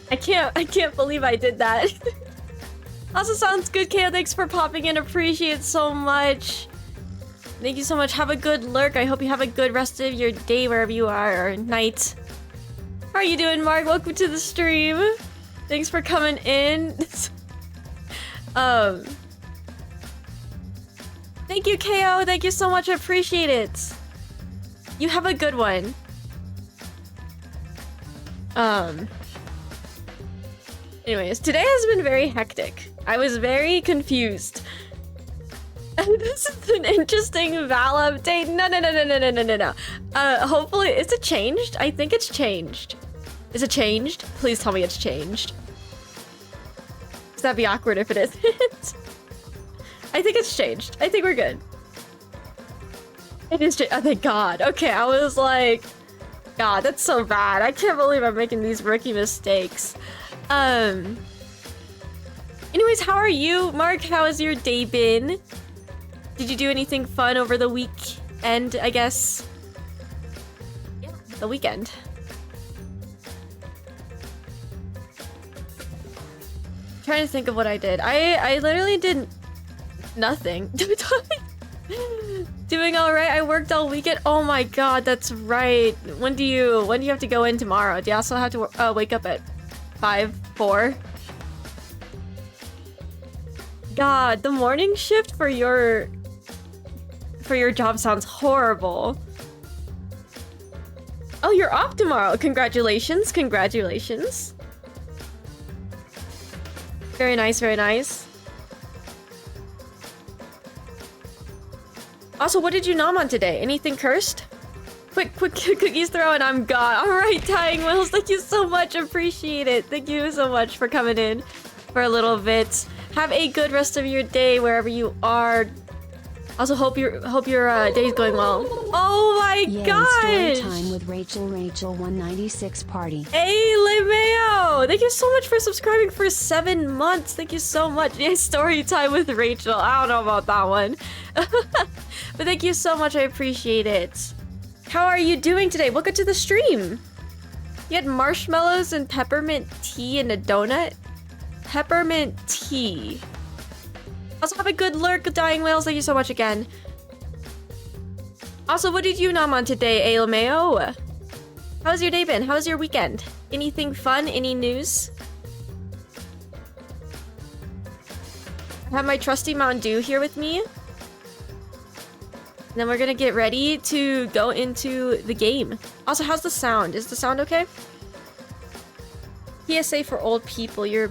I can't believe I did that. Also sounds good, KO. Thanks for popping in. Appreciate it so much. Thank you so much. Have a good lurk. I hope you have a good rest of your day wherever you are, or night. How are you doing, Mark? Welcome to the stream. Thanks for coming in. Thank you, KO. Thank you so much. I appreciate it. You have a good one. Anyways, today has been very hectic. I was very confused. This is an interesting Val update. No. Hopefully, is it changed? I think it's changed. Is it changed? Please tell me it's changed. Because that'd be awkward if it isn't. I think it's changed. I think we're good. It is changed. Oh, thank God. Okay, I was like, God, that's so bad. I can't believe I'm making these rookie mistakes. Anyways, how are you? Mark, how has your day been? Did you do anything fun over the weekend, I guess? Yeah, the weekend. I'm trying to think of what I did. I literally did nothing. Doing all right. I worked all weekend. Oh my God, that's right. When do you have to go in tomorrow? Do you also have to wake up at 4? God, the morning shift for your job sounds horrible. Oh, you're off tomorrow. Congratulations. Congratulations. Very nice, very nice. Also, what did you nom on today? Anything cursed? Quick cookies throw and I'm gone. Alright, Tying Wheels, thank you so much. Appreciate it. Thank you so much for coming in for a little bit. Have a good rest of your day wherever you are. Also, hope your day's going well. Oh my gosh! Story time with Rachel 196 party. Hey, Lemeo! Thank you so much for subscribing for 7 months. Thank you so much. Yeah, story time with Rachel. I don't know about that one. But thank you so much. I appreciate it. How are you doing today? Welcome to the stream. You had marshmallows and peppermint tea and a donut? Peppermint tea. Also, have a good lurk, Dying Whales. Thank you so much again. Also, what did you nom on today, Alameo? How's your day been? How's your weekend? Anything fun? Any news? I have my trusty Mountain Dew here with me. And then we're gonna get ready to go into the game. Also, how's the sound? Is the sound okay? PSA for old people. Your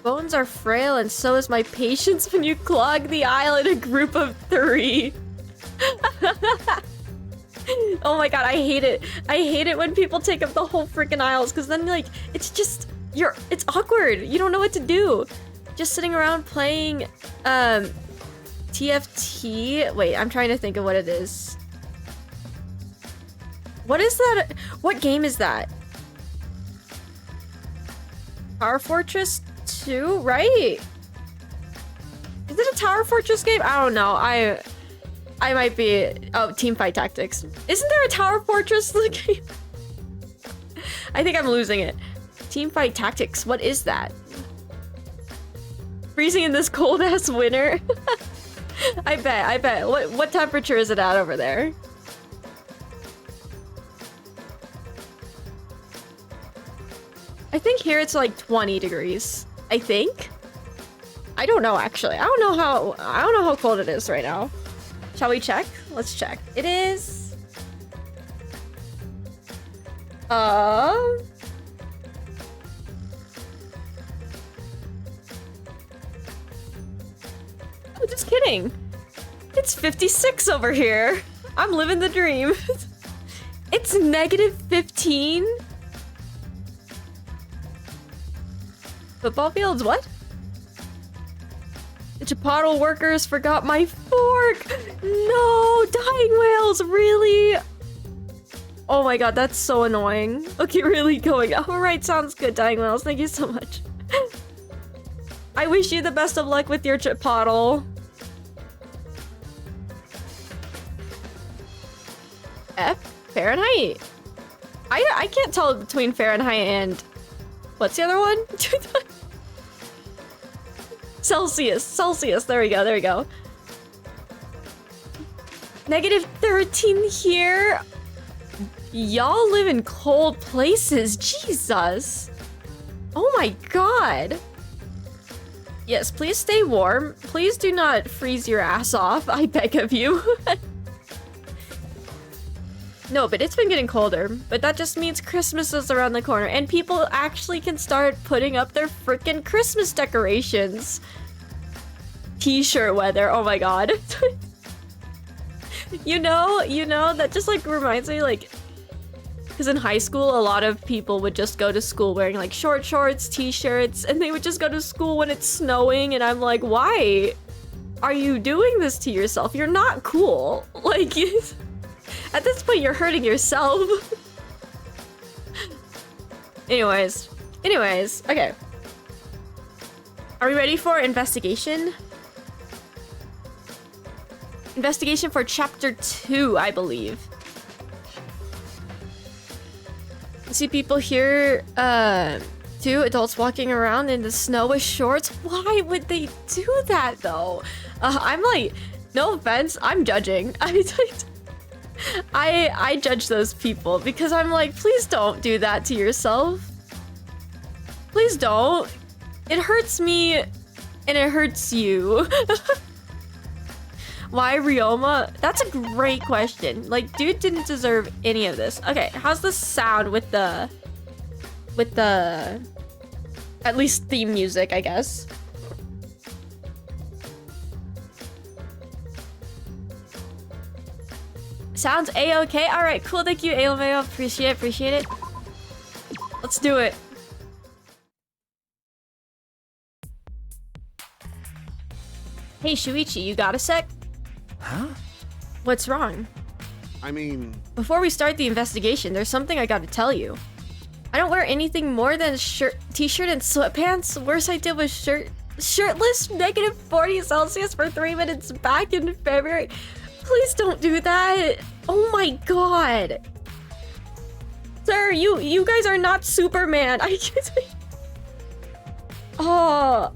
bones are frail and so is my patience when you clog the aisle in a group of 3. Oh my God, I hate it. I hate it when people take up the whole freaking aisles because then like, it's just, it's awkward. You don't know what to do. Just sitting around playing TFT. Wait, I'm trying to think of what it is. What is that? What game is that? Tower Fortress 2, right? Is it a Tower Fortress game? I don't know. I might be... Oh, Teamfight Tactics. Isn't there a Tower Fortress game? I think I'm losing it. Teamfight Tactics. What is that? Freezing in this cold-ass winter? I bet. What temperature is it at over there? I think here it's like 20 degrees. I think. I don't know actually. I don't know how cold it is right now. Shall we check? Let's check. It is oh, just kidding. It's 56 over here. I'm living the dream. It's -15. Football fields, what? The Chipotle workers forgot my fork! No! Dying Whales, really? Oh my God, that's so annoying. Okay, really going. Alright, sounds good, Dying Whales. Thank you so much. I wish you the best of luck with your Chipotle. Fahrenheit? I can't tell between Fahrenheit and What's the other one? Celsius. There we go. -13 here. Y'all live in cold places. Jesus. Oh my god. Yes, please stay warm. Please do not freeze your ass off. I beg of you. No, but it's been getting colder. But that just means Christmas is around the corner. And people actually can start putting up their freaking Christmas decorations. T-shirt weather. Oh my god. You know, that just like reminds me like... Because in high school, a lot of people would just go to school wearing like short shorts, t-shirts, and they would just go to school when it's snowing, and I'm like, why are you doing this to yourself? You're not cool. Like, at this point, you're hurting yourself. Anyways, okay. Are we ready for investigation? Investigation for chapter 2, I believe. See people here, 2 adults walking around in the snow with shorts. Why would they do that though? I'm like, no offense, I'm judging. I judge those people because I'm like, please don't do that to yourself. Please don't. It hurts me and it hurts you. Why Ryoma? That's a great question. Like, dude didn't deserve any of this. Okay, how's the sound with the at least theme music, I guess. Sounds a-okay. All right, cool. Thank you, Ailmeo. Appreciate it. Let's do it. Hey, Shuichi, you got a sec? Huh? What's wrong? I mean... Before we start the investigation, there's something I gotta tell you. I don't wear anything more than t-shirt and sweatpants. Worst I did was shirtless, -40°C for 3 minutes back in February. Please don't do that. Oh my god. Sir, you guys are not Superman. I can't... Oh...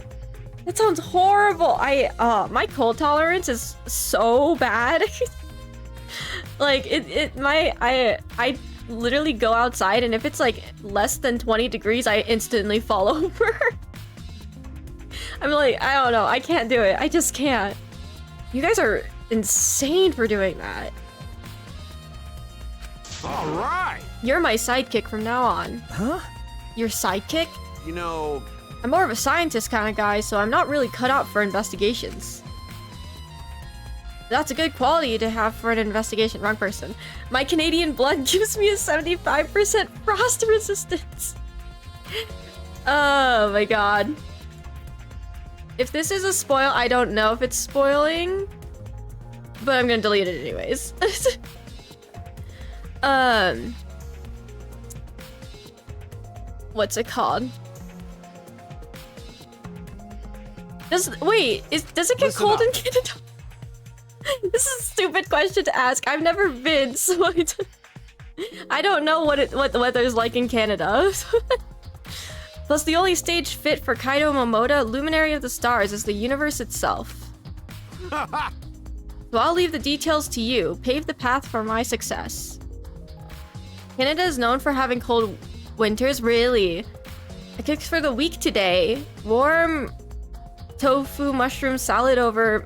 That sounds horrible. My cold tolerance is so bad. Like I literally go outside and if it's like less than 20 degrees, I instantly fall over. I'm like, I don't know. I can't do it. I just can't. You guys are insane for doing that. All right. You're my sidekick from now on. Huh? Your sidekick? You know... I'm more of a scientist kind of guy, so I'm not really cut out for investigations. That's a good quality to have for an investigation. Wrong person. My Canadian blood gives me a 75% frost resistance. Oh my god. If this is a spoil, I don't know if it's spoiling, but I'm gonna delete it anyways. What's it called? Does it get cold in Canada? This is a stupid question to ask. I've never been, so I don't know what the weather is like in Canada. Plus, the only stage fit for Kaido Momoda, Luminary of the Stars, is the universe itself. So I'll leave the details to you. Pave the path for my success. Canada is known for having cold winters, really. I cooked for the week today. Warm tofu mushroom salad over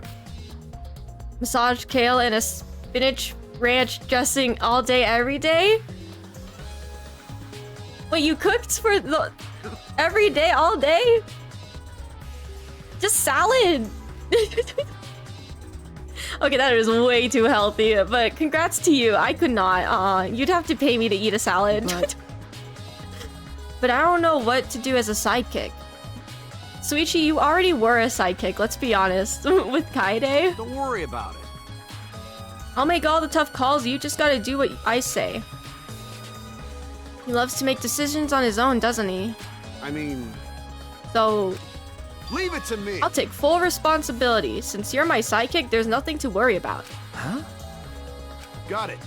massaged kale and a spinach ranch dressing all day, every day? Wait, you cooked for the every day, all day? Just salad. Okay, that is way too healthy, but congrats to you. I could not. You'd have to pay me to eat a salad. But I don't know what to do as a sidekick. Suichi, you already were a sidekick, let's be honest, with Kaede. Don't worry about it. I'll make all the tough calls, you just gotta do what I say. He loves to make decisions on his own, doesn't he? I mean... So... Leave it to me! I'll take full responsibility. Since you're my sidekick, there's nothing to worry about. Huh? Got it.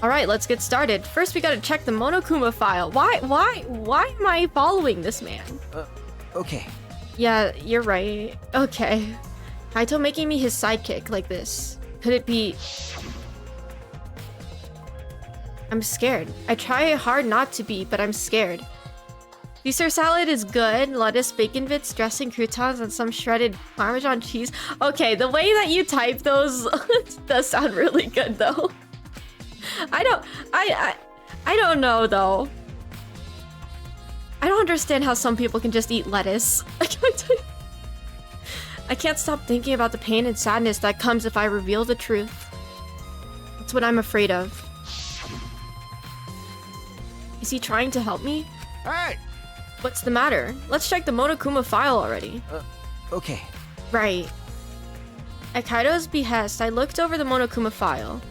Alright, let's get started. First, we gotta check the Monokuma file. Why am I following this man? Okay. Yeah, you're right. Okay. Kaito making me his sidekick like this. Could it be... I'm scared. I try hard not to be, but I'm scared. Caesar salad is good. Lettuce, bacon bits, dressing, croutons, and some shredded Parmesan cheese. Okay, the way that you type those does sound really good, though. I don't know, though. I don't understand how some people can just eat lettuce. I can't stop thinking about the pain and sadness that comes if I reveal the truth. That's what I'm afraid of. Is he trying to help me? Hey! What's the matter? Let's check the Monokuma file already. Okay. Right. At Kaito's behest, I looked over the Monokuma file.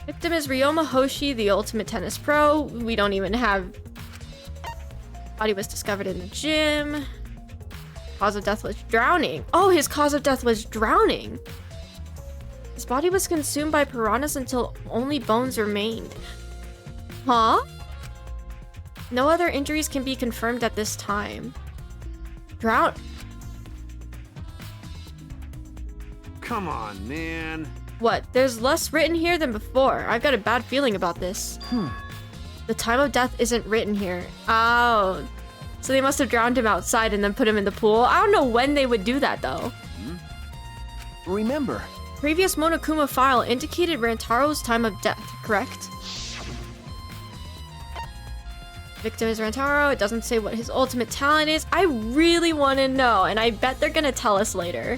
Victim is Ryoma Hoshi, the ultimate tennis pro. We don't even have... Body was discovered in the gym. Cause of death was drowning. Oh, his cause of death was drowning. His body was consumed by piranhas until only bones remained. Huh? No other injuries can be confirmed at this time. Drown... Come on, man. What? There's less written here than before. I've got a bad feeling about this. The time of death isn't written here. Oh. So they must have drowned him outside and then put him in the pool. I don't know when they would do that, though. Remember. Previous Monokuma file indicated Rantaro's time of death, correct? Victim is Rantaro. It doesn't say what his ultimate talent is. I really want to know, and I bet they're gonna tell us later.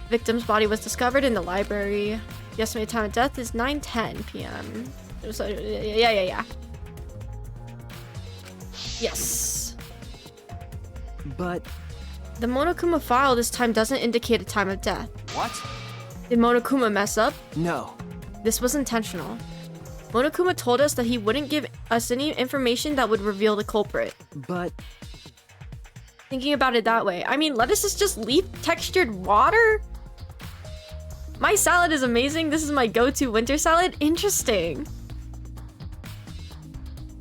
Victim's body was discovered in the library. The estimated time of death is 9:10 p.m. So, yeah. Yes. But... The Monokuma file this time doesn't indicate a time of death. What? Did Monokuma mess up? no. This was intentional. Monokuma told us that he wouldn't give us any information that would reveal the culprit. But... Thinking about it that way. I mean, lettuce is just leaf-textured water? My salad is amazing. This is my go-to winter salad. Interesting.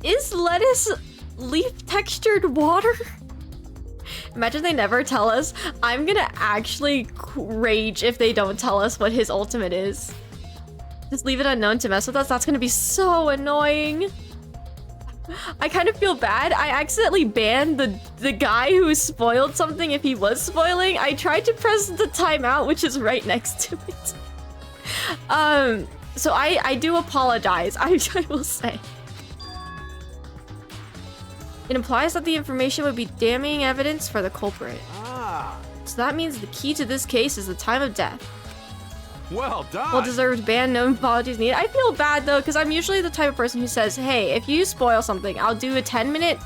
Is lettuce leaf-textured water? Imagine they never tell us. I'm gonna actually rage if they don't tell us what his ultimate is. Just leave it unknown to mess with us. That's gonna be so annoying. I kind of feel bad. I accidentally banned the guy who spoiled something if he was spoiling. I tried to press the timeout, which is right next to it. So I do apologize. I will say. It implies that the information would be damning evidence for the culprit. Ah. So that means the key to this case is the time of death. Well done. Well-deserved ban, no apologies needed. I feel bad though, because I'm usually the type of person who says, hey, if you spoil something, I'll do a 10-minute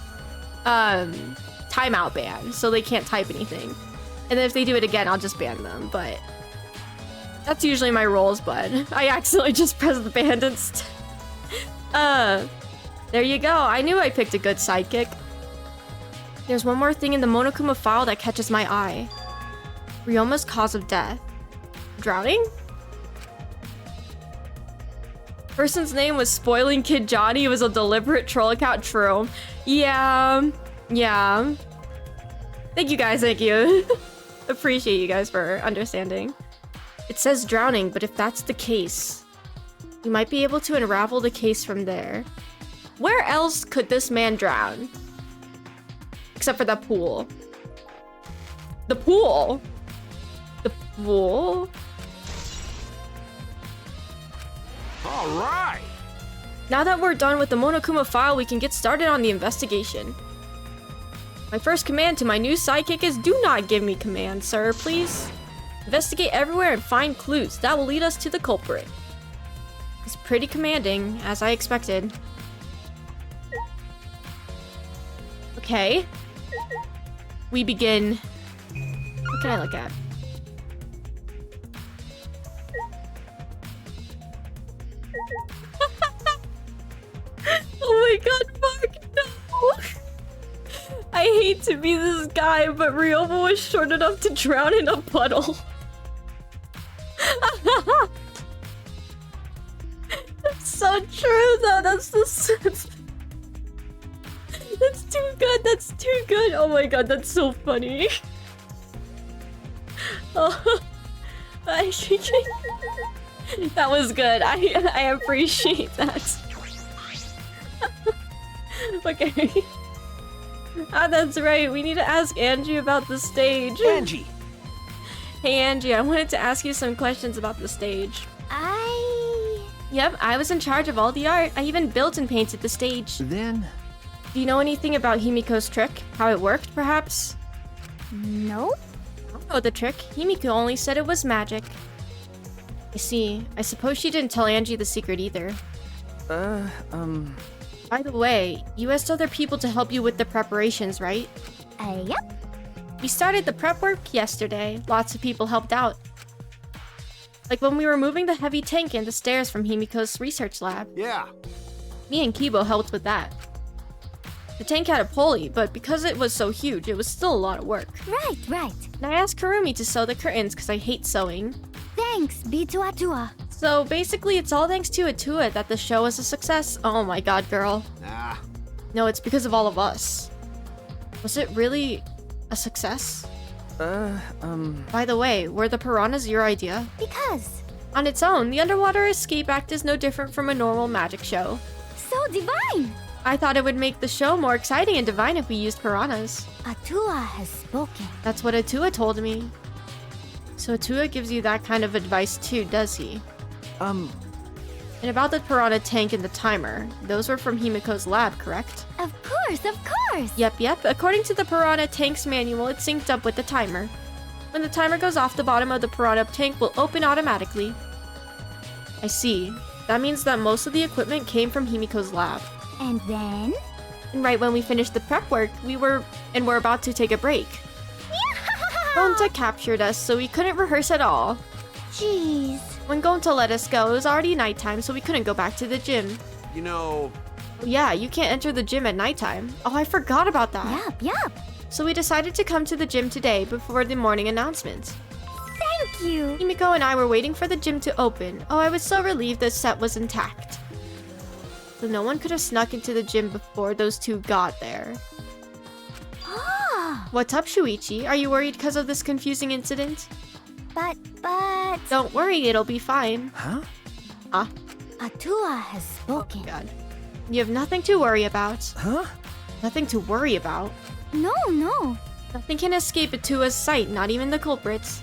timeout ban, so they can't type anything. And then if they do it again, I'll just ban them, but that's usually my roles, but I accidentally just pressed the ban instead. There you go. I knew I picked a good sidekick. There's one more thing in the Monokuma file that catches my eye. Ryoma's cause of death. Drowning? Person's name was Spoiling Kid Johnny. It was a deliberate troll account. True. Yeah. Thank you guys, thank you. Appreciate you guys for understanding. It says drowning, but if that's the case, you might be able to unravel the case from there. Where else could this man drown? Except for that pool. The pool? The pool? All right. Now that we're done with the Monokuma file, we can get started on the investigation. My first command to my new sidekick is do not give me commands, sir, please. Investigate everywhere and find clues. That will lead us to the culprit. It's pretty commanding, as I expected. Okay. We begin. What can I look at? Oh my god, fuck no! I hate to be this guy, but Ryoma was short enough to drown in a puddle. true though. That's that's too good. That's too good. Oh my god, that's so funny. Oh, that was good. I appreciate that. Okay. Ah, that's right. We need to ask Angie about the stage. Angie! Hey Angie, I wanted to ask you some questions about the stage. Yep, I was in charge of all the art. I even built and painted the stage. Then... Do you know anything about Himiko's trick? How it worked, perhaps? No? I don't know the trick. Himiko only said it was magic. I see. I suppose she didn't tell Angie the secret either. By the way, you asked other people to help you with the preparations, right? Yep. We started the prep work yesterday. Lots of people helped out. Like when we were moving the heavy tank and the stairs from Himiko's research lab. Yeah. Me and Kibo helped with that. The tank had a pulley, but because it was so huge, it was still a lot of work. Right. And I asked Karumi to sew the curtains because I hate sewing. Thanks, Bitua. So basically, it's all thanks to Atua that the show was a success. Oh my god, girl. Nah. No, it's because of all of us. Was it really a success? By the way, were the piranhas your idea? Because On its own, the underwater escape act is no different from a normal magic show. so divine. I thought it would make the show more exciting and divine if we used piranhas. Atua has spoken. That's what Atua told me. So Atua gives you that kind of advice too, does he? And about the piranha tank and the timer, those were from Himiko's lab, correct? Of course. Yep. According to the piranha tank's manual, it's synced up with the timer. When the timer goes off, the bottom of the piranha tank will open automatically. I see. That means that most of the equipment came from Himiko's lab. And then? And right when we finished the prep work, we were about to take a break. Gonta captured us, so we couldn't rehearse at all. Jeez. When Gonta let us go, it was already nighttime, so we couldn't go back to the gym. You know... Yeah, you can't enter the gym at nighttime. Oh, I forgot about that. Yup. So we decided to come to the gym today before the morning announcement. Thank you. Himiko and I were waiting for the gym to open. Oh, I was so relieved the set was intact. So no one could have snuck into the gym before those two got there. Ah, What's up, Shuichi? Are you worried because of this confusing incident? but Don't worry, it'll be fine. Huh? Atua has spoken. God. You have nothing to worry about. Huh? Nothing to worry about. No. Nothing can escape Atua's sight, not even the culprits.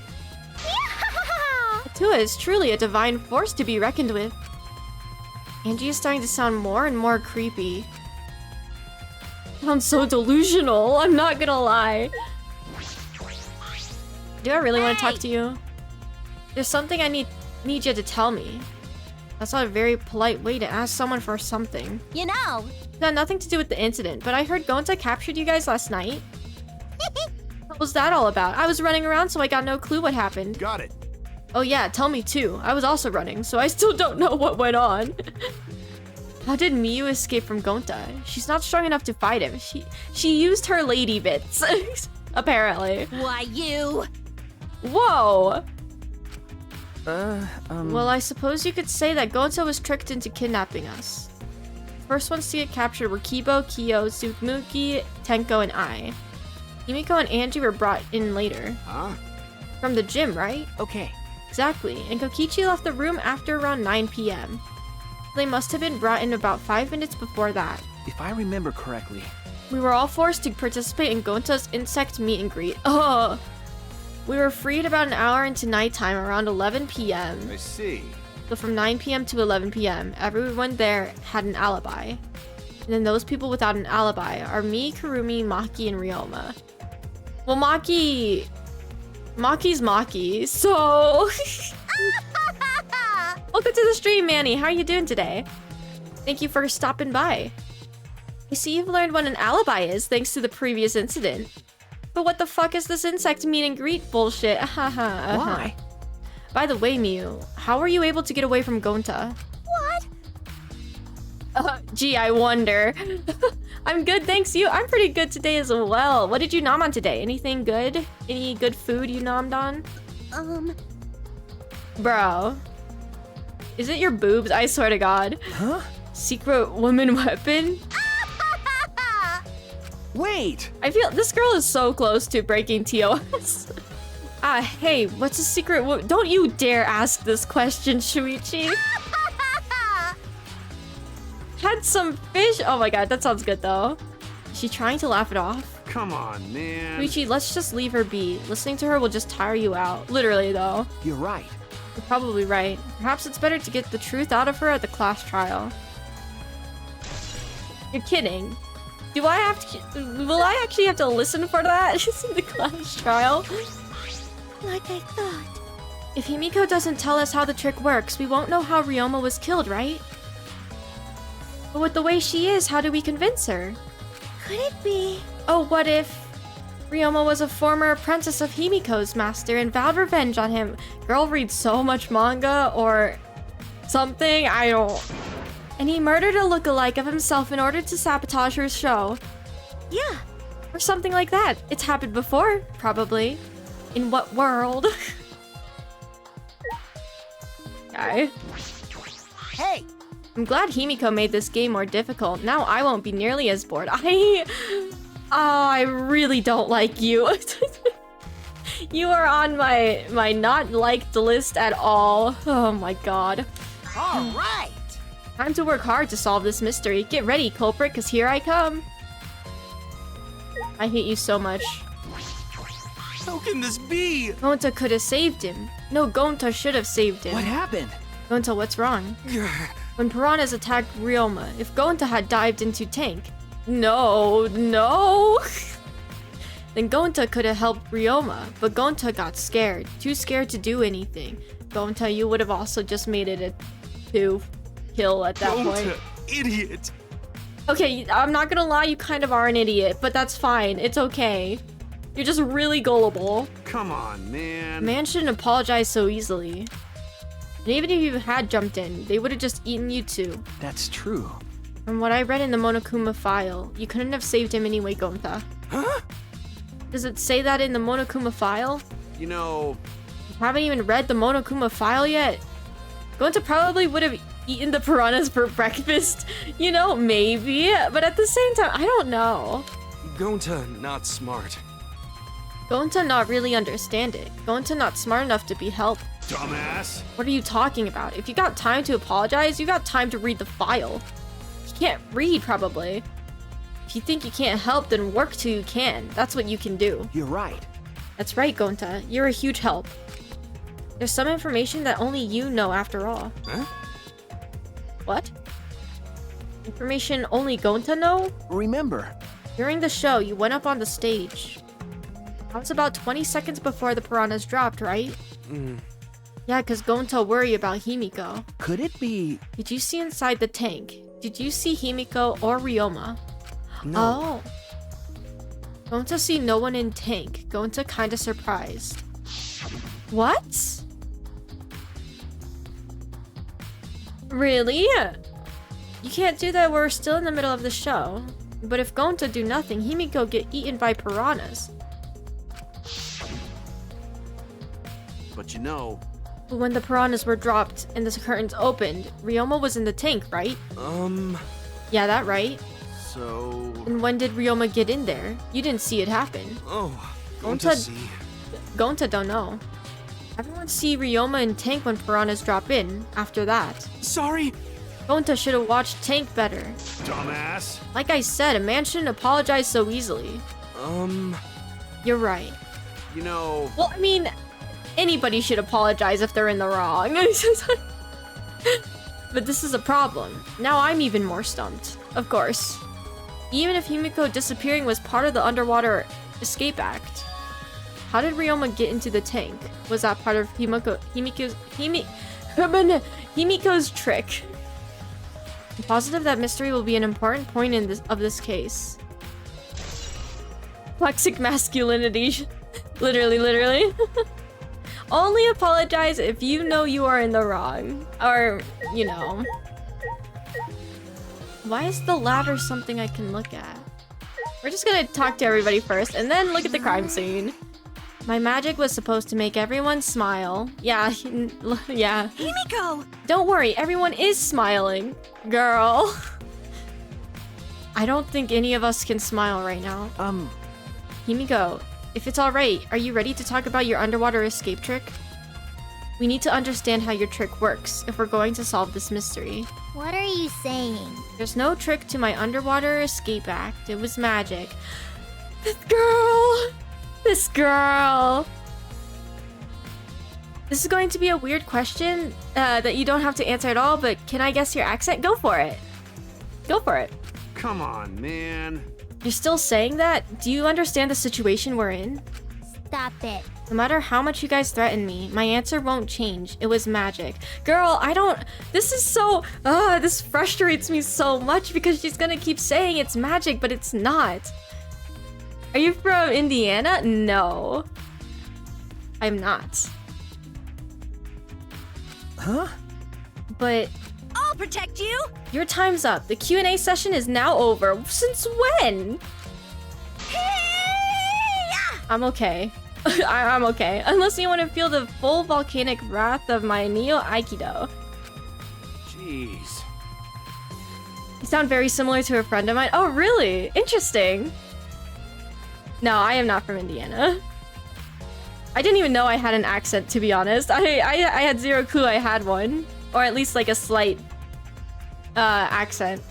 Atua is truly a divine force to be reckoned with. Angie is starting to sound more and more creepy. Sounds so delusional, I'm not gonna lie. Do I really want to talk to you? There's something I need you to tell me. That's not a very polite way to ask someone for something. You know. It had nothing to do with the incident, but I heard Gonta captured you guys last night. What was that all about? I was running around, so I got no clue what happened. Got it. Oh yeah, tell me too. I was also running, so I still don't know what went on. How did Miyu escape from Gonta? She's not strong enough to fight him. She used her lady bits. Apparently. Why you? Whoa! Well, I suppose you could say that Gonta was tricked into kidnapping us. First ones to get captured were Kibo, Kyo, Tsukumuki, Tenko, and I. Himiko and Angie were brought in later. Huh? From the gym, right? Okay. Exactly, and Kokichi left the room after around 9 p.m. They must have been brought in about 5 minutes before that. If I remember correctly... We were all forced to participate in Gonta's insect meet and greet. Oh! We were freed about an hour into nighttime around 11 p.m. I see. So from 9 p.m. to 11 p.m., everyone there had an alibi. And then those people without an alibi are me, Karumi, Maki, and Ryoma. Well, Maki's Maki, so... Welcome to the stream, Manny. How are you doing today? Thank you for stopping by. I see you've learned what an alibi is thanks to the previous incident. But what the fuck is this insect meet and greet bullshit? Why? By the way, Miyu, how were you able to get away from Gonta? What? Gee, I wonder. I'm good, thanks you. I'm pretty good today as well. What did you nom on today? Anything good? Any good food you nommed on? Bro. Is it your boobs? I swear to God. Huh? Secret woman weapon? Wait! I feel this girl is so close to breaking TOS. Hey, what's a secret don't you dare ask this question, Shuichi. Had some fish? Oh my god, that sounds good though. Is she trying to laugh it off? Come on, man. Shuichi, let's just leave her be. Listening to her will just tire you out. Literally though. You're right. You're probably right. Perhaps it's better to get the truth out of her at the class trial. You're kidding. Do I have to... Will I actually have to listen for that in the class trial? Like I thought. If Himiko doesn't tell us how the trick works, we won't know how Ryoma was killed, right? But with the way she is, how do we convince her? Could it be? Oh, what if Ryoma was a former apprentice of Himiko's master and vowed revenge on him? Girl reads so much manga or something, I don't... And he murdered a lookalike of himself in order to sabotage her show. Yeah. Or something like that. It's happened before, probably. In what world? Guy. Hey. I'm glad Himiko made this game more difficult. Now I won't be nearly as bored. I really don't like you. You are on my not liked list at all. Oh my god. All right. Time to work hard to solve this mystery. Get ready, culprit, because here I come. I hate you so much. How can this be? Gonta could have saved him. No, Gonta should have saved him. What happened? Gonta, what's wrong? When piranhas attacked Ryoma, if Gonta had dived into tank... No. Then Gonta could have helped Ryoma, but Gonta got scared. Too scared to do anything. Gonta, you would have also just made it a 2 kill at that point. Idiot. Okay, I'm not gonna lie, you kind of are an idiot, but that's fine. It's okay. You're just really gullible. Come on, man. A man shouldn't apologize so easily. And even if you had jumped in, they would have just eaten you too. That's true. From what I read in the Monokuma file, you couldn't have saved him anyway, Gonta. Huh? Does it say that in the Monokuma file? You know... You haven't even read the Monokuma file yet? Gonta probably would have eaten the piranhas for breakfast. You know, maybe. But at the same time, I don't know. Gonta not smart. Gonta not really understand it. Gonta not smart enough to be helped. Dumbass. What are you talking about? If you got time to apologize, you got time to read the file. You can't read, probably. If you think you can't help, then work till you can. That's what you can do. You're right. That's right, Gonta. You're a huge help. There's some information that only you know after all. Huh? What? Information only Gonta know? Remember. During the show, you went up on the stage. That was about 20 seconds before the piranhas dropped, right? Yeah, because Gonta worry about Himiko. Could it be... Did you see inside the tank? Did you see Himiko or Ryoma? No. Oh. Gonta see no one in tank. Gonta kinda surprised. What? Really? You can't do that, we're still in the middle of the show. But if Gonta do nothing, Himiko get eaten by piranhas. But you know... But when the piranhas were dropped and the curtains opened, Ryoma was in the tank, right? Yeah, that right. So... And when did Ryoma get in there? You didn't see it happen. Oh, Gonta don't know. Everyone see Ryoma in tank when piranhas drop in, after that. Sorry. Gonta should have watched tank better. Dumbass. Like I said, a man shouldn't apologize so easily. You're right. You know... Well, I mean, anybody should apologize if they're in the wrong. But this is a problem. Now I'm even more stumped. Of course. Even if Himiko disappearing was part of the underwater escape act, how did Ryoma get into the tank? Was that part of Himiko's trick? I'm positive that mystery will be an important point in this case. Toxic masculinity. Literally. Only apologize if you know you are in the wrong. Or, you know. Why is the ladder something I can look at? We're just gonna talk to everybody first and then look at the crime scene. My magic was supposed to make everyone smile. Yeah, yeah. Himiko! Don't worry, everyone is smiling. Girl. I don't think any of us can smile right now. Himiko, if it's alright, are you ready to talk about your underwater escape trick? We need to understand how your trick works if we're going to solve this mystery. What are you saying? There's no trick to my underwater escape act. It was magic. This girl! This girl! This is going to be a weird question that you don't have to answer at all, but can I guess your accent? Go for it. Go for it. Come on, man. You're still saying that? Do you understand the situation we're in? Stop it. No matter how much you guys threaten me, my answer won't change. It was magic. Girl, I don't... This is so... this frustrates me so much because she's gonna keep saying it's magic, but it's not. Are you from Indiana? No. I'm not. Huh? But... I'll protect you! Your time's up. The Q&A session is now over. Since when? I'm okay. I'm okay. Unless you want to feel the full volcanic wrath of my Neo Aikido. Jeez. You sound very similar to a friend of mine. Oh, really? Interesting. No, I am not from Indiana. I didn't even know I had an accent, to be honest. I had zero clue I had one. Or at least like a slight accent.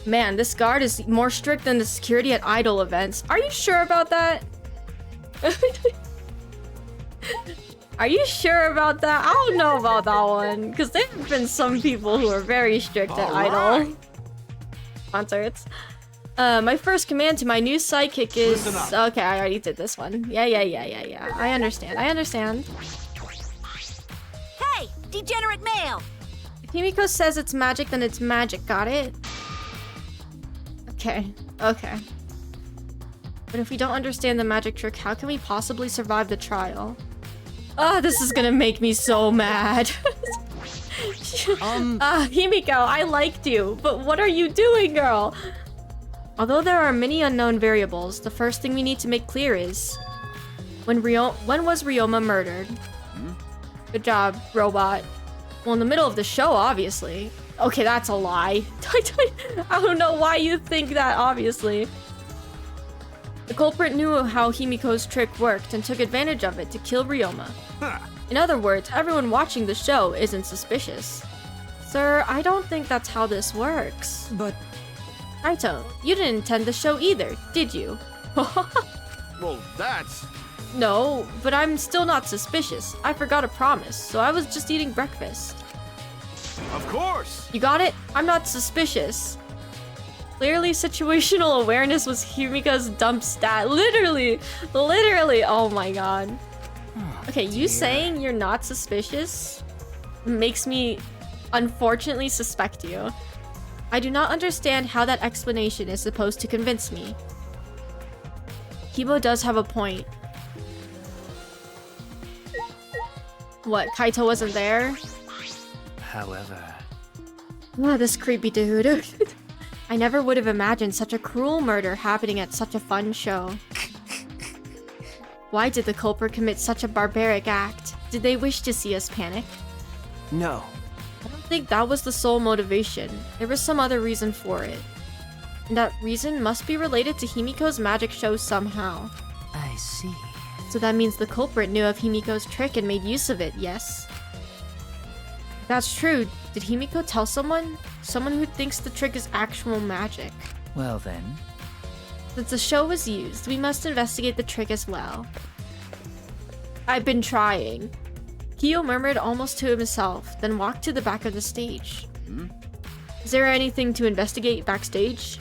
Man, this guard is more strict than the security at idol events. Are you sure about that? Are you sure about that? I don't know about that one. Because there have been some people who are very strict at idol concerts. My first command to my new sidekick is... Okay, I already did this one. Yeah. I understand. Hey, degenerate male! If Himiko says it's magic, then it's magic. Got it? Okay. But if we don't understand the magic trick, how can we possibly survive the trial? Oh, this is gonna make me so mad. Himiko, I liked you, but what are you doing, girl? Although there are many unknown variables, the first thing we need to make clear is... When was Ryoma murdered? Good job, robot. Well, in the middle of the show, obviously. Okay, that's a lie. I don't know why you think that, obviously. The culprit knew how Himiko's trick worked and took advantage of it to kill Ryoma. In other words, everyone watching the show isn't suspicious. Sir, I don't think that's how this works. But... Kaito, you didn't intend the show either, did you? Well, that's... No, but I'm still not suspicious. I forgot a promise, so I was just eating breakfast. Of course! You got it? I'm not suspicious. Clearly, situational awareness was Himiko's dump stat. Literally! Oh my god. Okay, you saying you're not suspicious makes me unfortunately suspect you. I do not understand how that explanation is supposed to convince me. Kibo does have a point. What, Kaito wasn't there? However... Oh, this creepy dude. I never would have imagined such a cruel murder happening at such a fun show. Why did the culprit commit such a barbaric act? Did they wish to see us panic? No. I don't think that was the sole motivation. There was some other reason for it. And that reason must be related to Himiko's magic show somehow. I see. So that means the culprit knew of Himiko's trick and made use of it, yes? If that's true, did Himiko tell someone? Someone who thinks the trick is actual magic. Well then... Since the show was used, we must investigate the trick as well. I've been trying. Kyo murmured almost to himself, then walked to the back of the stage. Is there anything to investigate backstage?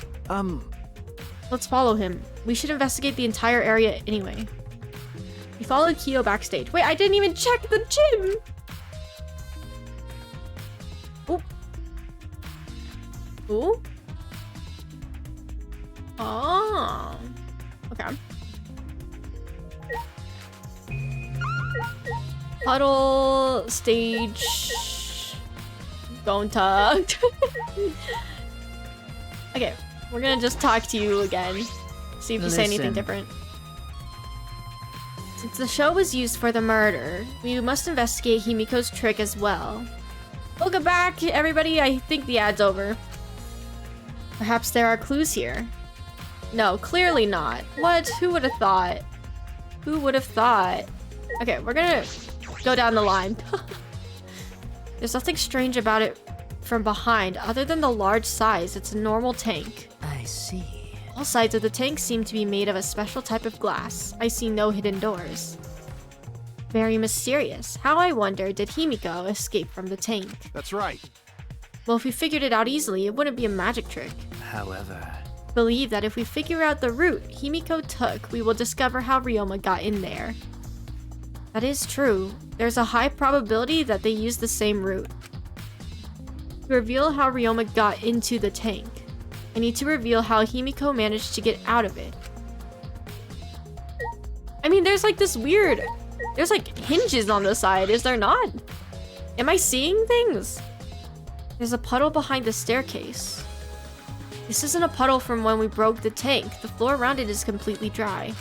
Let's follow him. We should investigate the entire area anyway. We followed Kyo backstage. Wait, I didn't even check the gym! Ooh. Ooh? Oh. Okay. Huddle, stage, don't talk. Okay, we're gonna just talk to you again. See if you say anything different. Since the show was used for the murder, we must investigate Himiko's trick as well. Welcome back, everybody. I think the ad's over. Perhaps there are clues here. No, clearly not. What? Who would have thought? Who would have thought? Okay, we're gonna go down the line. There's nothing strange about it from behind, other than the large size. It's a normal tank. I see. All sides of the tank seem to be made of a special type of glass. I see no hidden doors. Very mysterious. How, I wonder, did Himiko escape from the tank? That's right. Well, if we figured it out easily, it wouldn't be a magic trick. However, Believe that if we figure out the route Himiko took, we will discover how Ryoma got in there. That is true. There's a high probability that they used the same route. To reveal how Ryoma got into the tank, I need to reveal how Himiko managed to get out of it. I mean, there's like this weird... There's like hinges on the side, is there not? Am I seeing things? There's a puddle behind the staircase. This isn't a puddle from when we broke the tank. The floor around it is completely dry.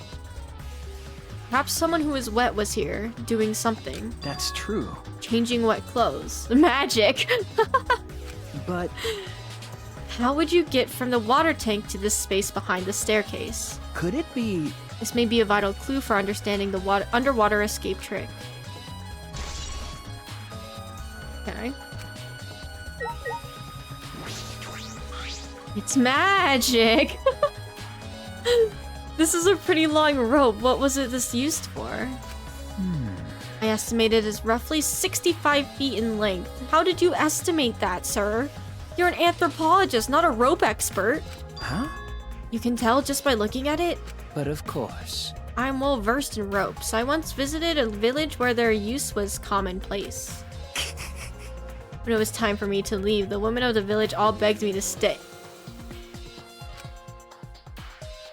Perhaps someone who is wet was here, doing something. that's true. Changing wet clothes. Magic! But How would you get from the water tank to this space behind the staircase? could it be... This may be a vital clue for understanding the underwater escape trick. Okay. It's magic! This is a pretty long rope. What was this used for? I estimate it is roughly 65 feet in length. How did you estimate that, sir? You're an anthropologist, not a rope expert. Huh? You can tell just by looking at it. But of course. I'm well versed in ropes. I once visited a village where their use was commonplace. When it was time for me to leave, the women of the village all begged me to stay.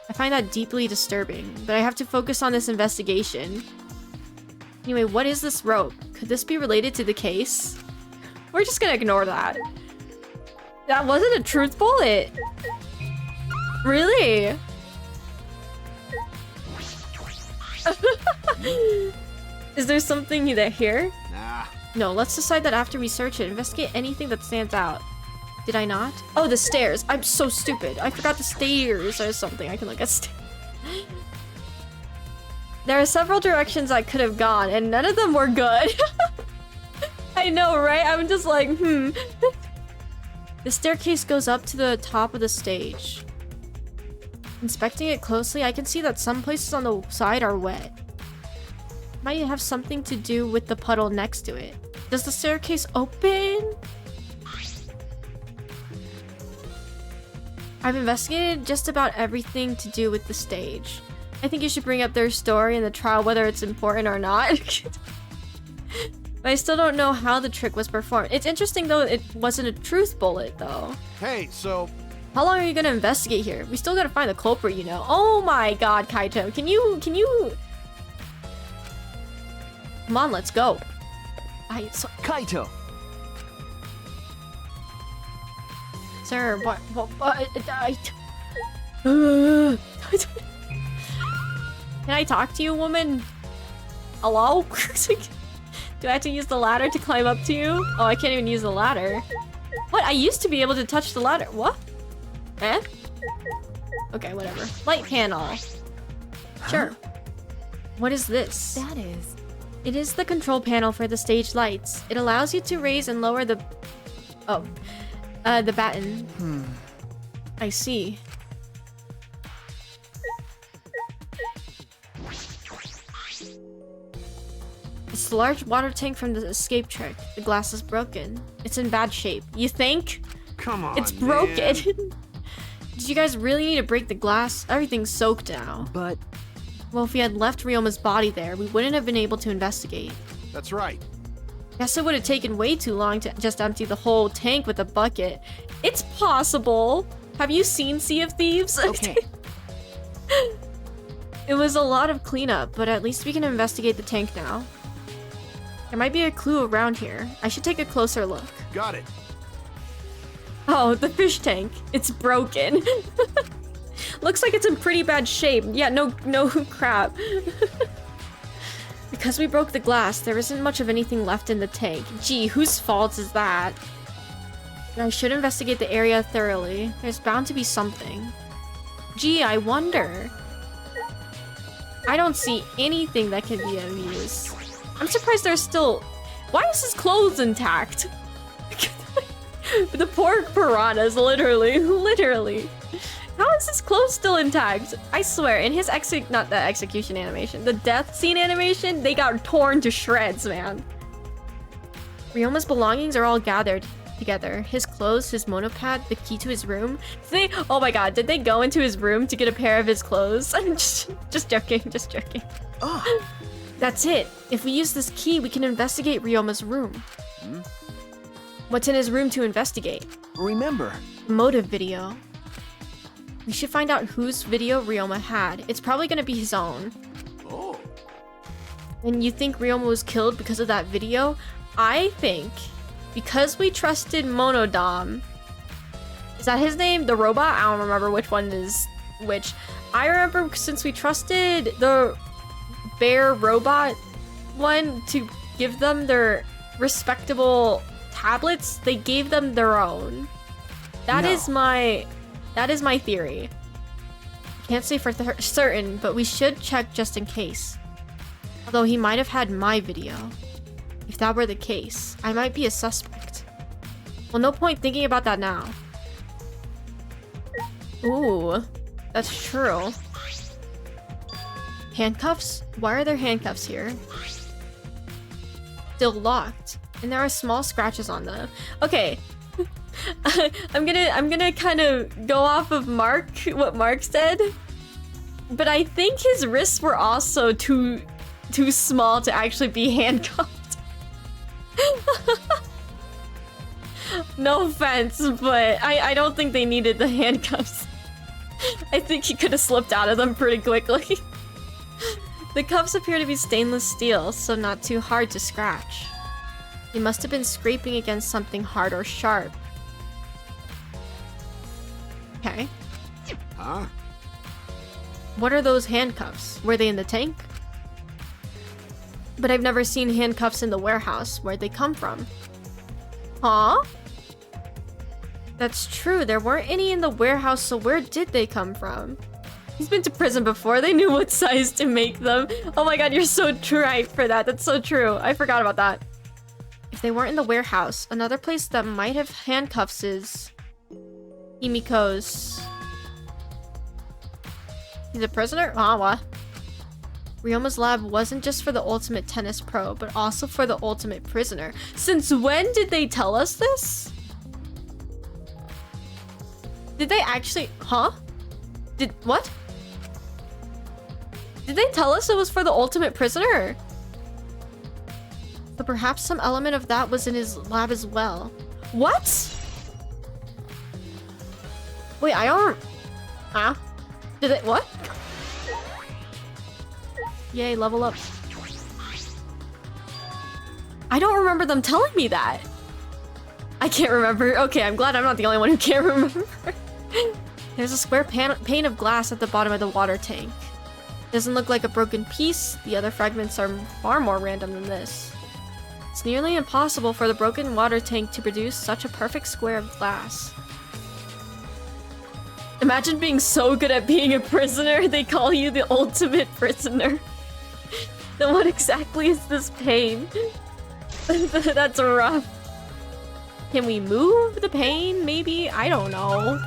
I find that deeply disturbing, but I have to focus on this investigation. Anyway, what is this rope? Could this be related to the case? We're just gonna ignore that. That wasn't a truth bullet. Really? Is there something here? Nah. No, let's decide that after we search it, investigate anything that stands out. Did I not? Oh, the stairs. I'm so stupid. I forgot the stairs or something. I can look at stairs. There are several directions I could have gone, and none of them were good. I know, right? I'm just like, The staircase goes up to the top of the stage. Inspecting it closely, I can see that some places on the side are wet. Might have something to do with the puddle next to it. Does the staircase open? I've investigated just about everything to do with the stage. I think you should bring up their story in the trial, whether it's important or not. But I still don't know how the trick was performed. It's interesting though, it wasn't a truth bullet though. Hey, so How long are you gonna investigate here? We still gotta find the culprit, you know. Oh my god, Kaito. Can you... Come on, let's go. Kaito! Sir, what Can I talk to you, woman? Hello? Do I have to use the ladder to climb up to you? Oh, I can't even use the ladder. What? I used to be able to touch the ladder. What? Eh? Okay, whatever. Light panel. Sure. What is this? That is. It is the control panel for the stage lights. It allows you to raise and lower the batten. I see. It's the large water tank from the escape trick. The glass is broken. It's in bad shape. You think? come on, It's broken. man. Did you guys really need to break the glass? Everything's soaked now. But Well, if we had left Ryoma's body there, we wouldn't have been able to investigate. That's right. Guess it would have taken way too long to just empty the whole tank with a bucket. It's possible. Have you seen Sea of Thieves? okay. It was a lot of cleanup, but at least we can investigate the tank now. There might be a clue around here. I should take a closer look. Got it. Oh, the fish tank. It's broken. Looks like it's in pretty bad shape. Yeah, no crap. Because we broke the glass, there isn't much of anything left in the tank. Gee, whose fault is that? I should investigate the area thoroughly. There's bound to be something. Gee, I wonder. I don't see anything that can be of use. I'm surprised there's still... Why is his clothes intact? The poor piranhas, literally. How is his clothes still intact? I swear, in his not the execution animation, the death scene animation, they got torn to shreds, man. Ryoma's belongings are all gathered together. His clothes, his monopad, the key to his room. Oh my god, did they go into his room to get a pair of his clothes? I'm just joking. Oh. That's it. If we use this key, we can investigate Ryoma's room. What's in his room to investigate? Remember. Motive video. We should find out whose video Ryoma had. It's probably gonna be his own. Oh. And you think Ryoma was killed because of that video? I think because we trusted Monodam. Is that his name? The robot? I don't remember which one is which. I remember since we trusted the bear robot one to give them their respectable tablets, they gave them their own. That is my theory. Can't say for certain, but we should check just in case. Although he might have had my video. If that were the case, I might be a suspect. Well, no point thinking about that now. Ooh, that's true. Handcuffs? Why are there handcuffs here? Still locked. And there are small scratches on them. Okay. I'm gonna kind of go off of what Mark said. But I think his wrists were also too small to actually be handcuffed. No offense, but I don't think they needed the handcuffs. I think he could have slipped out of them pretty quickly. The cuffs appear to be stainless steel, so not too hard to scratch. He must have been scraping against something hard or sharp. Okay. Huh? What are those handcuffs? Were they in the tank? But I've never seen handcuffs in the warehouse. Where'd they come from? Huh? That's true. There weren't any in the warehouse, so where did they come from? He's been to prison before. They knew what size to make them. Oh my god, you're so right for that. That's so true. I forgot about that. If they weren't in the warehouse, another place that might have handcuffs is... Himiko's. He's a prisoner? Ah, what? Ryoma's lab wasn't just for the ultimate tennis pro, but also for the ultimate prisoner. Since when did they tell us this? Did they actually... Huh? What? Did they tell us it was for the ultimate prisoner? But perhaps some element of that was in his lab as well. What? Wait, I don't... Huh? Did it... What? Yay, level up. I don't remember them telling me that. I can't remember. Okay, I'm glad I'm not the only one who can't remember. There's a square pane of glass at the bottom of the water tank. Doesn't look like a broken piece. The other fragments are far more random than this. It's nearly impossible for the broken water tank to produce such a perfect square of glass. Imagine being so good at being a prisoner, they call you the ultimate prisoner. Then what exactly is this pane? That's rough. Can we move the pane, maybe? I don't know.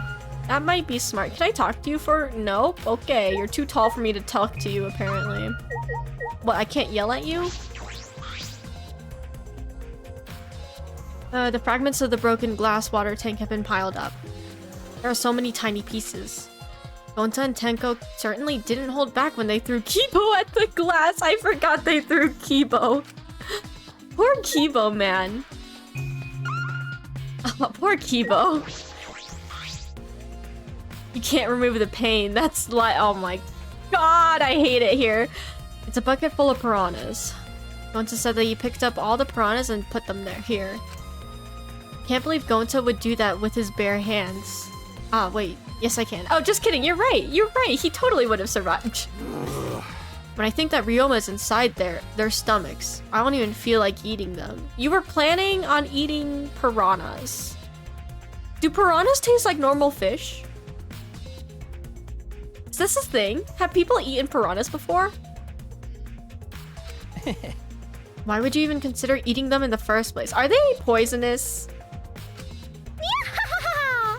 That might be smart. Can I talk to you for... Nope. Okay, you're too tall for me to talk to you, apparently. What, I can't yell at you? The fragments of the broken glass water tank have been piled up. There are so many tiny pieces. Gonta and Tenko certainly didn't hold back when they threw Kibo at the glass. I forgot they threw Kibo. Poor Kibo, man. Oh, poor Kibo. You can't remove the pain. That's like, oh my god, I hate it here. It's a bucket full of piranhas. Gonta said that he picked up all the piranhas and put them there, here. Can't believe Gonta would do that with his bare hands. Ah, wait. Yes, I can. Oh, just kidding. You're right. You're right. He totally would have survived. When I think that Ryoma's inside their stomachs, I don't even feel like eating them. You were planning on eating piranhas. Do piranhas taste like normal fish? Is this a thing? Have people eaten piranhas before? Why would you even consider eating them in the first place? Are they poisonous?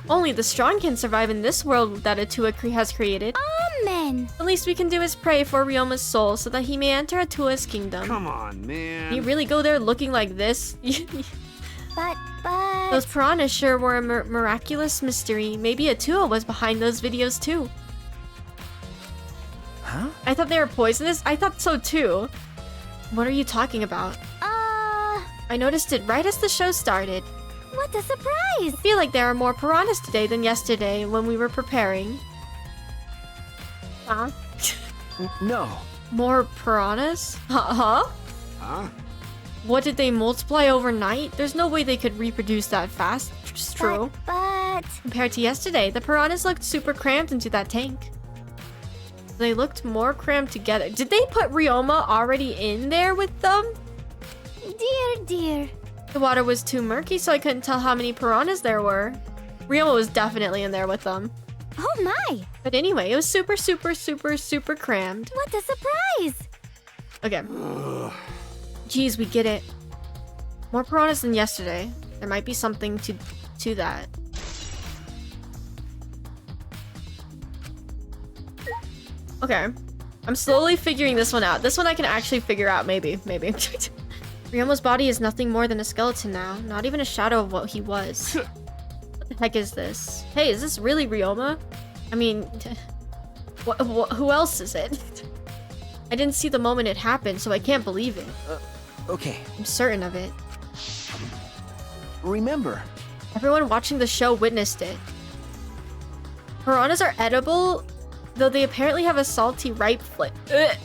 Only the strong can survive in this world that Atua has created. Amen. The least we can do is pray for Ryoma's soul so that he may enter Atua's kingdom. Come on, man. You really go there looking like this? But... Those piranhas sure were a miraculous mystery. Maybe Atua was behind those videos too. Huh? I thought they were poisonous. I thought so too. What are you talking about? I noticed it right as the show started. What a surprise! I feel like there are more piranhas today than yesterday when we were preparing. Huh? No. More piranhas? Huh? Huh? What, did they multiply overnight? There's no way they could reproduce that fast. It's true. But... Compared to yesterday, the piranhas looked super cramped into that tank. They looked more cramped together. Did they put Ryoma already in there with them? Dear, dear. The water was too murky, so I couldn't tell how many piranhas there were. Ryoma was definitely in there with them. Oh my! But anyway, it was super, super, super, super crammed. What a surprise! Okay. Jeez, we get it. More piranhas than yesterday. There might be something to that. Okay. I'm slowly figuring this one out. This one I can actually figure out, maybe. Ryoma's body is nothing more than a skeleton now. Not even a shadow of what he was. What the heck is this? Hey, is this really Ryoma? I mean... who else is it? I didn't see the moment it happened, so I can't believe it. Okay. I'm certain of it. Remember. Everyone watching the show witnessed it. Piranhas are edible, though they apparently have a salty, ripe flavor.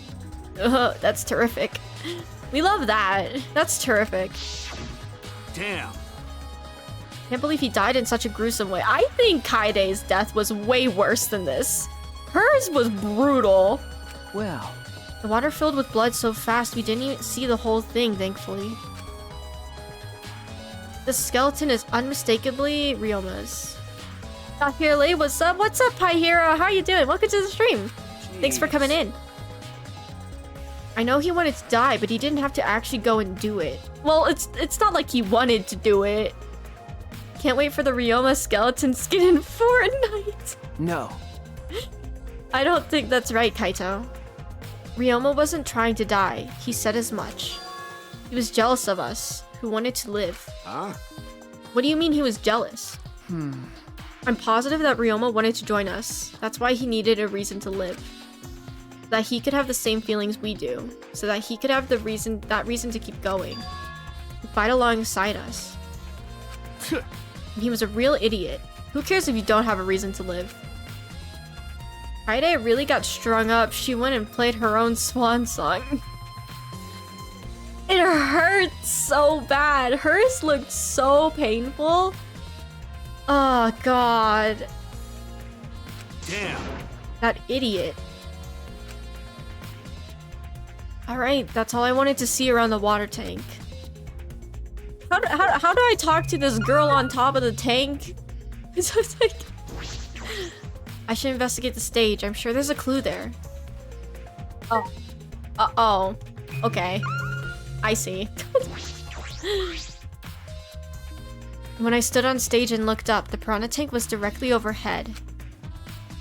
That's terrific. We love that. That's terrific. Damn. Can't believe he died in such a gruesome way. I think Kaide's death was way worse than this. Hers was brutal. Well. The water filled with blood so fast we didn't even see the whole thing, thankfully. The skeleton is unmistakably Ryoma's. Tahirle, what's up? What's up, Pi Hero? How you doing? Welcome to the stream. Thanks for coming in. I know he wanted to die, but he didn't have to actually go and do it. Well, it's not like he wanted to do it. Can't wait for the Ryoma skeleton skin in Fortnite. No. I don't think that's right, Kaito. Ryoma wasn't trying to die. He said as much. He was jealous of us, who wanted to live. Huh? What do you mean he was jealous? I'm positive that Ryoma wanted to join us. That's why he needed a reason to live. So that he could have the same feelings we do. So that he could have that reason to keep going. To fight alongside us. He was a real idiot. Who cares if you don't have a reason to live? Kaide really got strung up. She went and played her own swan song. It hurts so bad. Hers looked so painful. Oh god. Damn. That idiot. Alright, that's all I wanted to see around the water tank. How do I talk to this girl on top of the tank? It's like... I should investigate the stage. I'm sure there's a clue there. Oh. Uh-oh. Okay. I see. When I stood on stage and looked up, the piranha tank was directly overhead.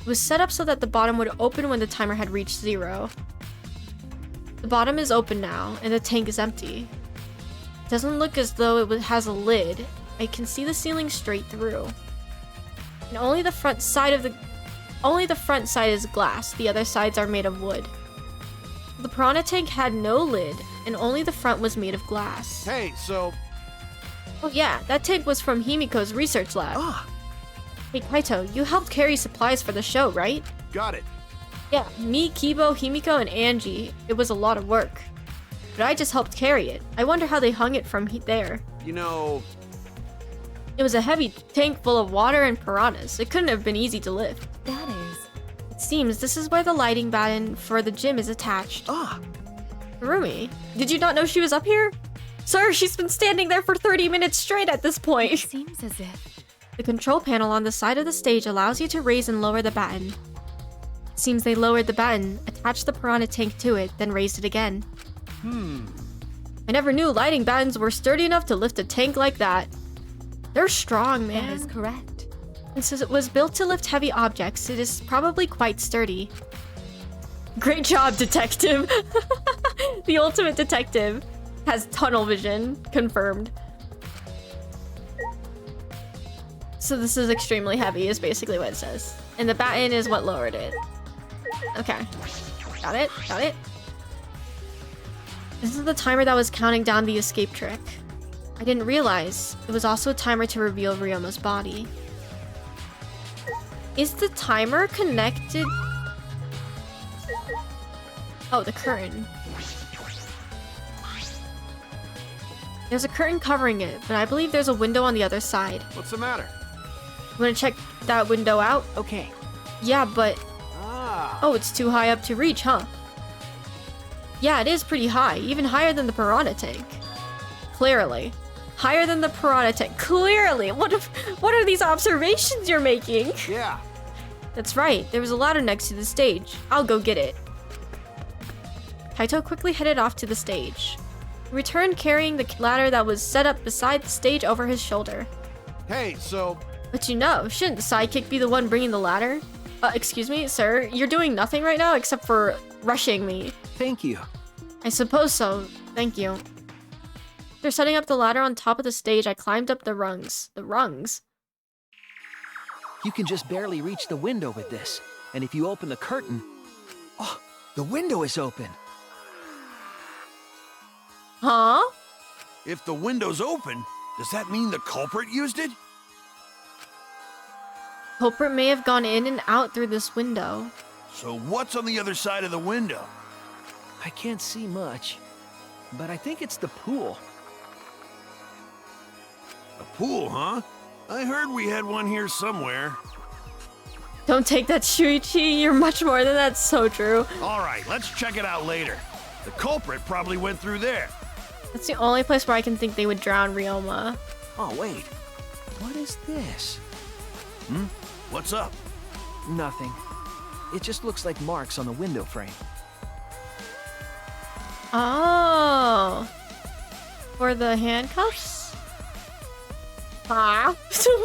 It was set up so that the bottom would open when the timer had reached 0. The bottom is open now, and the tank is empty. It doesn't look as though it has a lid. I can see the ceiling straight through. And only the front side is glass. The other sides are made of wood. The piranha tank had no lid, and only the front was made of glass. Hey, so... Oh yeah, that tank was from Himiko's research lab. Ah. Hey Kaito, you helped carry supplies for the show, right? Got it. Yeah, me, Kibo, Himiko, and Angie. It was a lot of work. But I just helped carry it. I wonder how they hung it from there. You know... It was a heavy tank full of water and piranhas. It couldn't have been easy to lift. That is... It seems this is where the lighting button for the gym is attached. Ah, Rumi, did you not know she was up here? Sir, she's been standing there for 30 minutes straight at this point. Seems as if... The control panel on the side of the stage allows you to raise and lower the baton. It seems they lowered the baton, attached the piranha tank to it, then raised it again. I never knew lighting batons were sturdy enough to lift a tank like that. They're strong, man. That is correct. And since it was built to lift heavy objects, it is probably quite sturdy. Great job, detective. The ultimate detective has tunnel vision, confirmed. So this is extremely heavy, is basically what it says. And the baton is what lowered it. Okay. Got it, got it. This is the timer that was counting down the escape trick. I didn't realize it was also a timer to reveal Ryoma's body. Is the timer connected? Oh, the curtain. There's a curtain covering it, but I believe there's a window on the other side. What's the matter? You wanna check that window out? okay. Yeah, but... Ah. Oh, it's too high up to reach, huh? Yeah, it is pretty high, even higher than the piranha tank. Clearly. Higher than the piranha tank. Clearly! What are these observations you're making? Yeah. That's right, there was a ladder next to the stage. I'll go get it. Kaito quickly headed off to the stage. He returned carrying the ladder that was set up beside the stage over his shoulder. Hey, so But you know, shouldn't the sidekick be the one bringing the ladder? Excuse me, sir, you're doing nothing right now except for rushing me. Thank you. I suppose so, thank you. After setting up the ladder on top of the stage, I climbed up the rungs. The rungs? You can just barely reach the window with this. And if you open the curtain... Oh, the window is open. Huh? if the window's open, does that mean the culprit used it? Culprit may have gone in and out through this window. So what's on the other side of the window? I can't see much, but I think it's the pool. A pool, huh? I heard we had one here somewhere. Don't take that, Shuichi. You're much more than that. So true. All right, let's check it out later. The culprit probably went through there. That's the only place where I can think they would drown Ryoma. Oh, wait. What is this? What's up? Nothing. It just looks like marks on the window frame. Oh. For the handcuffs? Huh?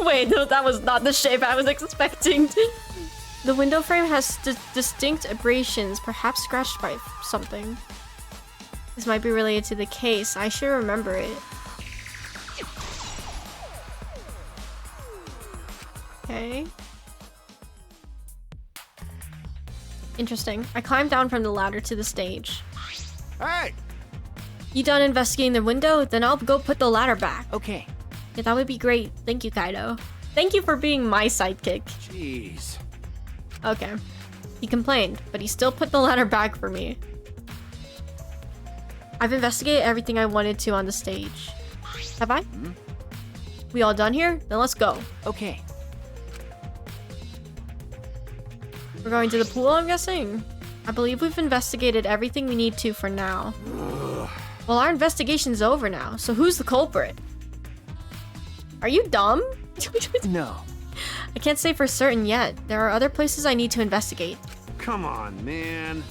Wait, no, that was not the shape I was expecting. The window frame has distinct abrasions, perhaps scratched by something. This might be related to the case. I should remember it. Okay. Interesting. I climbed down from the ladder to the stage. Hey! You done investigating the window? Then I'll go put the ladder back. Okay. Yeah, that would be great. Thank you, Kaido. Thank you for being my sidekick. Jeez. Okay. He complained, but he still put the ladder back for me. I've investigated everything I wanted to on the stage. Have I? We all done here? Then let's go. Okay. We're going to the pool, I'm guessing? I believe we've investigated everything we need to for now. Well, our investigation's over now, so who's the culprit? Are you dumb? No. I can't say for certain yet. There are other places I need to investigate. Come on, man.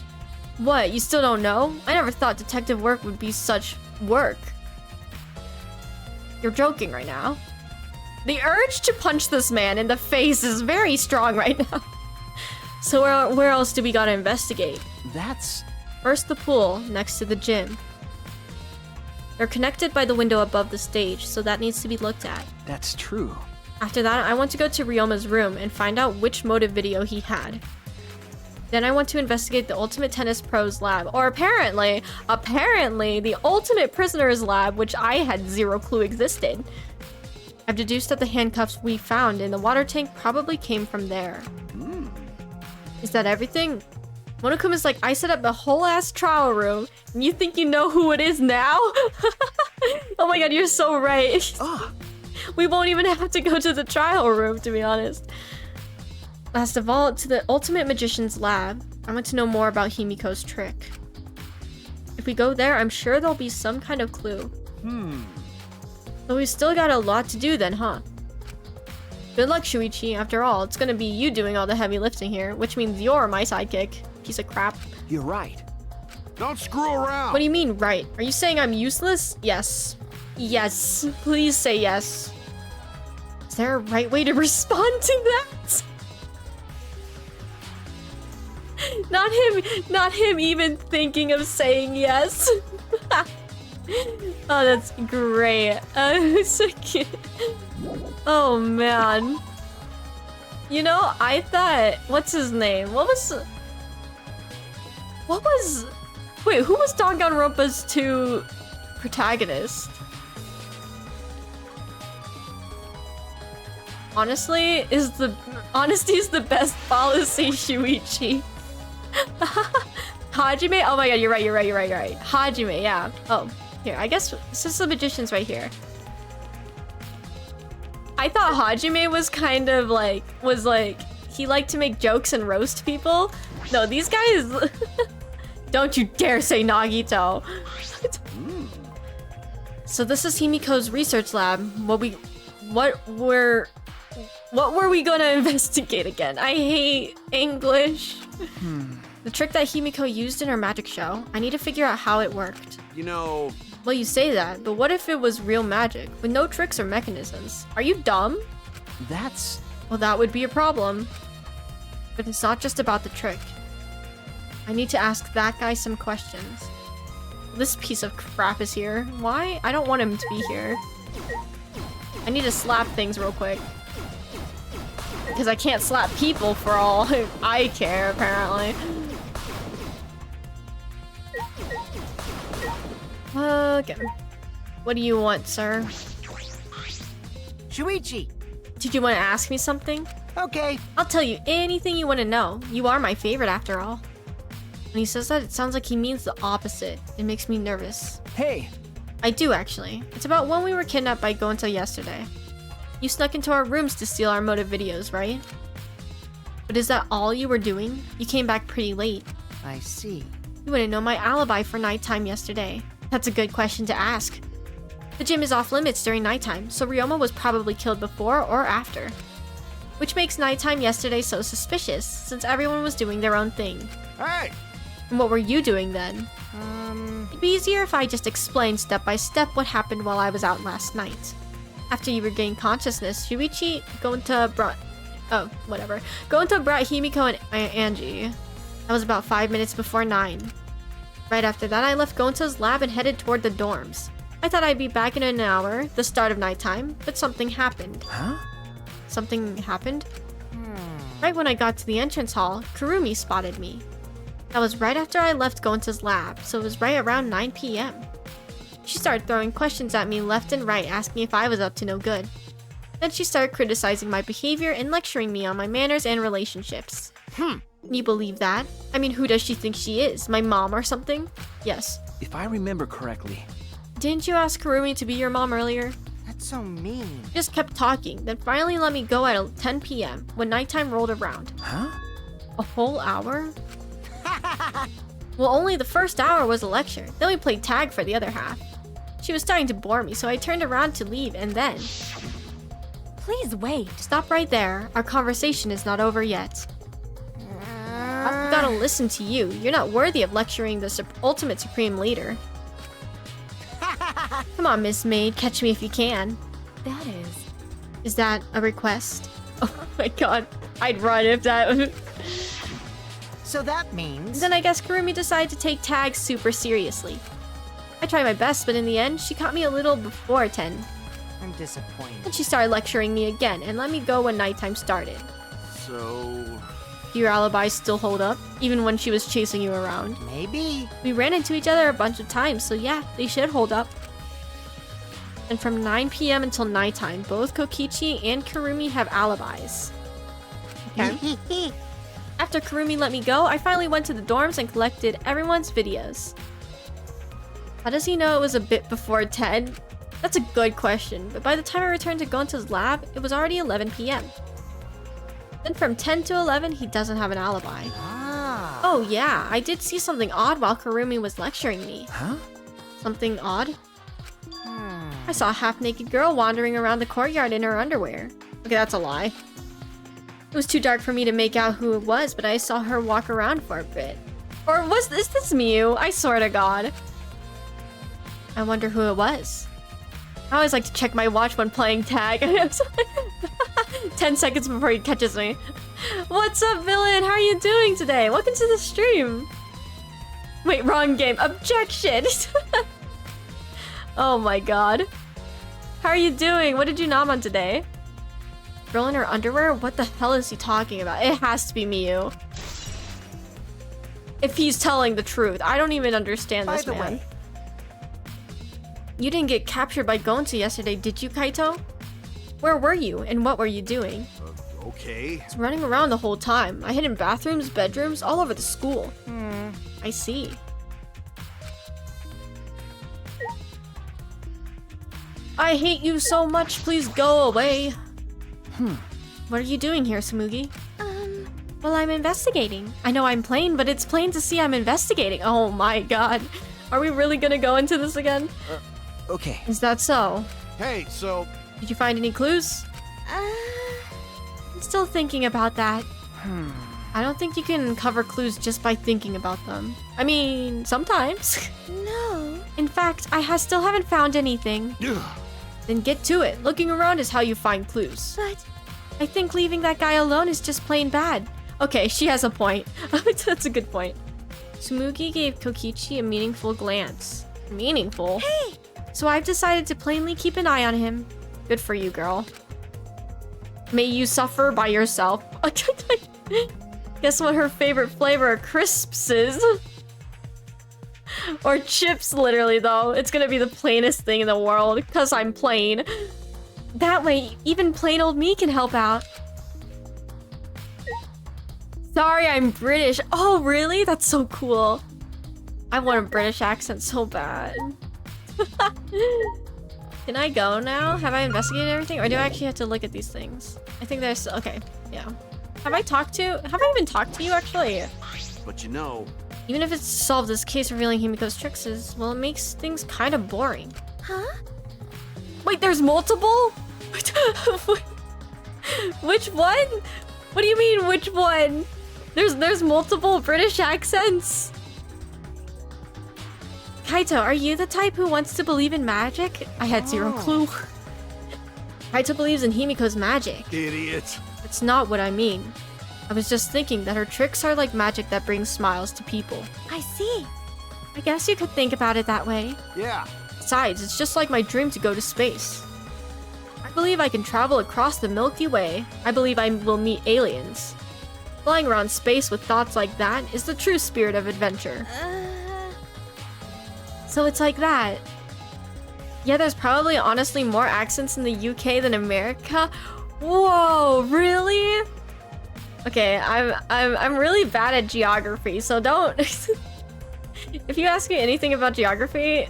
What, you still don't know? I never thought detective work would be such work. You're joking right now. The urge to punch this man in the face is very strong right now. So where else do we gotta investigate? That's... First the pool, next to the gym. They're connected by the window above the stage, so that needs to be looked at. that's true. After that, I want to go to Ryoma's room and find out which motive video he had. Then I want to investigate the Ultimate Tennis Pro's lab, or apparently, the Ultimate Prisoner's lab, which I had zero clue existed. I've deduced that the handcuffs we found in the water tank probably came from there. Is that everything? Monokuma's like, I set up a whole ass trial room, and you think you know who it is now? Oh my god, you're so right. Ah, We won't even have to go to the trial room, to be honest. Last of all, to the Ultimate Magician's lab. I want to know more about Himiko's trick. If we go there, I'm sure there'll be some kind of clue. So we still got a lot to do then, huh? Good luck, Shuichi. After all, it's gonna be you doing all the heavy lifting here, which means you're my sidekick. Piece of crap. You're right. Don't screw around. What do you mean, right? Are you saying I'm useless? Yes. Yes. Please say yes. Is there a right way to respond to that? Not him even thinking of saying yes. Oh, that's great. So cute. Oh man. You know, I thought, what's his name? Wait, who was Danganronpa's 2 protagonists? Honesty is the best policy, Shuichi. Hajime? Oh my god, you're right. Hajime, yeah. Oh, here, I guess since the magician's right here. I thought Hajime was kind of like, he liked to make jokes and roast people. No, these guys... Don't you dare say Nagito. So this is Himiko's research lab. What were we gonna investigate again? I hate English. The trick that Himiko used in her magic show. I need to figure out how it worked. You know... Well, you say that, but what if it was real magic with no tricks or mechanisms? Are you dumb? That's... Well, that would be a problem. But it's not just about the trick. I need to ask that guy some questions. This piece of crap is here. Why? I don't want him to be here. I need to slap things real quick. Because I can't slap people for all I care, apparently. Okay. What do you want, sir? Shuichi! Did you want to ask me something? Okay. I'll tell you anything you want to know. You are my favorite after all. When he says that, it sounds like he means the opposite. It makes me nervous. Hey! I do, actually. It's about when we were kidnapped by Gonta yesterday. You snuck into our rooms to steal our motive videos, right? But is that all you were doing? You came back pretty late. I see. You wouldn't know my alibi for nighttime yesterday. That's a good question to ask. The gym is off limits during nighttime, so Ryoma was probably killed before or after. Which makes nighttime yesterday so suspicious, since everyone was doing their own thing. Hey! And what were you doing then? It'd be easier if I just explained step by step what happened while I was out last night. After you regained consciousness, Shuichi, Gonta brought Himiko and Angie. That was about 5 minutes before 9. Right after that, I left Gonta's lab and headed toward the dorms. I thought I'd be back in an hour, the start of nighttime, but something happened. Huh? Something happened? Right when I got to the entrance hall, Kurumi spotted me. That was right after I left Gonta's lab, so it was right around 9 p.m. She started throwing questions at me left and right, asking if I was up to no good. Then she started criticizing my behavior and lecturing me on my manners and relationships. Can you believe that? I mean, who does she think she is? My mom or something? Yes. If I remember correctly... Didn't you ask Kurumi to be your mom earlier? That's so mean. She just kept talking, then finally let me go at 10 p.m. when nighttime rolled around. Huh? A whole hour? Well, only the first hour was a lecture. Then we played tag for the other half. She was starting to bore me, so I turned around to leave, and then... Please wait. Stop right there. Our conversation is not over yet. I've gotta listen to you. You're not worthy of lecturing the ultimate supreme leader. Come on, Miss Maid. Catch me if you can. That is. Is that a request? Oh my god. I'd run if that... So that means... Then I guess Kurumi decided to take tag super seriously. I tried my best, but in the end, she caught me a little before 10. I'm disappointed. Then she started lecturing me again and let me go when nighttime started. So... Do your alibis still hold up? Even when she was chasing you around? Maybe. We ran into each other a bunch of times, so yeah, they should hold up. And from 9 p.m. until nighttime, both Kokichi and Kurumi have alibis. Okay. After Kurumi let me go, I finally went to the dorms and collected everyone's videos. How does he know it was a bit before 10? That's a good question, but by the time I returned to Gonta's lab, it was already 11 p.m. Then from 10 to 11, he doesn't have an alibi. Ah. Oh yeah, I did see something odd while Karumi was lecturing me. Huh? Something odd? I saw a half-naked girl wandering around the courtyard in her underwear. Okay, that's a lie. It was too dark for me to make out who it was, but I saw her walk around for a bit. Or is this Mew? I swear to God. I wonder who it was. I always like to check my watch when playing tag. 10 seconds before he catches me. What's up, villain? How are you doing today? Welcome to the stream. Wait, wrong game. Objection! Oh my god. How are you doing? What did you nom on today? Girl in her underwear? What the hell is he talking about? It has to be Miyu. If he's telling the truth. I don't even understand this man. By the way, you didn't get captured by Gonzo yesterday, did you, Kaito? Where were you, and what were you doing? Okay. I was running around the whole time. I hid in bathrooms, bedrooms, all over the school. I see. I hate you so much, please go away. What are you doing here, Samugi? Well, I'm investigating. I know I'm plain, but it's plain to see I'm investigating. Oh my god. Are we really gonna go into this again? Okay. Is that so? Hey, so... Did you find any clues? I'm still thinking about that. I don't think you can uncover clues just by thinking about them. I mean, sometimes. No. In fact, I still haven't found anything. Then get to it. Looking around is how you find clues. But I think leaving that guy alone is just plain bad. Okay, she has a point. That's a good point. Tsumugi gave Kokichi a meaningful glance. Meaningful? hey, So I've decided to plainly keep an eye on him. Good for you, girl. May you suffer by yourself. Guess what her favorite flavor of crisps is? Or chips, literally, though. It's gonna be the plainest thing in the world, because I'm plain. That way, even plain old me can help out. Sorry, I'm British. Oh, really? That's so cool. I want a British accent so bad. Can I go now? Have I investigated everything? Or do I actually have to look at these things? I think there's... Okay, yeah. Have I even talked to you, actually? But you know... Even if it's solved, this case revealing Himiko's tricks is... Well, it makes things kind of boring. huh? Wait, there's multiple? Which one? What do you mean, which one? There's multiple British accents? Kaito, are you the type who wants to believe in magic? I had zero clue. Kaito believes in Himiko's magic. Idiot. That's not what I mean. I was just thinking that her tricks are like magic that brings smiles to people. I see. I guess you could think about it that way. Yeah. Besides, it's just like my dream to go to space. I believe I can travel across the Milky Way. I believe I will meet aliens. Flying around space with thoughts like that is the true spirit of adventure. So it's like that. Yeah, there's probably honestly more accents in the UK than America. Whoa, really? Okay, I'm really bad at geography, so don't... If you ask me anything about geography,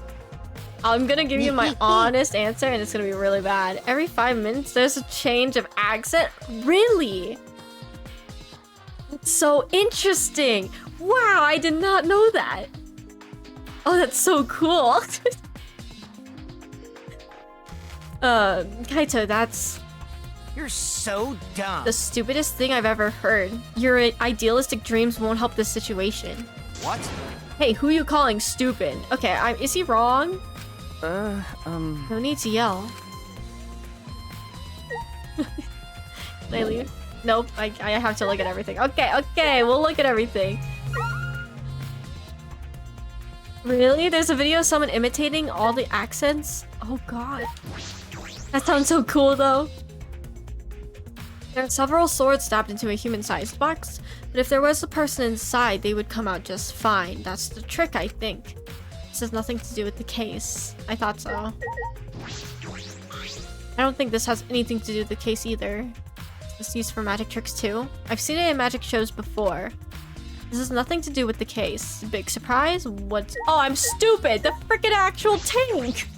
I'm gonna give you my honest answer and it's gonna be really bad. Every 5 minutes, there's a change of accent? Really? It's so interesting. Wow, I did not know that. Oh, that's so cool. Kaito, that's... You're so dumb. the stupidest thing I've ever heard. Your idealistic dreams won't help this situation. What? Hey, who you calling stupid? Okay, is he wrong? No need to yell. Can I leave? Nope, I have to look at everything. Okay, we'll look at everything. Really? There's a video of someone imitating all the accents? Oh god. That sounds so cool though. There are several swords stabbed into a human-sized box, but if there was a person inside, they would come out just fine. That's the trick, I think. This has nothing to do with the case. I thought so. I don't think this has anything to do with the case either. Is this used for magic tricks too? I've seen it in magic shows before. This has nothing to do with the case. Big surprise? What? Oh, I'm stupid! The freaking actual tank!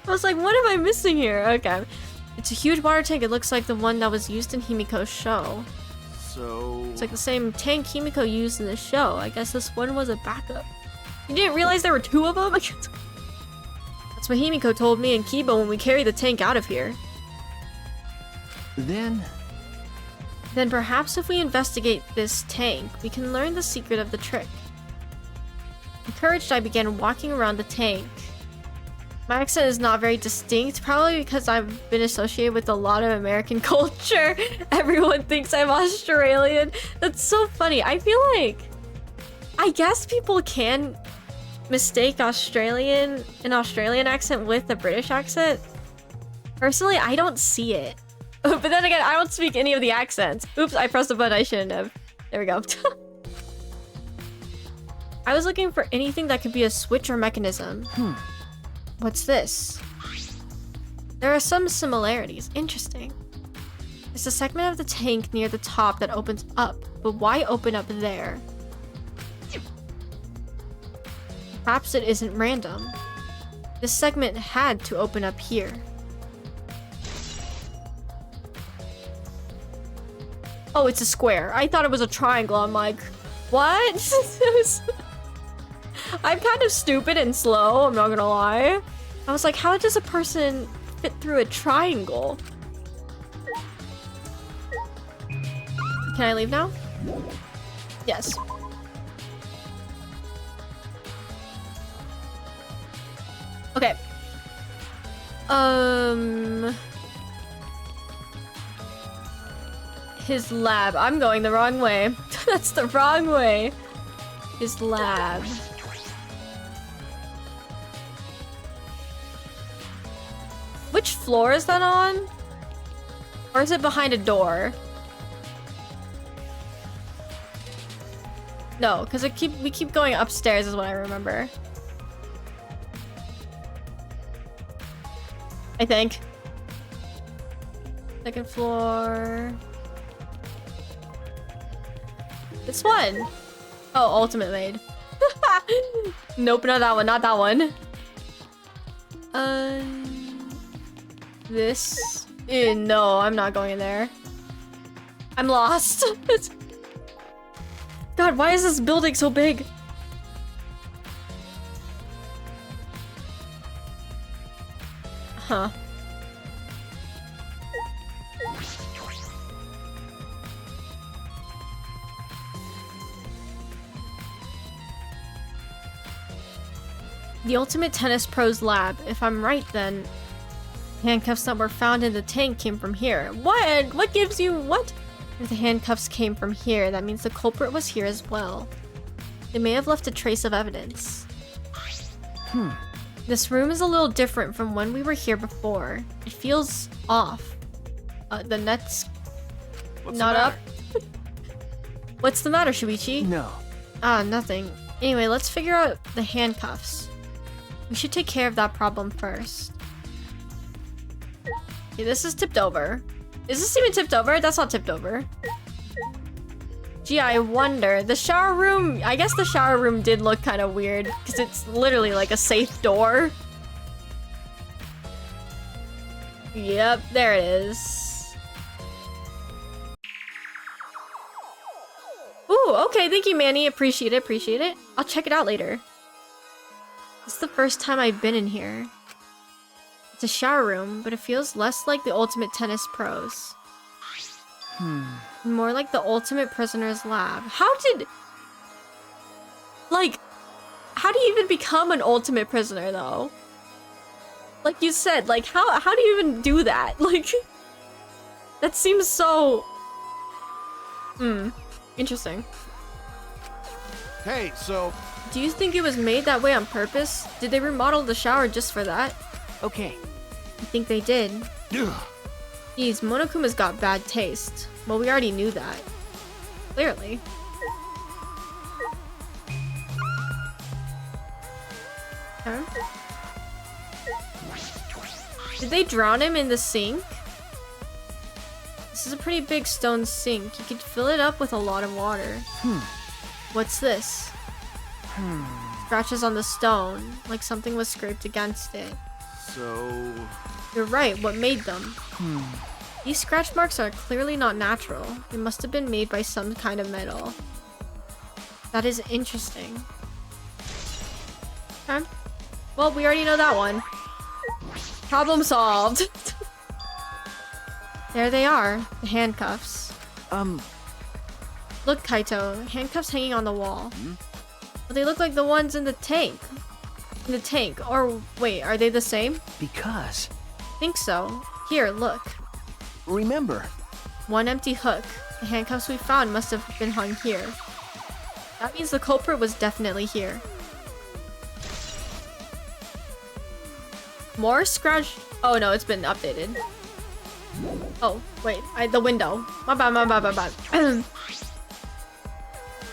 I was like, what am I missing here? Okay. It's a huge water tank. It looks like the one that was used in Himiko's show. So... It's like the same tank Himiko used in the show. I guess this one was a backup. You didn't realize there were 2 of them? That's what Himiko told me and Kiba when we carried the tank out of here. Then Perhaps if we investigate this tank, we can learn the secret of the trick. Encouraged, I began walking around the tank. My accent is not very distinct, probably because I've been associated with a lot of American culture. Everyone thinks I'm Australian. That's so funny. I feel like... I guess people can mistake an Australian accent with a British accent. Personally, I don't see it. But then again, I don't speak any of the accents. Oops, I pressed a button I shouldn't have. There we go. I was looking for anything that could be a switch or mechanism. What's this? There are some similarities. Interesting. There's a segment of the tank near the top that opens up, but why open up there? Perhaps it isn't random. This segment had to open up here. Oh, it's a square. I thought it was a triangle. I'm like, what? I'm kind of stupid and slow, I'm not gonna lie. I was like, how does a person fit through a triangle? Can I leave now? Yes. Okay. His lab. I'm going the wrong way. That's the wrong way. His lab. Which floor is that on? Or is it behind a door? No, because we keep going upstairs is what I remember. I think. Second floor. This one. Oh, ultimate maid. Nope, not that one, not that one. This. No, I'm not going in there. I'm lost. God, why is this building so big? Huh. The Ultimate Tennis Pro's lab. If I'm right, then handcuffs that were found in the tank came from here. What? What gives you what? If the handcuffs came from here, that means the culprit was here as well. They may have left a trace of evidence. This room is a little different from when we were here before. It feels off. The net's not up. What's the matter, Shuichi? no. Ah, nothing. Anyway, let's figure out the handcuffs. We should take care of that problem first. Okay, this is tipped over. Is this even tipped over? That's not tipped over. Gee, I wonder. The shower room... I guess the shower room did look kind of weird. Because it's literally like a safe door. Yep, there it is. Ooh, okay. Thank you, Manny. Appreciate it, appreciate it. I'll check it out later. This is the first time I've been in here. It's a shower room, but it feels less like the Ultimate Tennis Pro's. More like the Ultimate Prisoner's lab. How did... Like, how do you even become an Ultimate Prisoner, though? Like you said, like, how do you even do that? Like, that seems so... Interesting. Hey, so... Do you think it was made that way on purpose? Did they remodel the shower just for that? Okay. I think they did. Ugh. Geez, Monokuma's got bad taste. Well, we already knew that. Clearly. Huh? Did they drown him in the sink? This is a pretty big stone sink. You could fill it up with a lot of water. What's this? Scratches on the stone, like something was scraped against it. so... You're right, what made them? These scratch marks are clearly not natural. They must have been made by some kind of metal. That is interesting. Okay. Well, we already know that one. Problem solved. There they are, the handcuffs. Look, Kaito, handcuffs hanging on the wall. But they look like the ones in the tank. Or wait, are they the same? Because... Think so. Here, look. Remember. One empty hook. The handcuffs we found must have been hung here. That means the culprit was definitely here. More scratch... Oh no, it's been updated. Oh, wait. The window. My bad.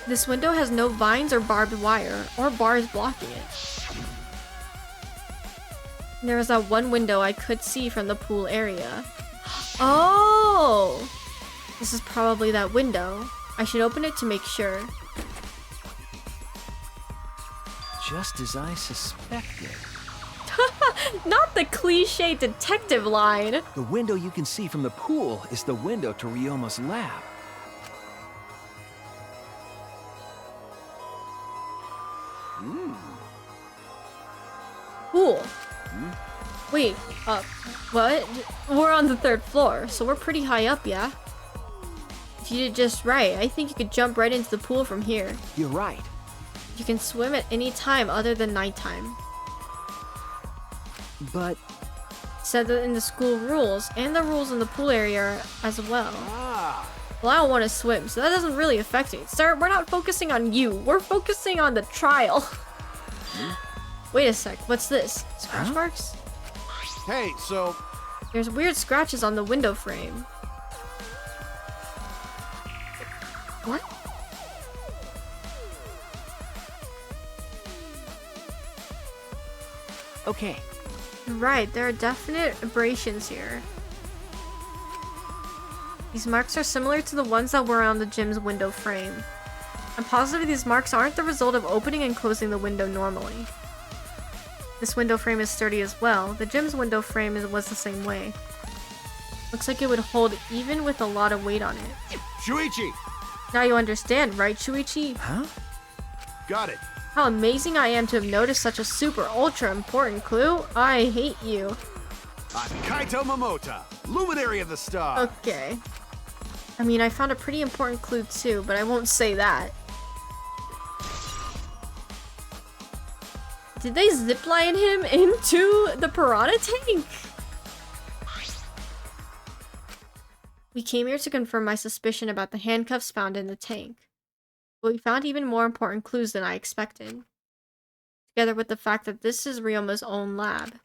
This window has no vines or barbed wire, or bars blocking it. There was that one window I could see from the pool area. Oh! This is probably that window. I should open it to make sure. Just as I suspected. Not the cliche detective line. The window you can see from the pool is the window to Ryoma's lab. Cool. Wait, what? We're on the 3rd floor, so we're pretty high up, yeah? If you did just right, I think you could jump right into the pool from here. You're right. You can swim at any time other than nighttime. But... Said that in the school rules, and the rules in the pool area as well. Well, I don't want to swim, so that doesn't really affect me. Sir, we're not focusing on you. We're focusing on the trial. Wait a sec, what's this? Scratch marks? Hey, so... There's weird scratches on the window frame. What? Okay. Right, there are definite abrasions here. These marks are similar to the ones that were on the gym's window frame. I'm positive these marks aren't the result of opening and closing the window normally. This window frame is sturdy as well. The gym's window frame was the same way. Looks like it would hold even with a lot of weight on it. Shuichi! Now you understand, right, Shuichi? Huh? Got it. How amazing I am to have noticed such a super ultra important clue. I hate you. I'm Kaito Momota, luminary of the star. Okay. I mean, I found a pretty important clue too, but I won't say that. Did they zipline him into the piranha tank? We came here to confirm my suspicion about the handcuffs found in the tank. But we found even more important clues than I expected. Together with the fact that this is Ryoma's own lab.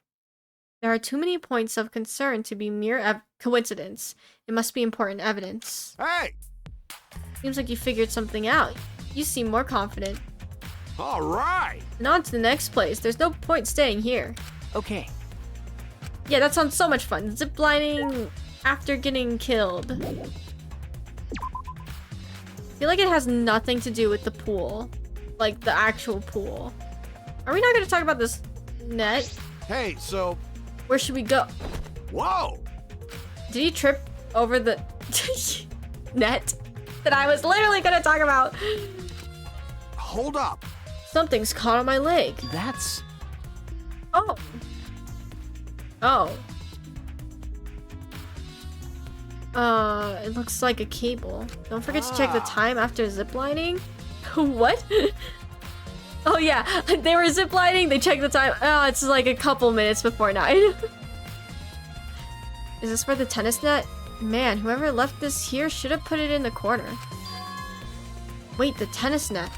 There are too many points of concern to be mere coincidence. It must be important evidence. Hey! Seems like you figured something out. You seem more confident. All right! And on to the next place. There's no point staying here. Okay. Yeah, that sounds so much fun. Ziplining after getting killed. I feel like it has nothing to do with the pool. Like, the actual pool. Are we not going to talk about this net? Hey, so... Where should we go? Whoa! Did he trip over the net that I was literally going to talk about? Hold up. Something's caught on my leg. That's... Oh. Oh. It looks like a cable. Don't forget to check the time after ziplining. What? Oh yeah, they were ziplining, they checked the time. Oh, it's like a couple minutes before 9. Is this for the tennis net? Man, whoever left this here should have put it in the corner. Wait, the tennis net.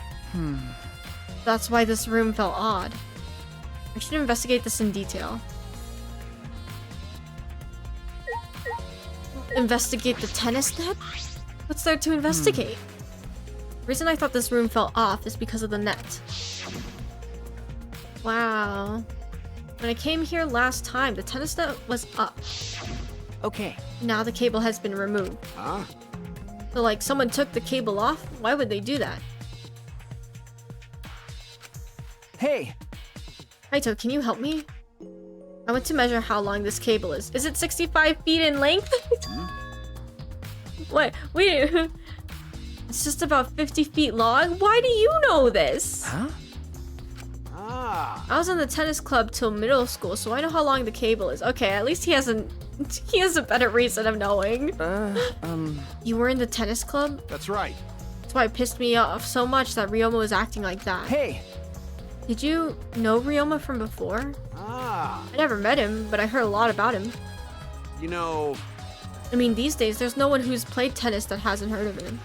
That's why this room felt odd. I should investigate this in detail. Investigate the tennis net? What's there to investigate? The reason I thought this room fell off is because of the net. Wow. When I came here last time, the tennis net was up. Okay. Now the cable has been removed. Huh? So like someone took the cable off? Why would they do that? Hey! Kaito, can you help me? I went to measure how long this cable is. Is it 65 feet in length? What? Wait. It's just about 50 feet long? Why do you know this? Huh? I was in the tennis club till middle school, so I know how long the cable is. Okay, at least he has a better reason of knowing. You were in the tennis club? That's right. That's why it pissed me off so much that Ryoma was acting like that. Hey! Did you know Ryoma from before? Ah. I never met him, but I heard a lot about him. You know, I mean, these days, there's no one who's played tennis that hasn't heard of him.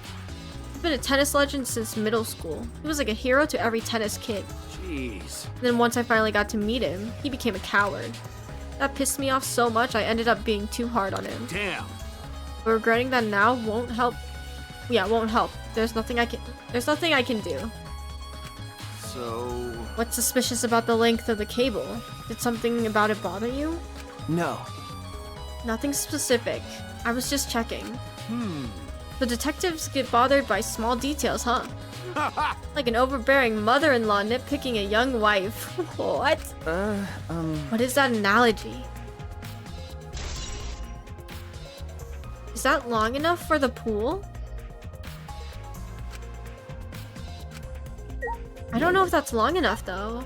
He's been a tennis legend since middle school. He was like a hero to every tennis kid. jeez. And then once I finally got to meet him, he became a coward. That pissed me off so much, I ended up being too hard on him. Damn. But regretting that now won't help. Yeah, won't help. There's nothing I can do. So... What's suspicious about the length of the cable? Did something about it bother you? No. Nothing specific. I was just checking. The detectives get bothered by small details, huh? Like an overbearing mother-in-law nitpicking a young wife. What? What is that analogy? Is that long enough for the pool? I don't know if that's long enough, though.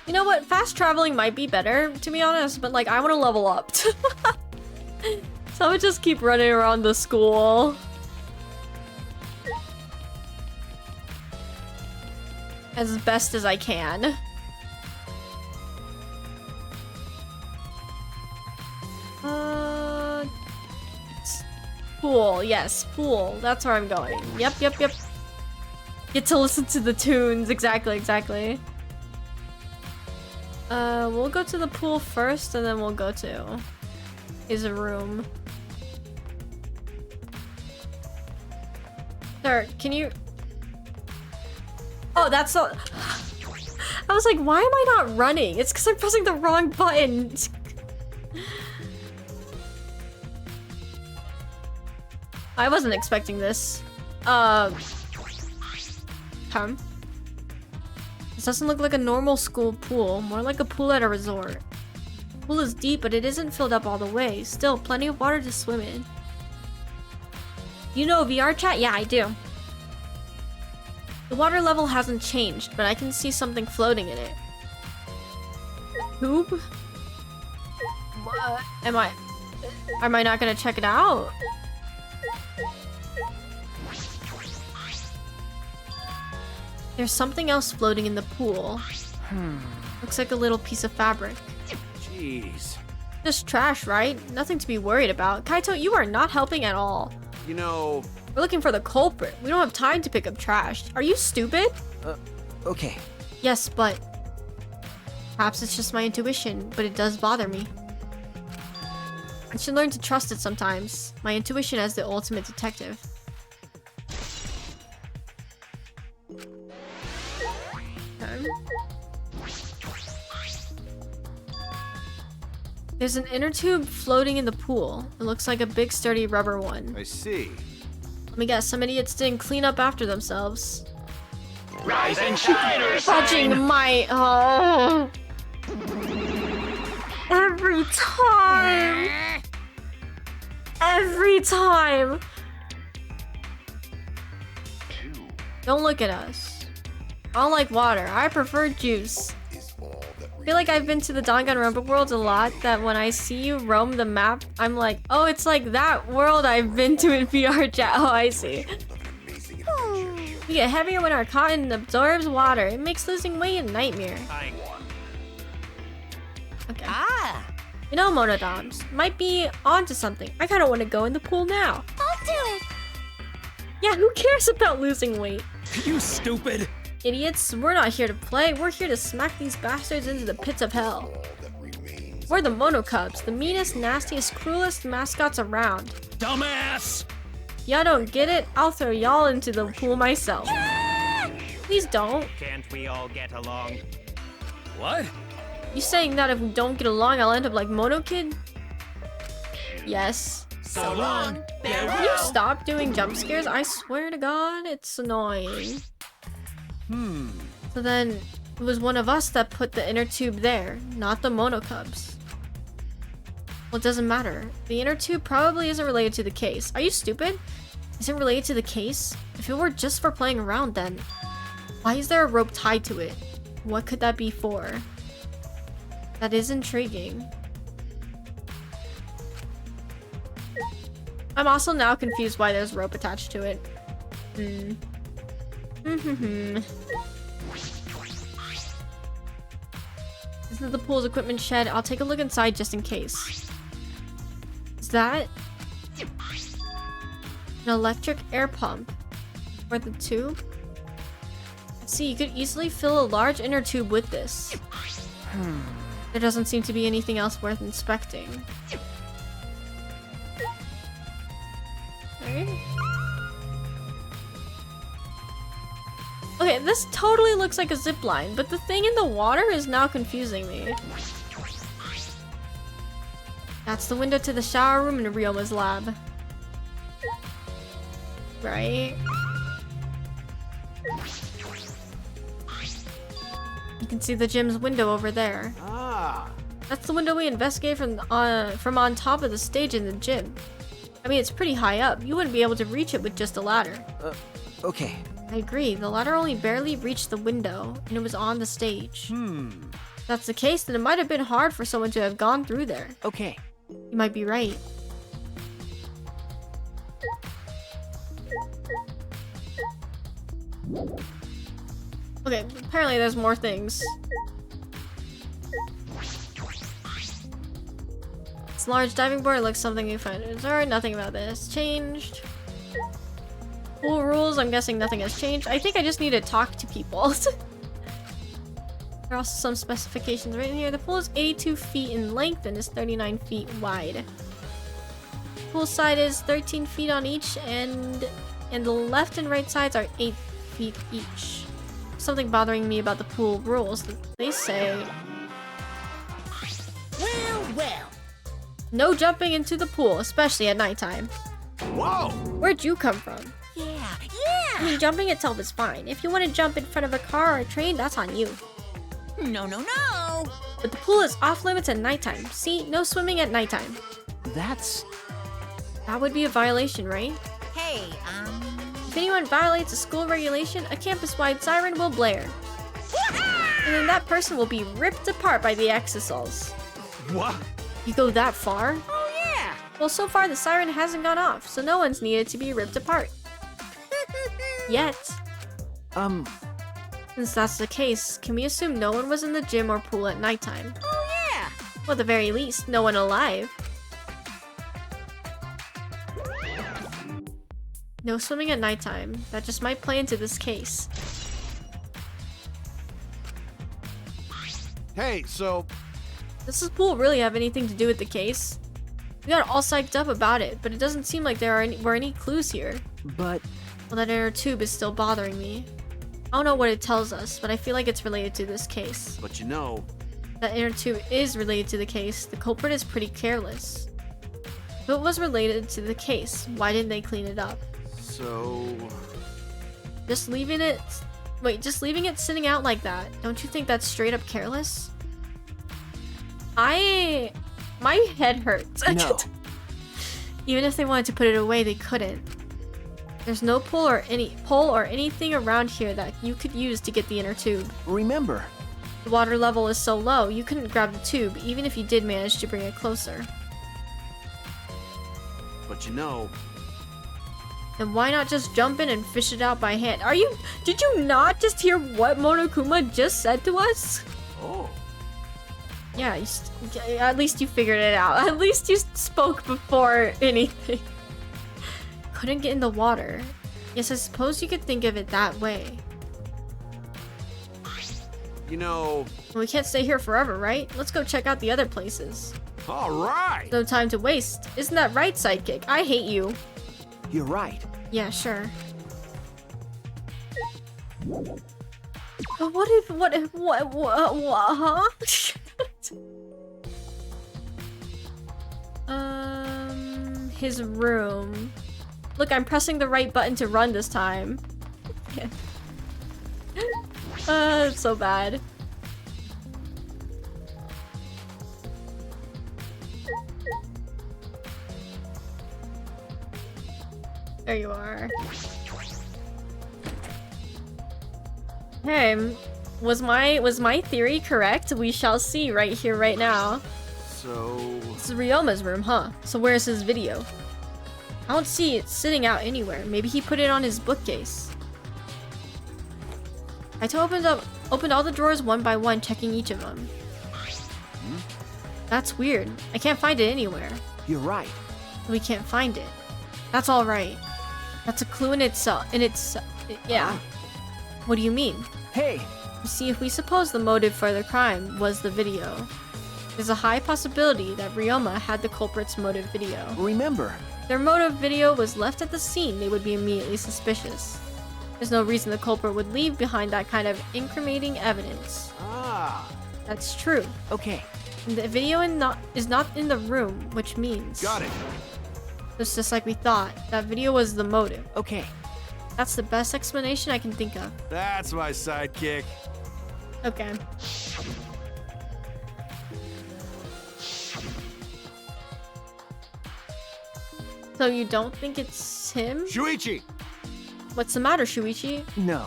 You know what? Fast traveling might be better, to be honest, but like, I want to level up. So I would just keep running around the school. As best as I can. Pool, yes, pool. That's where I'm going. Yep. Get to listen to the tunes. Exactly. We'll go to the pool first, and then we'll go to his room. Sir, can you... Oh, that's so... I was like, why am I not running? It's because I'm pressing the wrong button. I wasn't expecting this. Come. This doesn't look like a normal school pool, more like a pool at a resort. The pool is deep, but it isn't filled up all the way. Still, plenty of water to swim in. You know VR chat? Yeah, I do. The water level hasn't changed, but I can see something floating in it. Poop? What? Am I not gonna check it out? There's something else floating in the pool. Looks like a little piece of fabric. Jeez. Just trash, right? Nothing to be worried about. Kaito, you are not helping at all. You know... We're looking for the culprit. We don't have time to pick up trash. Are you stupid? Okay. Yes, but... Perhaps it's just my intuition, but it does bother me. I should learn to trust it sometimes. My intuition as the ultimate detective. Okay. There's an inner tube floating in the pool. It looks like a big sturdy rubber one. I see. Let me guess, some idiots didn't clean up after themselves. Rise and shine or Touching my... Oh. Every time! Every time! Don't look at us. I don't like water. I prefer juice. I feel like I've been to the Danganronpa world a lot, that when I see you roam the map, I'm like, oh, it's like that world I've been to in VR chat. Oh, I see. We get heavier when our cotton absorbs water. It makes losing weight a nightmare. Okay. You know, Monodoms, might be onto something. I kind of want to go in the pool now. I'll do it. Yeah, who cares about losing weight? You stupid! Idiots, we're not here to play. We're here to smack these bastards into the pits of hell. We're the Mono Cubs, the meanest, nastiest, cruelest mascots around. Dumbass! If y'all don't get it, I'll throw y'all into the pool myself. Please don't. Can't we all get along? What? You saying that if we don't get along, I'll end up like Mono Kid? Yes. So long, Can farewell. you stop doing jump scares? I swear to God, it's annoying. So then, it was one of us that put the inner tube there, not the monocubs. Well, it doesn't matter. The inner tube probably isn't related to the case. Are you stupid? Isn't related to the case? If it were just for playing around, then why is there a rope tied to it? What could that be for? That is intriguing. I'm also now confused why there's rope attached to it. This is the pool's equipment shed. I'll take a look inside just in case. Is that an electric air pump for the tube? See, you could easily fill a large inner tube with this. There doesn't seem to be anything else worth inspecting. Okay, this totally looks like a zip line, but the thing in the water is now confusing me. That's the window to the shower room in Ryoma's lab. Right? You can see the gym's window over there. That's the window we investigated from on top of the stage in the gym. I mean, it's pretty high up. You wouldn't be able to reach it with just a ladder. Okay. I agree. The ladder only barely reached the window, and it was on the stage. If that's the case, then it might have been hard for someone to have gone through there. Okay. You might be right. Okay, apparently there's more things. This large diving board looks something you find. Sorry, nothing about this changed. Pool rules, I'm guessing nothing has changed. I think I just need to talk to people. There are also some specifications right in here. The pool is 82 feet in length and is 39 feet wide. Pool side is 13 feet on each, and the left and right sides are 8 feet each. Something bothering me about the pool rules. They say... Well. No jumping into the pool, especially at nighttime. Whoa! Where'd you come from? Yeah. I mean, jumping itself is fine. If you want to jump in front of a car or a train, that's on you. No. But the pool is off limits at nighttime. See, no swimming at nighttime. That's... That would be a violation, right? Hey, If anyone violates a school regulation, a campus-wide siren will blare. And then that person will be ripped apart by the exisals. What? You go that far? Oh yeah. Well, so far the siren hasn't gone off, so no one's needed to be ripped apart. Yet. Since that's the case, can we assume no one was in the gym or pool at nighttime? Oh yeah. Well, at the very least, no one alive. No swimming at nighttime. That just might play into this case. Hey, so Does this pool really have anything to do with the case? We got all psyched up about it, but it doesn't seem like there were any clues here. But... Well, that inner tube is still bothering me. I don't know what it tells us, but I feel like it's related to this case. but you know, That inner tube is related to the case. The culprit is pretty careless. If it was related to the case, why didn't they clean it up? so Just leaving it sitting out like that. Don't you think that's straight up careless? My head hurts. No. Even if they wanted to put it away, they couldn't. There's no pole or anything around here that you could use to get the inner tube. Remember, The water level is so low, you couldn't grab the tube, even if you did manage to bring it closer. but you know, Then why not just jump in and fish it out by hand? Did you not just hear what Monokuma just said to us? oh, Yeah, at least you figured it out. At least you spoke before anything. Couldn't get in the water. Yes, I suppose you could think of it that way. you know, We can't stay here forever, right? Let's go check out the other places. all right. No time to waste. Isn't that right, sidekick? I hate you. you're right. Yeah, sure. But what huh? his room. Look, I'm pressing the right button to run this time. It's so bad. There you are. Hey, was my theory correct? We shall see right here, right now. So... This is Ryoma's room, huh? So where's his video? I don't see it sitting out anywhere. Maybe he put it on his bookcase. Kaito opened all the drawers one by one, checking each of them. That's weird. I can't find it anywhere. You're right. We can't find it. That's all right. That's a clue in itself. Yeah. What do you mean? Hey! You see, if we suppose the motive for the crime was the video, there's a high possibility that Ryoma had the culprit's motive video. Remember, If their motive video was left at the scene, they would be immediately suspicious. There's no reason the culprit would leave behind that kind of incriminating evidence. That's true. okay. The video is not in the room, which means... Got it. It's just like we thought. That video was the motive. Okay. That's the best explanation I can think of. That's my sidekick. Okay. So you don't think it's him? Shuichi! What's the matter, Shuichi? No.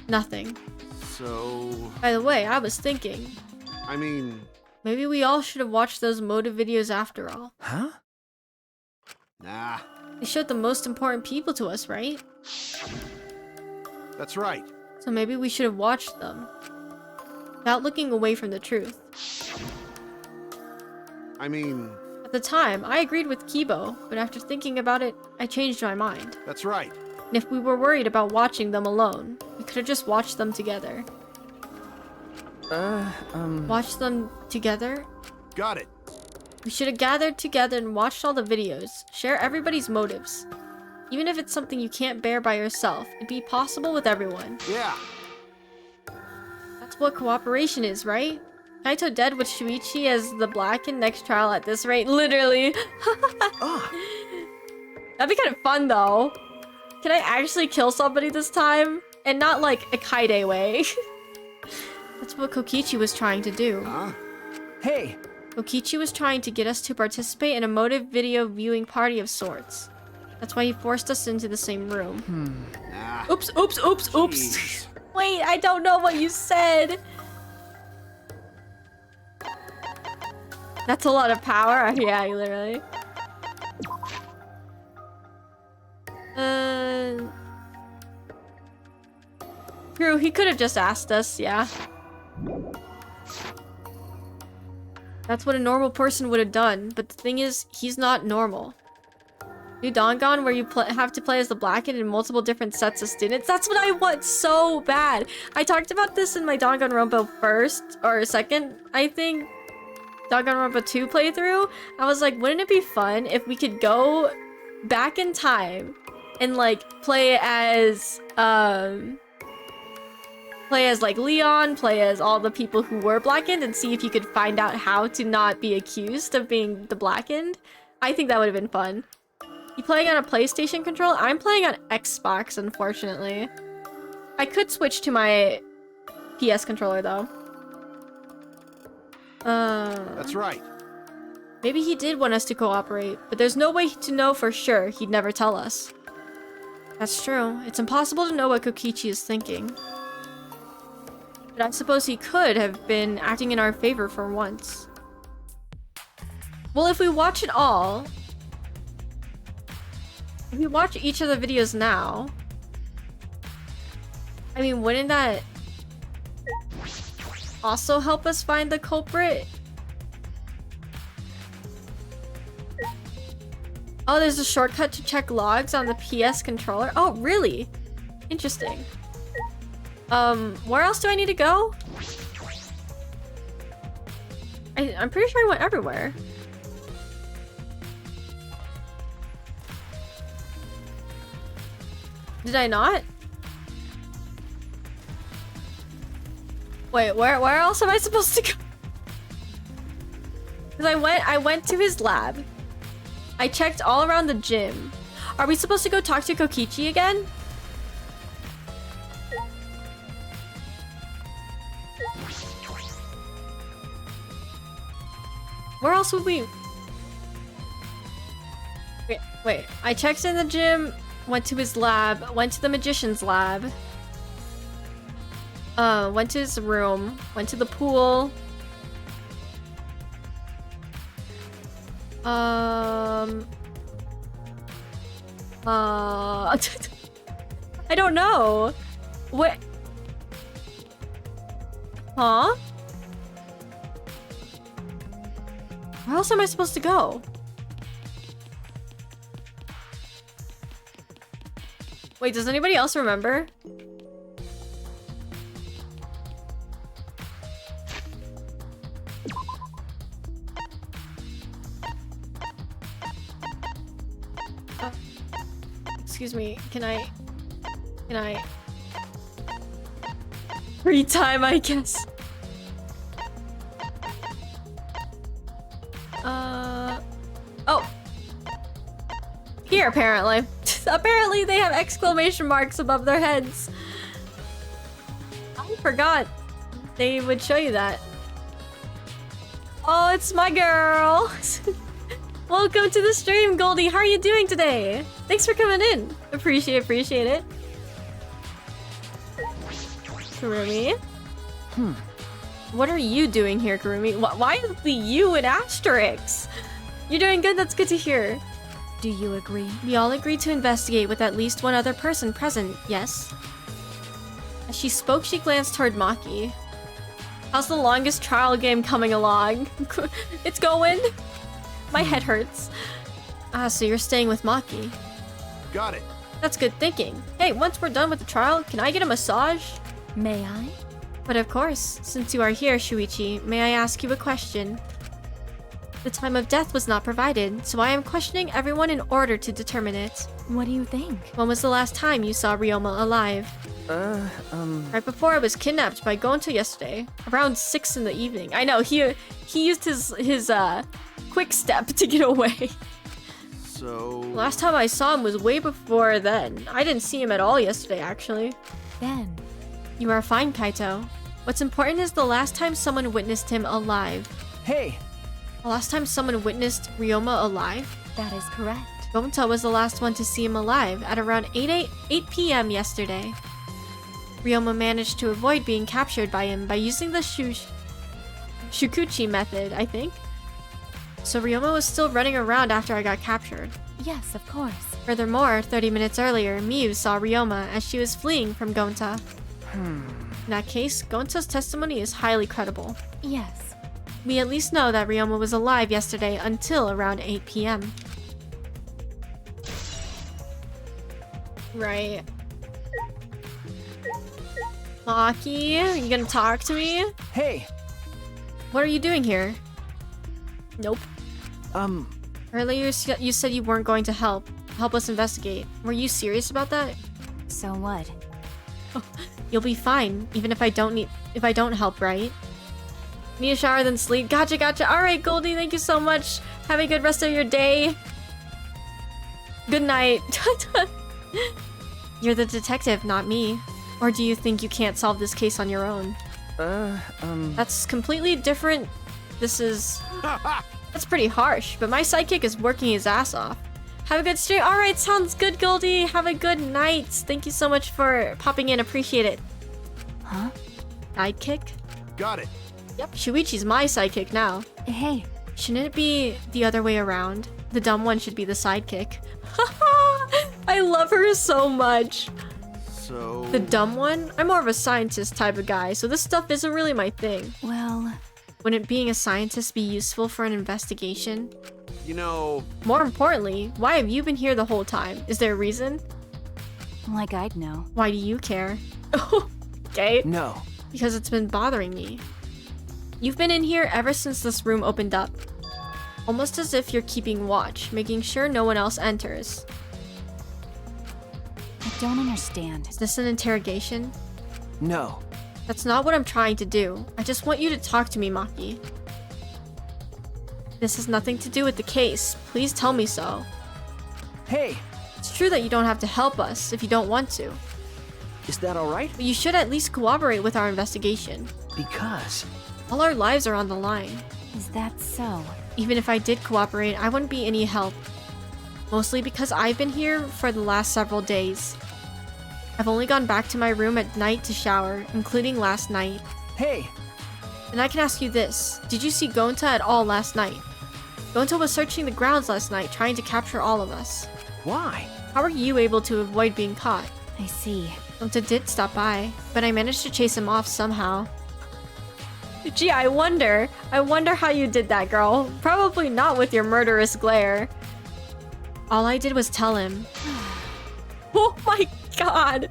Nothing. So... By the way, I was thinking, I mean... maybe we all should have watched those motive videos after all. Huh? Nah. They showed the most important people to us, right? That's right. So maybe we should have watched them. Without looking away from the truth. I mean... At the time, I agreed with Kibo, but after thinking about it, I changed my mind. That's right. And if we were worried about watching them alone, we could have just watched them together. Watch them together? Got it. We should have gathered together and watched all the videos. Share everybody's motives. Even if it's something you can't bear by yourself, it'd be possible with everyone. Yeah. That's what cooperation is, right? Kaito dead with Shuichi as the blackened next trial at this rate. Literally. That'd be kind of fun, though. Can I actually kill somebody this time? And not like a Kaide way. That's what Kokichi was trying to do. Huh? Hey! Kokichi was trying to get us to participate in a motive video viewing party of sorts. That's why he forced us into the same room. Nah. Oops, oops, oops, oops. Jeez. Wait, I don't know what you said. That's a lot of power. Yeah, literally. True, he could have just asked us, yeah. That's what a normal person would have done, but the thing is, he's not normal. New Dangan, where you have to play as the Blackened in multiple different sets of students. That's what I want so bad. I talked about this in my Danganronpa first, or second, I think, Danganronpa 2 playthrough. I was like, wouldn't it be fun if we could go back in time and like play as like Leon, play as all the people who were Blackened, and see if you could find out how to not be accused of being the Blackened. I think that would have been fun. You playing on a PlayStation controller? I'm playing on Xbox, unfortunately. I could switch to my PS controller, though. That's right. Maybe he did want us to cooperate, but there's no way to know for sure. He'd never tell us. That's true. It's impossible to know what Kokichi is thinking. But I suppose he could have been acting in our favor for once. Well, if we watch it all... If we watch each of the videos now... I mean, wouldn't that also help us find the culprit? Oh, there's a shortcut to check logs on the PS controller. Oh, really? Interesting. Where else do I need to go? I'm pretty sure I went everywhere. Did I not? Wait, where else am I supposed to go? Because I went to his lab. I checked all around the gym. Are we supposed to go talk to Kokichi again? Where else would we... Wait. I checked in the gym, went to his lab, went to the magician's lab. Went to his room, went to the pool. I don't know. What? Huh? Where else am I supposed to go? Wait, does anybody else remember? Excuse me, can I... Free time, I guess. Oh. Here, apparently. Apparently they have exclamation marks above their heads. I forgot they would show you that. Oh, it's my girl. Welcome to the stream, Goldie. How are you doing today? Thanks for coming in. Appreciate it. Karumi? What are you doing here, Karumi? Why is the U an asterisk? You're doing good, that's good to hear. Do you agree? We all agreed to investigate with at least one other person present, yes? As she spoke, she glanced toward Maki. How's the longest trial game coming along? It's going. My head hurts. So you're staying with Maki. Got it. That's good thinking. Hey, once we're done with the trial, can I get a massage? May I? But of course, since you are here, Shuichi, may I ask you a question? The time of death was not provided, so I am questioning everyone in order to determine it. What do you think? When was the last time you saw Ryoma alive? Right before I was kidnapped by Gonto yesterday, around 6 in the evening. I know, he used his quick step to get away. So... Last time I saw him was way before then. I didn't see him at all yesterday, actually. Then. You are fine, Kaito. What's important is the last time someone witnessed him alive. Hey, The last time someone witnessed Ryoma alive? That is correct. Gonto was the last one to see him alive at around 8 p.m. yesterday. Ryoma managed to avoid being captured by him by using the Shukuchi method, I think. So Ryoma was still running around after I got captured. Yes, of course. Furthermore, 30 minutes earlier, Miu saw Ryoma as she was fleeing from Gonta. In that case, Gonta's testimony is highly credible. Yes. We at least know that Ryoma was alive yesterday until around 8 p.m. Right. Maki, you gonna talk to me? hey, What are you doing here? Nope. um, Earlier you said you weren't going to help us investigate. Were you serious about that? So what? You'll be fine, even if I don't help, right? Need a shower, then sleep. Gotcha. Alright, Goldie, thank you so much. Have a good rest of your day. Good night. You're the detective, not me. Or do you think you can't solve this case on your own? That's completely different. That's pretty harsh, but my sidekick is working his ass off. Have a good stream. Alright, sounds good, Goldie. Have a good night. Thank you so much for popping in. Appreciate it. Huh? Sidekick? Got it. Yep, Shuichi's my sidekick now. Hey. Shouldn't it be the other way around? The dumb one should be the sidekick. I love her so much. So... The dumb one? I'm more of a scientist type of guy, so this stuff isn't really my thing. Well... Wouldn't being a scientist be useful for an investigation? You know... More importantly, why have you been here the whole time? Is there a reason? Like I'd know. Why do you care? Okay. no. Because it's been bothering me. You've been in here ever since this room opened up. Almost as if you're keeping watch, making sure no one else enters. I don't understand. Is this an interrogation? No. That's not what I'm trying to do. I just want you to talk to me, Maki. This has nothing to do with the case. Please tell me so. Hey, It's true that you don't have to help us if you don't want to, is that all right? but you should at least cooperate with our investigation. Because... All our lives are on the line. Is that so? Even if I did cooperate, I wouldn't be any help. Mostly because I've been here for the last several days. I've only gone back to my room at night to shower, including last night. Hey, And I can ask you this. Did you see Gonta at all last night? Gonta was searching the grounds last night, trying to capture all of us. why? How were you able to avoid being caught? I see. Gonta did stop by, but I managed to chase him off somehow. Gee, I wonder how you did that, girl. Probably not with your murderous glare. All I did was tell him. Oh my god!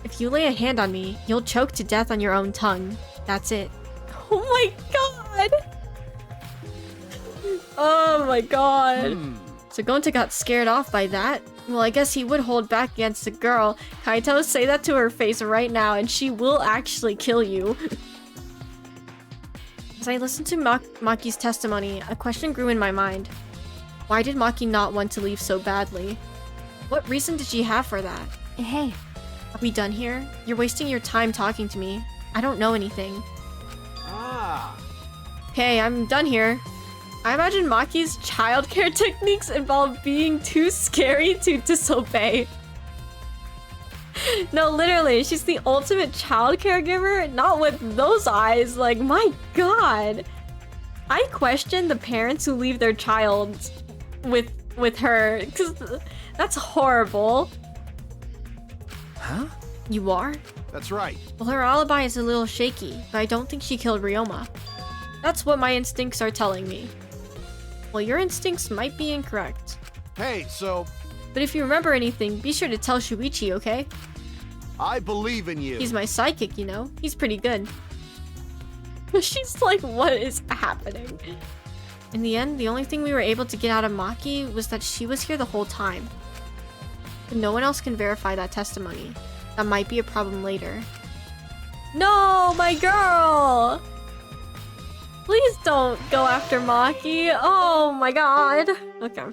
If you lay a hand on me, you'll choke to death on your own tongue. That's it. Oh my god! Oh my god. So Gonta got scared off by that. Well, I guess he would hold back against the girl. Kaito, say that to her face right now and she will actually kill you. As I listened to Maki's testimony, a question grew in my mind. Why did Maki not want to leave so badly? What reason did she have for that? Hey, Are we done here? You're wasting your time talking to me. I don't know anything. Ah. Okay, I'm done here. I imagine Maki's childcare techniques involve being too scary to disobey. No, literally, she's the ultimate child caregiver. Not with those eyes. Like, my god. I question the parents who leave their child with her, because that's horrible. Huh? You are? That's right. Well, her alibi is a little shaky, but I don't think she killed Ryoma. That's what my instincts are telling me. Well, your instincts might be incorrect. Hey, so But if you remember anything, be sure to tell Shuichi, okay? I believe in you. He's my sidekick, you know? He's pretty good. She's like, what is happening? In the end, the only thing we were able to get out of Maki was that she was here the whole time. But no one else can verify that testimony. That might be a problem later. No, my girl! Please don't go after Maki. Oh my god. Okay.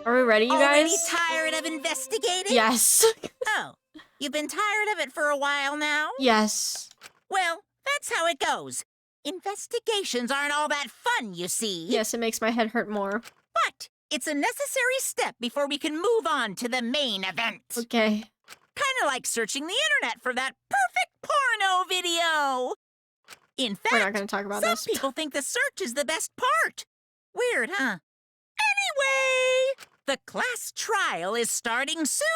Are we ready, you Already guys? tired of investigating? Yes. Oh, you've been tired of it for a while now? Yes. Well, that's how it goes. Investigations aren't all that fun, you see. Yes, it makes my head hurt more. But it's a necessary step before we can move on to the main event. Okay. Kind of like searching the internet for that perfect porno video. In fact, We're not going to talk about some this. people think the search is the best part. Weird, huh? Anyway, the class trial is starting soon.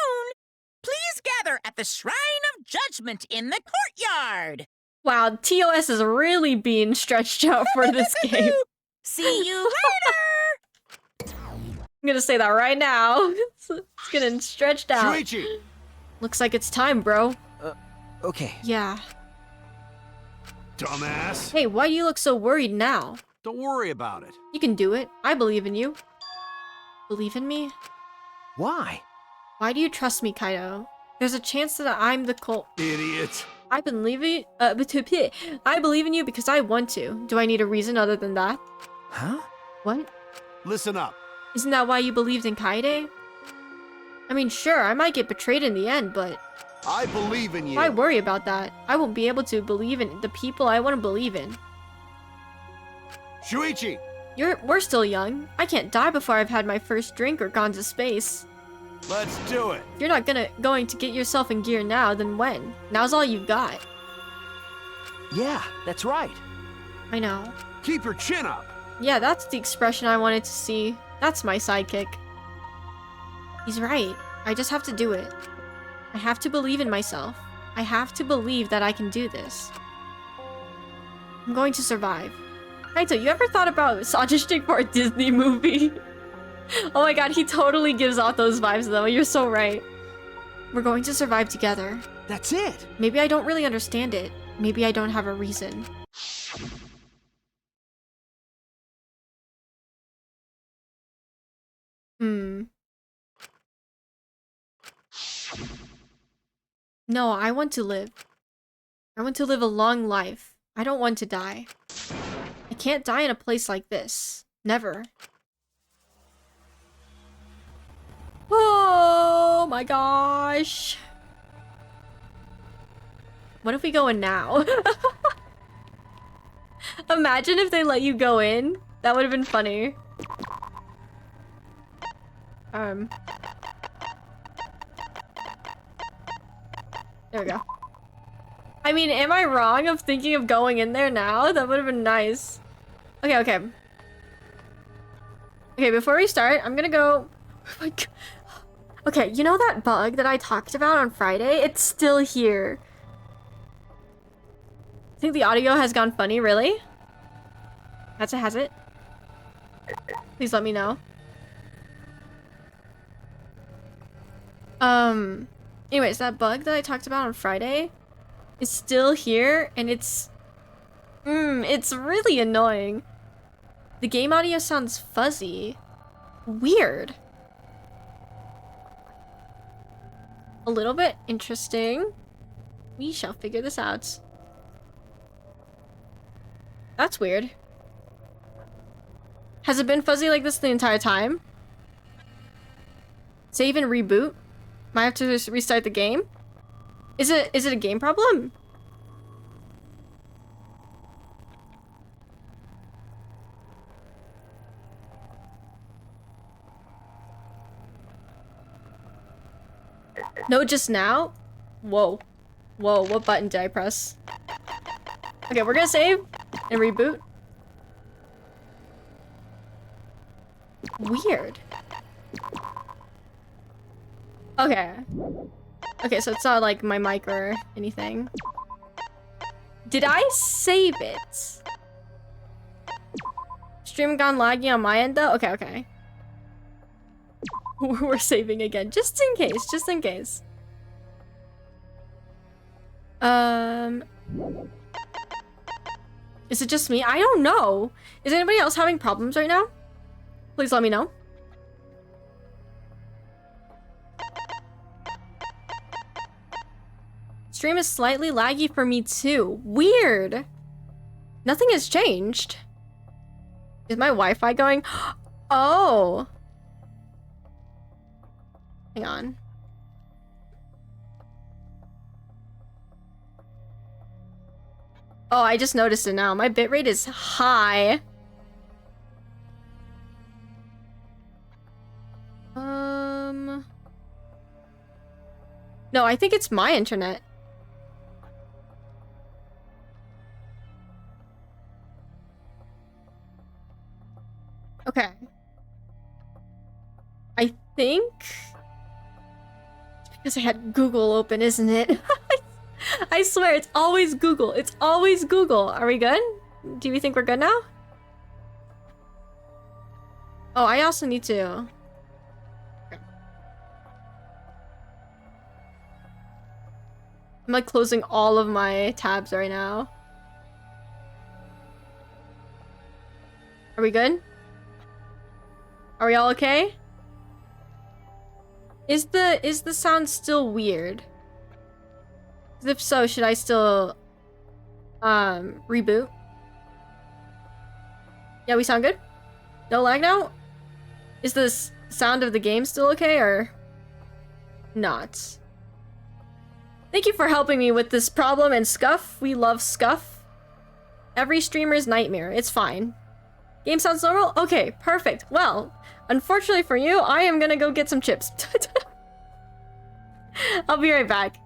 Please gather at the Shrine of Judgment in the courtyard. Wow, TOS is really being stretched out for this game. See you later. I'm gonna say that right now. It's getting stretched out. Shuichi! Looks like it's time, bro. Okay. Yeah. Dumbass. Hey, why do you look so worried now? Don't worry about it. You can do it. I believe in you. Believe in me? Why? Why do you trust me, Kaido? There's a chance that I'm the cult. Idiot. I believe in you because I want to. Do I need a reason other than that? Huh? What? Listen up. Isn't that why you believed in Kaede? I mean, sure, I might get betrayed in the end, but I believe in you. why worry about that? I won't be able to believe in the people I want to believe in. Shuichi! We're still young. I can't die before I've had my first drink or gone to space. Let's do it. If you're not going to get yourself in gear now, then when? Now's all you've got. Yeah, that's right. I know. Keep your chin up. Yeah, that's the expression I wanted to see. That's my sidekick. He's right. I just have to do it. I have to believe in myself. I have to believe that I can do this. I'm going to survive. Kaito, you ever thought about auditioning for a Disney movie? Oh my god, he totally gives off those vibes though. You're so right. We're going to survive together. That's it. Maybe I don't really understand it. Maybe I don't have a reason. No, I want to live. I want to live a long life. I don't want to die. I can't die in a place like this. Never. Oh my gosh. What if we go in now? Imagine if they let you go in. That would have been funny. There we go. I mean, am I wrong of thinking of going in there now? That would have been nice. Okay, okay. Okay, before we start, I'm gonna go... Oh my God. Okay, you know that bug that I talked about on Friday? It's still here. I think the audio has gone funny, really? Has it? Please let me know. Anyways, that bug that I talked about on Friday is still here, and it's really annoying. The game audio sounds fuzzy. Weird. A little bit interesting. We shall figure this out. That's weird. Has it been fuzzy like this the entire time? Save and reboot? Might have to just restart the game? Is it a game problem? No, just now? Whoa. Whoa, what button did I press? Okay, we're gonna save and reboot. Weird. Okay. Okay, so it's not like my mic or anything. Did I save it? Stream gone laggy on my end though? Okay, okay. We're saving again, just in case, just in case. Is it just me? I don't know. Is anybody else having problems right now? Please let me know. Stream is slightly laggy for me too. Weird. Nothing has changed. Is my Wi-Fi going? Oh. Hang on. Oh, I just noticed it now. My bitrate is high. No, I think it's my internet. Okay. I think... It's because I had Google open, isn't it? I swear, it's always Google. It's always Google. Are we good? Do we think we're good now? Oh, I also need to... I'm like closing all of my tabs right now. Are we good? Are we all okay? Is the sound still weird? If so, should I still reboot? Yeah, we sound good? No lag now? Is the sound of the game still okay or not? Thank you for helping me with this problem and Scuff. We love Scuff. Every streamer's nightmare. It's fine. Game sounds normal? Okay, perfect. Well, unfortunately for you, I am gonna go get some chips. I'll be right back.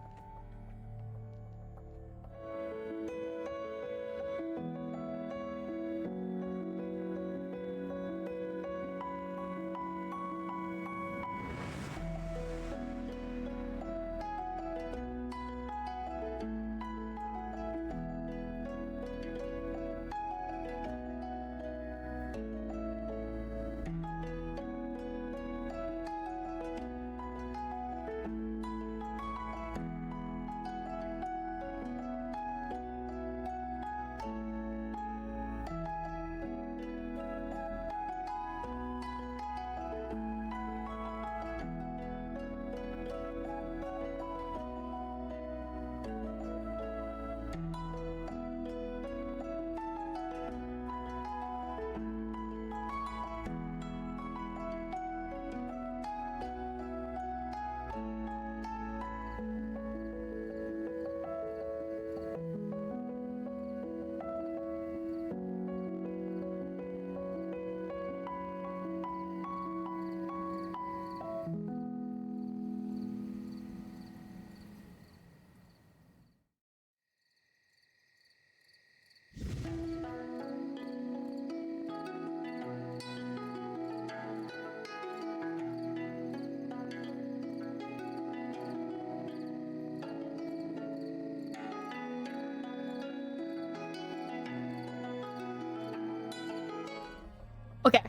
Okay.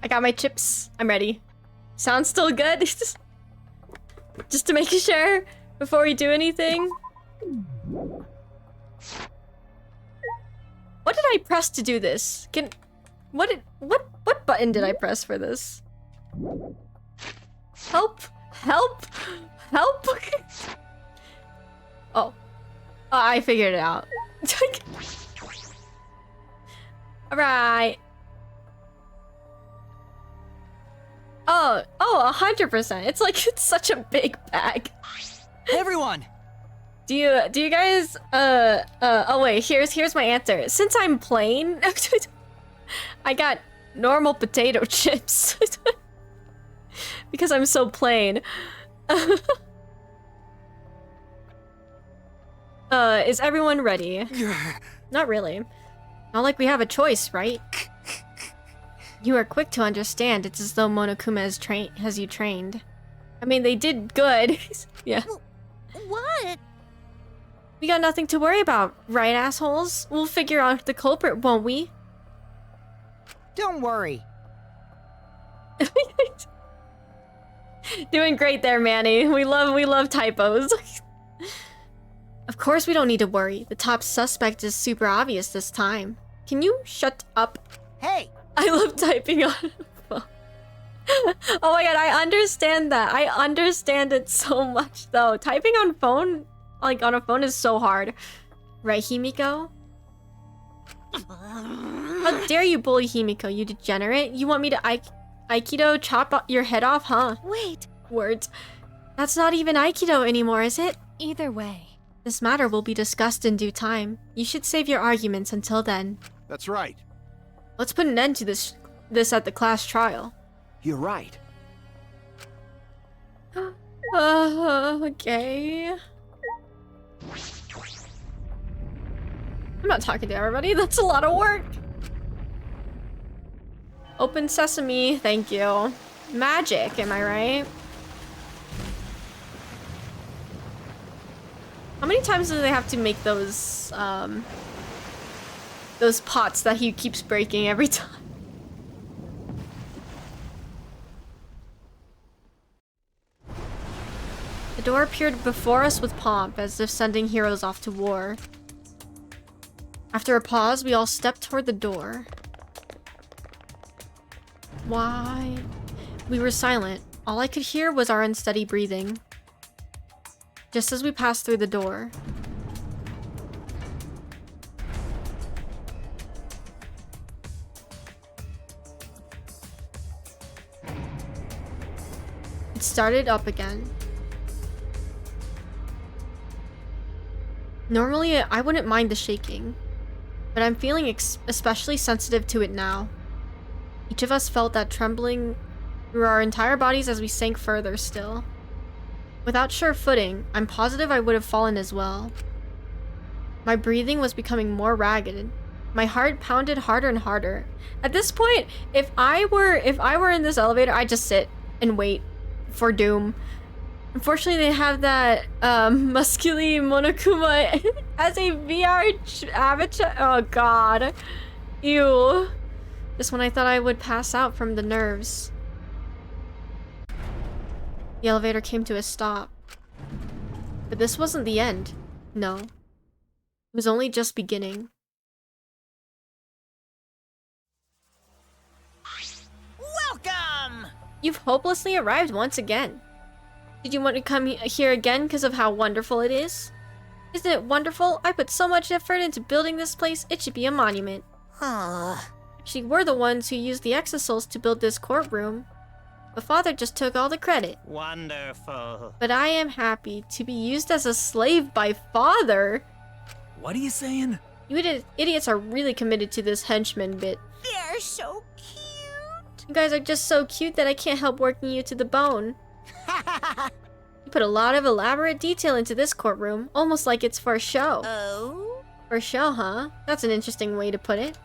I got my chips. I'm ready. Sounds still good? Just to make sure before we do anything. What did I press to do this? What button did I press for this? Help! Help! Help! Oh. I figured it out. Alright. Oh, 100%. It's like, it's such a big bag. Everyone! Do you guys, oh wait, here's my answer. Since I'm plain, I got normal potato chips. Because I'm so plain. Is everyone ready? Not really. Not like we have a choice, right? You are quick to understand. It's as though Monokuma has you trained. I mean, they did good. Yeah. What? We got nothing to worry about, right, assholes? We'll figure out the culprit, won't we? Don't worry. Doing great there, Manny. We love typos. Of course we don't need to worry. The top suspect is super obvious this time. Can you shut up? Hey! I love typing on a phone. Oh my god, I understand that. I understand it so much though. Typing on phone, like on a phone, is so hard. Right, Himiko? How dare you bully Himiko, you degenerate? You want me to Aikido chop your head off, huh? Wait. Words. That's not even Aikido anymore, is it? Either way. This matter will be discussed in due time. You should save your arguments until then. That's right. Let's put an end to this at the class trial. You're right. Okay. I'm not talking to everybody. That's a lot of work. Open sesame. Thank you. Magic, am I right? How many times do they have to make those pots that he keeps breaking every time? The door appeared before us with pomp, as if sending heroes off to war. After a pause, we all stepped toward the door. Why? We were silent. All I could hear was our unsteady breathing. Just as we passed through the door, it started up again. Normally, I wouldn't mind the shaking, but I'm feeling especially sensitive to it now. Each of us felt that trembling through our entire bodies as we sank further still. Without sure footing, I'm positive I would have fallen as well. My breathing was becoming more ragged. My heart pounded harder and harder. At this point, if I were in this elevator, I'd just sit and wait for doom. Unfortunately, they have that muscly Monokuma as a VR avatar. Oh god. Ew. Just when I thought I would pass out from the nerves. The elevator came to a stop. But this wasn't the end. No. It was only just beginning. Welcome! You've hopelessly arrived once again. Did you want to come here again because of how wonderful it is? Isn't it wonderful? I put so much effort into building this place, it should be a monument. Actually, we're the ones who used the exosouls to build this courtroom. But Father just took all the credit. Wonderful. But I am happy to be used as a slave by Father. What are you saying? You idiots are really committed to this henchman bit. They're so cute. You guys are just so cute that I can't help working you to the bone. You put a lot of elaborate detail into this courtroom, almost like it's for show. Oh? For show, huh? That's an interesting way to put it.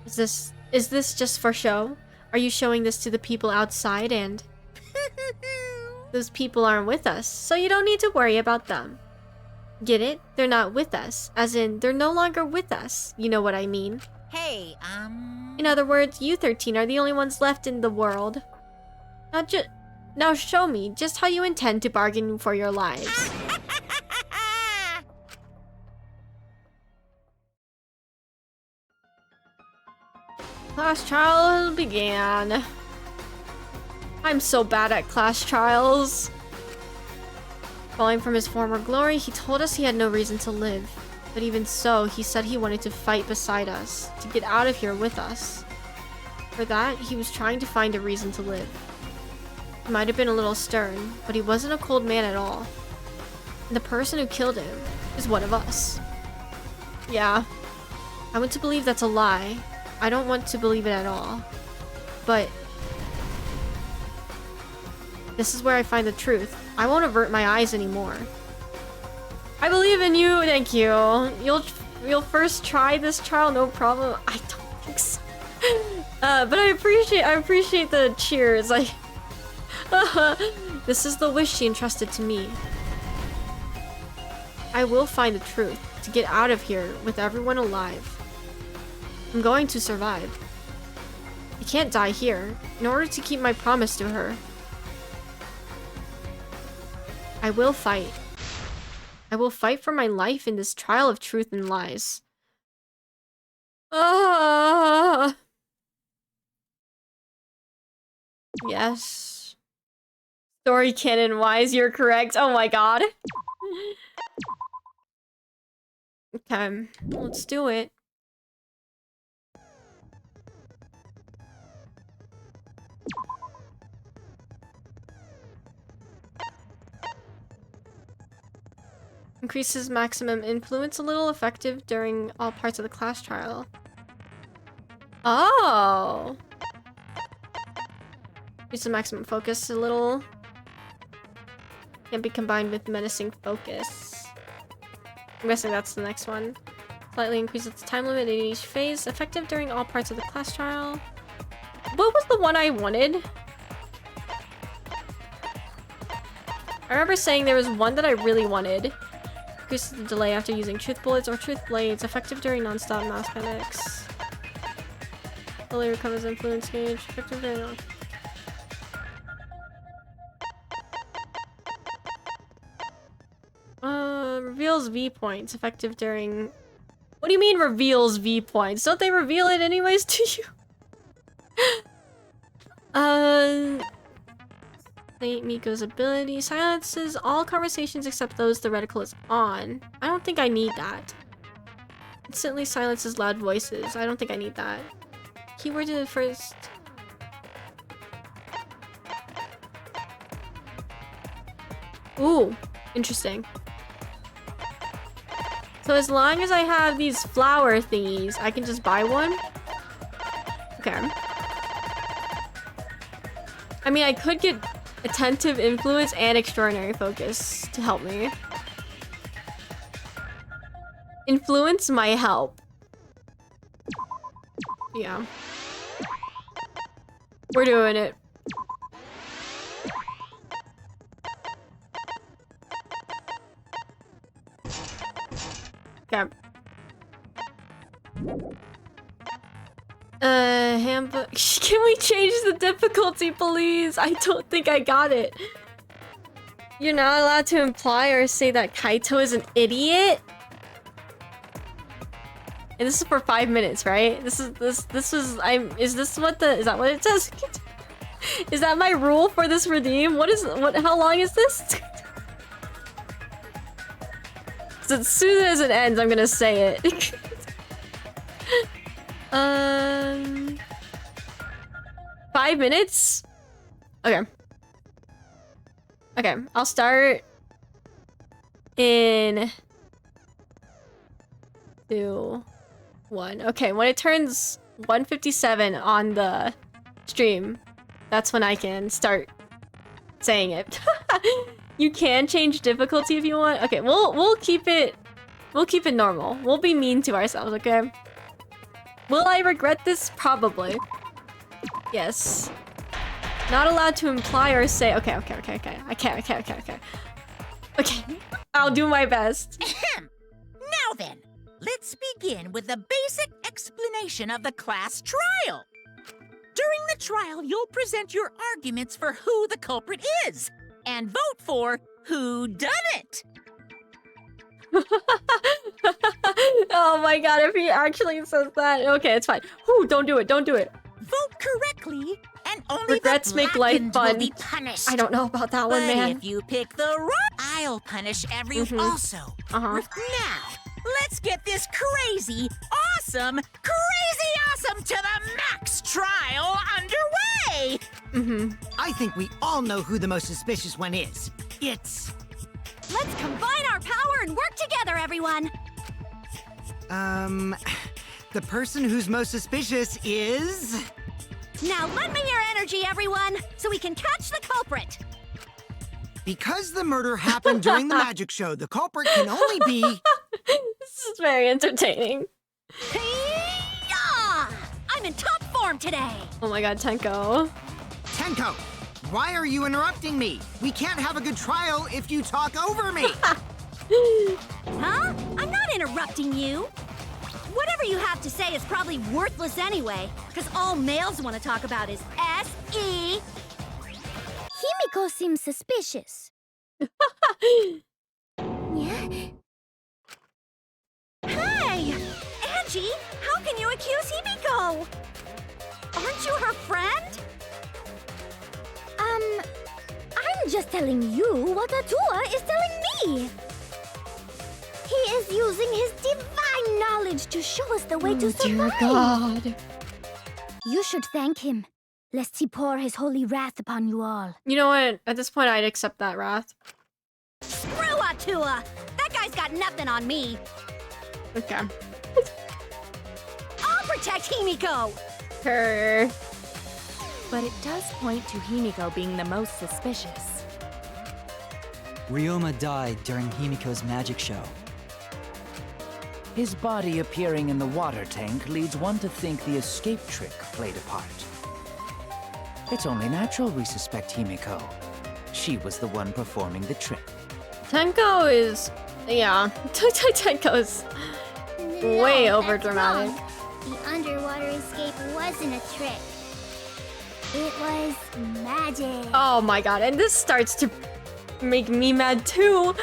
Is this just for show? Are you showing this to the people outside and... Those people aren't with us, so you don't need to worry about them. Get it? They're not with us. As in, they're no longer with us. You know what I mean. Hey, In other words, you 13 are the only ones left in the world. Now show me just how you intend to bargain for your lives. Class trial began. I'm so bad at class trials. Falling from his former glory, he told us he had no reason to live. But even so, he said he wanted to fight beside us, to get out of here with us. For that, he was trying to find a reason to live. He might have been a little stern, but he wasn't a cold man at all. And the person who killed him is one of us. Yeah. I want to believe that's a lie. I don't want to believe it at all. But this is where I find the truth. I won't avert my eyes anymore. I believe in you, thank you. You'll first try this trial, no problem. I don't think so. But I appreciate the cheers. This is the wish she entrusted to me. I will find the truth to get out of here with everyone alive. I'm going to survive. I can't die here in order to keep my promise to her. I will fight. I will fight for my life in this trial of truth and lies. Yes. Story canon wise, you're correct. Oh my god. Okay, let's do it. Increases maximum influence a little, effective during all parts of the class trial. Oh! Increases maximum focus a little. Can't be combined with menacing focus. I'm guessing that's the next one. Slightly increases the time limit in each phase, effective during all parts of the class trial. What was the one I wanted? I remember saying there was one that I really wanted. Increases the delay after using truth bullets or truth blades, effective during non-stop mouse panics. Fully recovers influence gauge, effective during reveals V points, effective during... What do you mean reveals V points? Don't they reveal it anyways to you? Miko's ability silences all conversations except those the reticle is on. I don't think I need that. Instantly silences loud voices. I don't think I need that. Keyword to the first. Ooh, interesting. So as long as I have these flower thingies, I can just buy one? Okay. I mean, I could get attentive influence and extraordinary focus to help me. Influence might help. Yeah. We're doing it. Okay. Handbook. Can we change the difficulty, please? I don't think I got it. You're not allowed to imply or say that Kaito is an idiot. And this is for 5 minutes, right? Is this what it says? Is that my rule for this redeem? How long is this? So as soon as it ends, I'm gonna say it. 5 minutes? Okay. Okay, I'll start in 2, 1. Okay, when it turns 1:57 on the stream, that's when I can start saying it. You can change difficulty if you want. Okay, we'll keep it normal. We'll be mean to ourselves, okay? Will I regret this? Probably. Yes. Not allowed to imply or say. Okay. Okay. Okay, I'll do my best. Now then, Let's begin with the basic explanation of the class trial. During the trial, you'll present your arguments for who the culprit is and vote for who done it. Oh my god, if he actually says that. Okay, it's fine. Whew, don't do it, don't do it. Vote correctly, and only Regrets the make life blackened will fun. be punished. I don't know about that one, But man. if you pick the wrong, I'll punish everyone also. Uh-huh. Now, let's get this crazy awesome to the max trial underway! I think we all know who the most suspicious one is. It's... Let's combine our power and work together, everyone. The person who's most suspicious is... Now lend me your energy, everyone, so we can catch the culprit. Because the murder happened during the magic show, the culprit can only be... This is very entertaining. Hey-ya! I'm in top form today. Oh my god, Tenko. Tenko, why are you interrupting me? We can't have a good trial if you talk over me. Huh? I'm not interrupting you. Whatever you have to say is probably worthless anyway, because all males want to talk about is S.E. Himiko seems suspicious. Yeah? Hey! Angie, how can you accuse Himiko? Aren't you her friend? I'm just telling you what Atua is telling me. He is using his divine knowledge to show us the way to survive. Dear God. You should thank him, lest he pour his holy wrath upon you all. You know what? At this point, I'd accept that wrath. Screw Atua! That guy's got nothing on me. Okay. I'll protect Himiko! Her. But it does point to Himiko being the most suspicious. Ryoma died during Himiko's magic show. His body appearing in the water tank leads one to think the escape trick played a part. It's only natural we suspect Himiko. She was the one performing the trick. Tenko is... yeah. Tenko's way over dramatic. The underwater escape wasn't a trick. It was magic. Oh my god, and this starts to make me mad too.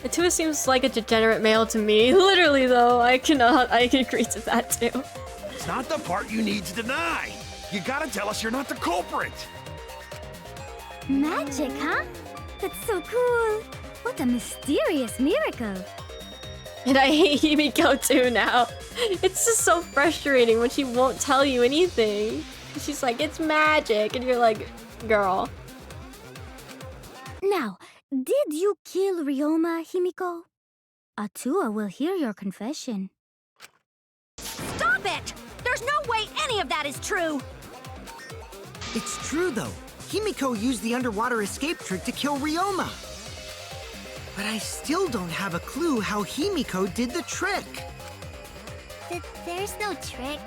Atua seems like a degenerate male to me. Literally though, I can agree to that too. It's not the part you need to deny. You gotta tell us you're not the culprit. Magic, huh? That's so cool. What a mysterious miracle. And I hate Himiko too now. It's just so frustrating when she won't tell you anything. She's like, it's magic, and you're like, girl. Now, did you kill Ryoma, Himiko? Atua will hear your confession. Stop it! There's no way any of that is true! It's true, though. Himiko used the underwater escape trick to kill Ryoma. But I still don't have a clue how Himiko did the trick. There's no trick.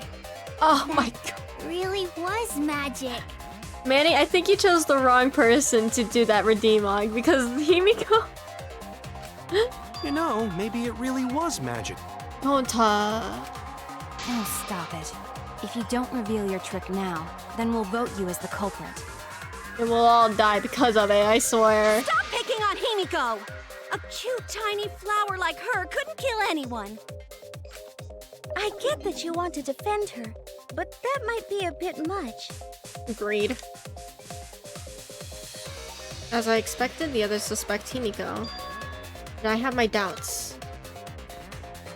Oh my god. Really was magic. Manny, I think you chose the wrong person to do that redeem log because Himiko... You know, maybe it really was magic. Don't Oh, stop it. If you don't reveal your trick now, then we'll vote you as the culprit. And we'll all die because of it, I swear. Stop picking on Himiko! A cute, tiny flower like her couldn't kill anyone. I get that you want to defend her, but that might be a bit much. Agreed. As I expected, the others suspect Himiko. But I have my doubts.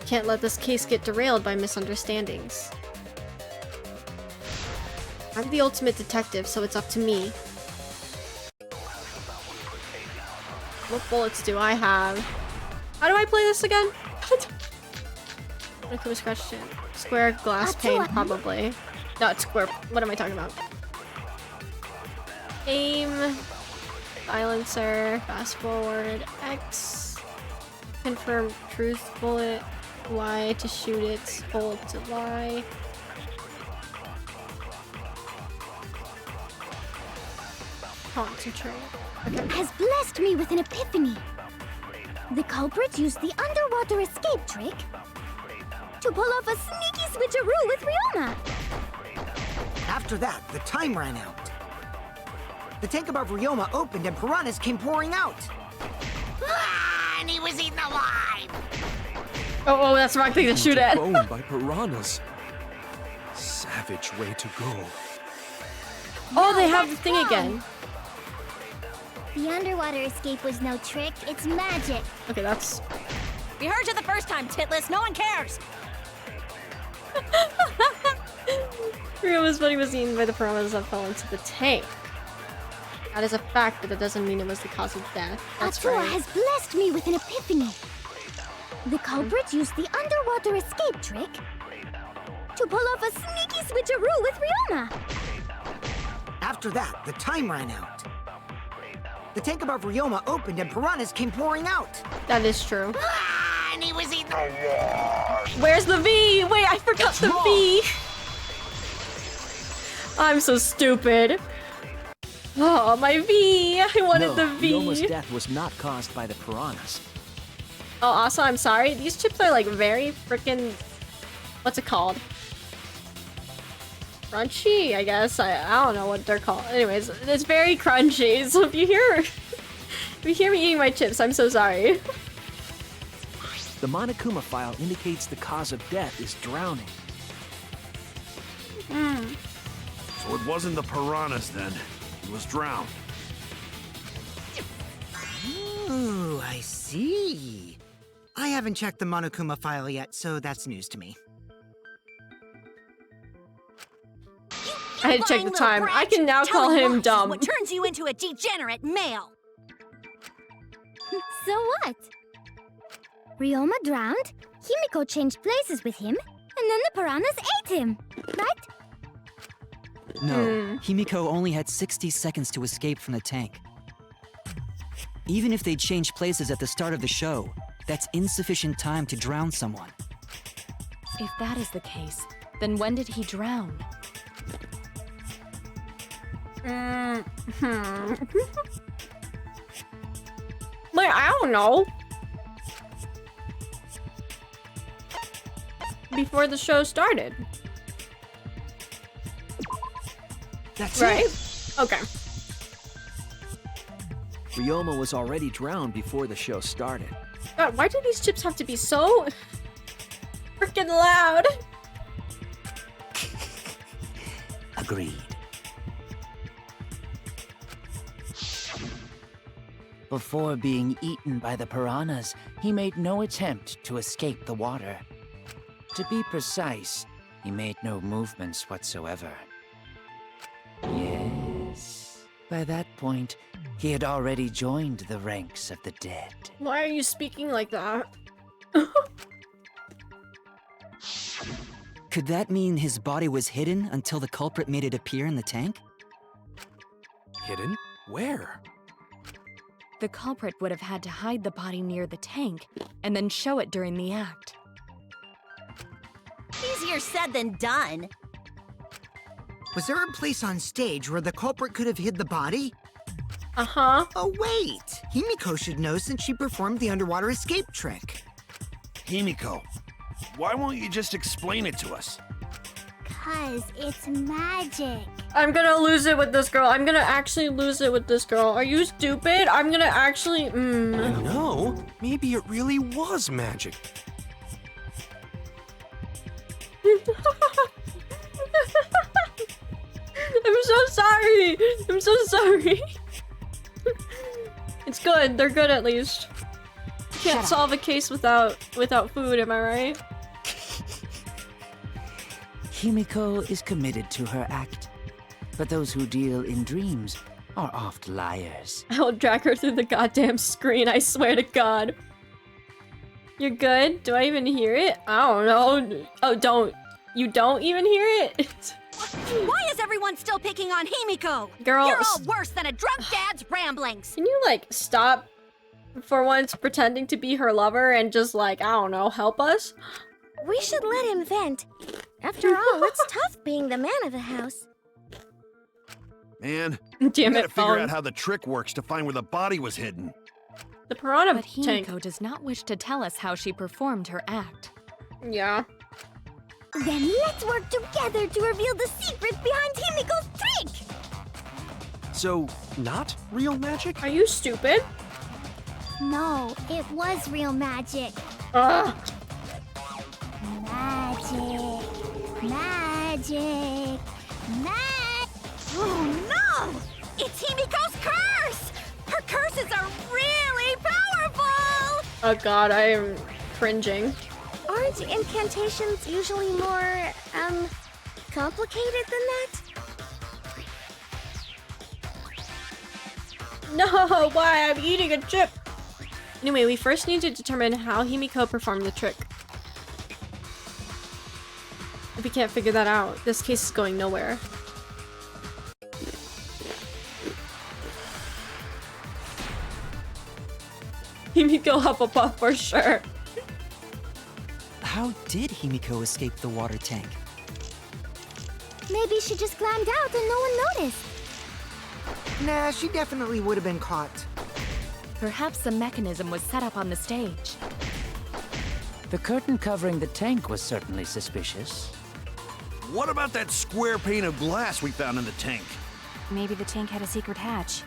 Can't let this case get derailed by misunderstandings. I'm the ultimate detective, so it's up to me. What bullets do I have? How do I play this again? What a question. Square glass pane, probably. Not square. What am I talking about? Aim. Silencer. Fast forward. X. Confirm truth. Bullet. Y to shoot it. Hold to lie. Concentrate. Okay. Has blessed me with an epiphany. The culprit used the underwater escape trick. to pull off a sneaky switcheroo with Ryoma. After that, the time ran out. The tank above Ryoma opened and piranhas came pouring out. Ah, and he was eaten alive. Oh, that's the wrong thing to shoot at. Owned by piranhas. Savage way to go. Oh, they have the thing again. The underwater escape was no trick, it's magic. Okay, that's... We heard you the first time, Titless. No one cares. Ryoma's buddy was eaten by the piranhas that fell into the tank. That is a fact, but that doesn't mean it was the cause of death. That's Atua right. has blessed me with an epiphany. The culprit used the underwater escape trick to pull off a sneaky switcheroo with Ryoma. After that, the time ran out. The tank above Ryoma opened and piranhas came pouring out. That is true. Ah, and he was eaten. Where's the V? Wait, I forgot the V. I'm so stupid. Oh, my V. I wanted the V. Ryoma's death was not caused by the piranhas. Oh, also, I'm sorry. These chips are like very freaking... What's it called? Crunchy, I guess. I don't know what they're called. Anyways, it's very crunchy. So if you hear me eating my chips, I'm so sorry. The Monokuma file indicates the cause of death is drowning. So it wasn't the piranhas then. He was drowned. Ooh, I see. I haven't checked the Monokuma file yet, so that's news to me. I had to check the time. I can now call him dumb. What turns you into a degenerate male? So what? Ryoma drowned, Himiko changed places with him, and then the piranhas ate him, right? No, Himiko only had 60 seconds to escape from the tank. Even if they changed places at the start of the show, that's insufficient time to drown someone. If that is the case, then when did he drown? Like, I don't know. Before the show started. That's right? it. Okay. Ryoma was already drowned before the show started. God, why do these chips have to be so freaking loud? Agreed. Before being eaten by the piranhas, he made no attempt to escape the water. To be precise, he made no movements whatsoever. Yes, by that point, he had already joined the ranks of the dead. Why are you speaking like that? Could that mean his body was hidden until the culprit made it appear in the tank? Hidden? Where? The culprit would have had to hide the body near the tank and then show it during the act. Easier said than done. Was there a place on stage where the culprit could have hid the body? Uh-huh. Oh, wait! Himiko should know since she performed the underwater escape trick. Himiko, why won't you just explain it to us? 'Cause it's magic. I'm gonna lose it with this girl. I'm gonna actually lose it with this girl. Are you stupid? I'm gonna actually... No, maybe it really was magic. I'm so sorry. I'm so sorry. It's good. They're good at least. You can't solve a case without food, am I right? Himiko is committed to her act, but those who deal in dreams are oft liars. I'll drag her through the goddamn screen, I swear to God. You're good? Do I even hear it? I don't know. Oh, don't. You don't even hear it? Why is everyone still picking on Himiko? Girl, You're all worse than a drunk dad's ramblings. Can you, like, stop for once pretending to be her lover and just, like, I don't know, help us? We should let him vent. After all, it's tough being the man of the house. Man, damn we it, gotta figure out how the trick works to find where the body was hidden. The piranha But Himiko does not wish to tell us how she performed her act. Yeah. Then let's work together to reveal the secret behind Himiko's trick! So, not real magic? Are you stupid? No, it was real magic. Ugh. Magic. Magic. Oh no! It's Himiko's curse! Her curses are really powerful! Oh god, I am cringing. Aren't incantations usually more, complicated than that? No, why? I'm eating a chip. Anyway, we first need to determine how Himiko performed the trick. If we can't figure that out, this case is going nowhere. Himiko Hufflepuff for sure. How did Himiko escape the water tank? Maybe she just climbed out and no one noticed. Nah, she definitely would have been caught. Perhaps the mechanism was set up on the stage. The curtain covering the tank was certainly suspicious. What about that square pane of glass we found in the tank? Maybe the tank had a secret hatch.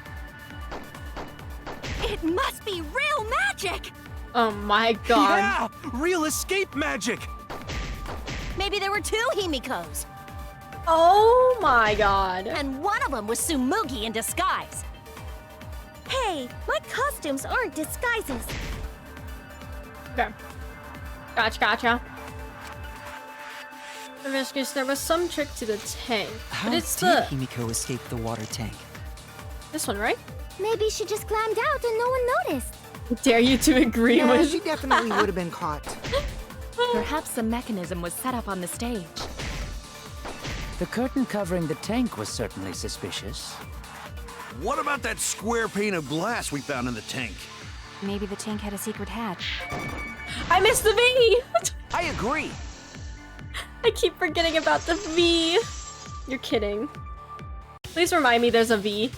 It must be real magic! Oh my god. Yeah! Real escape magic! Maybe there were two Himikos. Oh my god. And one of them was Tsumugi in disguise. Hey, my costumes aren't disguises. Okay. Gotcha. There was some trick to the tank. How but it's did Himiko escape the water tank? this one, right? Maybe she just climbed out and no one noticed. Dare you to agree Nah, with? she definitely would have been caught. Perhaps the mechanism was set up on the stage. The curtain covering the tank was certainly suspicious. What about that square pane of glass we found in the tank? Maybe the tank had a secret hatch. I missed the V! I agree. I keep forgetting about the V. You're kidding. Please remind me there's a V.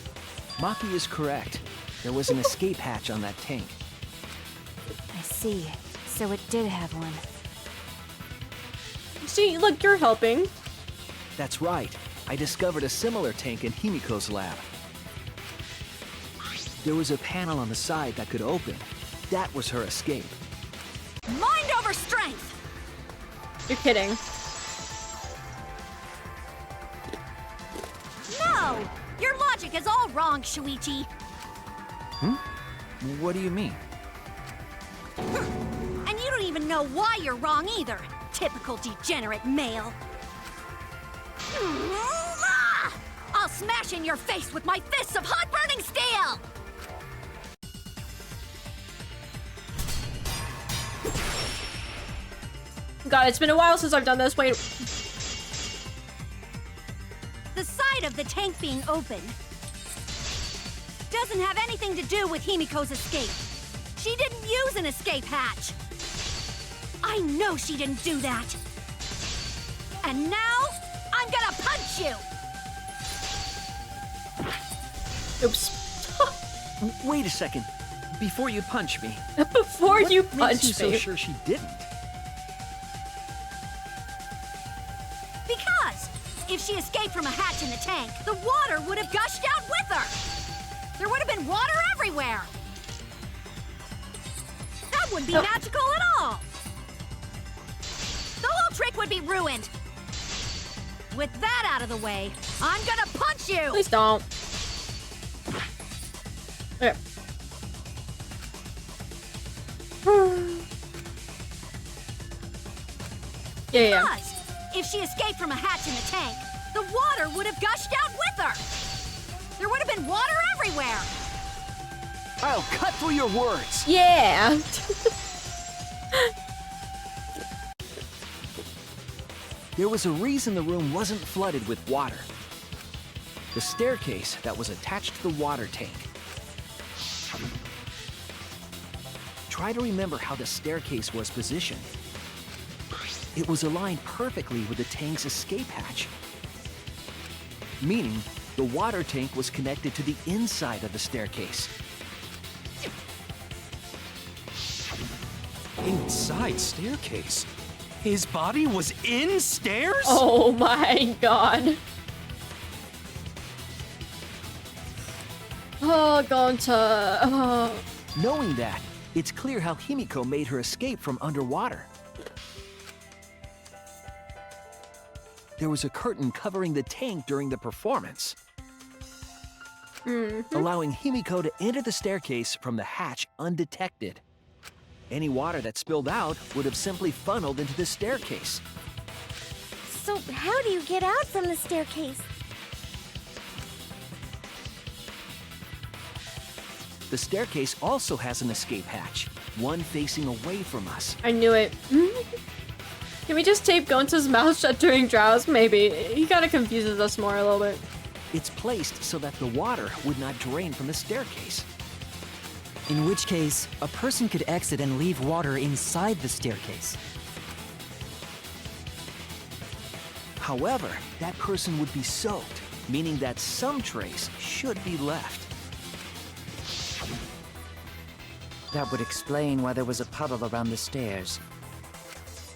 Maki is correct. There was an escape hatch on that tank. I see. So it did have one. See, look, you're helping. That's right. I discovered a similar tank in Himiko's lab. There was a panel on the side that could open. That was her escape. Mind over strength! You're kidding. No! Your logic is all wrong, Shuichi. What do you mean? And you don't even know why you're wrong either. Typical degenerate male. I'll smash in your face with my fists of hot burning steel! God, it's been a while since I've done this. Wait. The side of the tank being open doesn't have anything to do with Himiko's escape. She didn't use an escape hatch. I know she didn't do that. And now, I'm gonna punch you! Oops. Wait a second. Before you punch me. Before you What punch makes you me. so sure she didn't? Because if she escaped from a hatch in the tank, the water would have gushed out with her. There would have been water everywhere. That wouldn't be magical at all. The whole trick would be ruined. With that out of the way, I'm gonna punch you. Please don't. Okay. Yeah. Because if she escaped from a hatch in the tank, the water would have gushed out with her. There would have been water everywhere. I'll cut through your words. Yeah. There was a reason the room wasn't flooded with water. The staircase that was attached to the water tank. Try to remember how the staircase was positioned. It was aligned perfectly with the tank's escape hatch. Meaning, the water tank was connected to the inside of the staircase. Inside staircase? His body was in stairs? Oh my god. Oh, Gonta. Oh. Knowing that, it's clear how Himiko made her escape from underwater. There was a curtain covering the tank during the performance, allowing Himiko to enter the staircase from the hatch undetected. Any water that spilled out would have simply funneled into the staircase. So how do you get out from the staircase? The staircase also has an escape hatch, one facing away from us. I knew it. Can we just tape Gonta's mouth shut during drowse? Maybe. He kind of confuses us more a little bit. It's placed so that the water would not drain from the staircase. In which case, a person could exit and leave water inside the staircase. However, that person would be soaked, meaning that some trace should be left. That would explain why there was a puddle around the stairs.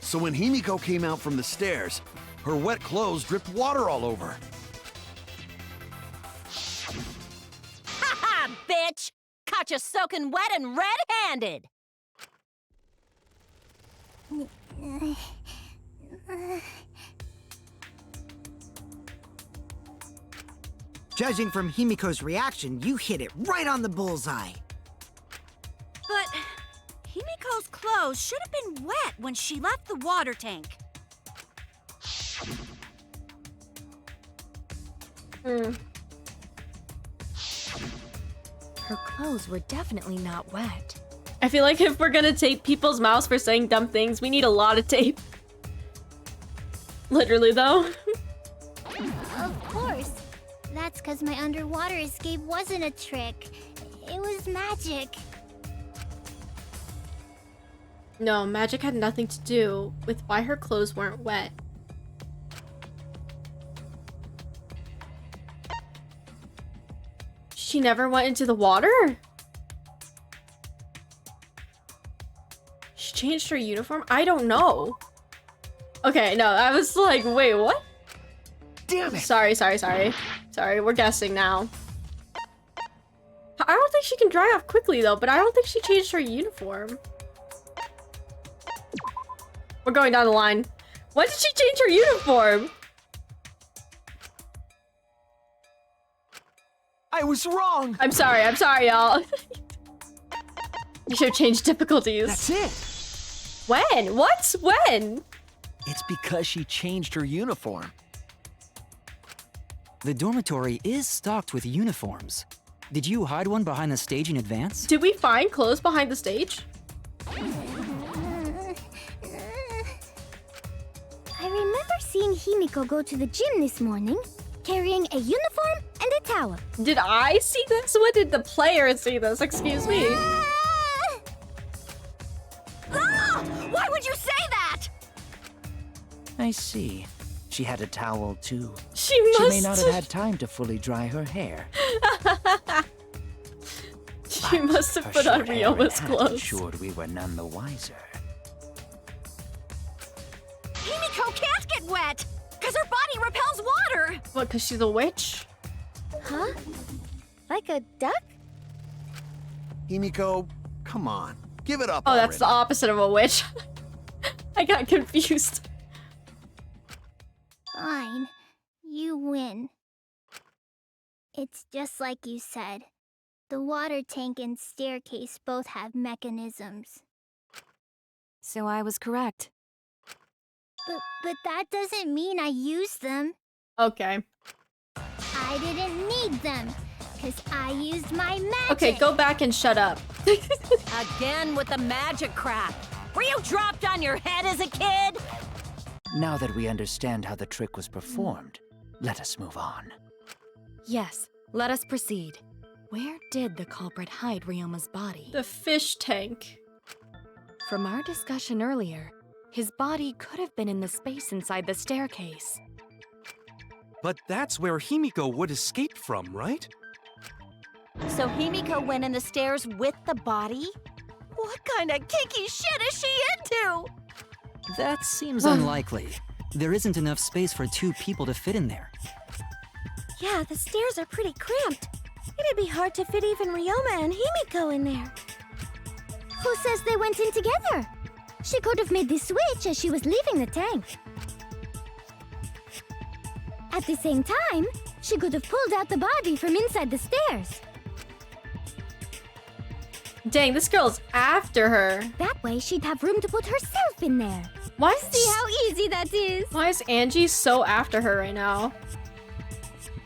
So when Himiko came out from the stairs, her wet clothes dripped water all over. Ha ha, bitch! Caught you soaking wet and red-handed! Judging from Himiko's reaction, you hit it right on the bullseye. But Himiko's clothes should have been wet when she left the water tank. Her clothes were definitely not wet. I feel like if we're gonna tape people's mouths for saying dumb things, we need a lot of tape. Literally, though. Of course. That's because my underwater escape wasn't a trick. It was magic. No, magic had nothing to do with why her clothes weren't wet. She never went into the water? She changed her uniform? I don't know. Okay, no, I was like, wait, what? Damn it! Sorry. Sorry, we're guessing now. I don't think she can dry off quickly though, but I don't think she changed her uniform. We're going down the line. When did she change her uniform? I was wrong! I'm sorry, y'all. You should have changed difficulties. That's it! When? What? When? It's because she changed her uniform. The dormitory is stocked with uniforms. Did you hide one behind the stage in advance? Did we find clothes behind the stage? I remember seeing Himiko go to the gym this morning, carrying a uniform and a towel. Did I see this? When did the player see this? Excuse me. Why would you say that? I see. She had a towel too. She may not have had time to fully dry her hair. She must have put on Ryoma's clothes. Ensured we were none the wiser. Himiko can't get wet, because her body repels water. What, because she's a witch? Huh? Like a duck? Himiko, come on. Give it up Oh, already. that's the opposite of a witch. I got confused. Fine. You win. It's just like you said. The water tank and staircase both have mechanisms. So I was correct. But that doesn't mean I used them. Okay. I didn't need them, because I used my magic. Okay, go back and shut up. Again with the magic crap. Were you dropped on your head as a kid? Now that we understand how the trick was performed, let us move on. Yes, let us proceed. Where did the culprit hide Ryoma's body? The fish tank. From our discussion earlier, his body could have been in the space inside the staircase. But that's where Himiko would escape from, right? So Himiko went in the stairs with the body? What kind of kinky shit is she into? That seems unlikely. There isn't enough space for 2 people to fit in there. Yeah, the stairs are pretty cramped. It'd be hard to fit even Ryoma and Himiko in there. Who says they went in together? She could have made the switch as she was leaving the tank. At the same time, she could have pulled out the body from inside the stairs. Dang, this girl's after her. That way she'd have room to put herself in there. Why is See how easy that is? Why is Angie so after her right now?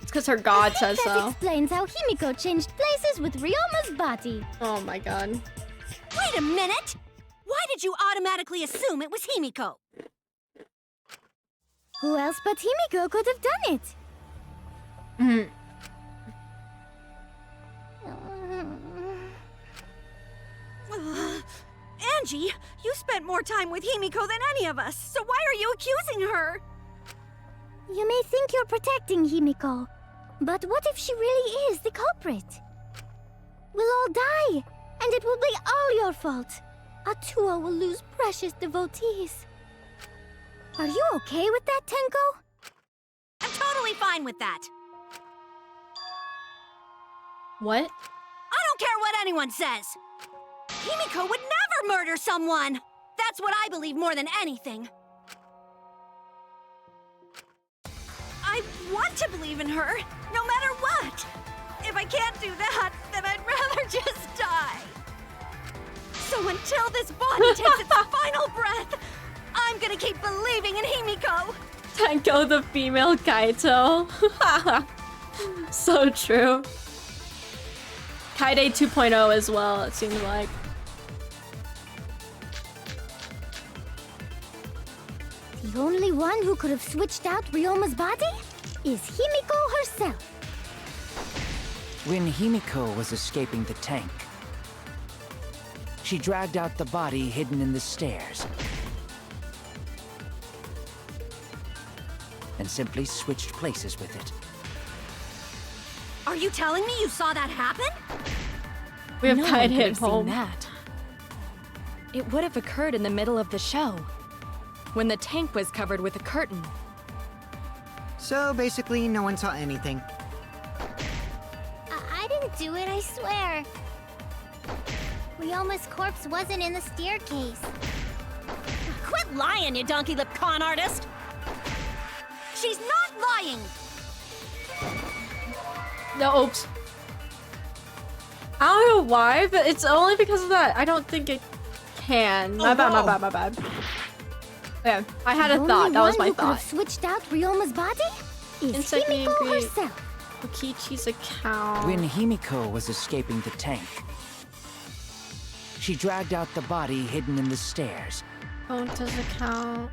It's because her god says that so. explains how Himiko changed places with Ryoma's body. Oh my god. Wait a minute! Why did you automatically assume it was Himiko? Who else but Himiko could have done it? Angie, you spent more time with Himiko than any of us, so why are you accusing her? You may think you're protecting Himiko, but what if she really is the culprit? We'll all die, and it will be all your fault. Atua will lose precious devotees. Are you okay with that, Tenko? I'm totally fine with that. What? I don't care what anyone says. Himiko would never murder someone. That's what I believe more than anything. I want to believe in her, no matter what. If I can't do that, then I'd rather just die. So until this body takes its final breath, I'm gonna keep believing in Himiko. Tenko the female Kaito. So true. Kaide 2.0 as well, it seems like. The only one who could have switched out Ryoma's body is Himiko herself. When Himiko was escaping the tank, she dragged out the body hidden in the stairs and simply switched places with it. Are you telling me you saw that happen? We have No one Kaide could hit have seen home. that. It would have occurred in the middle of the show, when the tank was covered with a curtain. So basically, no one saw anything. I didn't do it, I swear. Ryoma's corpse wasn't in the staircase. Quit lying, you donkey-lipped con artist! She's not lying! No, oops. I don't know why, but it's only because of that. I don't think it can. My bad. Yeah, I had a thought. That was my The only one who could have thought. switched out Ryoma's body is Insect meet and Himiko greet. herself. Kokichi's account. When Himiko was escaping the tank, she dragged out the body hidden in the stairs Gonta's account.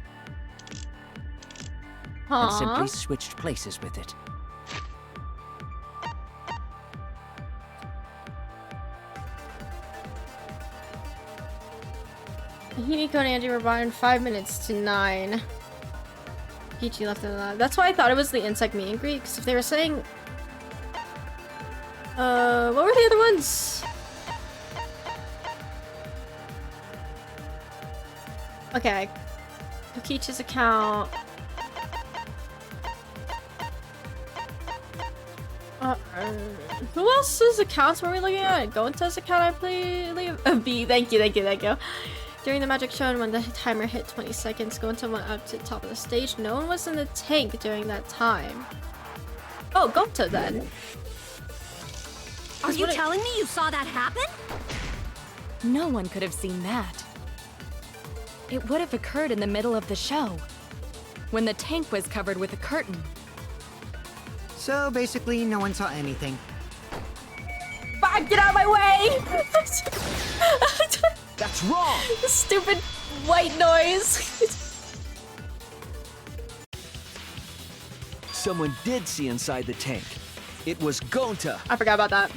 and Huh? simply switched places with it. Himiko and Angie were brought in 5 minutes to 9. Peachy left it alive. That's why I thought it was the insect meet and greet, because if they were saying... what were the other ones? Okay. Kokichi's account. Who else's accounts were we looking at? Gonta's account, I believe? B, thank you. During the magic show and when the timer hit 20 seconds, Gonta went up to the top of the stage. No one was in the tank during that time. Oh, Gonta then. Are you telling me you saw that happen? No one could have seen that. It would have occurred in the middle of the show, when the tank was covered with a curtain. So basically, no one saw anything. Fuck, get out of my way! That's wrong! Stupid white noise. Someone did see inside the tank. It was Gonta. I forgot about that.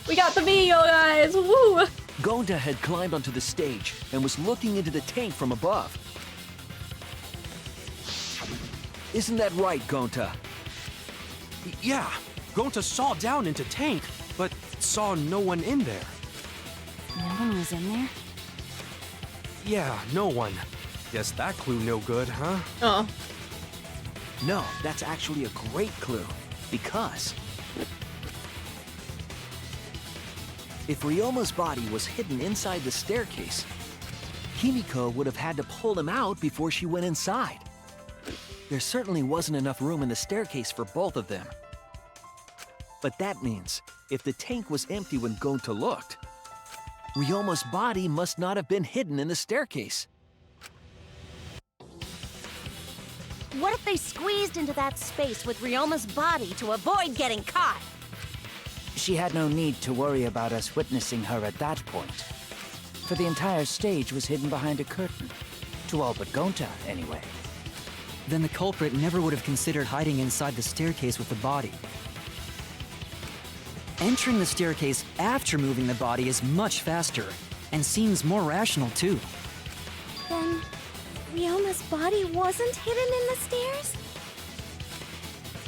We got the video, guys. Woo! Gonta had climbed onto the stage and was looking into the tank from above. Isn't that right, Gonta? Yeah, Gonta saw down into tank, but saw no one in there. No one was in there? Yeah, no one. Guess that clue no good, huh? Oh. No, that's actually a great clue. Because if Ryoma's body was hidden inside the staircase, Himiko would have had to pull him out before she went inside. There certainly wasn't enough room in the staircase for both of them. But that means, if the tank was empty when Gonta looked, Ryoma's body must not have been hidden in the staircase. What if they squeezed into that space with Ryoma's body to avoid getting caught? She had no need to worry about us witnessing her at that point. For the entire stage was hidden behind a curtain. To all but Gonta, anyway. Then the culprit never would have considered hiding inside the staircase with the body. Entering the staircase after moving the body is much faster, and seems more rational too. Then Ryoma's body wasn't hidden in the stairs?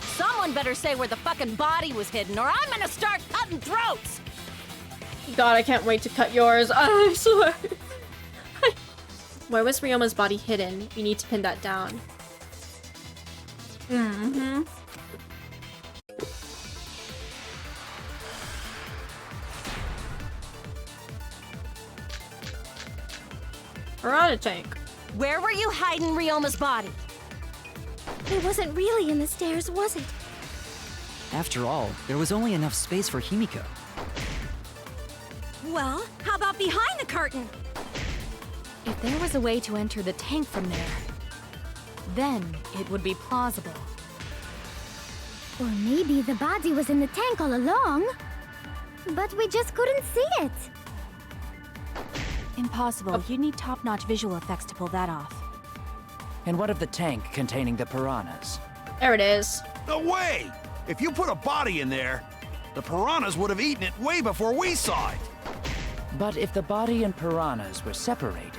Someone better say where the fucking body was hidden, or I'm gonna start cutting throats! God, I can't wait to cut yours. I'm sorry. Where was Ryoma's body hidden? You need to pin that down. Mm-hmm. Piranha tank. Where were you hiding Ryoma's body? It wasn't really in the stairs, was it? After all, there was only enough space for Himiko. Well, how about behind the curtain? If there was a way to enter the tank from there, then it would be plausible. Or maybe the body was in the tank all along, but we just couldn't see it. Impossible. You'd need top-notch visual effects to pull that off. And what of the tank containing the piranhas? There it is. No way! If you put a body in there, the piranhas would have eaten it way before we saw it. But if the body and piranhas were separated,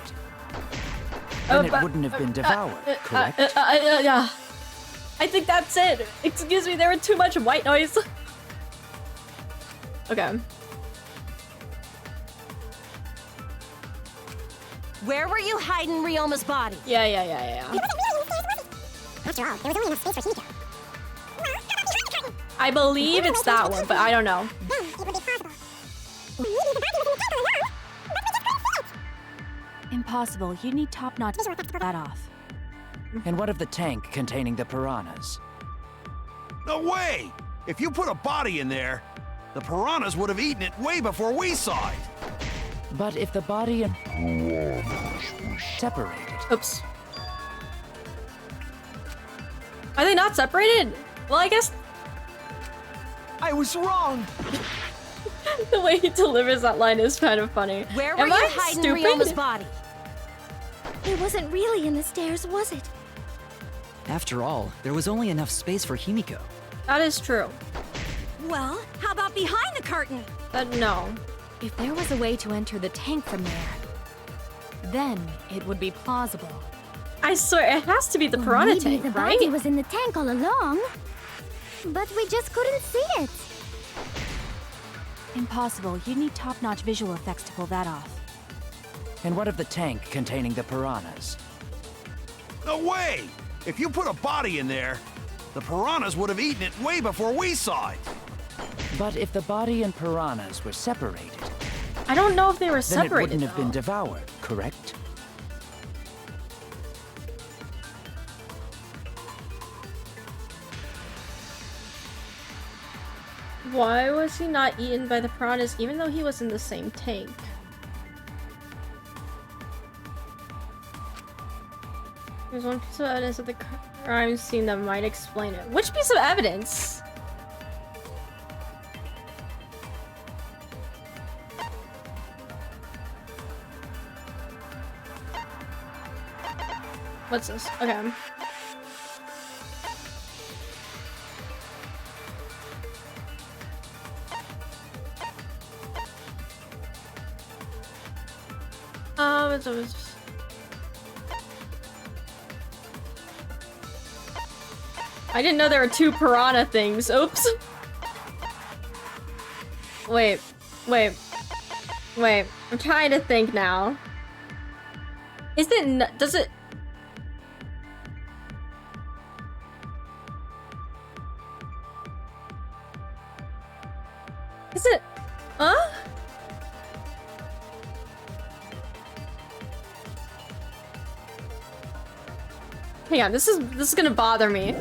then it wouldn't have been devoured, correct? Yeah. I think that's it. Excuse me, there was too much white noise. Okay. Where were you hiding Ryoma's body? Yeah. After all, there was only enough space for Himiko. I believe it's that one, but I don't know. Impossible. You'd need top-notch to pull that off. And what of the tank containing the piranhas? No way! If you put a body in there, the piranhas would have eaten it way before we saw it. But if the body and piranhas were separated... Oops. Are they not separated? Well, I guess... I was wrong! The way he delivers that line is kind of funny. Where were Am you I hiding stupid? Ryoma's body? It wasn't really in the stairs, was it? After all, there was only enough space for Himiko. That is true. Well, how about behind the curtain? No. If there was a way to enter the tank from there, then it would be plausible. I swear, it has to be the piranha Maybe tank, the right? body was in the tank all along, but we just couldn't see it. Impossible. You'd need top-notch visual effects to pull that off. And what of the tank containing the piranhas? No way! If you put a body in there, the piranhas would have eaten it way before we saw it. But if the body and piranhas were separated... I don't know if they were then separated, it wouldn't have been though. devoured, correct? Why was he not eaten by the piranhas even though he was in the same tank? There's one piece of evidence of the crime scene that might explain it. Which piece of evidence? What's this? Okay. I didn't know there were two piranha things. Oops. Wait. I'm trying to think now. Does it Is it? Huh? Hang on, this is gonna bother me.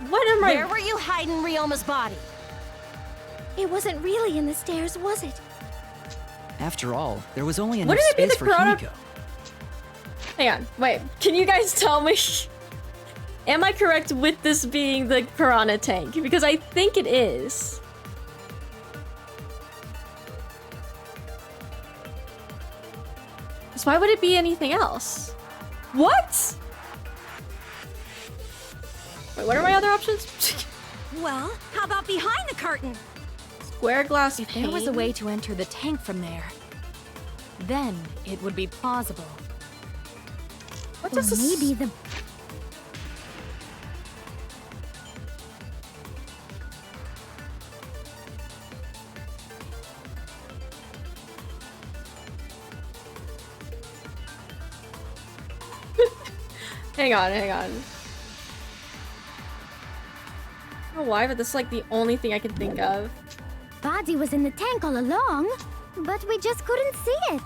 What am I? Where were you hiding Ryoma's body? It wasn't really in the stairs, was it? After all, there was only enough Wouldn't it be space the for Piranha? Himiko. Hang on, wait. Can you guys tell me? Am I correct with this being the piranha tank? Because I think it is. So why would it be anything else? What? Wait, what are my other options? Well, how about behind the curtain? Square glass If pane. there was a way to enter the tank from there, then it would be plausible. What Or does this... maybe the Hang on. I don't know why, but this is like the only thing I can think of. body was in the tank all along, but we just couldn't see it.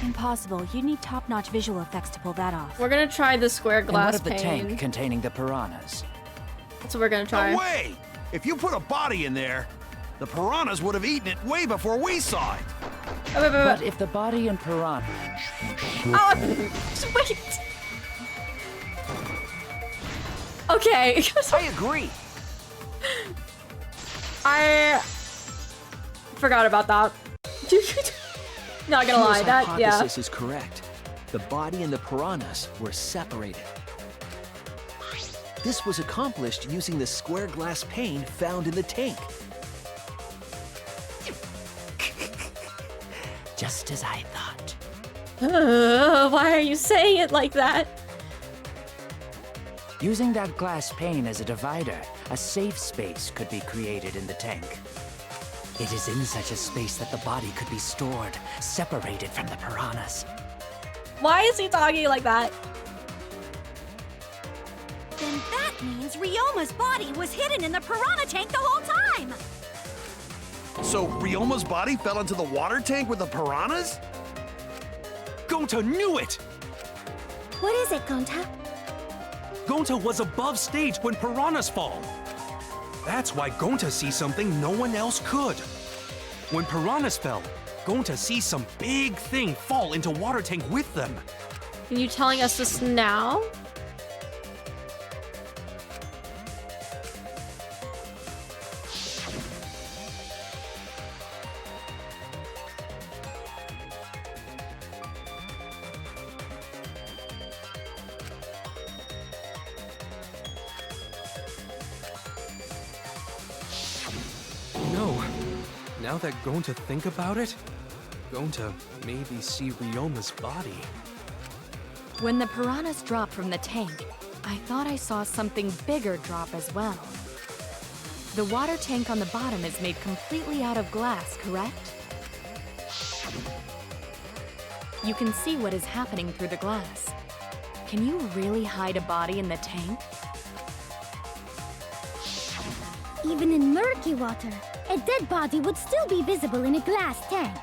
Impossible. You need top-notch visual effects to pull that off. We're gonna try the square And glass what of the pane. tank containing the piranhas? That's what we're gonna try. No way! If you put a body in there, the piranhas would have eaten it way before we saw it. Oh, But if the body and piranha... Oh, wait. Okay. I agree. I forgot about that. Not gonna lie, Kira's that yeah. hypothesis is correct. The body and the piranhas were separated. This was accomplished using the square glass pane found in the tank. Just as I thought. Why are you saying it like that? Using that glass pane as a divider, a safe space could be created in the tank. It is in such a space that the body could be stored, separated from the piranhas. Why is he talking like that? Then that means Ryoma's body was hidden in the piranha tank the whole time! So Ryoma's body fell into the water tank with the piranhas? Gonta knew it! What is it, Gonta? Gonta was above stage when piranhas fall. That's why Gonta sees something no one else could. When piranhas fell, Gonta sees some big thing fall into water tank with them. Are you telling us this now? No. Now that Gonta think about it, Gonta maybe see Ryoma's body. When the piranhas dropped from the tank, I thought I saw something bigger drop as well. The water tank on the bottom is made completely out of glass, correct? You can see what is happening through the glass. Can you really hide a body in the tank? Even in murky water, a dead body would still be visible in a glass tank.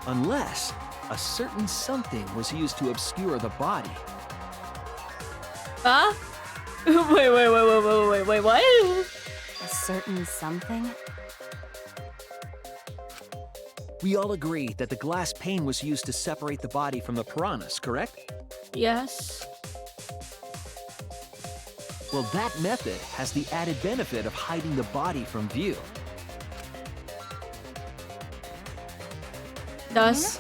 Unless a certain something was used to obscure the body. Huh? Wait, what? A certain something? We all agree that the glass pane was used to separate the body from the piranhas, correct? Yes. Well, that method has the added benefit of hiding the body from view. Thus.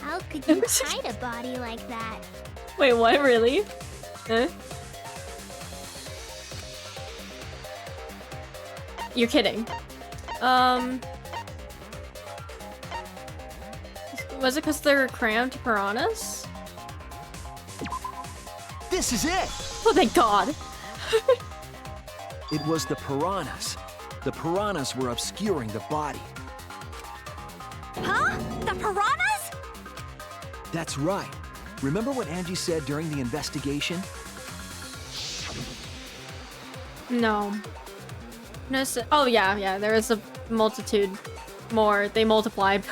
How could you hide a body like that? Wait, what? Really? Huh? You're kidding. Was it because they're crammed piranhas? This is it! Oh, thank God. It was the piranhas. The piranhas were obscuring the body. Huh? The piranhas? That's right. Remember what Angie said during the investigation? No. No. Oh yeah. There is a multitude more. They multiplied.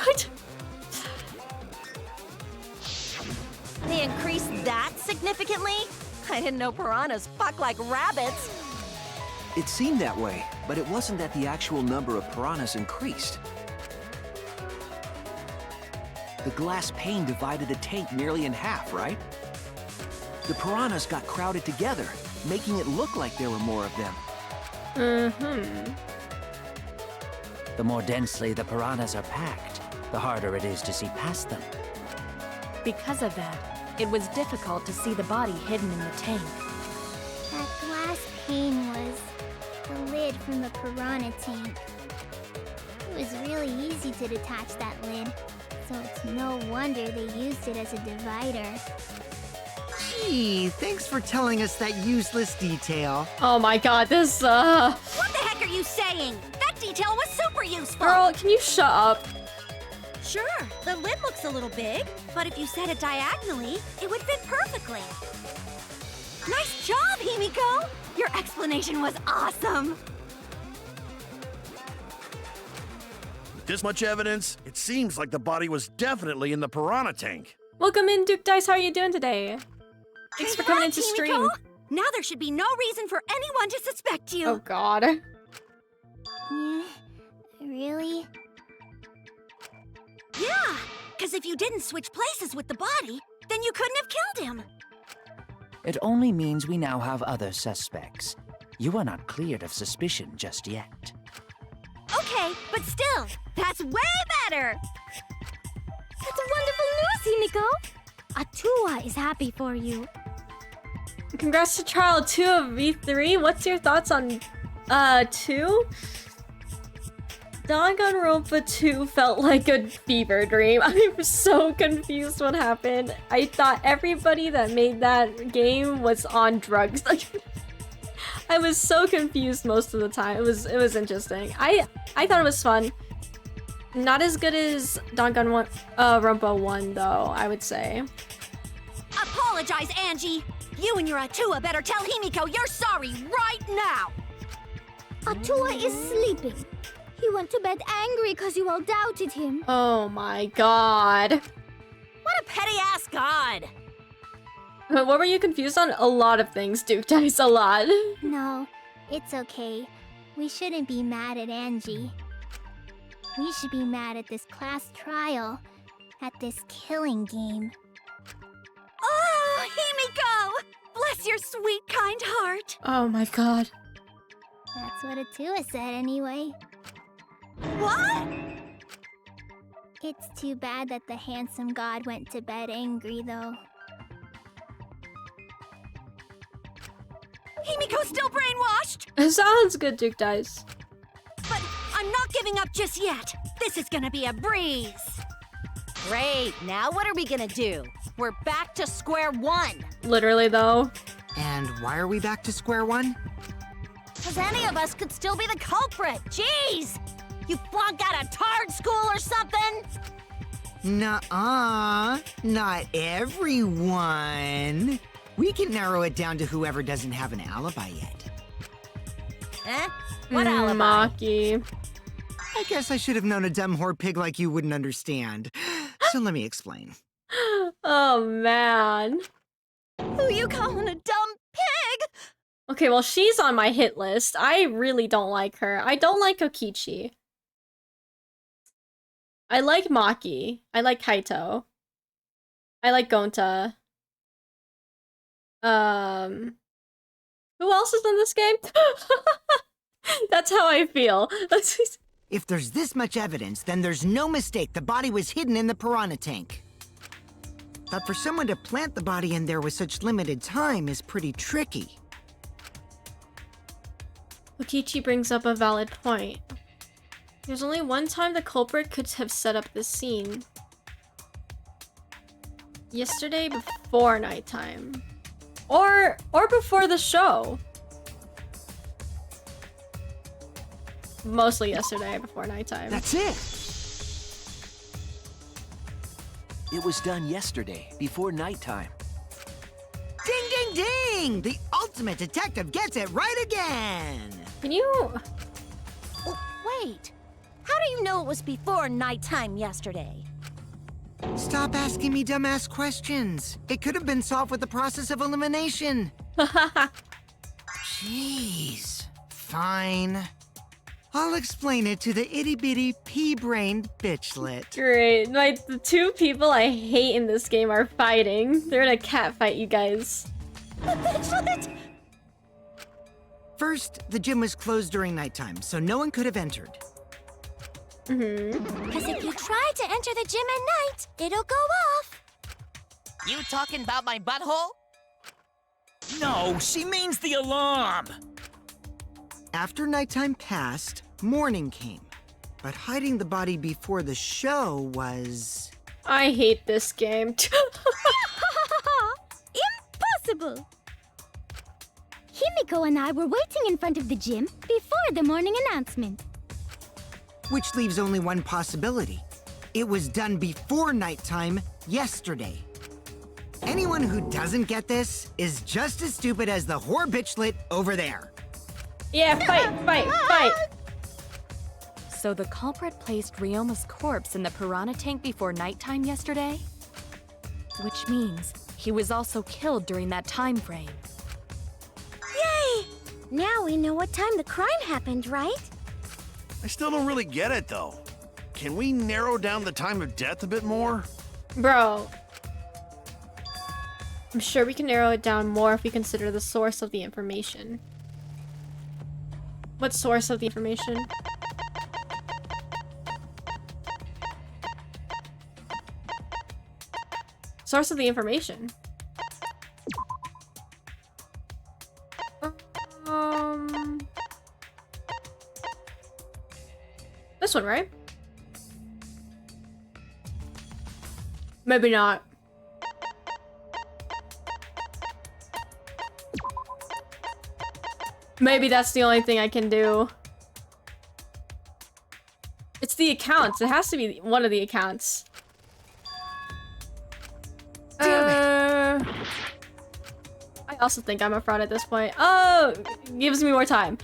They increased that significantly? I didn't know piranhas fuck like rabbits. It seemed that way, but it wasn't that the actual number of piranhas increased. The glass pane divided the tank nearly in half, right? The piranhas got crowded together, making it look like there were more of them. Mm-hmm. The more densely the piranhas are packed, the harder it is to see past them. Because of that, it was difficult to see the body hidden in the tank. That glass pane was the lid from the piranha tank. It was really easy to detach that lid, so it's no wonder they used it as a divider. Gee, thanks for telling us that useless detail. Oh my god, this What the heck are you saying? That detail was super useful! Girl, can you shut up? Sure, the lid looks a little big, but if you set it diagonally, it would fit perfectly. Nice job, Himiko! Your explanation was awesome! With this much evidence, it seems like the body was definitely in the piranha tank. Welcome in, Duke Dice. How are you doing today? Thanks for coming into stream. Himiko? Now there should be no reason for anyone to suspect you. Oh god. Yeah, really? Yeah, because if you didn't switch places with the body, then you couldn't have killed him. It only means we now have other suspects. You are not cleared of suspicion just yet. Okay, but still, that's way better! That's wonderful news, Himiko! Atua is happy for you. Congrats to trial 2 of V3. What's your thoughts on 2? Danganronpa 2 felt like a fever dream. I'm so confused what happened. I thought everybody that made that game was on drugs. Like, I was so confused most of the time. It was interesting. I thought it was fun. Not as good as Danganronpa 1 though, I would say. Apologize, Angie! You and your Atua better tell Himiko you're sorry right now! Atua is sleeping. He went to bed angry because you all doubted him. Oh my god. What a petty-ass god! What were you confused on? A lot of things, Duke Dice, a lot. No, it's okay. We shouldn't be mad at Angie. We should be mad at this class trial, at this killing game. Oh, Himiko! Bless your sweet, kind heart! Oh my god. That's what Atua said anyway. What? It's too bad that the handsome god went to bed angry, though. Himiko's still brainwashed! Sounds good, Duke Dice. But I'm not giving up just yet. This is gonna be a breeze. Great, now what are we gonna do? We're back to square one. Literally, though. And why are we back to square one? Because any of us could still be the culprit. Jeez! You flunked out of Tard school or something? Nuh-uh. Not everyone. We can narrow it down to whoever doesn't have an alibi yet. Eh? What alibi? Maki. I guess I should have known a dumb whore pig like you wouldn't understand. So let me explain. Oh, man. Who you calling a dumb pig? Okay, well, she's on my hit list. I really don't like her. I don't like Okichi. I like Maki. I like Kaito. I like Gonta. Who else is in this game? That's how I feel. If there's this much evidence, then there's no mistake the body was hidden in the piranha tank. But for someone to plant the body in there with such limited time is pretty tricky. Okichi brings up a valid point. There's only one time the culprit could have set up this scene. Yesterday before nighttime. Or before the show. Mostly yesterday before nighttime. That's it! It was done yesterday, before nighttime. Ding, ding, ding! The ultimate ultimate detective gets it right again! Can you... Oh, wait. How do you know it was before nighttime yesterday? Stop asking me dumbass questions. It could have been solved with the process of elimination. Jeez. Fine. I'll explain it to the itty-bitty pea-brained bitchlet. Great. Like, the two people I hate in this game are fighting. They're in a cat fight, you guys. The bitchlet! First, the gym was closed during nighttime, so no one could have entered. Because if you try to enter the gym at night, it'll go off. You talking about my butthole? No, she means the alarm! After nighttime passed, morning came. But hiding the body before the show was... I hate this game. Impossible! Himiko and I were waiting in front of the gym before the morning announcement. Which leaves only one possibility. It was done before nighttime yesterday. Anyone who doesn't get this is just as stupid as the whore bitchlet over there. Yeah, fight! So the culprit placed Ryoma's corpse in the piranha tank before nighttime yesterday? Which means he was also killed during that time frame. Yay! Now we know what time the crime happened, right? I still don't really get it, though. Can we narrow down the time of death a bit more? Bro. I'm sure we can narrow it down more if we consider the source of the information. What source of the information? Source of the information. This one, right? Maybe not. Maybe that's the only thing I can do. It's the accounts. It has to be one of the accounts. I also think I'm a fraud at this point. Oh, gives me more time.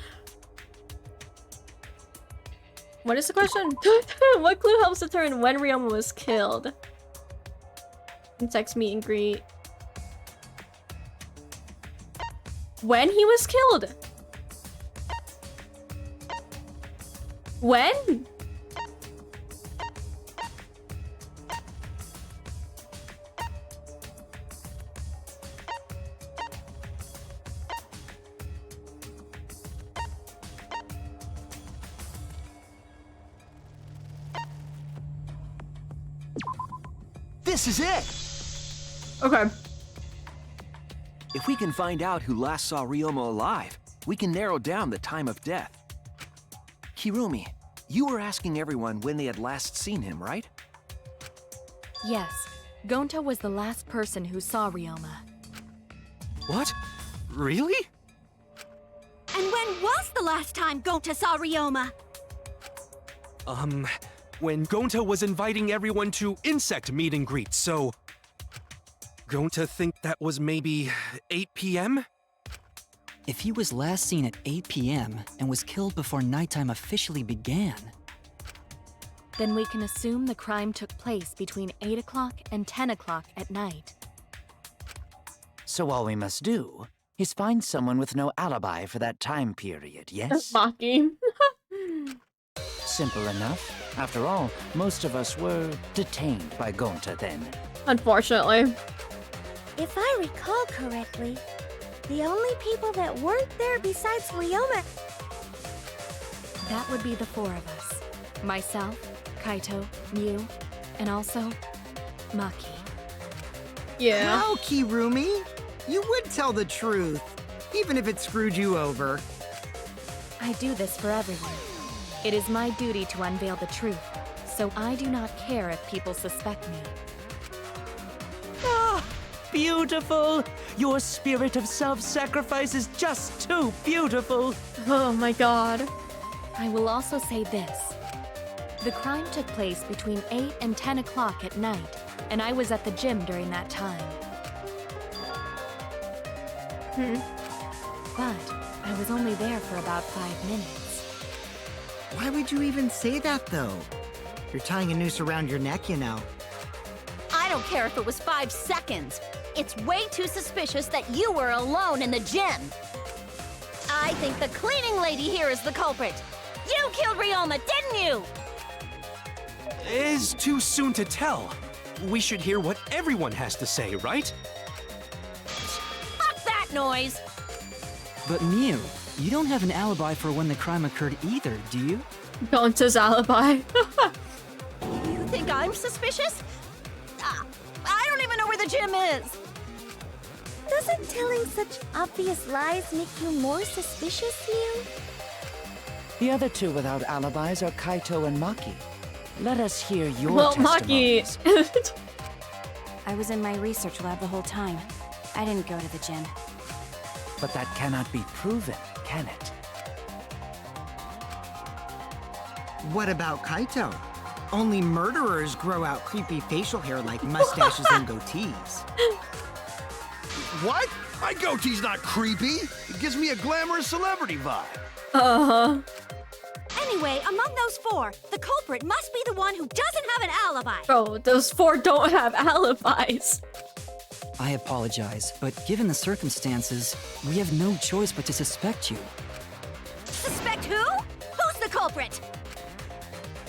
What is the question? What clue helps determine when Ryoma was killed? Insects meet and greet. When he was killed? When? This is it! Okay. If we can find out who last saw Ryoma alive, we can narrow down the time of death. Kirumi, you were asking everyone when they had last seen him, right? Yes, Gonta was the last person who saw Ryoma. What? Really? And when was the last time Gonta saw Ryoma? When Gonta was inviting everyone to insect meet and greet, so... Gonta think that was maybe 8 p.m.? If he was last seen at 8 p.m. and was killed before nighttime officially began... Then we can assume the crime took place between 8 o'clock and 10 o'clock at night. So all we must do is find someone with no alibi for that time period, yes? Mocking. Simple enough. After all, most of us were detained by Gonta then. Unfortunately. If I recall correctly, the only people that weren't there besides Ryoma... That would be the four of us. Myself, Kaito, Mew, and also Maki. Yeah. Wow, Kirumi! You would tell the truth, even if it screwed you over. I do this for everyone. It is my duty to unveil the truth, so I do not care if people suspect me. Ah, beautiful! Your spirit of self-sacrifice is just too beautiful! Oh my god. I will also say this. The crime took place between 8 and 10 o'clock at night, and I was at the gym during that time. But I was only there for about 5 minutes. Why would you even say that, though? You're tying a noose around your neck, you know. I don't care if it was 5 seconds. It's way too suspicious that you were alone in the gym. I think the cleaning lady here is the culprit. You killed Ryoma, didn't you? It's too soon to tell. We should hear what everyone has to say, right? Fuck that noise! But Miu, you don't have an alibi for when the crime occurred either, do you? Gonta's alibi. You think I'm suspicious? I don't even know where the gym is. Doesn't telling such obvious lies make you more suspicious, Miu? The other two without alibis are Kaito and Maki. Let us hear your testimonies. Maki. I was in my research lab the whole time. I didn't go to the gym. But that cannot be proven, can it? What about Kaito? Only murderers grow out creepy facial hair like mustaches and goatees. What? My goatee's not creepy. It gives me a glamorous celebrity vibe. Uh-huh. Anyway, among those 4, the culprit must be the one who doesn't have an alibi. Bro, those 4 don't have alibis. I apologize, but given the circumstances, we have no choice but to suspect you. Suspect who? Who's the culprit?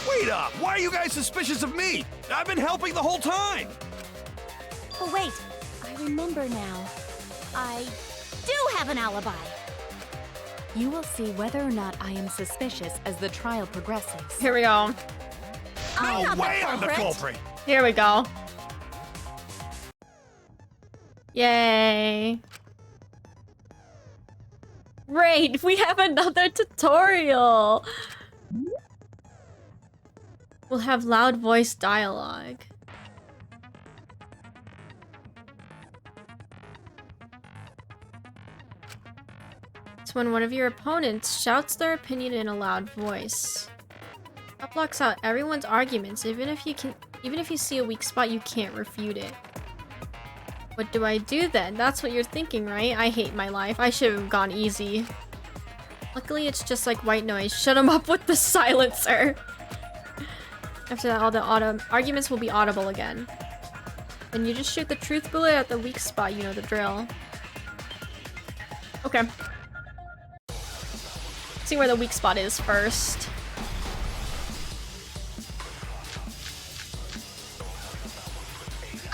Wait up! Why are you guys suspicious of me? I've been helping the whole time! Oh, wait. I remember now. I do have an alibi. You will see whether or not I am suspicious as the trial progresses. Here we go. No way I'm the culprit! Here we go. Yay. Great, we have another tutorial. We'll have loud voice dialogue. It's when one of your opponents shouts their opinion in a loud voice. That blocks out everyone's arguments. Even if you see a weak spot, you can't refute it. What do I do then? That's what you're thinking, right? I hate my life. I should have gone easy. Luckily, it's just like white noise. Shut him up with the silencer. After that, all the arguments will be audible again. And you just shoot the truth bullet at the weak spot. You know the drill. Okay. Let's see where the weak spot is first.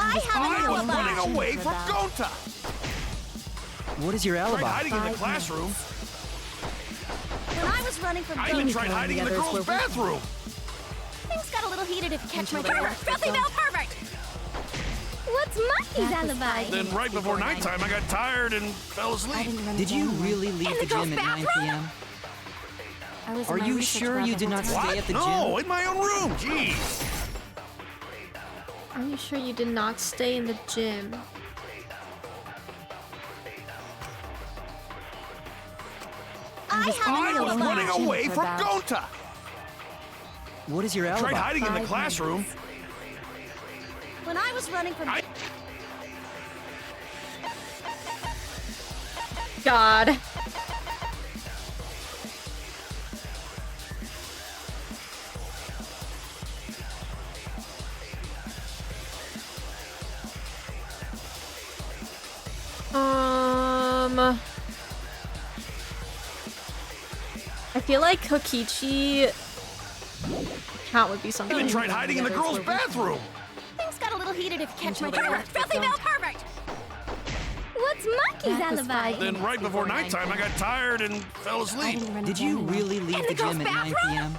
I was running away from Gonta! What is your alibi? Tried hiding in the classroom. When I was running from I even tried hiding in the girls' bathroom. Things got a little heated if you catch my drift. Filthy male pervert! What's Maki's alibi? Then right before nighttime, I got tired and fell asleep. Did you really leave the gym at 9 p.m.? Are you sure you did not stay at the gym? No, in my own room. Jeez. Are you sure you did not stay in the gym? I was running away from Gonta. What is your alibi? Tried hiding in the classroom. When I was running from... God. I feel like Kokichi count would be something. I even tried hiding in the girls' bathroom. Things got a little heated if you catch my drift. Filthy male pervert! What's Maki's alibi? Then right before nighttime, I got tired and fell asleep. Did you really leave the gym at 9 p.m.?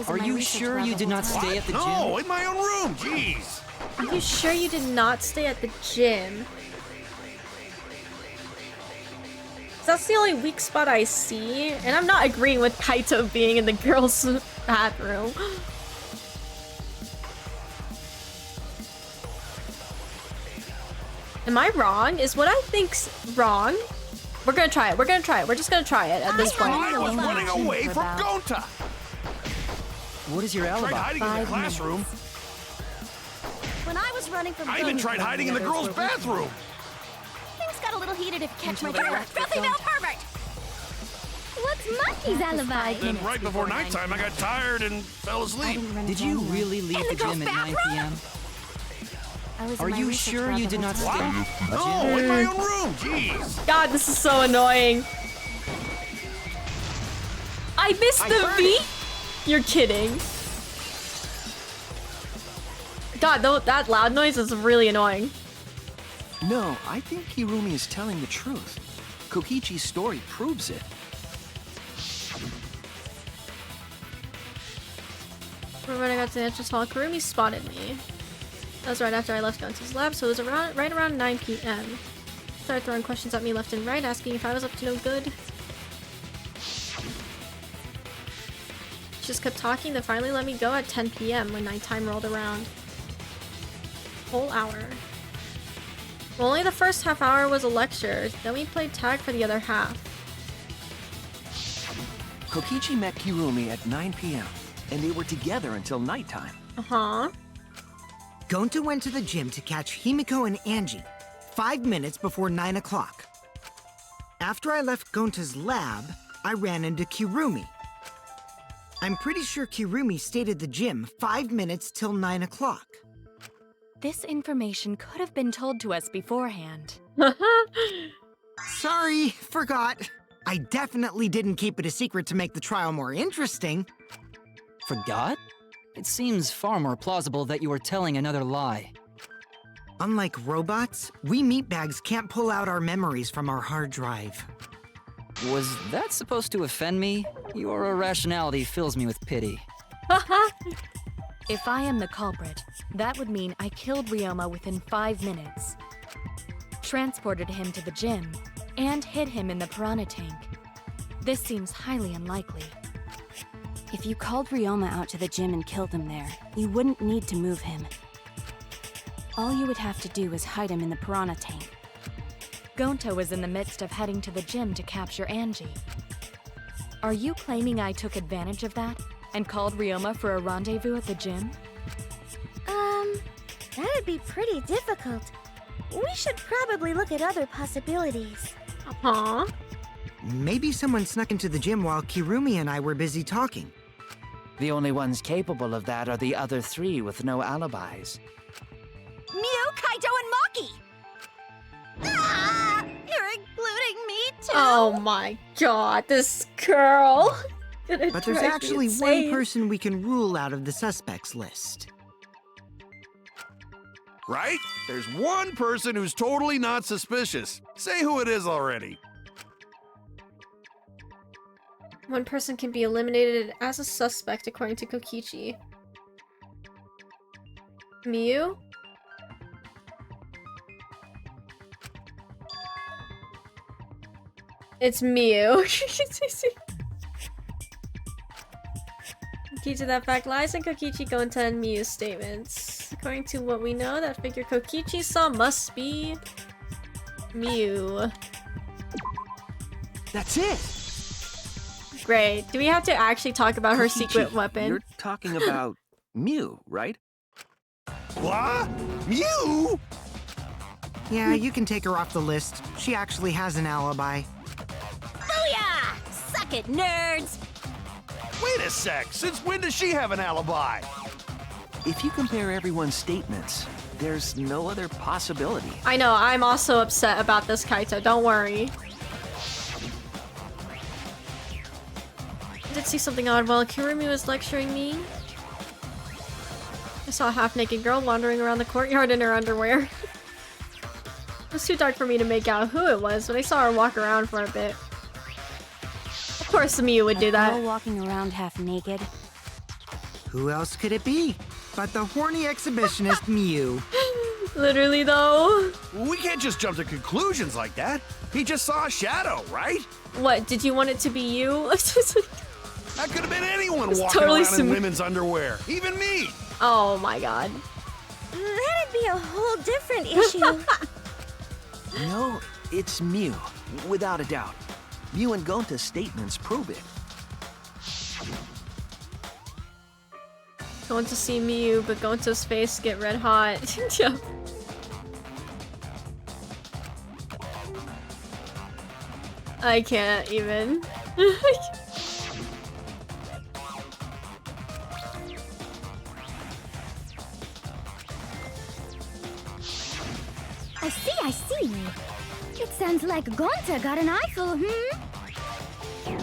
Are you sure you did not stay at the gym? No, in my own room. Jeez. Are you sure you did not stay at the gym? That's the only weak spot I see, and I'm not agreeing with Kaito being in the girls' bathroom. Am I wrong? Is what I think's wrong? We're gonna try it. We're gonna try it. We're just gonna try it at this point. I was running away from Gonta. What is your alibi? Tried hiding in the classroom. When I was running from... I even tried hiding in the girls' bathroom. Things got a little heated negative Catch my until the drift, rest of filthy male them- pervert! What's Monkey's alibi? Then right before nighttime, I got tired and fell asleep. Did you really leave the gym at 9 p.m.? Are you sure you did not stay? No, in my own room. Jeez. God, this is so annoying. I missed the V? You're kidding. God, that loud noise is really annoying. No, I think Kirumi is telling the truth. Kokichi's story proves it. When I got to the entrance hall, Kirumi spotted me. That was right after I left Gonto's lab, so it was right around 9 p.m. Started throwing questions at me left and right, asking if I was up to no good. She just kept talking, then finally let me go at 10 p.m. when nighttime rolled around. Whole hour. Well, only the first half hour was a lecture, then we played tag for the other half. Kokichi met Kirumi at 9 p.m. and they were together until nighttime. Uh-huh. Gonta went to the gym to catch Himiko and Angie 5 minutes before 9 o'clock. After I left Gonta's lab, I ran into Kirumi. I'm pretty sure Kirumi stayed at the gym 5 minutes till 9 o'clock. This information could have been told to us beforehand. Sorry, forgot. I definitely didn't keep it a secret to make the trial more interesting. Forgot? It seems far more plausible that you were telling another lie. Unlike robots, we meatbags can't pull out our memories from our hard drive. Was that supposed to offend me? Your irrationality fills me with pity. If I am the culprit, that would mean I killed Ryoma within 5 minutes, transported him to the gym, and hid him in the piranha tank. This seems highly unlikely. If you called Ryoma out to the gym and killed him there, you wouldn't need to move him. All you would have to do is hide him in the piranha tank. Gonta was in the midst of heading to the gym to capture Angie. Are you claiming I took advantage of that and called Ryoma for a rendezvous at the gym? That'd be pretty difficult. We should probably look at other possibilities. Huh? Maybe someone snuck into the gym while Kirumi and I were busy talking. The only ones capable of that are the other three with no alibis. Mew, Kaito, and Maki! Ah! You're including me too! Oh my god, this girl. But there's actually one person we can rule out of the suspects list. Right? There's one person who's totally not suspicious. Say who it is already. One person can be eliminated as a suspect according to Kokichi. Miyu? It's Miyu. Key to that fact lies in Kokichi, Gonta, and Miyu's statements. According to what we know, that figure Kokichi saw must be Miyu. That's it! Great. Do we have to actually talk about her Kokichi, secret weapon? You're talking about Mew, right? What? Mew? Yeah, you can take her off the list. She actually has an alibi. Booyah! Suck it, nerds! Wait a sec. Since when does she have an alibi? If you compare everyone's statements, there's no other possibility. I know, I'm also upset about this, Kaito. Don't worry. I did see something odd while Kirumi was lecturing me. I saw a half-naked girl wandering around the courtyard in her underwear. It was too dark for me to make out who it was, but I saw her walk around for a bit. Of course Miyu would do that. Girl walking around half naked. Who else could it be but the horny exhibitionist Mew? Literally, though. We can't just jump to conclusions like that. He just saw a shadow, right? What, did you want it to be you? That could have been anyone It's walking totally around in women's underwear. Even me. Oh my god. That'd be a whole different issue. No, it's Mew, without a doubt. Mew and Gonta's statements prove it. Going to see Miyu, but Gonta's face get red hot. Yeah. I can't even. I see. It sounds like Gonta got an eyeful,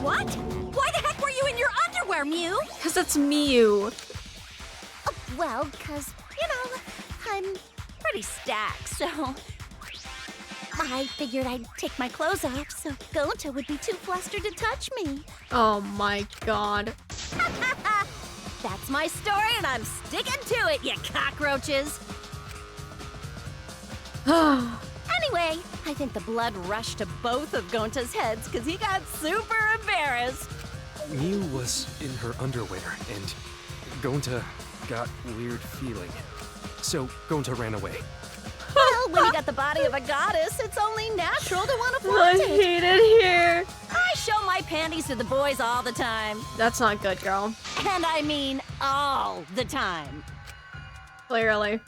What? Why the heck were you in your underwear, Mew? Because that's Mew. Oh, well, because, I'm pretty stacked, so I figured I'd take my clothes off so Gonta would be too flustered to touch me. Oh my god. That's my story, and I'm sticking to it, you cockroaches. Anyway, I think the blood rushed to both of Gonta's heads because he got super embarrassed. Mew was in her underwear, and Gonta got weird feeling. So Gonta ran away. Well, when you got the body of a goddess, it's only natural to want to flaunt I it. hate it here. I show my panties to the boys all the time. That's not good, girl. And I mean all the time. Clearly.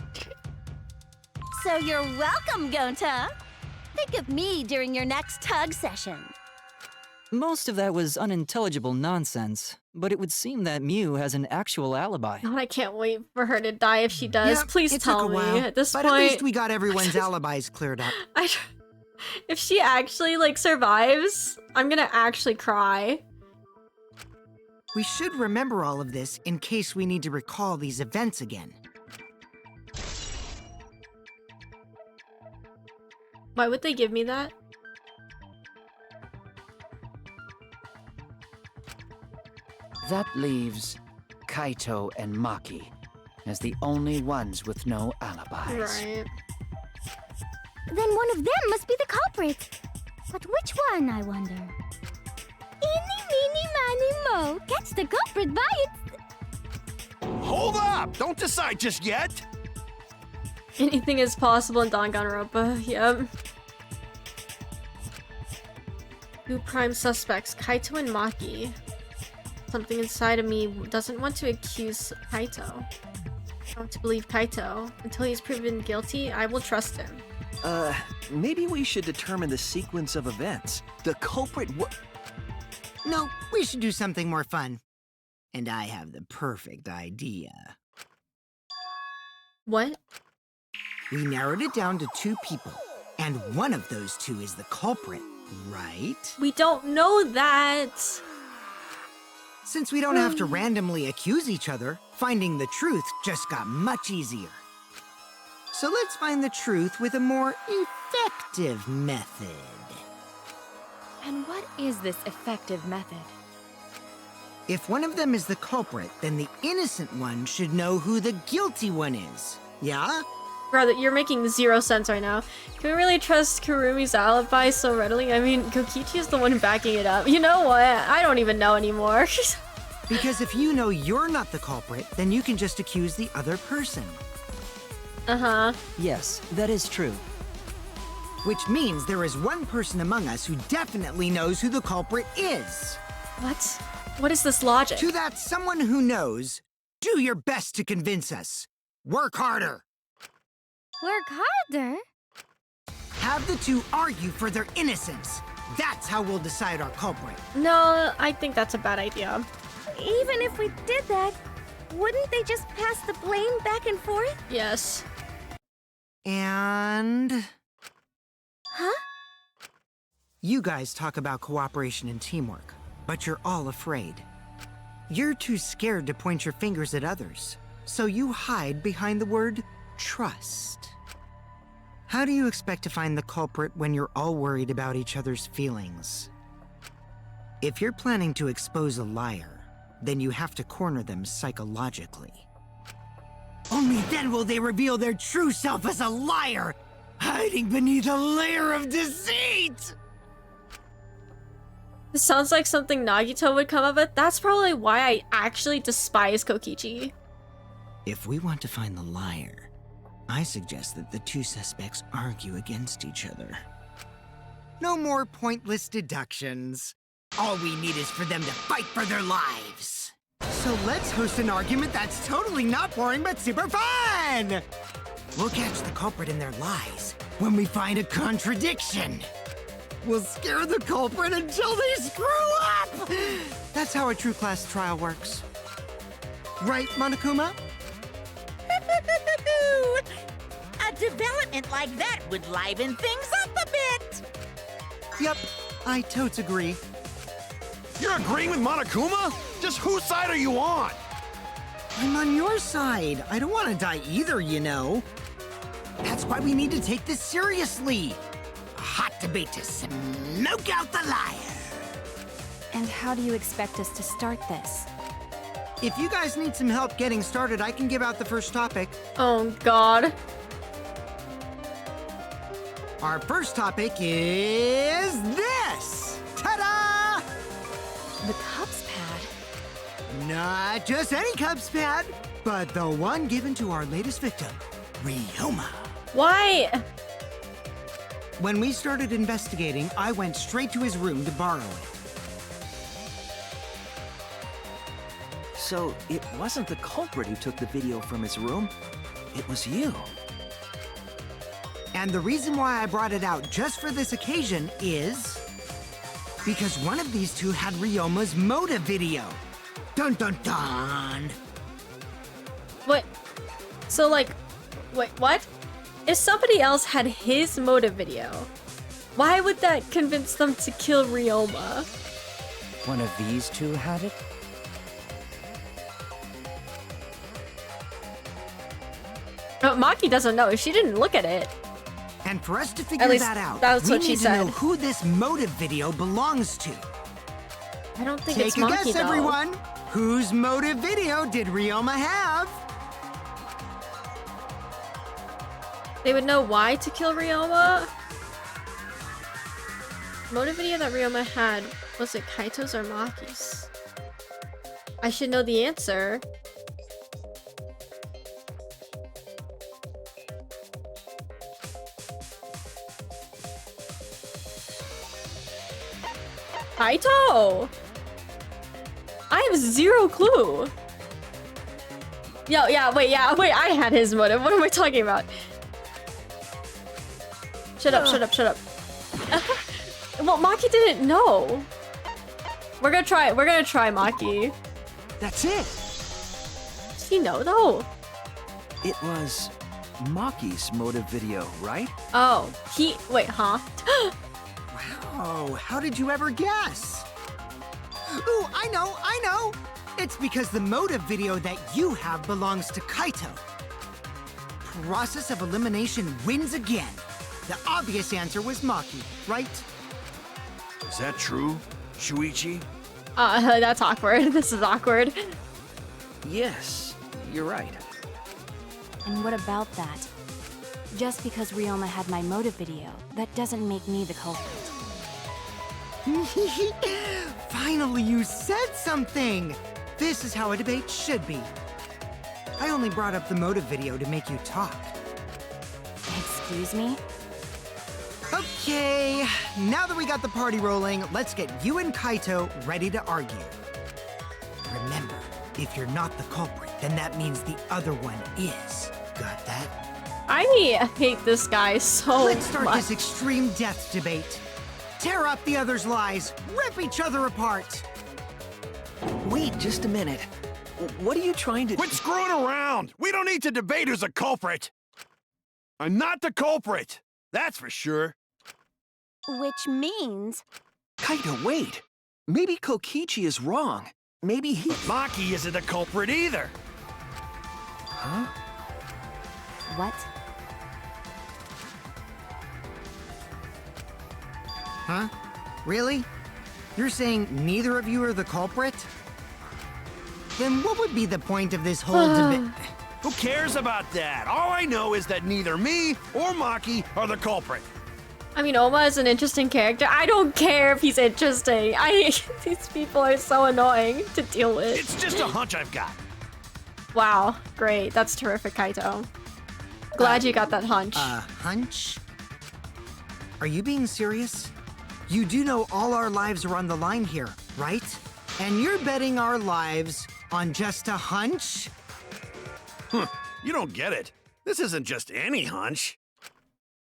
So you're welcome, Gonta. Think of me during your next tug session. Most of that was unintelligible nonsense, but it would seem that Mew has an actual alibi. Oh, I can't wait for her to die if she does. Yep, Please it tell took a me. while, At this but point, at least we got everyone's alibis cleared up. if she actually survives, I'm gonna actually cry. We should remember all of this in case we need to recall these events again. Why would they give me that? That leaves Kaito and Maki as the only ones with no alibis. Right. Then one of them must be the culprit. But which one, I wonder? Eeny, meeny, miny, mo. Catch the culprit by its... Hold up! Don't decide just yet! Anything is possible in Danganronpa. Yep. Two prime suspects, Kaito and Maki. Something inside of me doesn't want to accuse Kaito. I want to believe Kaito. Until he's proven guilty, I will trust him. Maybe we should determine the sequence of events. The culprit No, we should do something more fun. And I have the perfect idea. What? We narrowed it down to 2 people, and one of those 2 is the culprit, right? We don't know that. Since we don't have to randomly accuse each other, finding the truth just got much easier. So let's find the truth with a more effective method. And what is this effective method? If one of them is the culprit, then the innocent one should know who the guilty one is. Yeah? Brother, you're making 0 sense right now. Can we really trust Kurumi's alibi so readily? I mean, Kokichi is the one backing it up. You know what? I don't even know anymore. Because if you know you're not the culprit, then you can just accuse the other person. Uh-huh. Yes, that is true. Which means there is one person among us who definitely knows who the culprit is. What? What is this logic? To that someone who knows, do your best to convince us. Work harder. Work harder? Have the 2 argue for their innocence. That's how we'll decide our culprit. No, I think that's a bad idea. Even if we did that, wouldn't they just pass the blame back and forth? Yes. And... Huh? You guys talk about cooperation and teamwork, but you're all afraid. You're too scared to point your fingers at others, so you hide behind the word trust. How do you expect to find the culprit when you're all worried about each other's feelings? If you're planning to expose a liar, then you have to corner them psychologically. Only then will they reveal their true self as a liar, hiding beneath a layer of deceit! This sounds like something Nagito would come up with. That's probably why I actually despise Kokichi. If we want to find the liar, I suggest that the 2 suspects argue against each other. No more pointless deductions. All we need is for them to fight for their lives. So let's host an argument that's totally not boring but super fun! We'll catch the culprit in their lies when we find a contradiction. We'll scare the culprit until they screw up! That's how a true class trial works. Right, Monokuma? A development like that would liven things up a bit. Yep, I totes agree. You're agreeing with Monokuma? Just whose side are you on? I'm on your side. I don't want to die either, you know. That's why we need to take this seriously. A hot debate to smoke out the liar. And how do you expect us to start this? If you guys need some help getting started, I can give out the first topic. Oh, God. Our first topic is this! Ta-da! The cups pad. Not just any cups pad, but the one given to our latest victim, Ryoma. Why? When we started investigating, I went straight to his room to borrow it. So it wasn't the culprit who took the video from his room. It was you. And the reason why I brought it out just for this occasion is because one of these two had Ryoma's motive video. Dun dun dun! What? So, like, wait, what? If somebody else had his motive video, why would that convince them to kill Ryoma? One of these two had it? But Maki doesn't know. She didn't look at it. And for us to figure least that out, that's we what she need to said. know who this motive video belongs to. I don't think Take it's a Maki, guess, though. everyone. Whose motive video did Ryoma have? They would know why to kill Ryoma? Motive video that Ryoma had, was it Kaito's or Maki's? I should know the answer. Kaito! I have zero clue. Wait, I had his motive. What am I talking about? Shut up. Well, Maki didn't know. We're gonna try Maki. That's it. Does he know though? It was Maki's motive video, right? Oh, wait, huh? Wow, how did you ever guess? Ooh, I know! It's because the motive video that you have belongs to Kaito. Process of elimination wins again. The obvious answer was Maki, right? Is that true, Shuichi? That's awkward. This is awkward. Yes, you're right. And what about that? Just because Ryoma had my motive video, that doesn't make me the culprit. Finally, you said something! This is how a debate should be. I only brought up the motive video to make you talk. Excuse me? Okay, now that we got the party rolling, let's get you and Kaito ready to argue. Remember, if you're not the culprit, then that means the other one is. Got that? I hate this guy so Let's start much. this extreme death debate. Tear up the other's lies, rip each other apart. Wait just a minute. What are you trying to... Quit screwing around! We don't need to debate who's a culprit! I'm not the culprit! That's for sure. Which means... Kaito, wait. Maybe Kokichi is wrong. Maybe he... Maki isn't the culprit either! Huh? What? Huh? Really? You're saying neither of you are the culprit? Then what would be the point of this whole debate? Who cares about that? All I know is that neither me or Maki are the culprit. I mean, Oma is an interesting character. I don't care if he's interesting. These people are so annoying to deal with. It's just a hunch I've got. Wow, great. That's terrific, Kaito. Glad you got that hunch. Hunch? Are you being serious? You do know all our lives are on the line here, right? And you're betting our lives on just a hunch? Huh, you don't get it. This isn't just any hunch.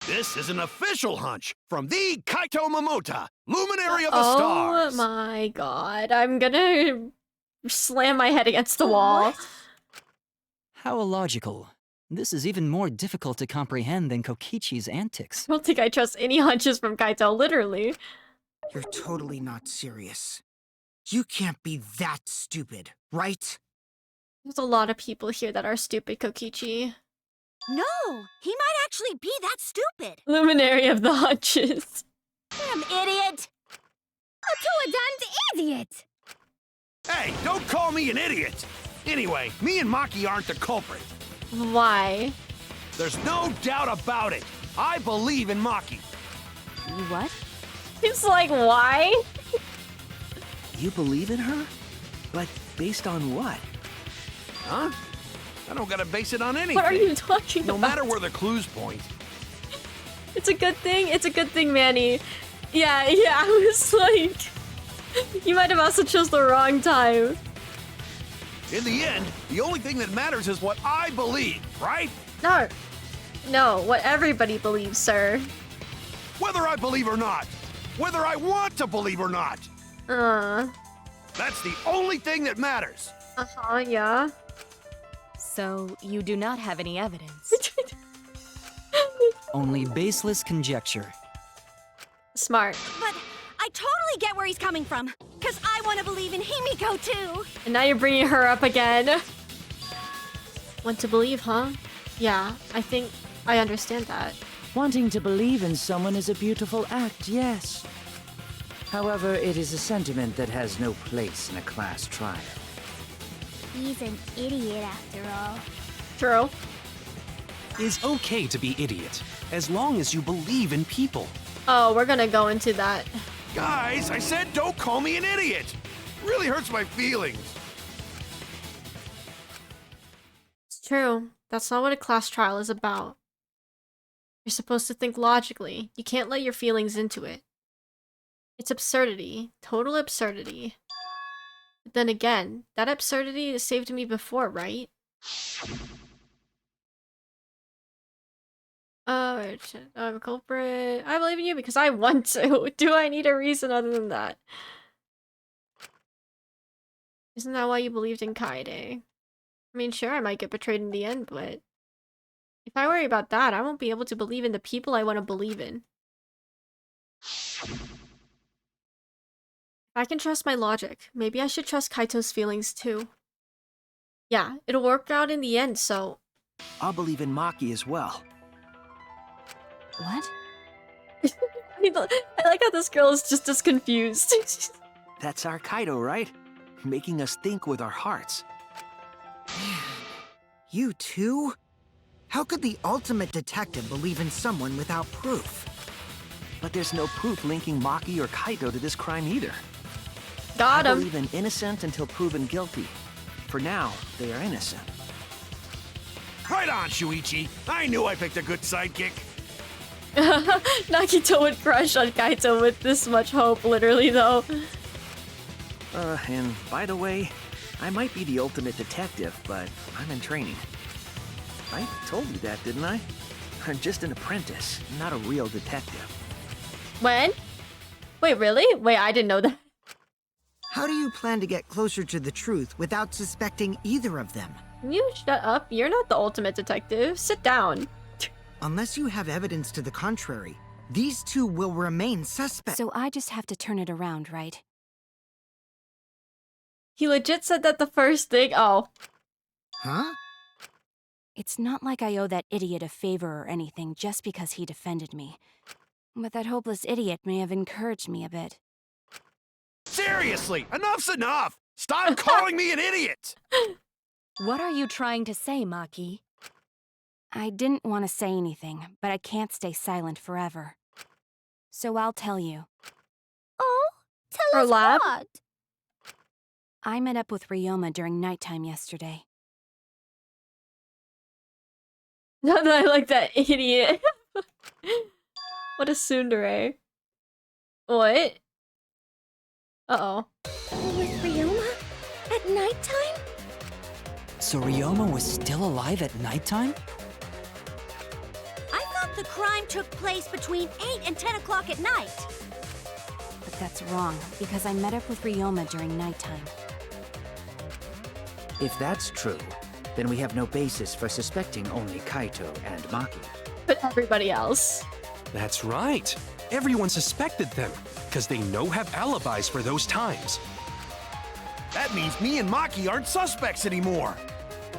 This is an official hunch from the Kaito Momota, luminary of the stars. Oh my god. I'm gonna slam my head against the wall. How illogical. This is even more difficult to comprehend than Kokichi's antics. I don't think I trust any hunches from Kaito, literally. You're totally not serious. You can't be that stupid, right? There's a lot of people here that are stupid, Kokichi. No, he might actually be that stupid. Luminary of the hunches. Damn idiot! A two-a-duns idiot! Hey, don't call me an idiot! Anyway, me and Maki aren't the culprit. Why? There's no doubt about it. I believe in Maki. What? It's like, why? You believe in her? But based on what? Huh? I don't gotta base it on anything. What are you talking No about? matter where the clues point. It's a good thing. It's a good thing, Manny. Yeah, I was like... You might have also chose the wrong time. In the end, the only thing that matters is what I believe, right? No, what everybody believes, sir. Whether I believe or not. Whether I want to believe or not. That's the only thing that matters. Yeah. So, you do not have any evidence. Only baseless conjecture. Smart. But I totally get where he's coming from. Because I want to believe in Himiko, too. And now you're bringing her up again. Want to believe, huh? Yeah, I think I understand that. Wanting to believe in someone is a beautiful act, yes. However, it is a sentiment that has no place in a class trial. He's an idiot after all. True. It's okay to be idiot, as long as you believe in people. Oh, we're gonna go into that. Guys, I said don't call me an idiot. It really hurts my feelings. It's true. That's not what a class trial is about. You're supposed to think logically. You can't let your feelings into it. It's absurdity. Total absurdity. But then again, that absurdity has saved me before, right? I'm a culprit. I believe in you because I want to. Do I need a reason other than that? Isn't that why you believed in Kaede? I mean, sure, I might get betrayed in the end, but if I worry about that, I won't be able to believe in the people I want to believe in. If I can trust my logic, maybe I should trust Kaito's feelings too. Yeah, it'll work out in the end, so... I'll believe in Maki as well. What? I like how this girl is just as confused. That's our Kaito, right? Making us think with our hearts. You too? How could the ultimate detective believe in someone without proof? But there's no proof linking Maki or Kaito to this crime either. Got him. I believe in innocent until proven guilty. For now, they are innocent. Right on, Shuichi. I knew I picked a good sidekick. Nagito would crush on Kaito with this much hope, literally, though. And by the way, I might be the ultimate detective, but I'm in training. I told you that, didn't I? I'm just an apprentice, not a real detective. When? Wait, really? Wait, I didn't know that. How do you plan to get closer to the truth without suspecting either of them? Can you shut up? You're not the ultimate detective. Sit down. Unless you have evidence to the contrary, these two will remain suspects. So I just have to turn it around, right? He legit said that the first thing. Oh. Huh? It's not like I owe that idiot a favor or anything just because he defended me. But that hopeless idiot may have encouraged me a bit. Seriously, enough's enough! Stop calling me an idiot! What are you trying to say, Maki? I didn't want to say anything, but I can't stay silent forever. So I'll tell you. Oh, tell us lab? what? I met up with Ryoma during nighttime yesterday. Not that I like that idiot. What a tsundere. What? Uh-oh. With Ryoma? At nighttime? So Ryoma was still alive at nighttime? I thought The crime took place between 8 and 10 o'clock at night. But that's wrong, because I met up with Ryoma during nighttime. If that's true, then we have no basis for suspecting only Kaito and Maki. But everybody else. That's right. Everyone suspected them, because they have alibis for those times. That means me and Maki aren't suspects anymore.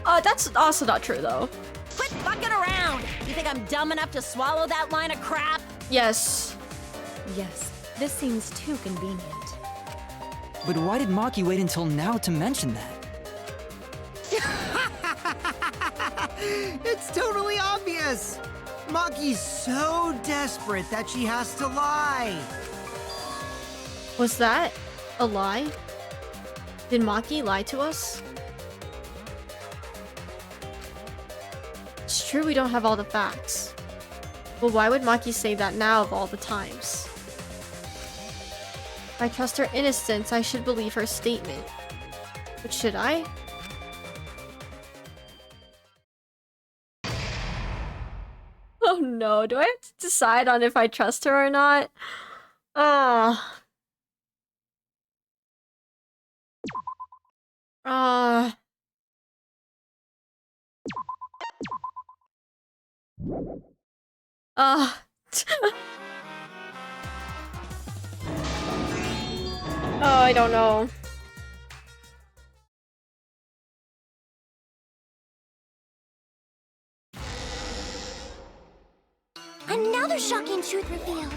That's also not true, though. Quit fucking around! You think I'm dumb enough to swallow that line of crap? Yes. Yes, this seems too convenient. But why did Maki wait until now to mention that? It's totally obvious! Maki's so desperate that she has to lie. Was that a lie? Did Maki lie to us? It's true we don't have all the facts. But why would Maki say that now of all the times? If I trust her innocence, I should believe her statement. But should I? Oh no, do I have to decide on if I trust her or not? Oh, I don't know. Another shocking truth revealed.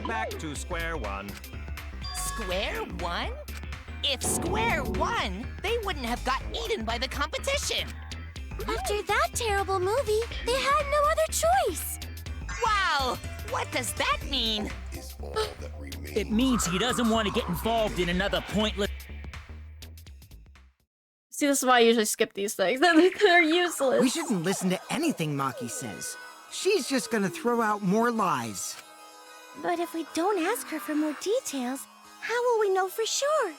Back to square one. Square one? If square one, they wouldn't have got eaten by the competition. After that terrible movie, they had no other choice. Wow! What does that mean? It means he doesn't want to get involved in another pointless... See, this is why I usually skip these things. They're useless. We shouldn't listen to anything Maki says. She's just gonna throw out more lies. But if we don't ask her for more details, how will we know for sure?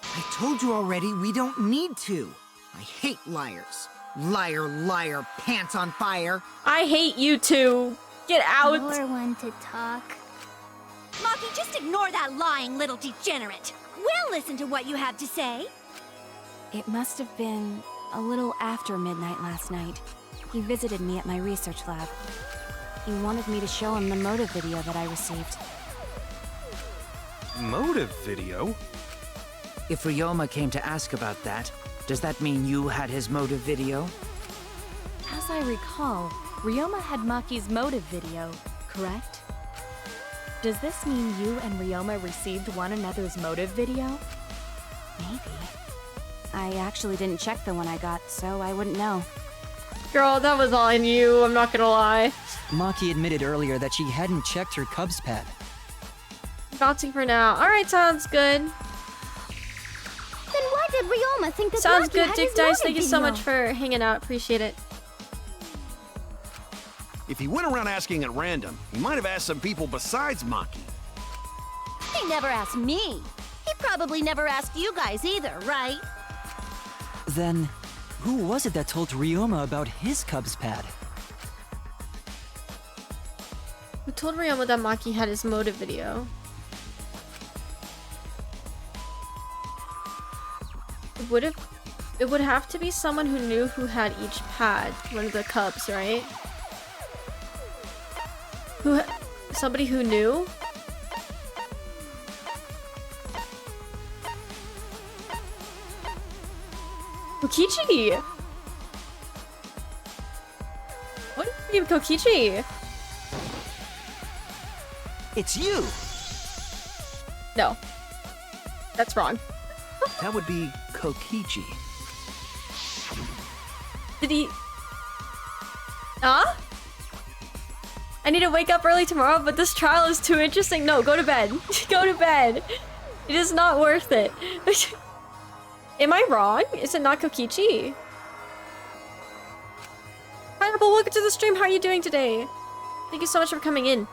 I told you already, we don't need to. I hate liars. Liar, liar, pants on fire. I hate you too. Get out. You're one to talk. Maki, just ignore that lying little degenerate. We'll listen to what you have to say. It must have been a little after midnight last night. He visited me at my research lab. He wanted me to show him the motive video that I received. Motive video? If Ryoma came to ask about that, does that mean you had his motive video? As I recall, Ryoma had Maki's motive video, correct? Does this mean you and Ryoma received one another's motive video? Maybe. I actually didn't check the one I got, so I wouldn't know. Girl, that was all on you, I'm not gonna lie. Maki admitted earlier that she hadn't checked her Cubs pad. Bouncing for now. Alright, sounds good. Then why did Ryoma think that sounds Maki good, had Dick his Dice. motive Thank you so video? much for hanging out. Appreciate it. If he went around asking at random, he might have asked some people besides Maki. He never asked me. He probably never asked you guys either, right? Then, who was it that told Ryoma about his Cubs pad? Who told Ryoma that Maki had his motive video? It would have to be someone who knew who had each pad. One of the Cubs, right? Somebody who knew? Kokichi! What is the name of Kokichi? It's you! No. That's wrong. That would be Kokichi. Did he... Huh? I need to wake up early tomorrow, but this trial is too interesting. No, go to bed. Go to bed. It is not worth it. Am I wrong? Is it not Kokichi? Pineapple, welcome to the stream. How are you doing today? Thank you so much for coming in.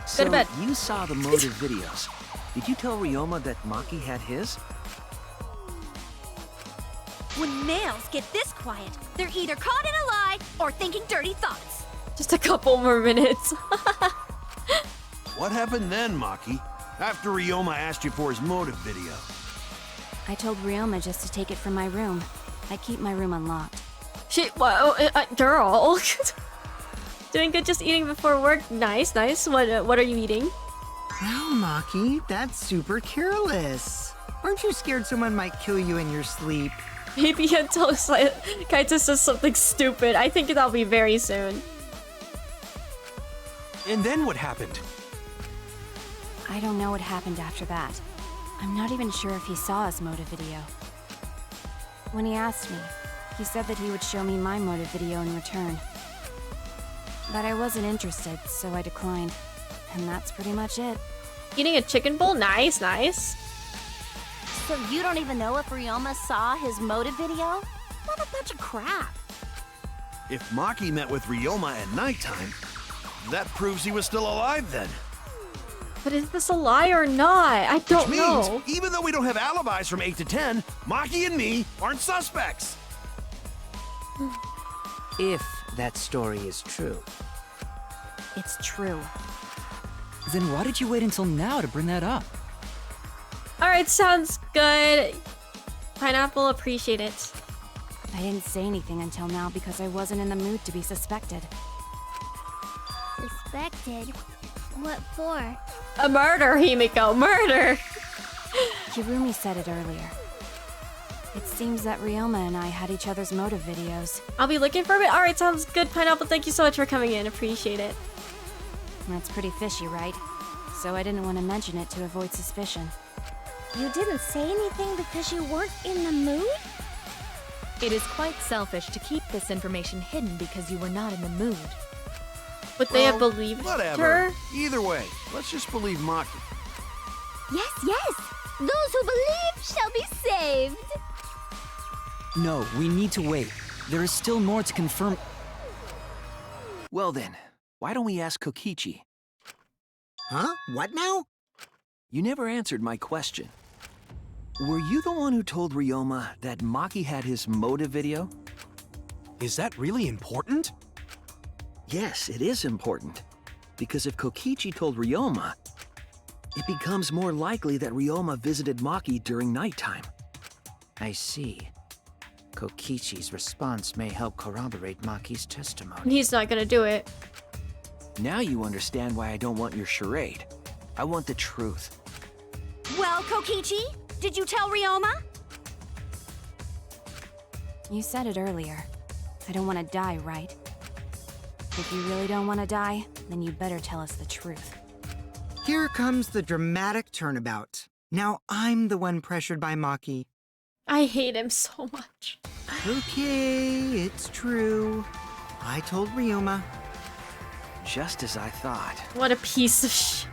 So Go to bed. You saw the motive videos. Did you tell Ryoma that Maki had his? When males get this quiet, they're either caught in a lie or thinking dirty thoughts. Just a couple more minutes. What happened then, Maki? After Ryoma asked you for his motive video? I told Ryoma just to take it from my room. I keep my room unlocked. Well, girl. Doing good just eating before work. Nice, nice. What are you eating? Wow, Maki, that's super careless. Aren't you scared someone might kill you in your sleep? Maybe until Kaita says something stupid. I think that'll be very soon. And then what happened? I don't know what happened after that. I'm not even sure if he saw his motive video. When he asked me, he said that he would show me my motive video in return. But I wasn't interested, so I declined. And that's pretty much it. Eating a chicken bowl? Nice, nice. So you don't even know if Ryoma saw his motive video? What a bunch of crap. If Maki met with Ryoma at nighttime, that proves he was still alive then. But is this a lie or not? I don't Which means, know. even though we don't have alibis from 8 to 10, Maki and me aren't suspects. If that story is true. It's true. Then why did you wait until now to bring that up? Alright, sounds good. Pineapple, appreciate it. I didn't say anything until now because I wasn't in the mood to be suspected. Suspected? What for? A murder, Himiko, murder! Kirumi said it earlier. It seems that Ryoma and I had each other's motive videos. I'll be looking for it. Alright, sounds good, Pineapple. Thank you so much for coming in. Appreciate it. That's pretty fishy, right? So I didn't want to mention it to avoid suspicion. You didn't say anything because you weren't in the mood? It is quite selfish to keep this information hidden because you were not in the mood. Would they have believed Whatever. her? Either way, let's just believe Maki. Yes, yes! Those who believe shall be saved! No, we need to wait. There is still more to confirm. Well then, why don't we ask Kokichi? Huh? What now? You never answered my question. Were you the one who told Ryoma that Maki had his motive video? Is that really important? Yes, it is important. Because if Kokichi told Ryoma, it becomes more likely that Ryoma visited Maki during nighttime. I see. Kokichi's response may help corroborate Maki's testimony. He's not gonna do it. Now you understand why I don't want your charade. I want the truth. Well, Kokichi, did you tell Ryoma? You said it earlier. I don't want to die, right? If you really don't want to die, then you better tell us the truth. Here comes the dramatic turnabout. Now I'm the one pressured by Maki. I hate him so much. Okay, it's true. I told Ryoma. Just as I thought. What a piece of sh...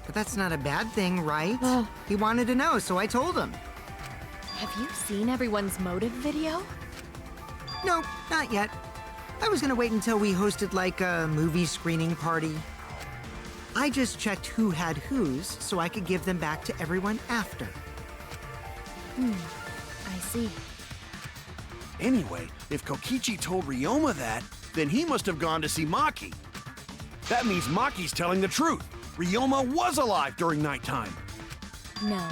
But that's not a bad thing, right? He wanted to know, so I told him. Have you seen everyone's motive video? No, not yet. I was gonna wait until we hosted like a movie screening party. I just checked who had whose so I could give them back to everyone after. I see. Anyway, if Kokichi told Ryoma that, then he must have gone to see Maki. That means Maki's telling the truth. Ryoma was alive during nighttime. No.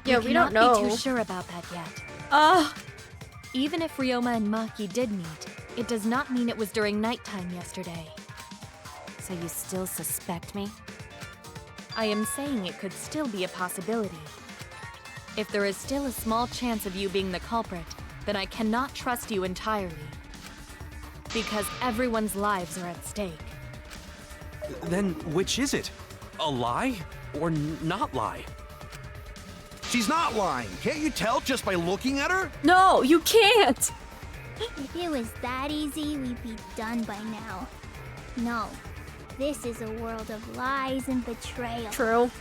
Yeah, You we don't cannot know. be too sure about that yet. Even if Ryoma and Maki did meet, it does not mean it was during nighttime yesterday. So you still suspect me? I am saying it could still be a possibility. If there is still a small chance of you being the culprit, then I cannot trust you entirely. Because everyone's lives are at stake. Then which is it? A lie or not lie? She's not lying. Can't you tell just by looking at her? No, you can't! If it was that easy, we'd be done by now. No. This is a world of lies and betrayal. True.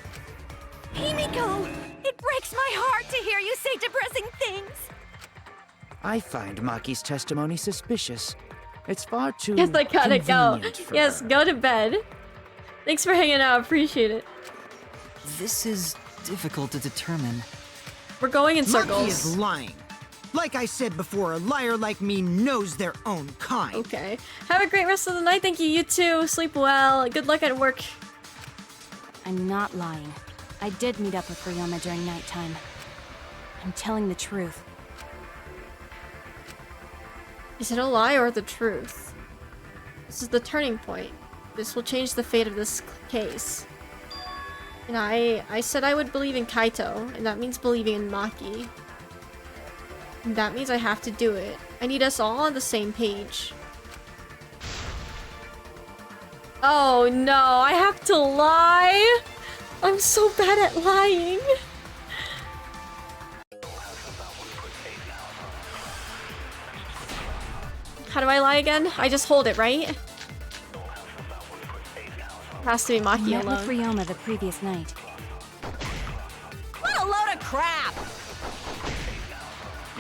Himiko! It breaks my heart to hear you say depressing things! I find Maki's testimony suspicious. It's far too Yes, I gotta go. convenient for Yes, her. go to bed. Thanks for hanging out. Appreciate it. This is difficult to determine. We're going in Maki circles. is lying. Like I said before, a liar like me knows their own kind. Okay. Have a great rest of the night. Thank you, you too. Sleep well. Good luck at work. I'm not lying. I did meet up with Ryoma during nighttime. I'm telling the truth. Is it a lie or the truth? This is the turning point. This will change the fate of this case. And I said I would believe in Kaito, and that means believing in Maki. And that means I have to do it. I need us all on the same page. Oh no, I have to lie? I'm so bad at lying. How do I lie again? I just hold it, right? It has to be Maki I met alone. with Ryoma the previous night. What a load of crap!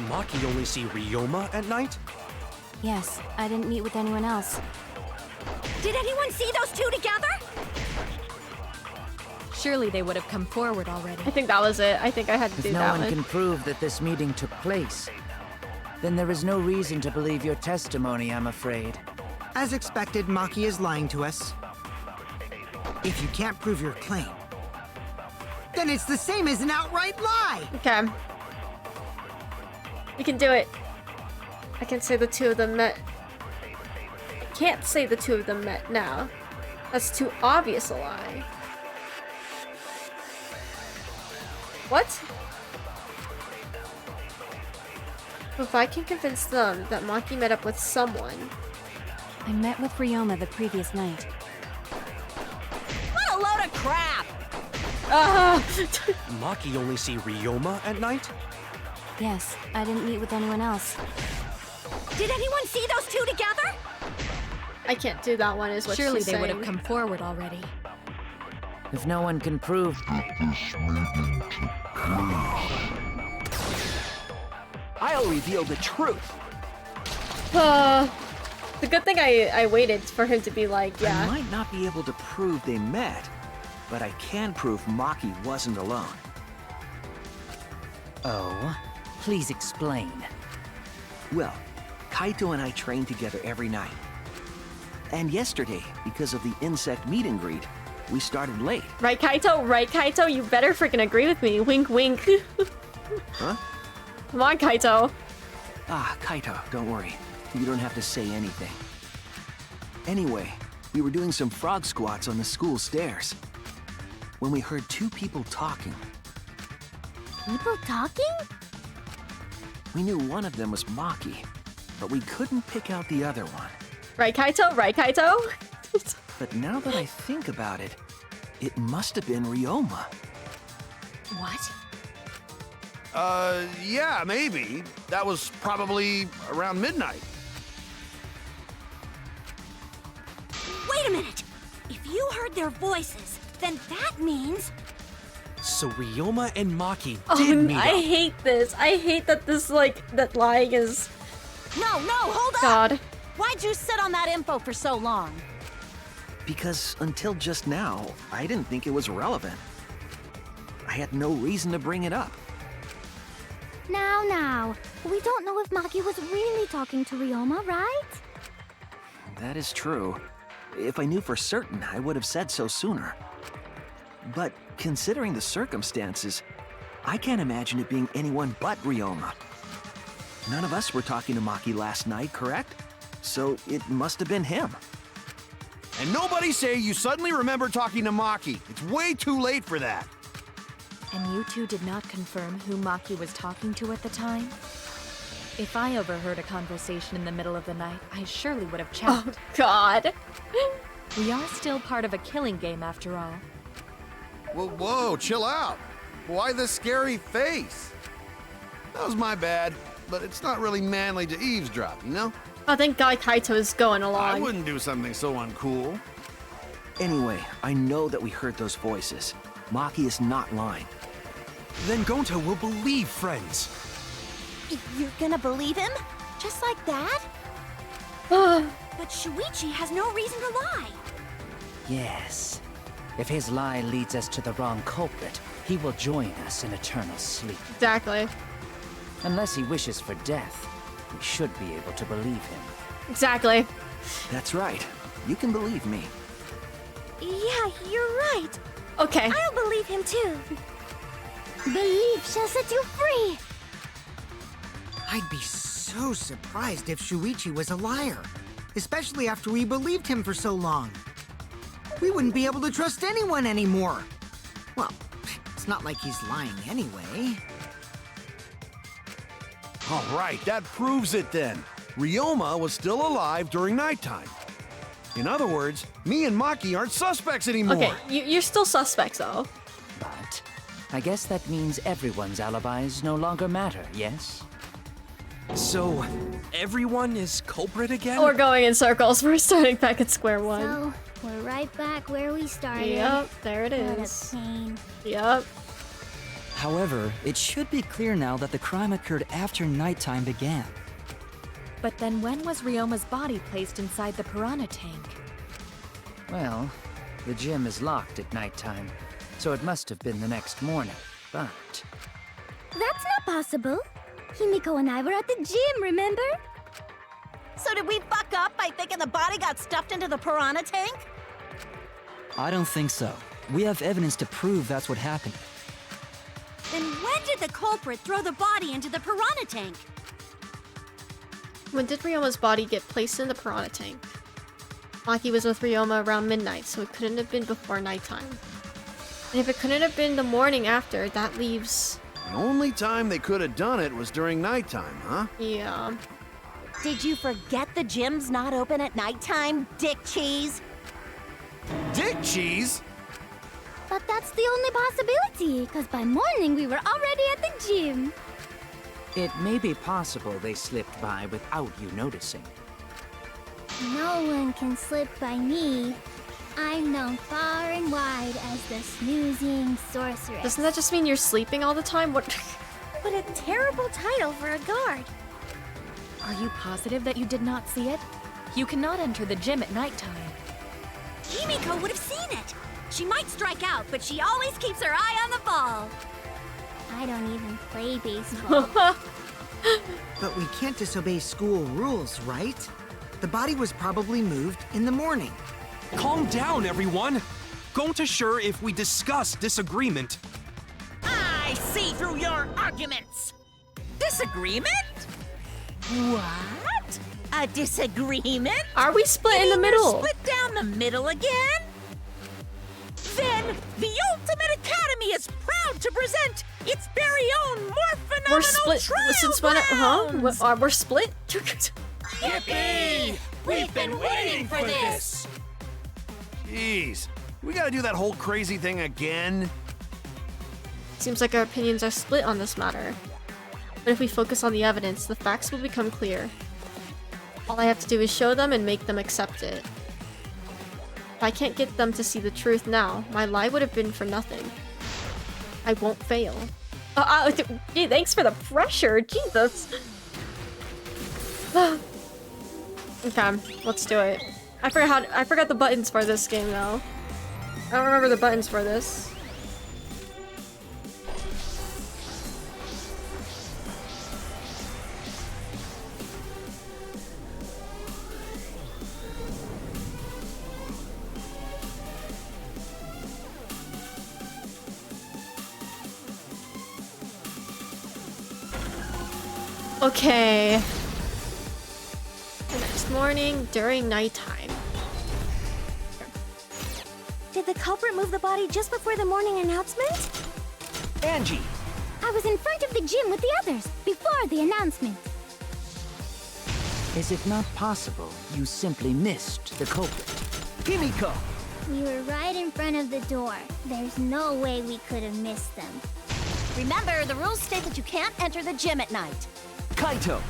Maki only see Ryoma at night? Yes, I didn't meet with anyone else. Did anyone see those two together? Surely they would have come forward already. I think that was it. I think I had to do If no that one one. can prove that this meeting took place, then there is no reason to believe your testimony, I'm afraid. As expected, Maki is lying to us. If you can't prove your claim, then it's the same as an outright lie! Okay. We can do it. I can say the two of them met. I can't say the two of them met now. That's too obvious a lie. What? If I can convince them that Maki met up with someone. I met with Ryoma the previous night. What a load of crap! Maki only see Ryoma at night? Yes, I didn't meet with anyone else. Did anyone see those two together? I can't do that one, is what Surely she's they would have saying. come forward already. If no one can prove I'll reveal the truth. The good thing I waited for him to be like, I yeah. might not be able to prove they met, but I can prove Maki wasn't alone. Oh, please explain. Well, Kaito and I train together every night. And yesterday, because of the insect meet and greet, we started late. Right, Kaito? Right, Kaito? You better freaking agree with me. Wink, wink. Huh? Come on, Kaito. Ah, Kaito, don't worry. You don't have to say anything. Anyway, we were doing some frog squats on the school stairs when we heard two people talking. People talking? We knew one of them was Maki, but we couldn't pick out the other one. Right, Kaito? Right, Kaito? But now that I think about it, it must have been Ryoma. What? Yeah, maybe. That was probably around midnight. Wait a minute! If you heard their voices, then that means... So Ryoma and Maki Oh, did meet I up. hate this. I hate that this, like, that lying is... No, hold up! God. Why'd you sit on that info for so long? Because until just now, I didn't think it was relevant. I had no reason to bring it up. Now, we don't know if Maki was really talking to Ryoma, right? That is true. If I knew for certain, I would have said so sooner. But considering the circumstances, I can't imagine it being anyone but Ryoma. None of us were talking to Maki last night, correct? So it must have been him. And nobody say you suddenly remember talking to Maki. It's way too late for that. And you two did not confirm who Maki was talking to at the time? If I overheard a conversation in the middle of the night, I surely would have checked. Oh, God. We are still part of a killing game after all. Whoa, chill out. Why the scary face? That was my bad, but it's not really manly to eavesdrop, you know? Oh, thank God Kaito is going along. I wouldn't do something so uncool. Anyway, I know that we heard those voices. Maki is not lying. Then Gonta will believe friends. You're gonna believe him? Just like that? But Shuichi has no reason to lie. Yes. If his lie leads us to the wrong culprit, he will join us in eternal sleep. Exactly. Unless he wishes for death, we should be able to believe him. Exactly. That's right. You can believe me. Yeah, you're right. Okay. I'll believe him too. Belief shall set you free. I'd be so surprised if Shuichi was a liar, especially after we believed him for so long. We wouldn't be able to trust anyone anymore. Well, it's not like he's lying anyway. All right, that proves it then. Ryoma was still alive during nighttime. In other words, me and Maki aren't suspects anymore. Okay, you're still suspects though. But I guess that means everyone's alibis no longer matter, yes? So, everyone is culprit again? We're going in circles. We're starting back at square one. So, we're right back where we started. Yep, there it What is. a pain. Yep. However, it should be clear now that the crime occurred after nighttime began. But then when was Ryoma's body placed inside the piranha tank? Well, the gym is locked at nighttime, so it must have been the next morning, but... That's not possible. Himiko and I were at the gym, remember? So did we fuck up by thinking the body got stuffed into the piranha tank? I don't think so. We have evidence to prove that's what happened. Then when did the culprit throw the body into the piranha tank? When did Ryoma's body get placed in the piranha tank? Maki was with Ryoma around midnight, so it couldn't have been before nighttime. And if it couldn't have been the morning after, that leaves... The only time they could have done it was during nighttime, huh? Yeah. Did you forget the gym's not open at nighttime, dick cheese? Dick cheese? But that's the only possibility, because by morning we were already at the gym. It may be possible they slipped by without you noticing. No one can slip by me. I'm known far and wide as the snoozing sorceress. Doesn't that just mean you're sleeping all the time? What? What a terrible title for a guard. Are you positive that you did not see it? You cannot enter the gym at nighttime. Himiko would have seen it. She might strike out, but she always keeps her eye on the ball. I don't even play baseball. But we can't disobey school rules, right? The body was probably moved in the morning. Calm down, everyone! Gonta sure if we discuss disagreement. I see through your arguments. Disagreement? What? A disagreement? Are we split in the middle? Split down the middle again? Then the Ultimate Academy is proud to present its very own more phenomenal We're split. Since when? Huh? We're split? Yippee! We've been waiting for this! Jeez, we gotta do that whole crazy thing again? Seems like our opinions are split on this matter. But if we focus on the evidence, the facts will become clear. All I have to do is show them and make them accept it. If I can't get them to see the truth now, my lie would have been for nothing. I won't fail. Gee, thanks for the pressure, Jesus. Okay, let's do it. I forgot the buttons for this game though. I don't remember the buttons for this. Okay. The next morning during nighttime. Did the culprit move the body just before the morning announcement? Angie! I was in front of the gym with the others, before the announcement. Is it not possible you simply missed the culprit? Himiko! We were right in front of the door. There's no way we could have missed them. Remember, the rules state that you can't enter the gym at night. Kaito!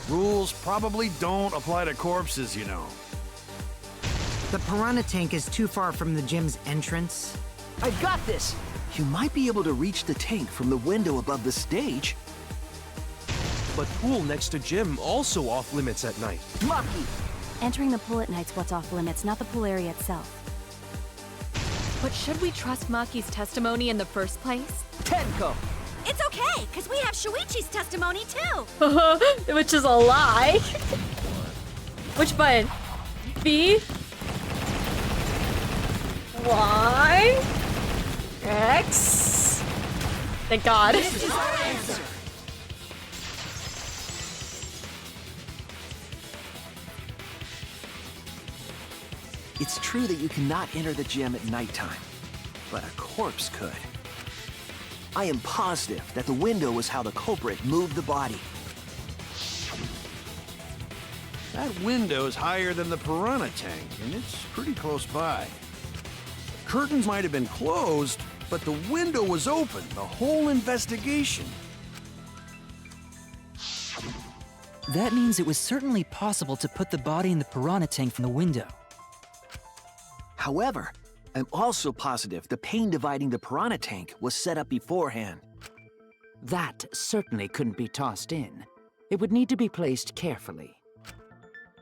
Rules probably don't apply to corpses, you know. The piranha tank is too far from the gym's entrance. I got this! You might be able to reach the tank from the window above the stage. But pool next to gym also off limits at night. Maki! Entering the pool at night's what's off limits, not the pool area itself. But should we trust Maki's testimony in the first place? Tenko! It's okay, because we have Shuichi's testimony too. Which is a lie. Which button? B? Y? X? Thank God. This is our answer. It's true that you cannot enter the gym at nighttime, but a corpse could. I am positive that the window was how the culprit moved the body. That window's higher than the piranha tank, and it's pretty close by. Curtains might have been closed, but the window was open the whole investigation. That means it was certainly possible to put the body in the piranha tank from the window. However, I'm also positive the pane dividing the piranha tank was set up beforehand. That certainly couldn't be tossed in. It would need to be placed carefully.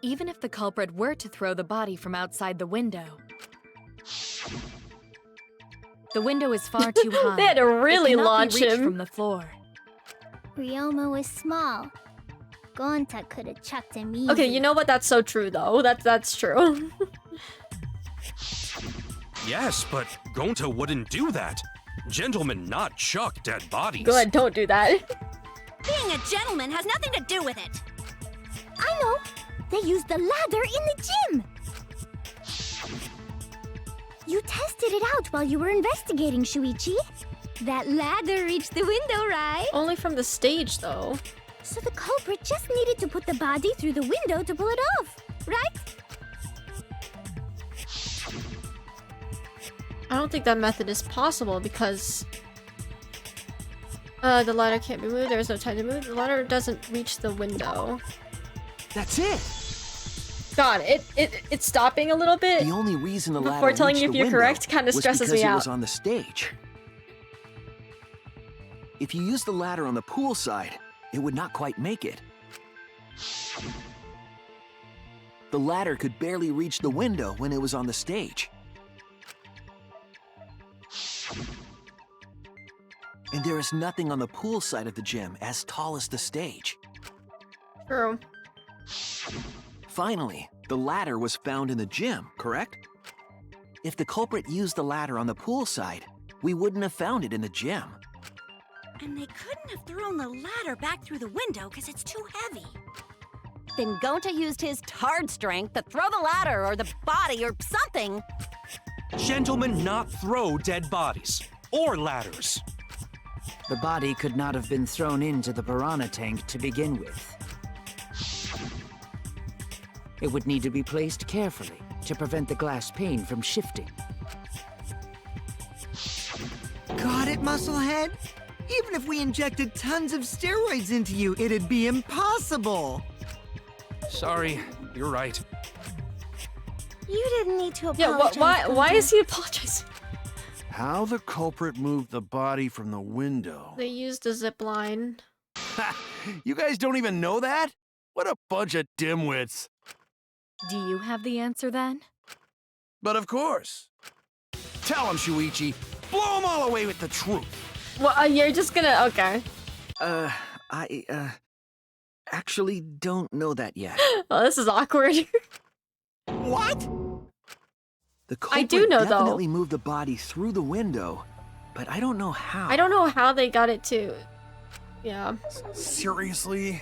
Even if the culprit were to throw the body from outside the window, the window is far too high. They had to really It cannot launch be reached him from the floor. Ryoma was small. Gonta could have chucked him easy. Okay, you know what? That's so true, though. That's true. Yes, but Gonta wouldn't do that. Gentlemen not chuck dead bodies. Go ahead, don't do that. Being a gentleman has nothing to do with it. I know. They used the ladder in the gym. You tested it out while you were investigating, Shuichi. That ladder reached the window, right? Only from the stage, though. So the culprit just needed to put the body through the window to pull it off, right? I don't think that method is possible because the ladder can't be moved. There is no time to move. The ladder doesn't reach the window. That's it. God, it's stopping a little bit. The only reason the ladder before telling you reached if you're the correct window kind of was stresses because me it was out. on the stage. If you use the ladder on the pool side, it would not quite make it. The ladder could barely reach the window when it was on the stage. And there is nothing on the pool side of the gym as tall as the stage. True. Finally, the ladder was found in the gym, correct? If the culprit used the ladder on the pool side, we wouldn't have found it in the gym. And they couldn't have thrown the ladder back through the window because it's too heavy. Then Gonta used his tard strength to throw the ladder or the body or something. Gentlemen not throw dead bodies or ladders. The body could not have been thrown into the piranha tank to begin with. It would need to be placed carefully to prevent the glass pane from shifting. Got it, Musclehead? Even if we injected tons of steroids into you, it'd be impossible. Sorry, you're right. You didn't need to Yeah, apologize. why is he apologizing? How the culprit moved the body from the window. They used a zip line. You guys don't even know that? What a bunch of dimwits. Do you have the answer then? But of course. Tell him, Shuichi. Blow them all away with the truth. Well, you're just gonna... Okay. I actually don't know that yet. Oh, this is awkward. What? The culprit do know, though. definitely moved the body through the window, but I don't know how. I don't know how they got it to... Yeah. Seriously?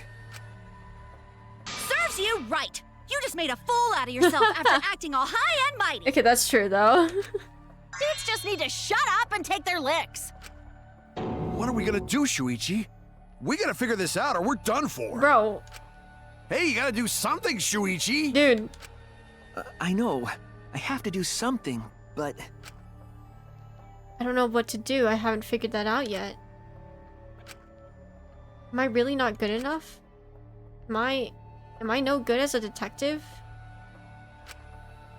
Serves you right. You just made a fool out of yourself after acting all high and mighty. Okay, that's true, though. Dudes just need to shut up and take their licks. What are we gonna do, Shuichi? We gotta figure this out or we're done for. Bro. Hey, you gotta do something, Shuichi. Dude. I know. I have to do something, but... I don't know what to do. I haven't figured that out yet. Am I really not good enough? Am I no good as a detective?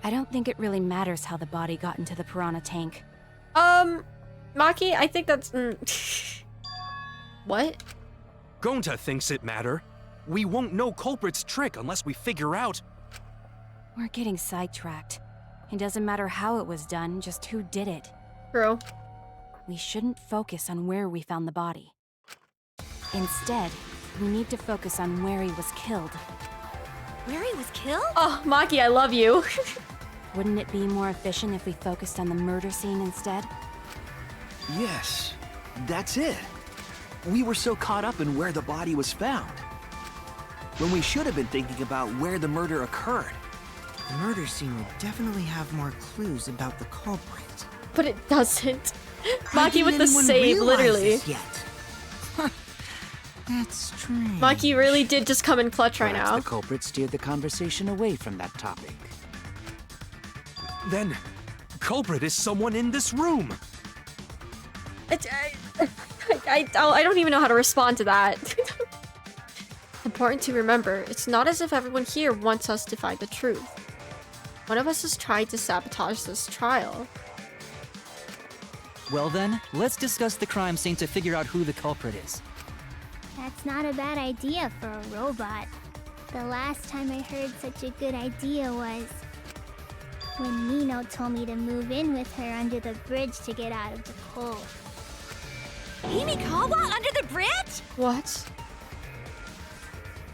I don't think it really matters how the body got into the piranha tank. Maki, I think that's... What? Gonta thinks it matter. We won't know culprit's trick unless we figure out... We're getting sidetracked. It doesn't matter how it was done, just who did it. True. We shouldn't focus on where we found the body. Instead, we need to focus on where he was killed. Where he was killed? Oh, Maki, I love you. Wouldn't it be more efficient if we focused on the murder scene instead? Yes, that's it. We were so caught up in where the body was found, when we should have been thinking about where the murder occurred. The murder scene would definitely have more clues about the culprit. But it doesn't. Why Maki with didn't the anyone save, realize literally. this yet? That's strange. Maki really did just come in clutch right Perhaps now. the culprit steered the conversation away from that topic. Then, culprit is someone in this room. I don't even know how to respond to that. Important to remember, it's not as if everyone here wants us to find the truth. One of us has tried to sabotage this trial. Well then, let's discuss the crime scene to figure out who the culprit is. That's not a bad idea for a robot. The last time I heard such a good idea was when Nino told me to move in with her under the bridge to get out of the cold. Himikawa under the bridge? What?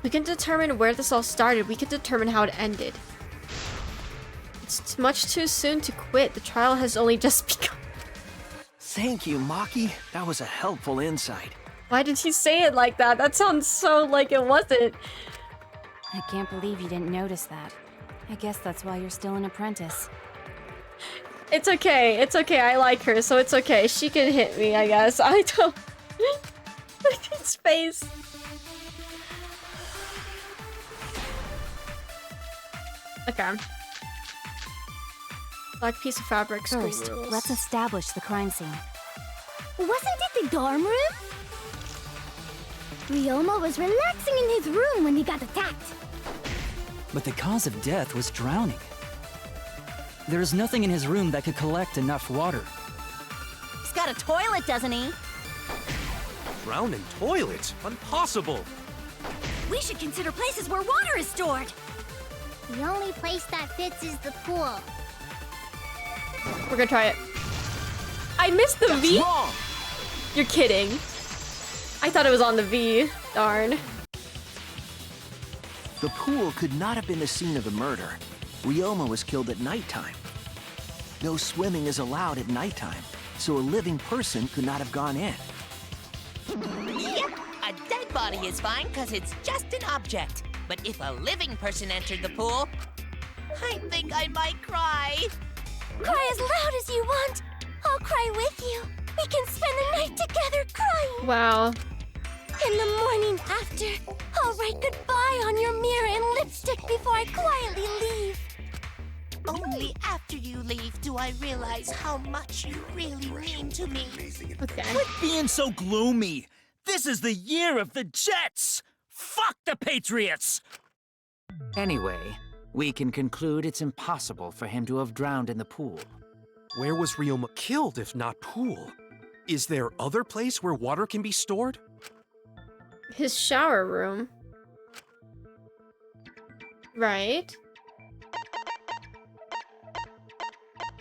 We can determine where this all started. We can determine how it ended. It's much too soon to quit. The trial has only just begun. Thank you, Maki. That was a helpful insight. Why did he say it like that? That sounds so like it wasn't. I can't believe you didn't notice that. I guess that's why you're still an apprentice. It's okay. It's okay. I like her, so it's okay. She can hit me, I guess. I don't... Look at his face. Okay. Black piece of fabric, school First, rules. let's establish the crime scene. Wasn't it the dorm room? Ryoma was relaxing in his room when he got attacked. But the cause of death was drowning. There is nothing in his room that could collect enough water. He's got a toilet, doesn't he? Drown in toilet? Impossible. We should consider places where water is stored. The only place that fits is the pool. We're gonna try it. I missed the V? Wrong. You're kidding. I thought it was on the V. Darn. The pool could not have been the scene of the murder. Ryoma was killed at nighttime. No swimming is allowed at nighttime, so a living person could not have gone in. Yep, a dead body is fine because it's just an object. But if a living person entered the pool, I think I might cry. Cry as loud as you want. I'll cry with you. We can spend the night together crying. Wow. In the morning after, I'll write goodbye on your mirror in lipstick before I quietly leave. Only after you leave do I realize how much you really mean to me. Okay. Quit being so gloomy. This is the year of the Jets. Fuck the Patriots. Anyway, we can conclude it's impossible for him to have drowned in the pool. Where was Ryoma killed if not pool? Is there other place where water can be stored? His shower room. Right.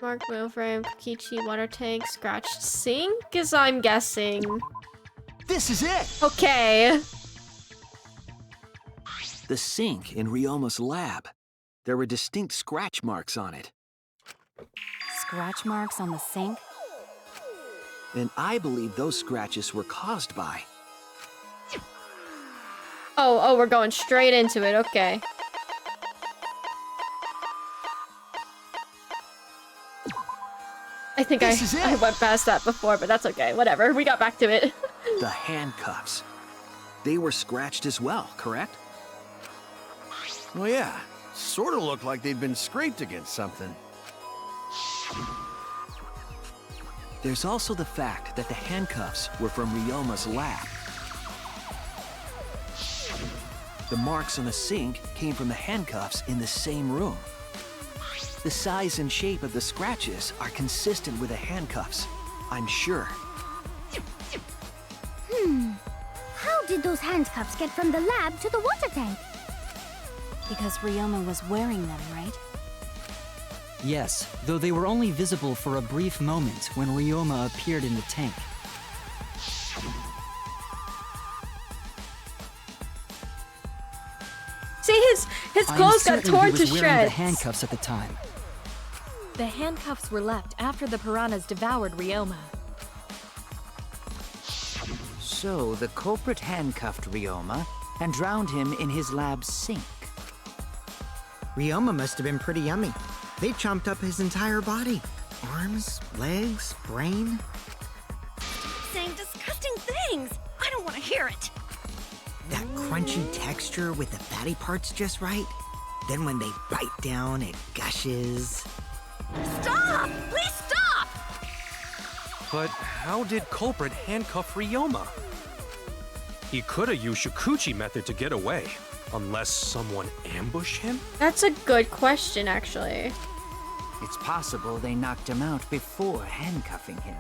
Mark wheel frame, Kokichi, water tank, scratched sink is I'm guessing. This is it! Okay. The sink in Ryoma's lab. There were distinct scratch marks on it. Scratch marks on the sink? And I believe those scratches were caused by... Oh, we're going straight into it. Okay. I think I went past that before, but that's okay. Whatever. We got back to it. The handcuffs. They were scratched as well, correct? Well, yeah. Sort of looked like they'd been scraped against something. There's also the fact that the handcuffs were from Ryoma's lab. The marks on the sink came from the handcuffs in the same room. The size and shape of the scratches are consistent with the handcuffs, I'm sure. How did those handcuffs get from the lab to the water tank? Because Ryoma was wearing them, right? Yes, though they were only visible for a brief moment when Ryoma appeared in the tank. His clothes got torn to he was wearing the shreds. handcuffs at the time. The handcuffs were left after the piranhas devoured Ryoma. So the culprit handcuffed Ryoma and drowned him in his lab's sink. Ryoma must have been pretty yummy. They chomped up his entire body. Arms, legs, brain. Saying disgusting things. I don't want to hear it. That crunchy texture with the fatty parts just right. Then when they bite down, it gushes. Stop! Please stop! But how did culprit handcuff Ryoma? He could have used Shikuchi method to get away, unless someone ambushed him? That's a good question, actually. It's possible they knocked him out before handcuffing him.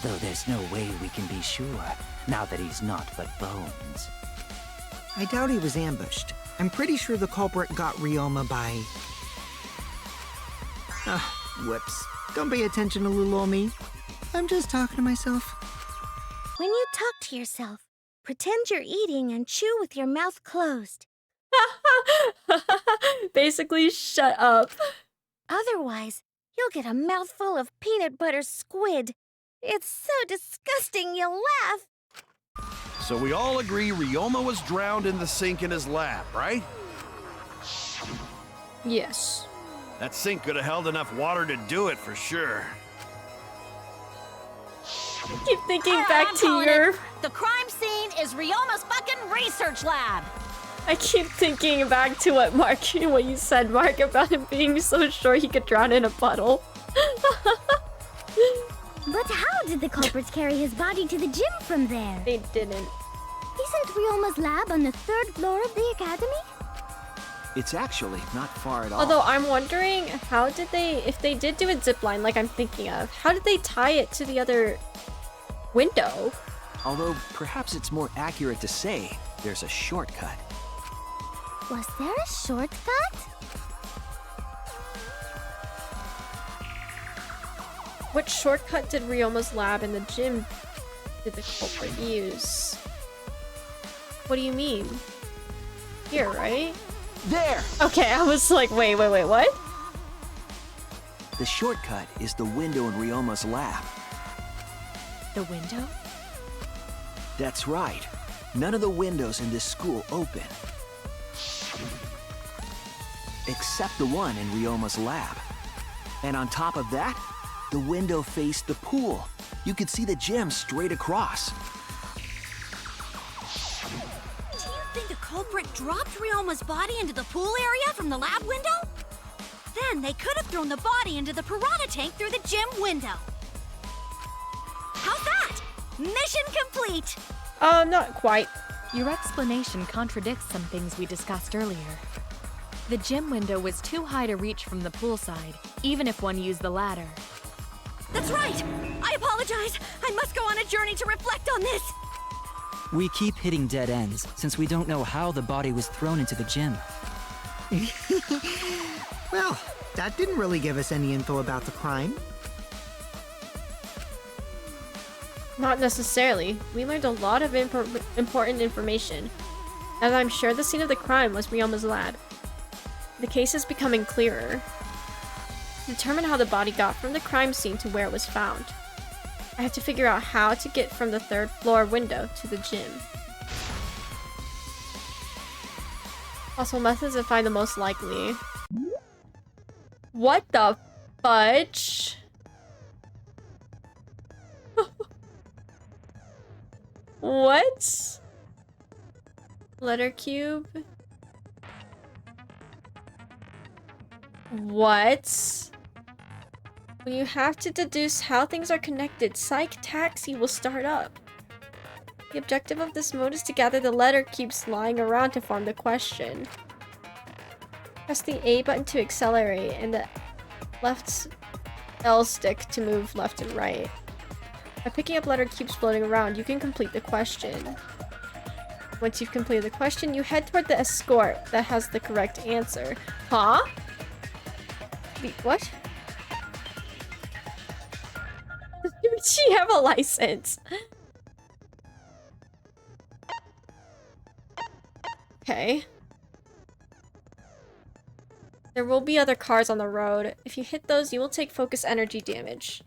Though there's no way we can be sure, now that he's not but bones. I doubt he was ambushed. I'm pretty sure the culprit got Ryoma by... whoops. Don't pay attention to little old me. I'm just talking to myself. When you talk to yourself, pretend you're eating and chew with your mouth closed. Basically, shut up. Otherwise, you'll get a mouthful of peanut butter squid. It's so disgusting you'll laugh. So we all agree Ryoma was drowned in the sink in his lab, right? Yes. That sink could have held enough water to do it for sure. I keep thinking All right, back I'm to calling your... it. The crime scene is Ryoma's fucking research lab. I keep thinking back to what you said, Mark, about him being so sure he could drown in a puddle. But how did the culprits carry his body to the gym from there? They didn't. Isn't Ryoma's lab on the 3rd floor of the academy? It's actually not far at all. Although I'm wondering, how did they, if they did do a zip line like I'm thinking of, how did they tie it to the other window? Although perhaps it's more accurate to say there's a shortcut. Was there a shortcut? What shortcut did Ryoma's lab in the gym did the culprit use? What do you mean? Here, right? There! Okay, I was like, wait, what? The shortcut is the window in Ryoma's lab. The window? That's right. None of the windows in this school open. Except the one in Ryoma's lab. And on top of that, the window faced the pool. You could see the gym straight across. Do you think the culprit dropped Ryoma's body into the pool area from the lab window? Then they could have thrown the body into the piranha tank through the gym window. How's that? Mission complete! Not quite. Your explanation contradicts some things we discussed earlier. The gym window was too high to reach from the poolside, even if one used the ladder. That's right! I apologize! I must go on a journey to reflect on this! We keep hitting dead ends, since we don't know how the body was thrown into the gym. Well, that didn't really give us any info about the crime. Not necessarily. We learned a lot of important information, as I'm sure the scene of the crime was Ryoma's lab. The case is becoming clearer. To determine how the body got from the crime scene to where it was found, I have to figure out how to get from the 3rd floor window to the gym. Possible methods to find the most likely. What the fudge? What? Letter cube? What? When you have to deduce how things are connected, Psych Taxi will start up. The objective of this mode is to gather the letter cubes lying around to form the question. Press the A button to accelerate and the left L stick to move left and right. By picking up letter cubes floating around, you can complete the question. Once you've completed the question, you head toward the escort that has the correct answer. Huh? Wait, what? Did she have a license? Okay. There will be other cars on the road. If you hit those, you will take focus energy damage.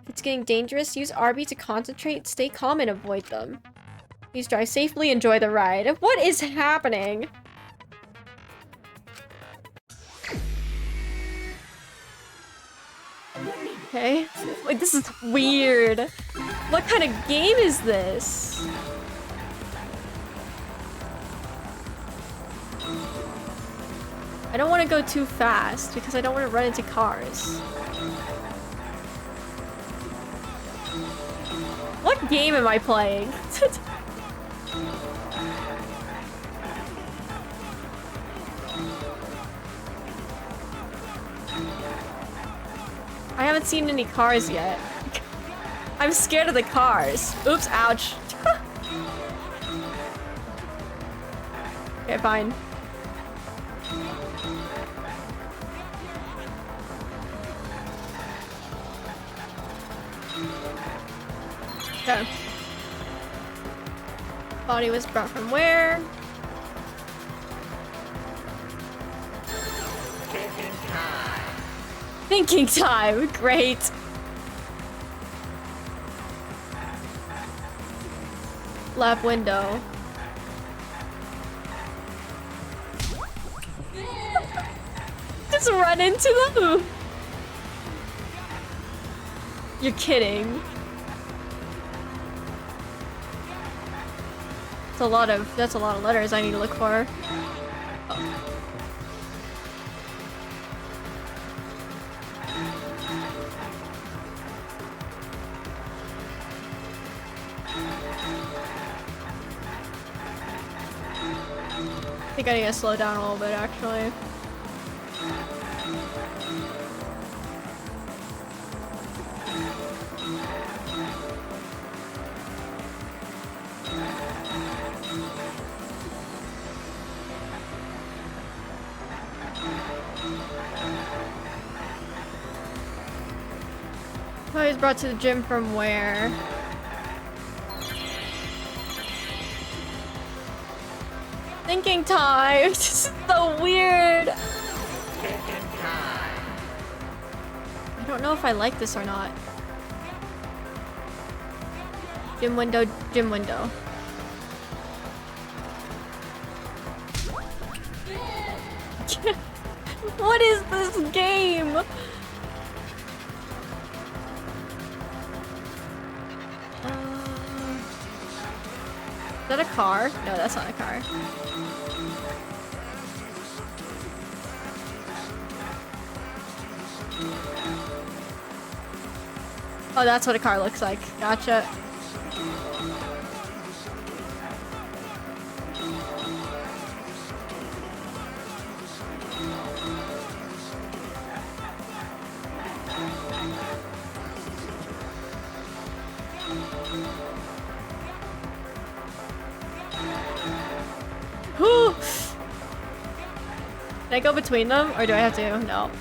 If it's getting dangerous, use RB to concentrate, stay calm, and avoid them. Please drive safely, enjoy the ride. What is happening? Okay. Like, this is weird. What kind of game is this? I don't want to go too fast because I don't want to run into cars. What game am I playing? I haven't seen any cars yet. I'm scared of the cars. Oops, ouch. Okay, fine. Okay. Body was brought from where? Thinking time. Great. Lab window. Just run into them. You're kidding. That's a lot of letters I need to look for. Oh. I think I need to slow down a little bit, actually. I was brought to the gym from where? Thinking time. This is so weird. I don't know if I like this or not. Gym window, gym window. What is this game? Is that a car? No, that's not a car. Oh, that's what a car looks like. Gotcha. Whew. Can I go between them, or do I have to? No.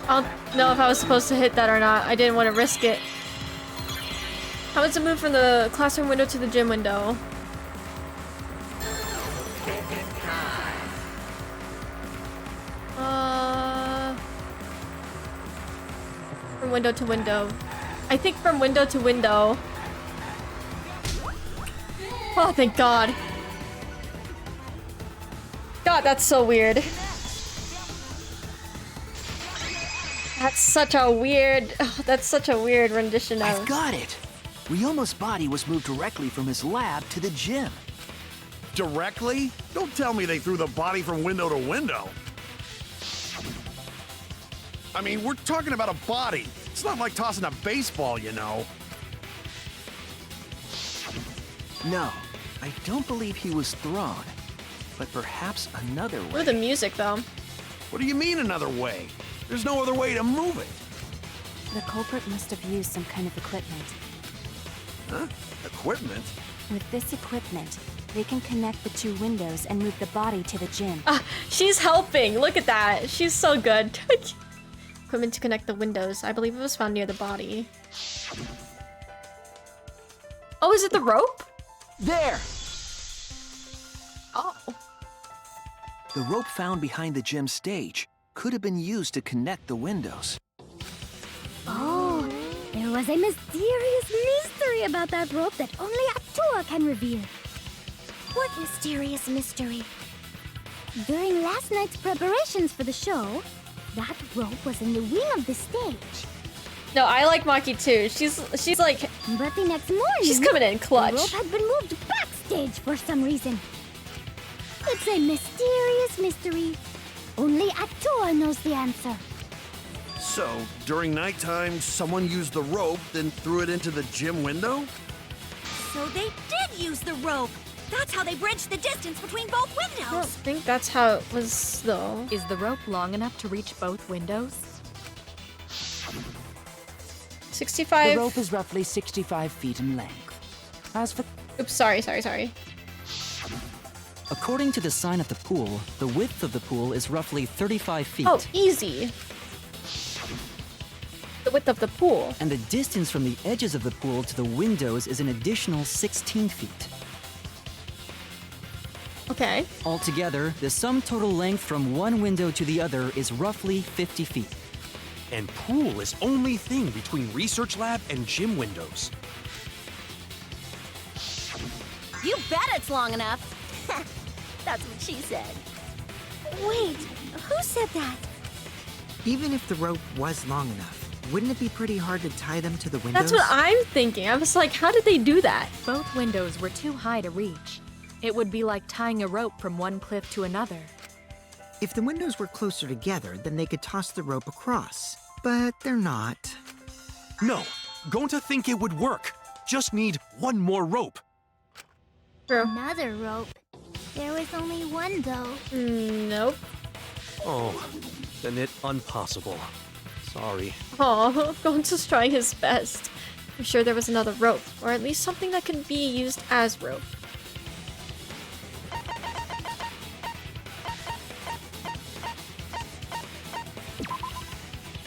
I don't know if I was supposed to hit that or not. I didn't want to risk it. How was it move from the classroom window to the gym window? From window to window. I think from window to window. Oh, thank God. God, that's so weird. That's such a weird... Oh, that's such a weird rendition of... I've got it! Ryoma's body was moved directly from his lab to the gym. Directly? Don't tell me they threw the body from window to window. I mean, we're talking about a body. It's not like tossing a baseball, you know. No, I don't believe he was thrown. But perhaps another way. Ooh, the music, though. What do you mean another way? There's no other way to move it. The culprit must have used some kind of equipment. Huh? Equipment? With this equipment, they can connect the two windows and move the body to the gym. She's helping. Look at that. She's so good. Equipment to connect the windows. I believe it was found near the body. Oh, is it the rope? There! Oh. The rope found behind the gym stage could have been used to connect the windows. Oh, there was a mysterious mystery about that rope that only Atua can reveal. What mysterious mystery? During last night's preparations for the show, that rope was in the wing of the stage. No, I like Maki too. She's like... But the next morning, she's coming in clutch. The rope had been moved backstage for some reason. It's a mysterious mystery. Only Atua knows the answer. So, during nighttime, someone used the rope, then threw it into the gym window? So they did use the rope. That's how they bridged the distance between both windows. I don't think that's how it was, though. Is the rope long enough to reach both windows? 65... The rope is roughly 65 feet in length. As for... Oops, sorry. According to the sign at the pool, the width of the pool is roughly 35 feet. Oh, easy. The width of the pool. And the distance from the edges of the pool to the windows is an additional 16 feet. Okay. Altogether, the sum total length from one window to the other is roughly 50 feet. And pool is only thing between research lab and gym windows. You bet it's long enough. That's what she said. Wait, who said that? Even if the rope was long enough, wouldn't it be pretty hard to tie them to the windows? That's what I'm thinking. I was like, how did they do that? Both windows were too high to reach. It would be like tying a rope from one cliff to another. If the windows were closer together, then they could toss the rope across. But they're not. No, going to think it would work. Just need one more rope. True. Another rope. There was only one, though. Nope. Oh, then it impossible. Sorry. Oh, Gonza's trying his best. I'm sure there was another rope, or at least something that can be used as rope.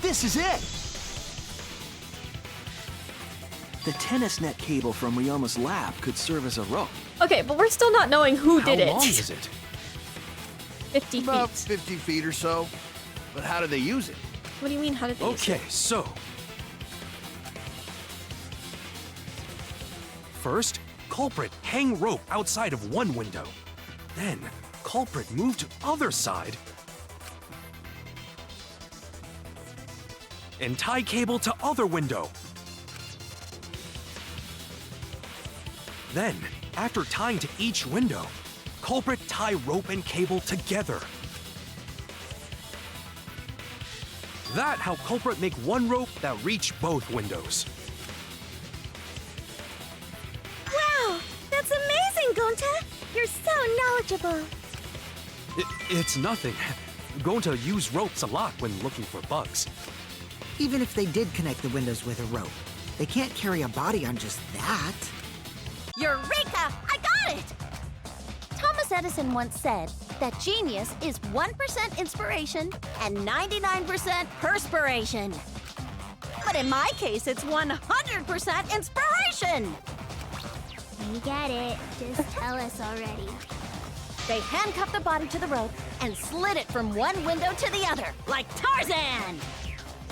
This is it! The tennis net cable from Ryoma's lab could serve as a rope. Okay, but we're still not knowing who did it. How long is it? 50 feet. About 50 feet or so. But how do they use it? What do you mean, how did they use it? Okay, so... First, culprit hang rope outside of one window. Then, culprit move to other side and tie cable to other window. Then, after tying to each window, culprit tie rope and cable together. That how culprit make one rope that reach both windows. Wow, that's amazing, Gonta! You're so knowledgeable. It's nothing. Going to use ropes a lot when looking for bugs. Even if they did connect the windows with a rope, they can't carry a body on just that. Eureka! I got it! Thomas Edison once said that genius is 1% inspiration and 99% perspiration. But in my case, it's 100% inspiration! We get it. Just tell us already. They handcuffed the body to the rope and slid it from one window to the other, like Tarzan!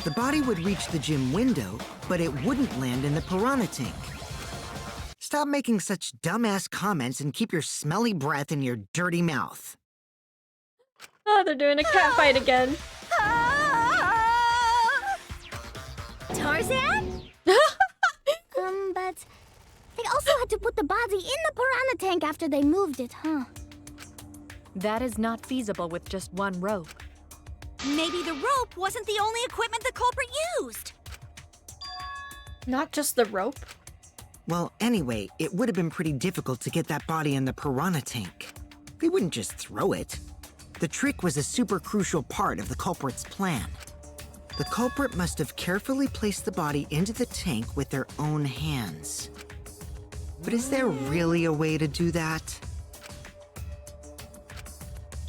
The body would reach the gym window, but it wouldn't land in the piranha tank. Stop making such dumbass comments and keep your smelly breath in your dirty mouth. Oh, they're doing a cat fight again. Tarzan? But they also had to put the body in the piranha tank after they moved it, huh? That is not feasible with just one rope. Maybe the rope wasn't the only equipment the culprit used. Not just the rope? Well, anyway, it would have been pretty difficult to get that body in the piranha tank. They wouldn't just throw it. The trick was a super crucial part of the culprit's plan. The culprit must have carefully placed the body into the tank with their own hands. But is there really a way to do that?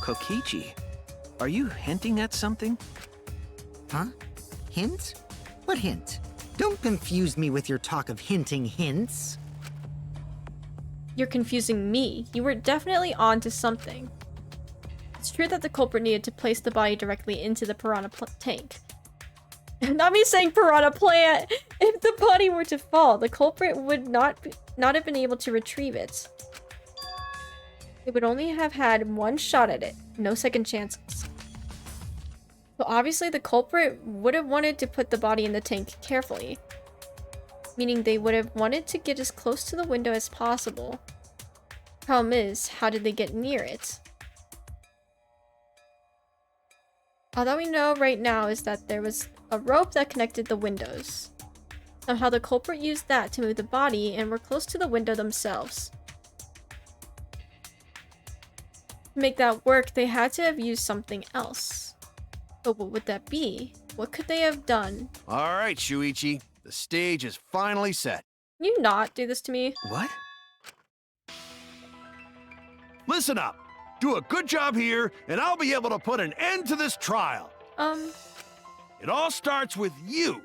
Kokichi, are you hinting at something? Huh? Hint? What hint? Don't confuse me with your talk of hinting hints. You're confusing me. You were definitely on to something. It's true that the culprit needed to place the body directly into the piranha tank. Not me saying piranha plant! If the body were to fall, the culprit would not have been able to retrieve it. They would only have had one shot at it. No second chances. So obviously the culprit would have wanted to put the body in the tank carefully. Meaning they would have wanted to get as close to the window as possible. Problem is, how did they get near it? All that we know right now is that there was a rope that connected the windows. Somehow the culprit used that to move the body and were close to the window themselves. To make that work, they had to have used something else. But what would that be? What could they have done? All right, Shuichi. The stage is finally set. Can you not do this to me? What? Listen up. Do a good job here, and I'll be able to put an end to this trial. It all starts with you.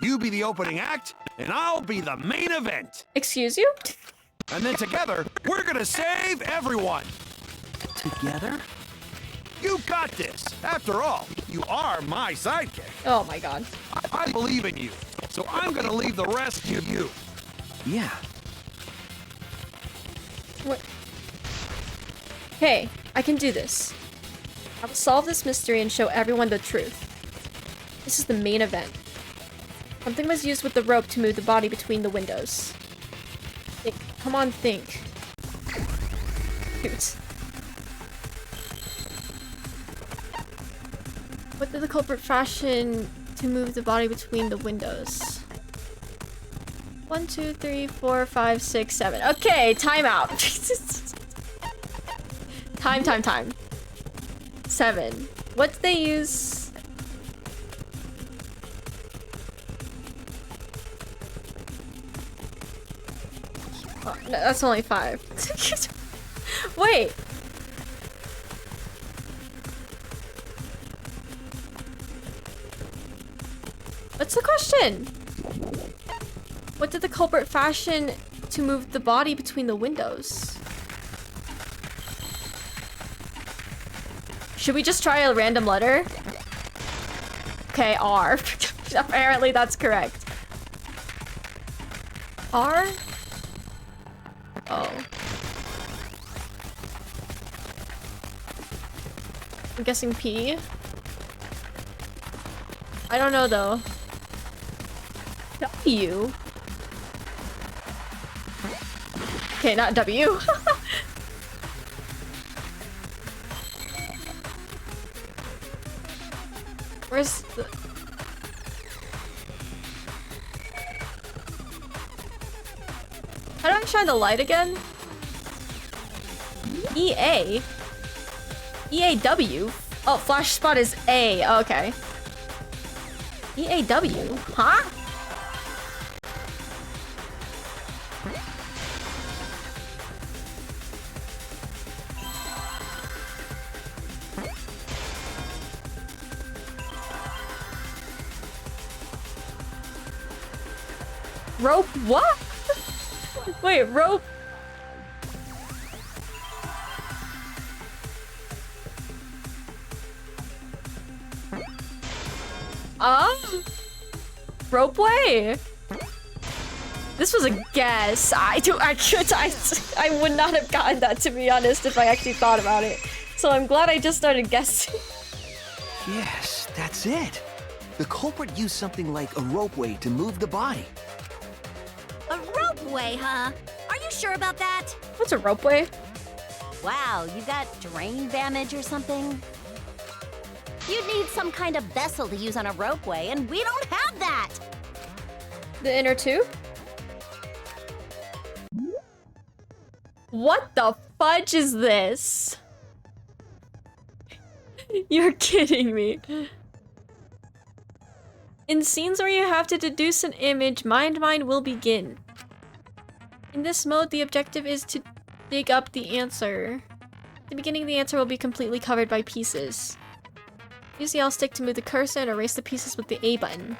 You be the opening act, and I'll be the main event. Excuse you? And then together, we're gonna save everyone. Together? You got this. After all, you are my sidekick. Oh my god. I believe in you, so I'm gonna leave the rest to you. Yeah. What? Hey, I can do this. I will solve this mystery and show everyone the truth. This is the main event. Something was used with the rope to move the body between the windows. Think. Come on, think. Shoot. What did the culprit fashion to move the body between the windows? 1, 2, 3, 4, 5, 6, 7. Okay, time out. Time. 7. What did they use? Oh, no, that's only 5. Wait. What's the question? What did the culprit fashion to move the body between the windows? Should we just try a random letter? Okay, R. Apparently that's correct. R? Oh. I'm guessing P. I don't know though. W? Okay, not W. Where's the... How do I shine the light again? EA? EAW? Oh, flash spot is A. Oh, okay. EAW? Huh? Rope what? Wait, rope. Ropeway. This was a guess. I would not have gotten that, to be honest, if I actually thought about it. So I'm glad I just started guessing. Yes, that's it. The culprit used something like a ropeway to move the body. A ropeway, huh? Are you sure about that? What's a ropeway? Wow, you got drain damage or something? You'd need some kind of vessel to use on a ropeway, and we don't have that! The inner tube? What the fudge is this? You're kidding me. In scenes where you have to deduce an image, mind will begin. In this mode, the objective is to dig up the answer. At the beginning, the answer will be completely covered by pieces. Use the L stick to move the cursor and erase the pieces with the A button.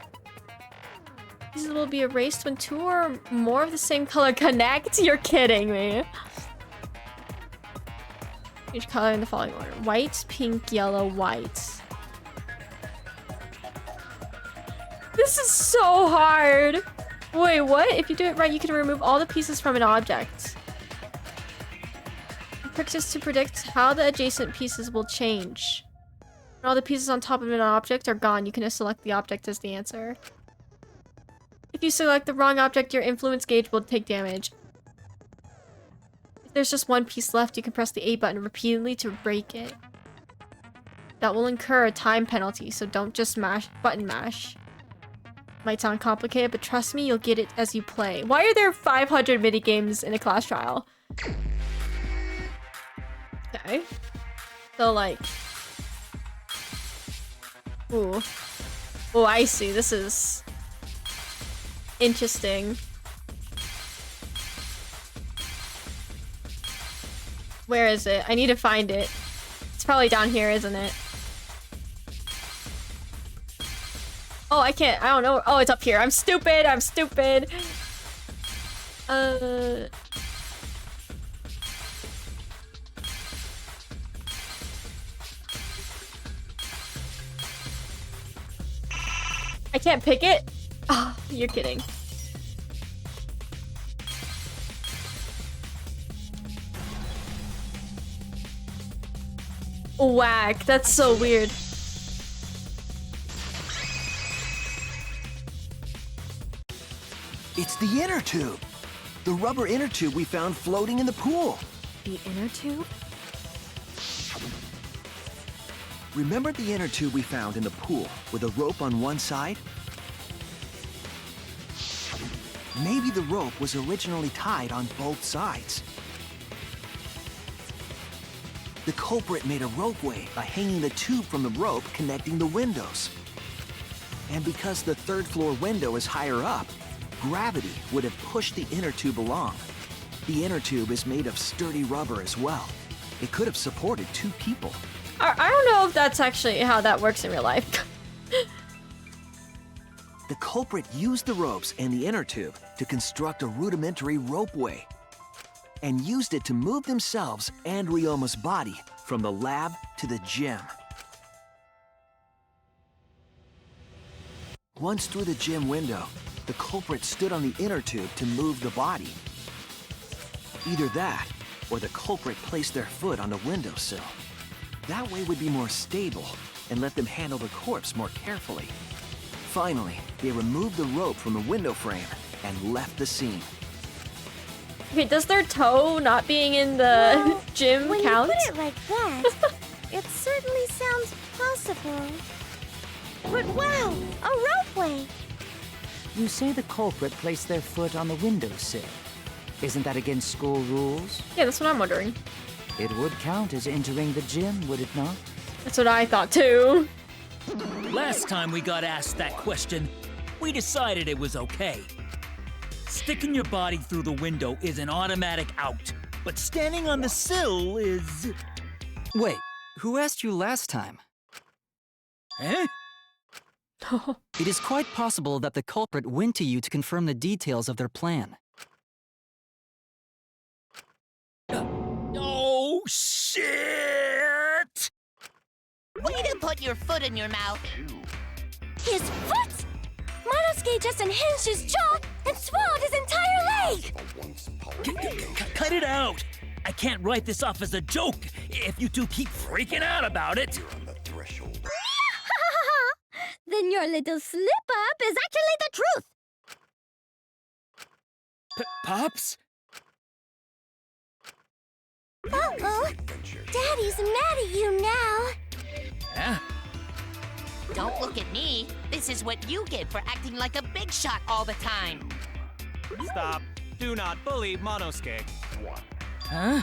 Pieces will be erased when 2 or more of the same color connect. You're kidding me. Each color in the following order: white, pink, yellow, white. This is so hard. Wait, what? If you do it right, you can remove all the pieces from an object. Practice to predict how the adjacent pieces will change. When all the pieces on top of an object are gone, you can just select the object as the answer. If you select the wrong object, your influence gauge will take damage. If there's just one piece left, you can press the A button repeatedly to break it. That will incur a time penalty, so don't just button mash. Might sound complicated, but trust me, you'll get it as you play. Why are there 500 minigames in a class trial? Okay. So, like... Ooh. Oh, I see. This is... interesting. Where is it? I need to find it. It's probably down here, isn't it? Oh, I can't. I don't know. Oh, it's up here. I'm stupid. I'm stupid. I can't pick it? Oh, you're kidding. Whack. That's so weird. It's the inner tube. The rubber inner tube we found floating in the pool. The inner tube? Remember the inner tube we found in the pool with a rope on one side? Maybe the rope was originally tied on both sides. The culprit made a ropeway by hanging the tube from the rope connecting the windows. And because the 3rd floor window is higher up, gravity would have pushed the inner tube along. The inner tube is made of sturdy rubber as well. It could have supported 2 people. I don't know if that's actually how that works in real life. The culprit used the ropes and the inner tube to construct a rudimentary ropeway and used it to move themselves and Ryoma's body from the lab to the gym. Once through the gym window, the culprit stood on the inner tube to move the body. Either that, or the culprit placed their foot on the windowsill. That way would be more stable and let them handle the corpse more carefully. Finally, they removed the rope from the window frame and left the scene. Okay, does their toe not being in the gym when count? When you put it like that, it certainly sounds possible. But wow, a ropeway! You say the culprit placed their foot on the windowsill. Isn't that against school rules? Yeah, that's what I'm wondering. It would count as entering the gym, would it not? That's what I thought too. Last time we got asked that question, we decided it was okay. Sticking your body through the window is an automatic out, but standing on the sill is... Wait, who asked you last time? Eh? It is quite possible that the culprit went to you to confirm the details of their plan. Oh, shit! Way to put your foot in your mouth. His foot? Monosuke just unhinged his jaw and swallowed his entire leg! Cut it out! I can't write this off as a joke if you two keep freaking out about it. Then your little slip-up is actually the truth! Pops? Uh-oh! Daddy's mad at you now! Yeah? Don't look at me. This is what you get for acting like a big shot all the time. Stop. Do not bully Monosuke. Huh?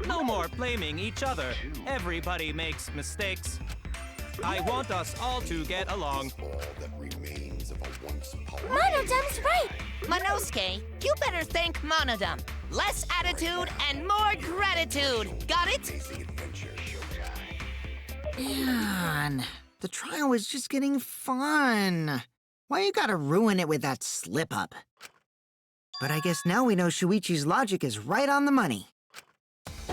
No more blaming each other. Everybody makes mistakes. I want us all to get along. Monodumb's right! Monosuke, you better thank Monodum. Less attitude and more gratitude. Got it? Man, the trial was just getting fun. Why you gotta ruin it with that slip-up? But I guess now we know Shuichi's logic is right on the money.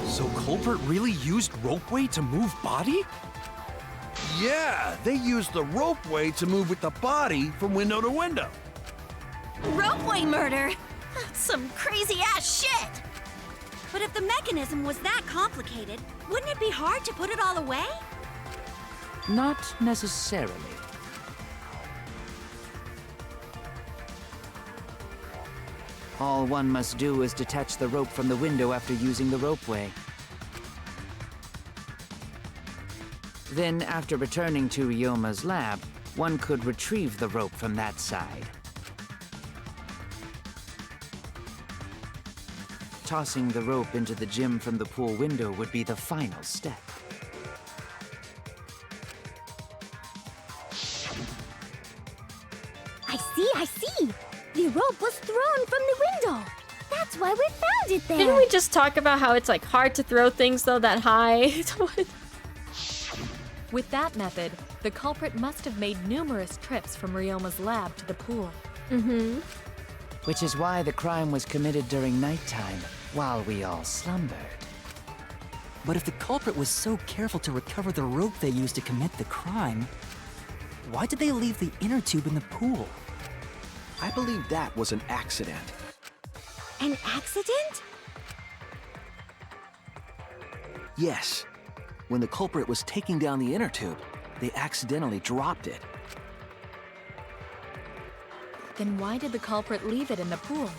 So culprit really used ropeway to move body? Yeah, they used the ropeway to move with the body from window to window. Ropeway murder? That's some crazy-ass shit! But if the mechanism was that complicated, wouldn't it be hard to put it all away? Not necessarily. All one must do is detach the rope from the window after using the ropeway. Then, after returning to Ryoma's lab, one could retrieve the rope from that side. Tossing the rope into the gym from the pool window would be the final step. I see! The rope was thrown from the window! That's why we found it there! Didn't we just talk about how it's like hard to throw things though that high? With that method, the culprit must have made numerous trips from Ryoma's lab to the pool. Mm-hmm. Which is why the crime was committed during nighttime, while we all slumbered. But if the culprit was so careful to recover the rope they used to commit the crime, why did they leave the inner tube in the pool? I believe that was an accident. An accident? Yes. When the culprit was taking down the inner tube, they accidentally dropped it. Then why did the culprit leave it in the pool?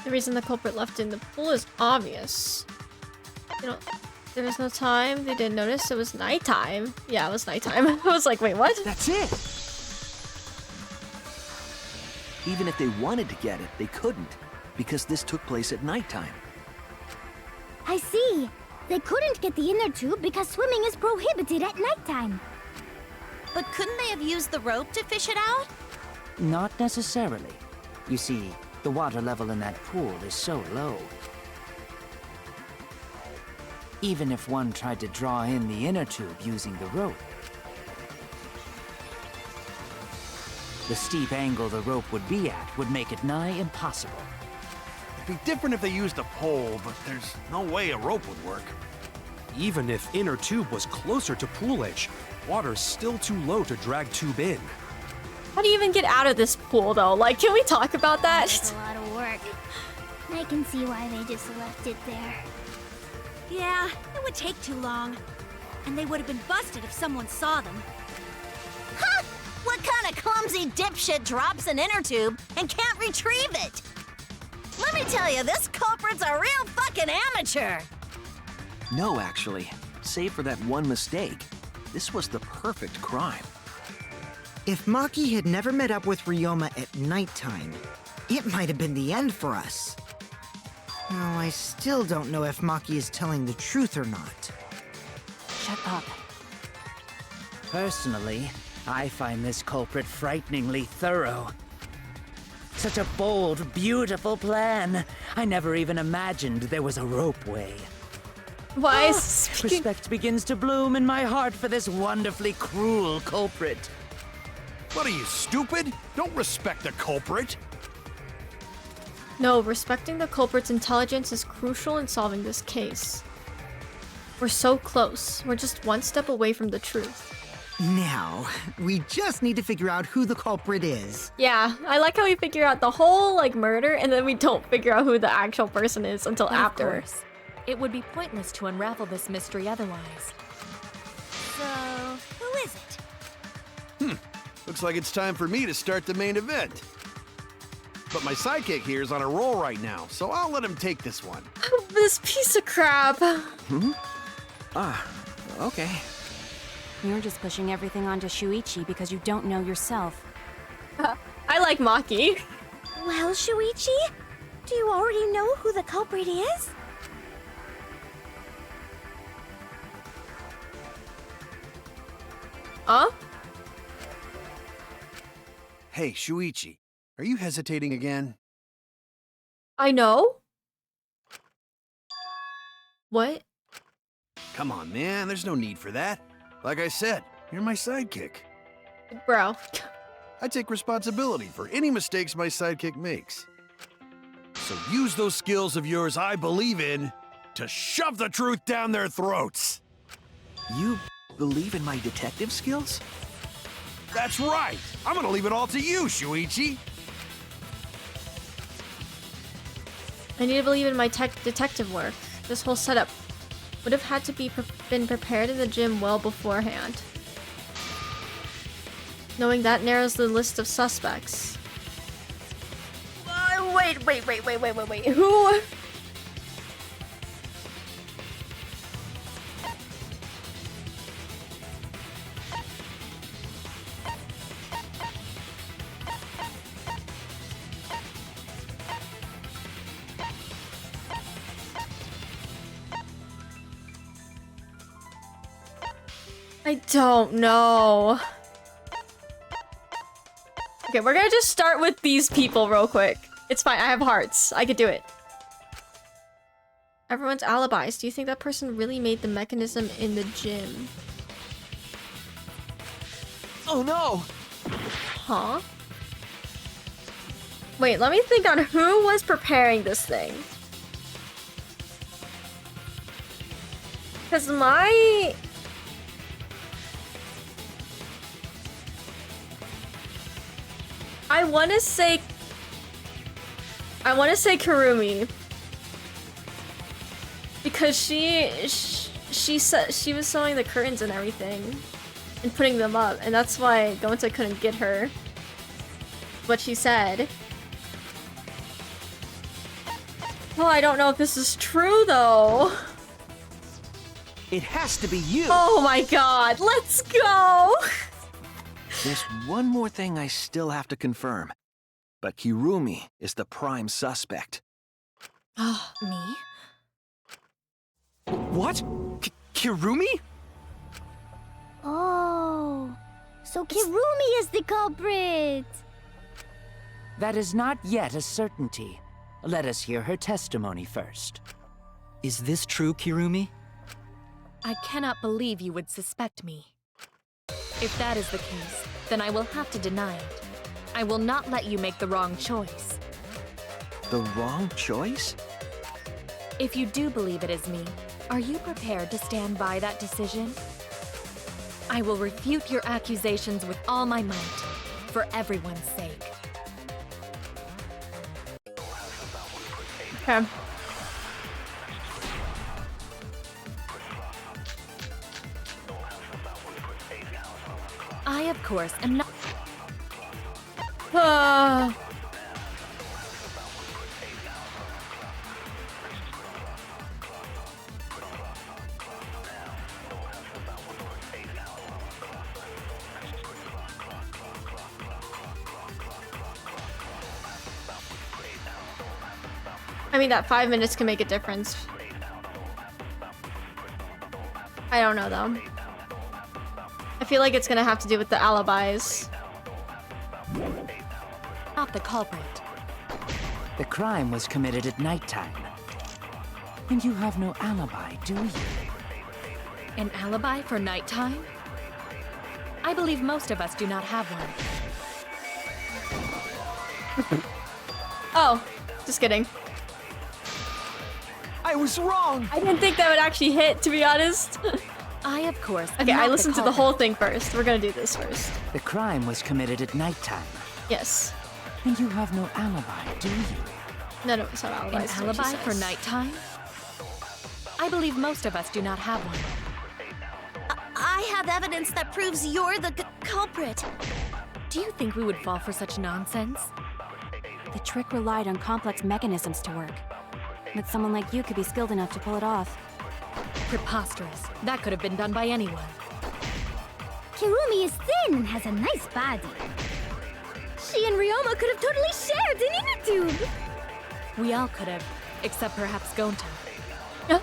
The reason the culprit left it in the pool is obvious. You know, there was no time. They didn't notice it was nighttime. Yeah, it was nighttime. I was like, wait, what? That's it! Even if they wanted to get it, they couldn't, because this took place at nighttime. I see. They couldn't get the inner tube because swimming is prohibited at nighttime. But couldn't they have used the rope to fish it out? Not necessarily. You see, the water level in that pool is so low. Even if one tried to draw in the inner tube using the rope, the steep angle the rope would be at would make it nigh impossible. It'd be different if they used a pole, but there's no way a rope would work. Even if inner tube was closer to pool edge, water's still too low to drag tube in. How do you even get out of this pool though? Like, can we talk about that? That's a lot of work. I can see why they just left it there. Yeah, it would take too long. And they would have been busted if someone saw them. Ha! What kind of clumsy dipshit drops an inner tube and can't retrieve it? Let me tell you, this culprit's a real fucking amateur! No, actually. Save for that one mistake, this was the perfect crime. If Maki had never met up with Ryoma at nighttime, it might have been the end for us. Well, I still don't know if Maki is telling the truth or not. Shut up. Personally, I find this culprit frighteningly thorough. Such a bold, beautiful plan. I never even imagined there was a ropeway. Why is respect begins to bloom in my heart for this wonderfully cruel culprit. What are you, stupid? Don't respect the culprit. No, respecting the culprit's intelligence is crucial in solving this case. We're so close. We're just one step away from the truth. Now, we just need to figure out who the culprit is. Yeah, I like how we figure out the whole, like, murder, and then we don't figure out who the actual person is until But after. Of course, it would be pointless to unravel this mystery otherwise. So, who is it? Looks like it's time for me to start the main event. But my sidekick here is on a roll right now, so I'll let him take this one. Oh, this piece of crap. Okay. You're just pushing everything onto Shuichi because you don't know yourself. I like Maki. Well, Shuichi, do you already know who the culprit is? Huh? Hey, Shuichi, are you hesitating again? I know. What? Come on, man, there's no need for that. Like I said, you're my sidekick. Bro. I take responsibility for any mistakes my sidekick makes. So use those skills of yours I believe in to shove the truth down their throats. You believe in my detective skills? That's right. I'm gonna leave it all to you, Shuichi. I need to believe in my detective work. This whole setup would have had to be been prepared in the gym well beforehand. Knowing that narrows the list of suspects. Wait. Who? I don't know. Okay, we're gonna just start with these people real quick. It's fine, I have hearts. I could do it. Everyone's alibis. Do you think that person really made the mechanism in the gym? Oh no! Huh? Wait, let me think on who was preparing this thing. Because I want to say Kurumi, because she said she was sewing the curtains and everything and putting them up, and that's why Gonta couldn't get her. What she said. Well, I don't know if this is true though. It has to be you! Oh my god, let's go! There's one more thing I still have to confirm. But Kirumi is the prime suspect. Me? What? Kirumi? Oh, so Kirumi is the culprit! That is not yet a certainty. Let us hear her testimony first. Is this true, Kirumi? I cannot believe you would suspect me. If that is the case, then I will have to deny it. I will not let you make the wrong choice. The wrong choice? If you do believe it is me, are you prepared to stand by that decision? I will refute your accusations with all my might, for everyone's sake. Okay. I, of course, am not... I mean, that 5 minutes can make a difference. I don't know, though. I feel like it's gonna have to do with the alibis. Not the culprit. The crime was committed at nighttime. And you have no alibi, do you? An alibi for nighttime? I believe most of us do not have one. Oh, just kidding. I was wrong! I didn't think that would actually hit, to be honest. I, of course, am Okay, I not the listened to the culprit. whole thing first. We're gonna do this first. The crime was committed at nighttime. Yes. And you have no alibi, do you? None of us have An alibis. is what she alibi for says. nighttime? I believe most of us do not have one. I have evidence that proves you're the culprit. Do you think we would fall for such nonsense? The trick relied on complex mechanisms to work. But someone like you could be skilled enough to pull it off. Preposterous. That could have been done by anyone. Kirumi is thin and has a nice body. She and Ryoma could have totally shared an inner tube. We all could have, except perhaps Gonta. To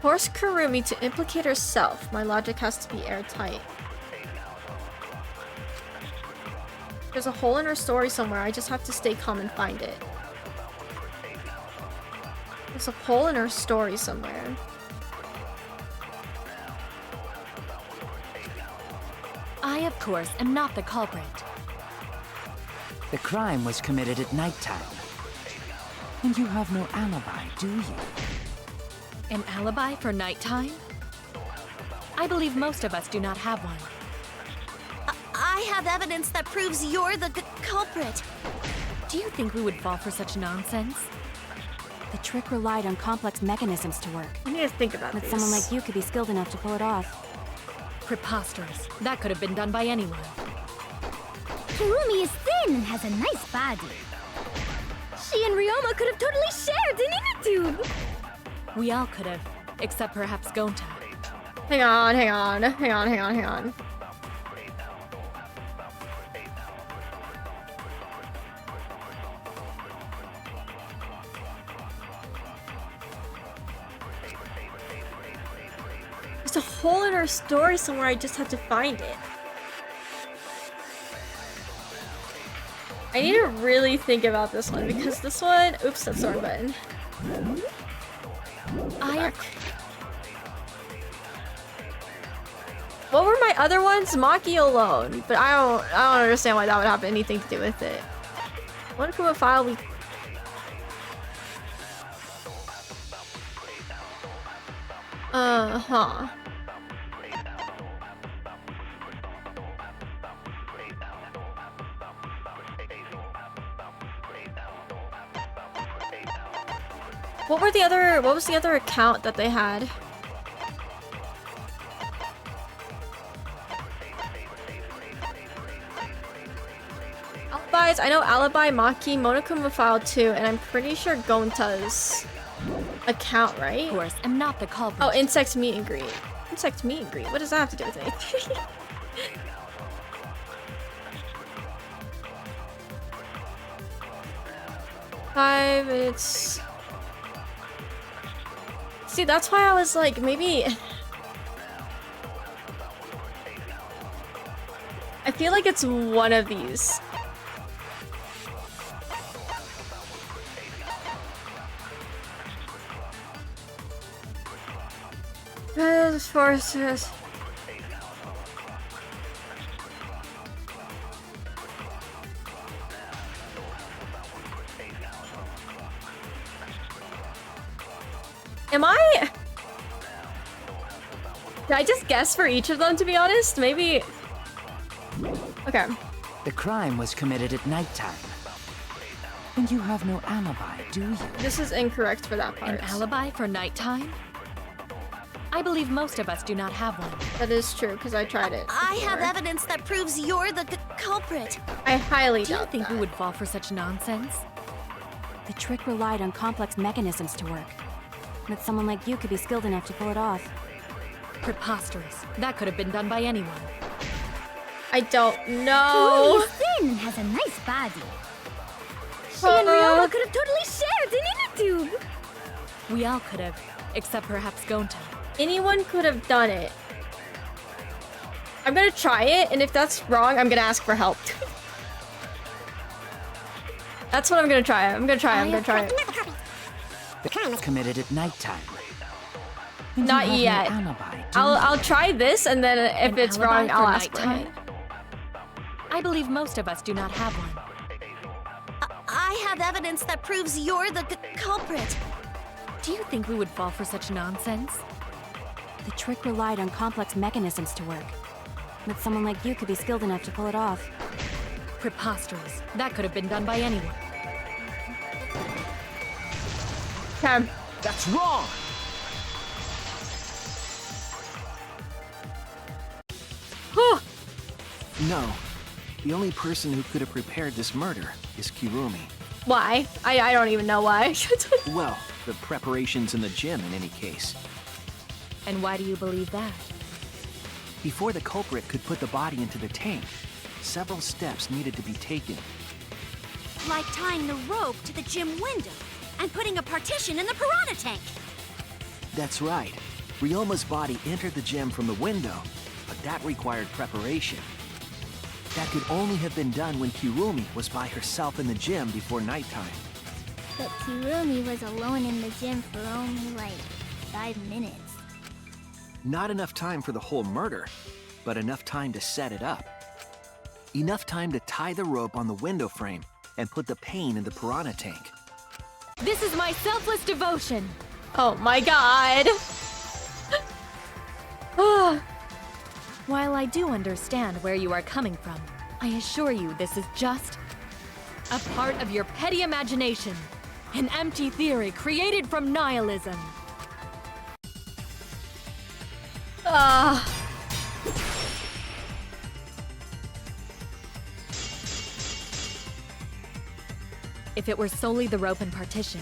force Kurumi to implicate herself, my logic has to be airtight. There's a hole in her story somewhere. I just have to stay calm and find it. There's a hole in her story somewhere. I, of course, am not the culprit. The crime was committed at nighttime. And you have no alibi, do you? An alibi for nighttime? I believe most of us do not have one. I have evidence that proves you're the culprit. Do you think we would fall for such nonsense? The trick relied on complex mechanisms to work. I need to think about But this. someone like you could be skilled enough to pull it off. Preposterous. That could have been done by anyone. Kirumi is thin and has a nice body. She and Ryoma could have totally shared an inner tube. We all could have, except perhaps Gonta. Hang on, hang on, hang on, hang on, hang on. There's a hole in her story somewhere. I just have to find it. I need to really think about this one because this one. Oops, that's the wrong button. What were my other ones? Maki alone, but I don't understand why that would have anything to do with it. One from a file we. Huh. What was the other account that they had? Alibis, I know Alibi, Maki, Monokuma File 2, and I'm pretty sure Gonta's account, right? Of course, I'm not the culprit. Oh, Insect Meet and Greet. Insect Meet and Greet, what does that have to do with anything? It's... See, that's why I was like, maybe... I feel like it's one of these. Forces. Am I? Did I just guess for each of them, to be honest? Maybe. Okay. The crime was committed at nighttime. And you have no alibi, do you? This is incorrect for that part. An alibi for nighttime? I believe most of us do not have one. That is true, because I tried it before. I have evidence that proves you're the culprit. I highly doubt that. Do you think that. we would fall for such nonsense? The trick relied on complex mechanisms to work. But someone like you could be skilled enough to pull it off. Preposterous. That could have been done by anyone. I don't know. Kirumi is thin and has a nice body. She and Ryoma could have totally shared an inner tube. We all could have, except perhaps Gonta. Anyone could have done it. I'm gonna try it, and if that's wrong, I'm gonna ask for help. That's what I'm gonna try. I'm gonna try it. The crime was committed at nighttime. And Not you have yet. no alibi, I'll try this, and then if An it's alibi wrong, I'll for ask for nighttime? it. I believe most of us do not have one. I have evidence that proves you're the culprit. Do you think we would fall for such nonsense? The trick relied on complex mechanisms to work. But someone like you could be skilled enough to pull it off. Preposterous. That could have been done by anyone. Okay. That's wrong! No. The only person who could have prepared this murder is Kirumi. Why? I don't even know why. Well, the preparations in the gym in any case. And why do you believe that? Before the culprit could put the body into the tank, several steps needed to be taken. Like tying the rope to the gym window and putting a partition in the piranha tank. That's right. Ryoma's body entered the gym from the window, but that required preparation. That could only have been done when Kirumi was by herself in the gym before nighttime. But Kirumi was alone in the gym for only like 5 minutes. Not enough time for the whole murder, but enough time to set it up. Enough time to tie the rope on the window frame and put the pain in the piranha tank. This is my selfless devotion. Oh my god. While I do understand where you are coming from, I assure you this is just a part of your petty imagination. An empty theory created from nihilism. If it were solely the rope and partition,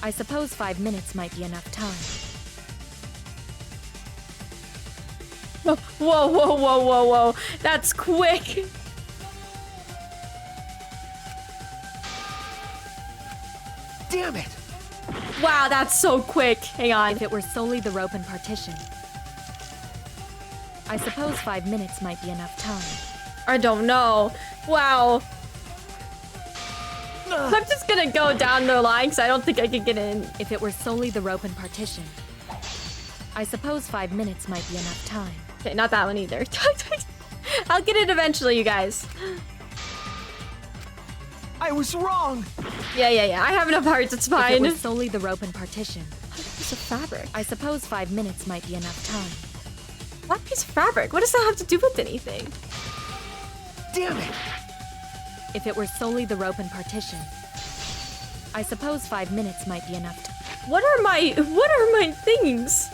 I suppose 5 minutes might be enough time. Whoa, whoa, whoa, whoa, whoa. That's quick. Damn it! Wow, that's so quick. Hang on. If it were solely the rope and partition, I suppose 5 minutes might be enough time. I don't know. Wow. I'm just gonna go down the line because I don't think I can get in. If it were solely the rope and partition, I suppose 5 minutes might be enough time. Okay, not that one either. I'll get it eventually, you guys. I was wrong! Yeah. I have enough hearts, it's fine. If it were solely the rope and partition, piece of fabric. I suppose 5 minutes might be enough time. What piece of fabric? What does that have to do with anything? Damn it! If it were solely the rope and partition, I suppose 5 minutes might be enough time. What are my things?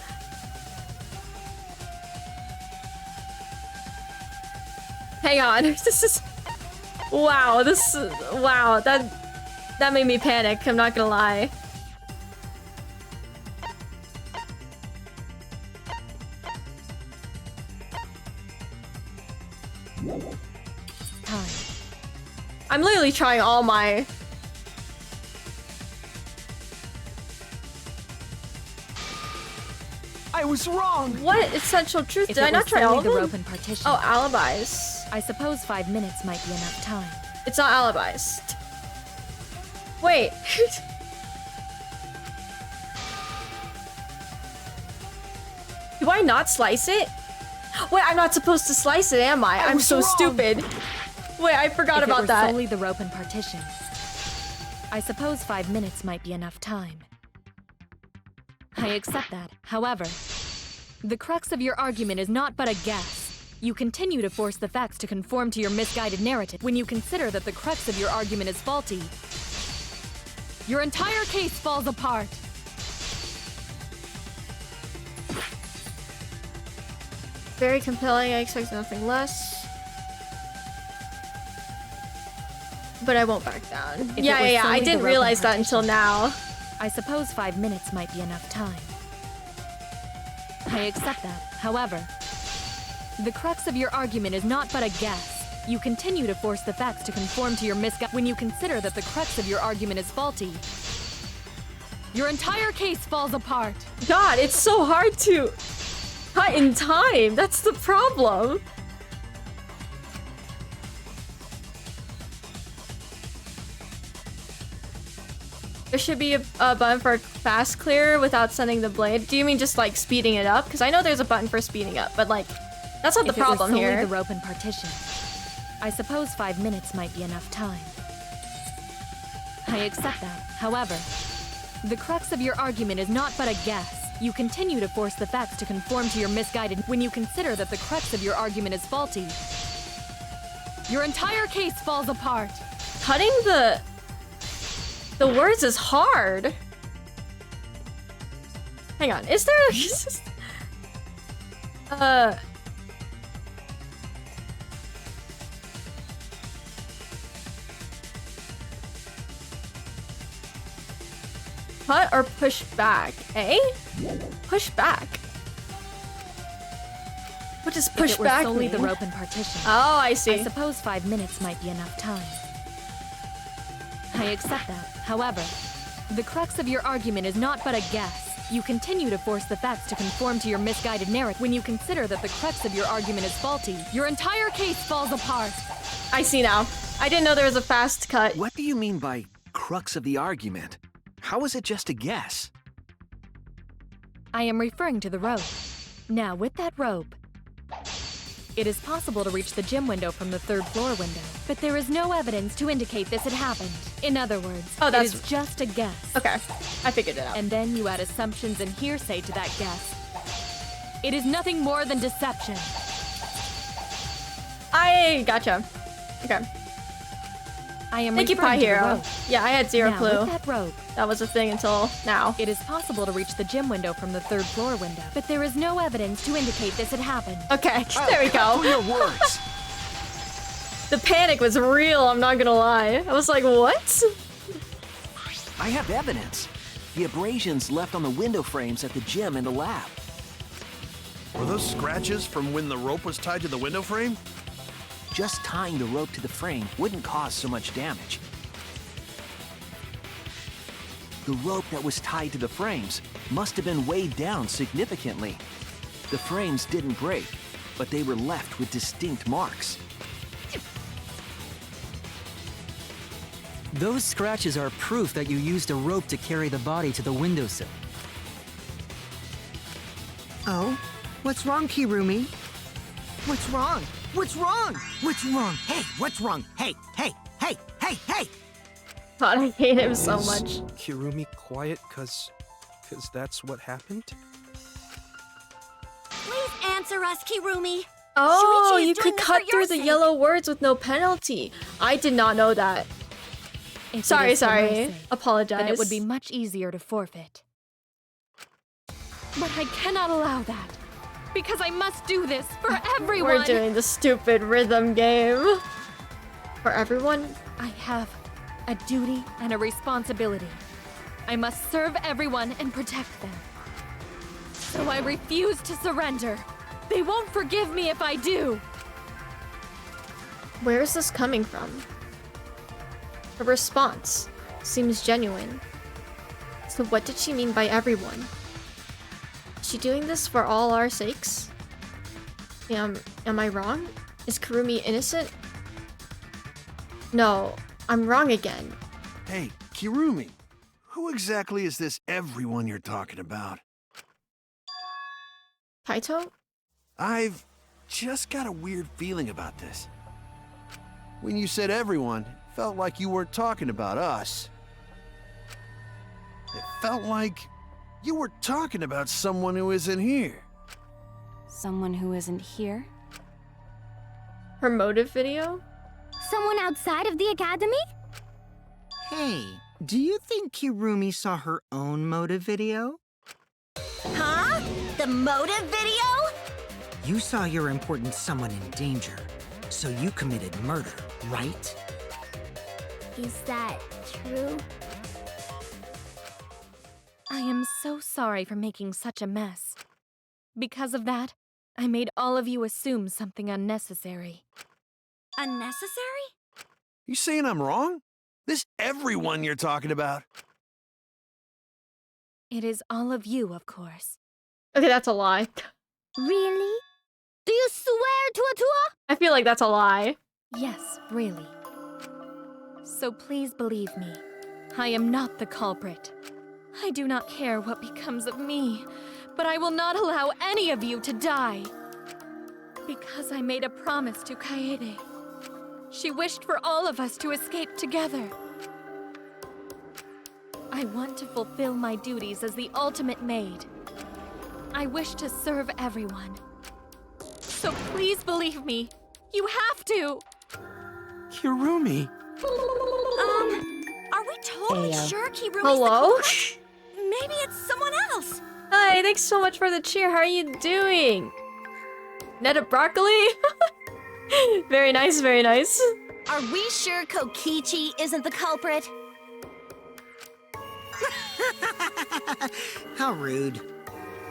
Hang on. This is wow, that made me panic, I'm not gonna lie. Time. I'm literally trying all my... I was wrong! What essential truth? If Did I not try all of the them? rope and partition, Oh, alibis. I suppose 5 minutes might be enough time. It's not alibis. Wait. Do I not slice it? Wait, I'm not supposed to slice it, am I? I'm so stupid. Wait, I forgot about that. If it were solely the rope and partition, I suppose 5 minutes might be enough time. I accept that. However, the crux of your argument is not but a guess. You continue to force the facts to conform to your misguided narrative. When you consider that the crux of your argument is faulty, your entire case falls apart. Very compelling, I expect nothing less. But I won't back down. If Yeah, I didn't realize that until now. I suppose 5 minutes might be enough time. I accept that. However, the crux of your argument is not but a guess. You continue to force the facts to conform to your misguided. When you consider that the crux of your argument is faulty, your entire case falls apart. God, it's so hard to cut in time. That's the problem. There should be a button for fast clear without sending the blade. Do you mean just like speeding it up? Because I know there's a button for speeding up, but like, that's not the problem here. If it were solely here. the rope and partition, I suppose 5 minutes might be enough time. I accept that. However, the crux of your argument is not but a guess. You continue to force the facts to conform to your misguided. When you consider that the crux of your argument is faulty, your entire case falls apart. Cutting the words is hard. Hang on, is there cut or push back, eh? Push back. What does push if it were back solely mean? the rope and partition. Oh, I see. I suppose 5 minutes might be enough time. I accept that. However, the crux of your argument is not but a guess. You continue to force the facts to conform to your misguided narrative. When you consider that the crux of your argument is faulty, your entire case falls apart. I see now. I didn't know there was a fast cut. What do you mean by crux of the argument? How is it just a guess? I am referring to the rope. Now, with that rope, it is possible to reach the gym window from the 3rd floor window, but there is no evidence to indicate this had happened. In other words, it is just a guess. Okay, I figured it out. And then you add assumptions and hearsay to that guess. It is nothing more than deception. I gotcha. Okay. I am Thank you, Pie referring to the Hero. rope. Yeah, I had zero Now, clue. with that rope, that was a thing until now. It is possible to reach the gym window from the 3rd floor window, but there is no evidence to indicate this had happened. Okay, there we go. Your words. The panic was real, I'm not gonna lie. I was like, what? I have evidence. The abrasions left on the window frames at the gym and the lab. Were those scratches from when the rope was tied to the window frame? Just tying the rope to the frame wouldn't cause so much damage. The rope that was tied to the frames must have been weighed down significantly. The frames didn't break, but they were left with distinct marks. Those scratches are proof that you used a rope to carry the body to the windowsill. Oh? What's wrong, Kirumi? What's wrong? What's wrong? What's wrong? Hey, what's wrong? Hey, hey, hey, hey, hey! God, I hate him so Is much. Kirumi quiet cause that's what happened? Please answer us, Kirumi. Oh, Shuichi is you doing could this cut for your through the sake. yellow words with no penalty. I did not know that. If it Sorry, is for my sorry. sake, Apologize. then it would be much easier to forfeit. But I cannot allow that, because I must do this for everyone. We're doing the stupid rhythm game. For everyone? I have a duty and a responsibility. I must serve everyone and protect them. So I refuse to surrender. They won't forgive me if I do. Where is this coming from? Her response seems genuine. So what did she mean by everyone? Is she doing this for all our sakes? Am I wrong? Is Kirumi innocent? No, I'm wrong again. Hey, Kirumi, who exactly is this everyone you're talking about? Kaito? I've just got a weird feeling about this. When you said everyone, it felt like you weren't talking about us. It felt like you were talking about someone who isn't here. Someone who isn't here? Her motive video? Someone outside of the academy? Hey, do you think Kirumi saw her own motive video? Huh? The motive video? You saw your important someone in danger, so you committed murder, right? Is that true? I am so sorry for making such a mess. Because of that, I made all of you assume something unnecessary. Unnecessary? You saying I'm wrong? This everyone you're talking about? It is all of you, of course. Okay, that's a lie. Really? Do you swear to a tour? I feel like that's a lie. Yes, really. So please believe me. I am not the culprit. I do not care what becomes of me, but I will not allow any of you to die. Because I made a promise to Kaede. She wished for all of us to escape together. I want to fulfill my duties as the ultimate maid. I wish to serve everyone. So please believe me. You have to! Kirumi! Are we totally sure Kirumi's Hello? the culprit? Maybe it's someone else. Hi, thanks so much for the cheer. How are you doing? Netta broccoli? Very nice, very nice. Are we sure Kokichi isn't the culprit? How rude.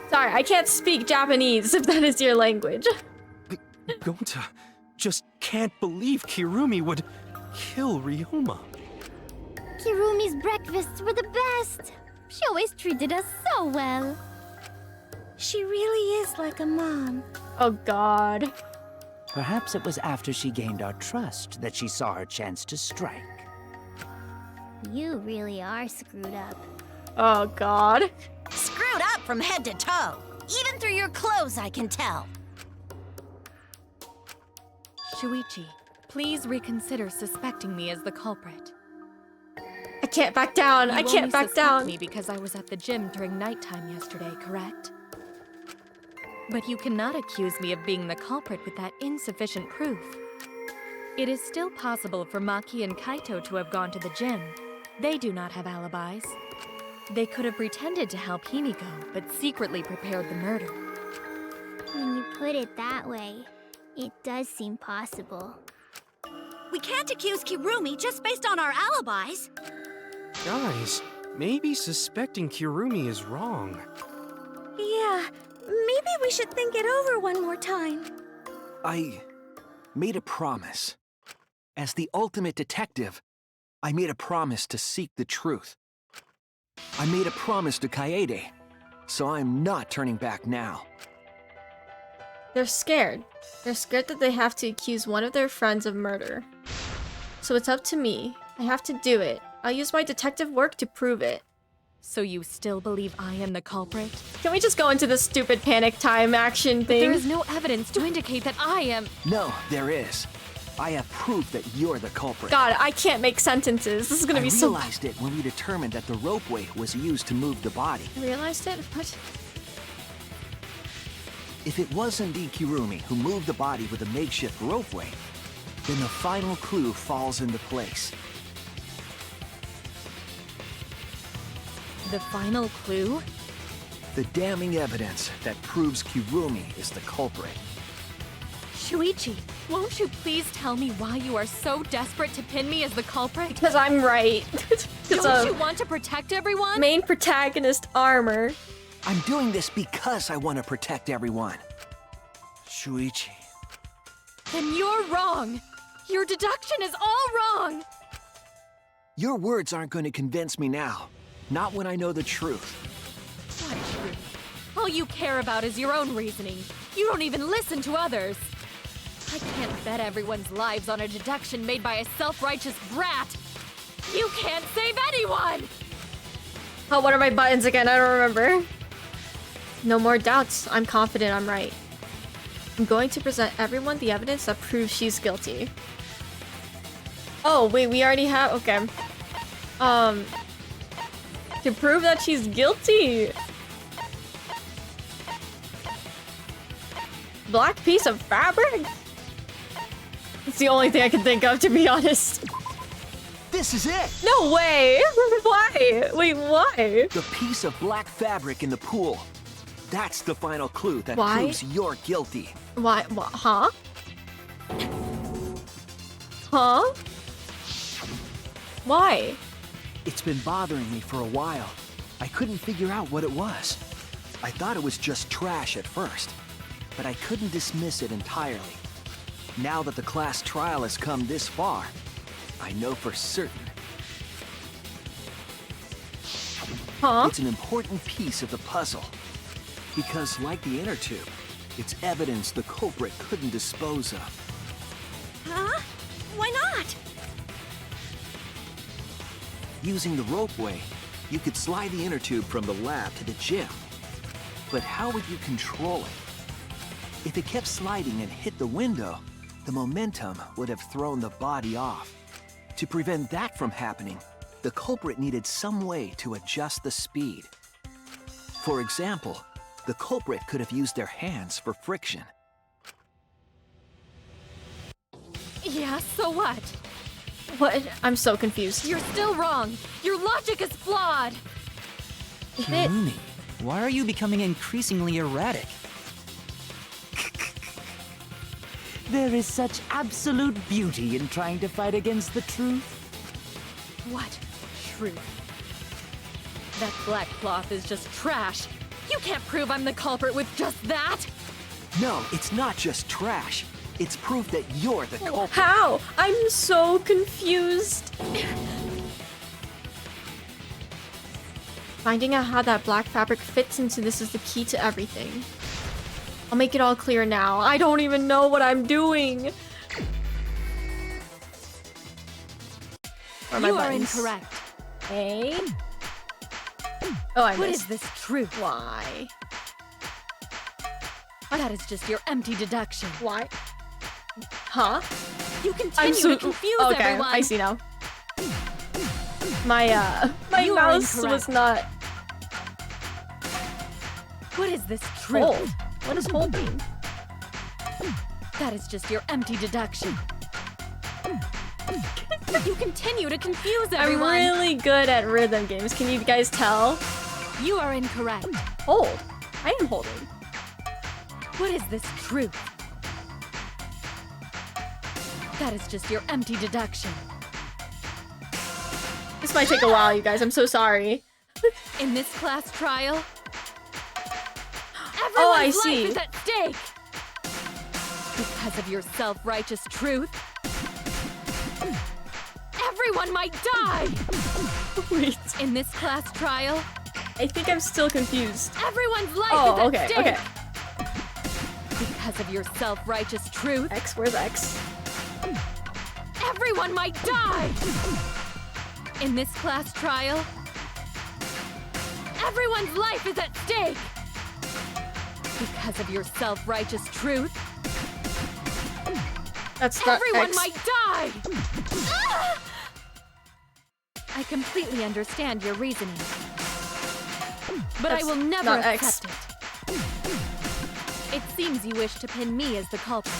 Sorry, I can't speak Japanese if that is your language. Gonta just can't believe Kirumi would kill Ryoma. Kirumi's breakfasts were the best. She always treated us so well. She really is like a mom. Oh God. Perhaps it was after she gained our trust that she saw her chance to strike. You really are screwed up. Oh God. Screwed up from head to toe. Even through your clothes, I can tell. Shuichi, please reconsider suspecting me as the culprit. I can't back down. I can't back down. Me because I was at the gym during nighttime yesterday, correct? But you cannot accuse me of being the culprit with that insufficient proof. It is still possible for Maki and Kaito to have gone to the gym. They do not have alibis. They could have pretended to help Himiko, but secretly prepared the murder. When you put it that way, it does seem possible. We can't accuse Kirumi just based on our alibis. Guys, maybe suspecting Kirumi is wrong. Yeah, maybe we should think it over one more time. I made a promise. As the ultimate detective, I made a promise to seek the truth. I made a promise to Kaede, so I'm not turning back now. They're scared. They're scared that they have to accuse one of their friends of murder. So it's up to me. I have to do it. I'll use my detective work to prove it. So you still believe I am the culprit? Can we just go into the stupid panic time action thing? There is no evidence to indicate that I am... No, there is. I have proof that you're the culprit. God, I can't make sentences. This is gonna be so... I realized it when we determined that the ropeway was used to move the body. I realized it? What? If it was indeed Kirumi who moved the body with a makeshift ropeway, then the final clue falls into place. The final clue? The damning evidence that proves Kirumi is the culprit. Shuichi, won't you please tell me why you are so desperate to pin me as the culprit? Because I'm right. Don't you want to protect everyone? Main protagonist armor. I'm doing this because I want to protect everyone. Shuichi. Then you're wrong. Your deduction is all wrong. Your words aren't going to convince me now. Not when I know the truth. What truth? All you care about is your own reasoning. You don't even listen to others. I can't bet everyone's lives on a deduction made by a self-righteous brat. You can't save anyone! Oh, what are my buttons again? I don't remember. No more doubts. I'm confident I'm right. I'm going to present everyone the evidence that proves she's guilty. Oh, wait, we already have... Okay. To prove that she's guilty. Black piece of fabric? It's the only thing I can think of, to be honest. This is it! No way! Why? Wait, why? The piece of black fabric in the pool. That's the final clue that proves you're guilty. Why? Huh? Huh? Why? It's been bothering me for a while. I couldn't figure out what it was. I thought it was just trash at first, but I couldn't dismiss it entirely. Now that the class trial has come this far, I know for certain. Huh? It's an important piece of the puzzle. Because, like the inner tube, it's evidence the culprit couldn't dispose of. Huh? Why not? Using the ropeway, you could slide the inner tube from the lab to the gym. But how would you control it? If it kept sliding and hit the window, the momentum would have thrown the body off. To prevent that from happening, the culprit needed some way to adjust the speed. For example, the culprit could have used their hands for friction. Yeah, so what? What? I'm so confused. You're still wrong. Your logic is flawed. Kirumi, why are you becoming increasingly erratic? There is such absolute beauty in trying to fight against the truth. What truth? That black cloth is just trash. You can't prove I'm the culprit with just that. No, it's not just trash. It's proof that you're the culprit. How? I'm so confused. Finding out how that black fabric fits into this is the key to everything. I'll make it all clear now. I don't even know what I'm doing. You are incorrect. Hey? Oh, I missed. What is this truth? Why? That is just your empty deduction. Why? Huh? You continue to confuse everyone. I see now. My mouse was not. What is this truth? Hold. What is hold mean? That is just your empty deduction. You continue to confuse everyone. I'm really good at rhythm games. Can you guys tell? You are incorrect. Hold. I am holding. What is this truth? That is just your empty deduction. This might take a while, you guys. I'm so sorry. In this class trial, I everyone's see. life is at stake. Because of your self-righteous truth, everyone might die. Wait. In this class trial, I think I'm still confused. Everyone's life is at stake. Okay. Because of your self-righteous truth. X, where's X? Everyone might die! In this class trial, everyone's life is at stake! Because of your self-righteous truth, that's not everyone X. might die! I completely understand your reasoning. But That's I will never not accept it. It seems you wish to pin me as the culprit.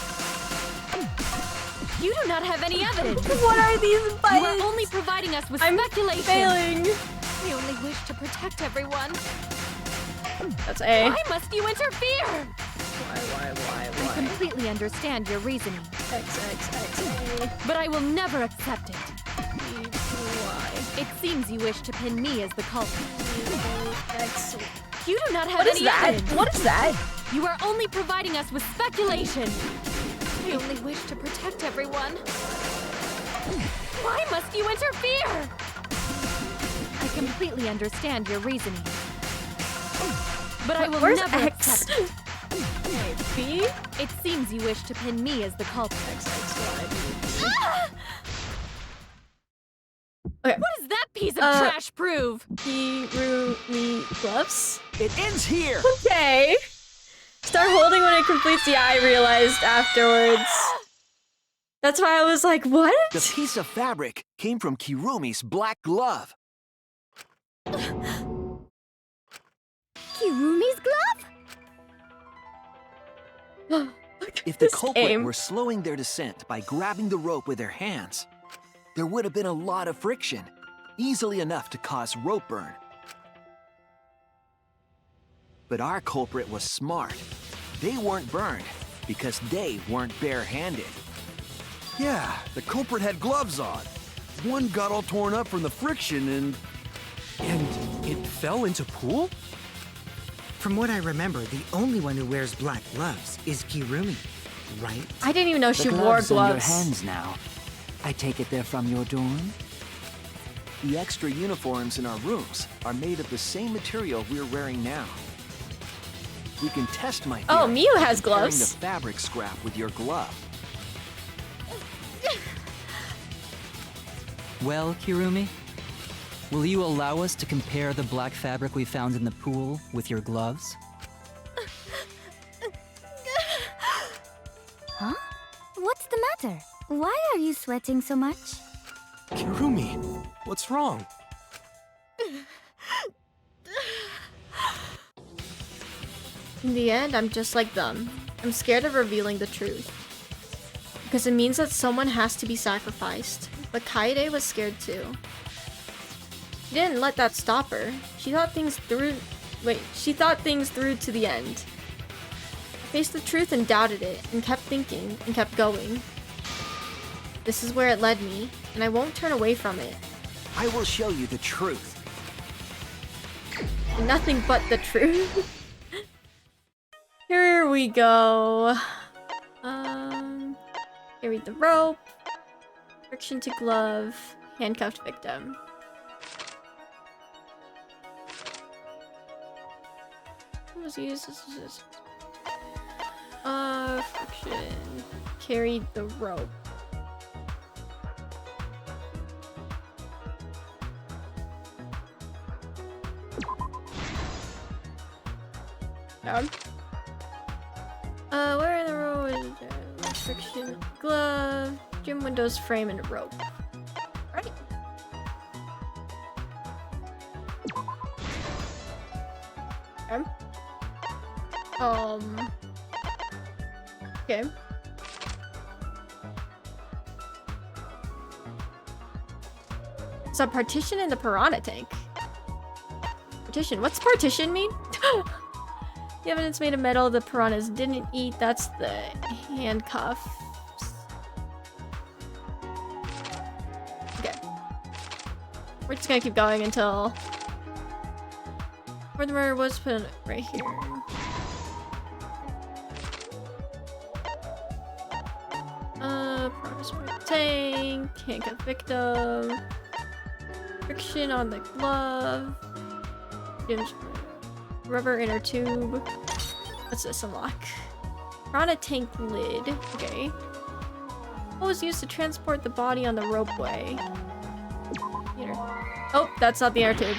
You do not have any evidence. What are these buttons? You are only providing us with I'm speculation. failing. We only wish to protect everyone. That's A. Why must you interfere? Why? I completely understand your reasoning. X, A. But I will never accept it. Y. It seems you wish to pin me as the culprit. X. You do not have What is any that? evidence. What is that? You are only providing us with speculation. We only wish to protect everyone. Why must you interfere? I completely understand your reasoning. But I will Where's never X? accept it. B? It seems you wish to pin me as the culprit. Okay. What does that piece of trash prove? Kirumi gloves? It ends here! Okay. Start holding when it completes. Yeah, I realized afterwards. That's why I was like, what? The piece of fabric came from Kirumi's black glove. Kirumi's glove? If the culprit were slowing their descent by grabbing the rope with their hands, there would have been a lot of friction, easily enough to cause rope burn. But our culprit was smart. They weren't burned because they weren't bare-handed. Yeah, the culprit had gloves on. One got all torn up from the friction and it fell into pool? From what I remember, the only one who wears black gloves is Kirumi, right? I didn't even know she The wore gloves on your gloves. hands now. I take it they're from your dorm? The extra uniforms in our rooms are made of the same material we're wearing now. We can test my Oh, theory Miu has by comparing gloves. the fabric scrap with your glove. Well, Kirumi, will you allow us to compare the black fabric we found in the pool with your gloves? Huh? What's the matter? Why are you sweating so much? Kirumi, what's wrong? In the end, I'm just like them. I'm scared of revealing the truth. Because it means that someone has to be sacrificed. But Kaede was scared too. She didn't let that stop her. She thought things through to the end. Faced the truth and doubted it, and kept thinking, and kept going. This is where it led me, and I won't turn away from it. I will show you the truth. Nothing but the truth. Here we go. Carried the rope. Friction to glove. Handcuffed victim. was used? Friction. Carried the rope. Down. Where are the rope? Friction. Glove. Gym windows, frame, and rope. Right. Okay. It's a partition in the piranha tank. Partition. What's partition mean? The evidence made of metal the piranhas didn't eat. That's the handcuffs. Okay. We're just gonna keep going until where the murder was put right here. Progress for tank, handcuff victim, friction on the glove, rubber inner tube. What's this? Unlock. Piranha tank lid. Okay. What was used to transport the body on the ropeway? Oh, that's not the inner tube.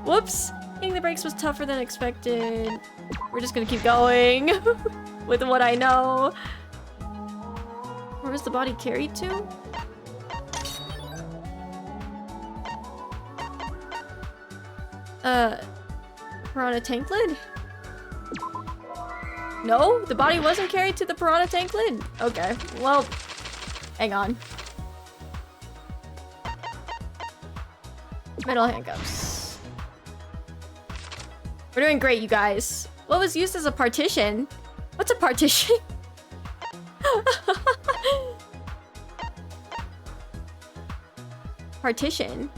Whoops. Hitting the brakes was tougher than expected. We're just gonna keep going with what I know. Where was the body carried to? Piranha tank lid? No, the body wasn't carried to the piranha tank lid. Okay, well, hang on. Metal handcuffs. We're doing great, you guys. What was used as a partition? What's a partition? Partition.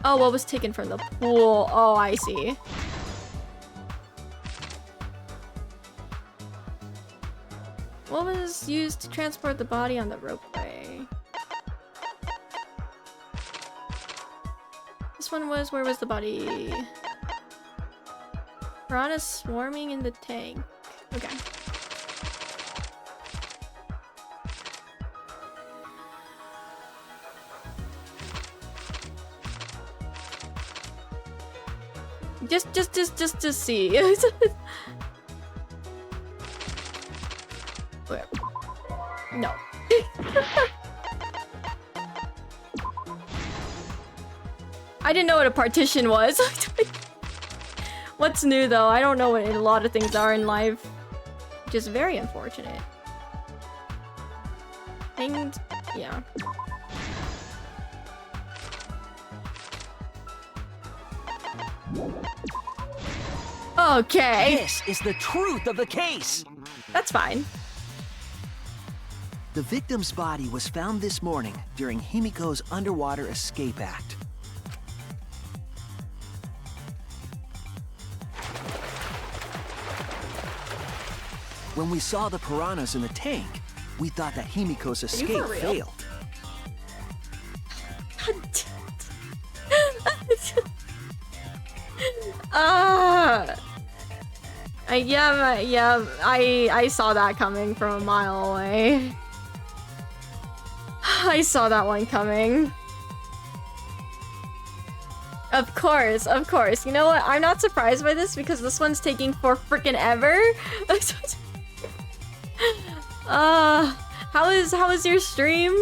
Oh, what was taken from the pool? Oh, I see. What was used to transport the body on the ropeway? This one was, where was the body? Piranha swarming in the tank. Okay. Just to see. Where? No. I didn't know what a partition was. What's new though? I don't know what a lot of things are in life. Which is very unfortunate. And yeah. Okay. This is the truth of the case. That's fine. The victim's body was found this morning during Himiko's underwater escape act. When we saw the piranhas in the tank, we thought that Himiko's escape failed. I saw that coming from a mile away. I saw that one coming. Of course, of course. You know what? I'm not surprised by this because this one's taking for freaking ever. How is your stream?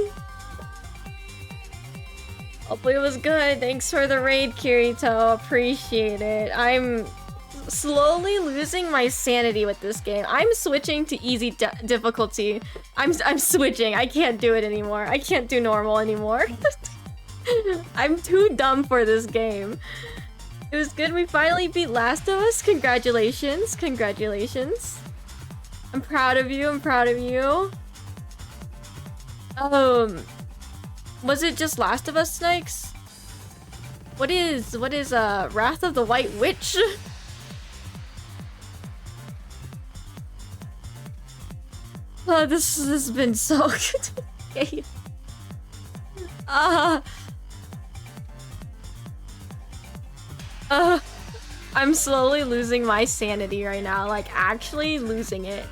Hopefully it was good. Thanks for the raid, Kirito. Appreciate it. I'm slowly losing my sanity with this game. I'm switching to easy difficulty. I'm switching. I can't do it anymore. I can't do normal anymore. I'm too dumb for this game. It was good. We finally beat Last of Us. Congratulations. Congratulations. I'm proud of you. I'm proud of you. Was it just Last of Us, Snakes? What is Wrath of the White Witch? Oh, this has been so good. Okay. I'm slowly losing my sanity right now, like actually losing it.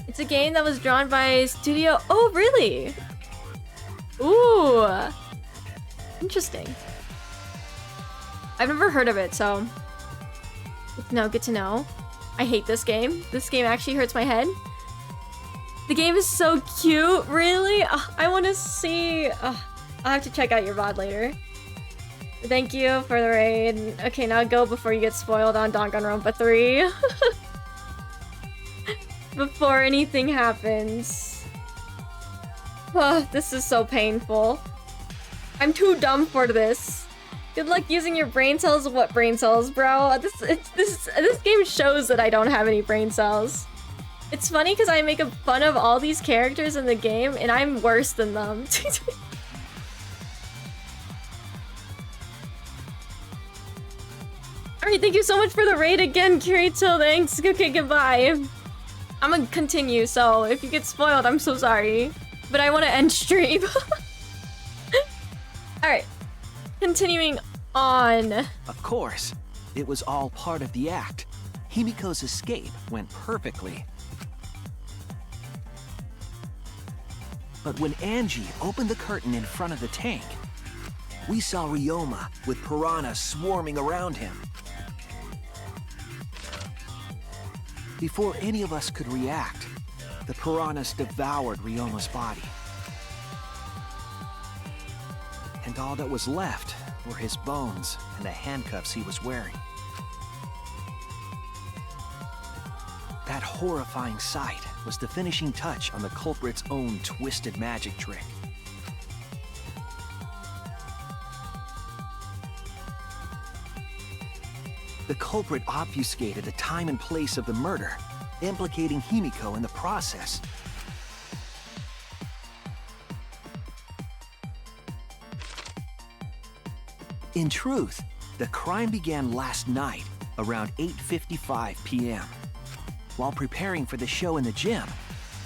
It's a game that was drawn by Studio. Oh, really? Ooh. Interesting. I've never heard of it, so good to know. I hate this game. This game actually hurts my head. The game is so cute, really? I want to see. I'll have to check out your VOD later. Thank you for the raid. Okay, now go before you get spoiled on Danganronpa 3. Before anything happens. Oh, this is so painful. I'm too dumb for this. Good luck using your brain cells. What brain cells, bro? This game shows that I don't have any brain cells. It's funny because I make fun of all these characters in the game, and I'm worse than them. Alright, thank you so much for the raid again, Kirito. Thanks. Okay, goodbye. I'm gonna continue, so if you get spoiled, I'm so sorry. But I want to end stream. Alright. Continuing on. Of course. It was all part of the act. Himiko's escape went perfectly. But when Angie opened the curtain in front of the tank, we saw Ryoma with piranhas swarming around him. Before any of us could react, the piranhas devoured Ryoma's body. And all that was left were his bones and the handcuffs he was wearing. That horrifying sight was the finishing touch on the culprit's own twisted magic trick. The culprit obfuscated the time and place of the murder, implicating Himiko in the process. In truth, the crime began last night around 8:55 p.m. While preparing for the show in the gym,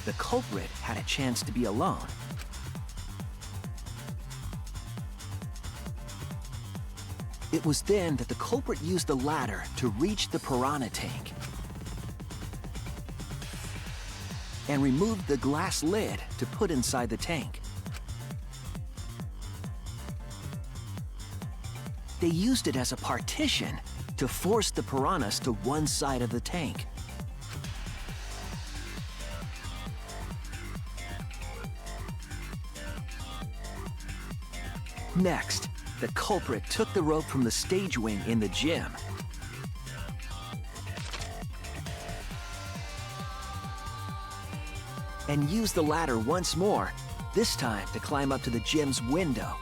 the culprit had a chance to be alone. It was then that the culprit used the ladder to reach the piranha tank and removed the glass lid to put inside the tank. They used it as a partition to force the piranhas to one side of the tank. Next, the culprit took the rope from the stage wing in the gym and used the ladder once more, this time to climb up to the gym's window.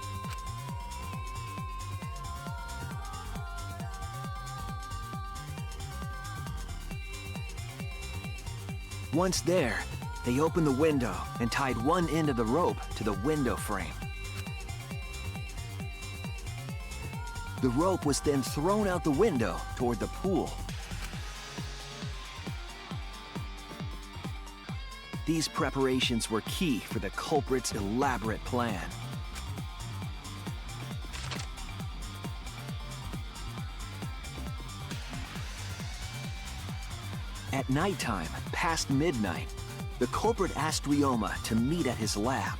Once there, they opened the window and tied one end of the rope to the window frame. The rope was then thrown out the window toward the pool. These preparations were key for the culprit's elaborate plan. At nighttime, past midnight, the culprit asked Ryoma to meet at his lab.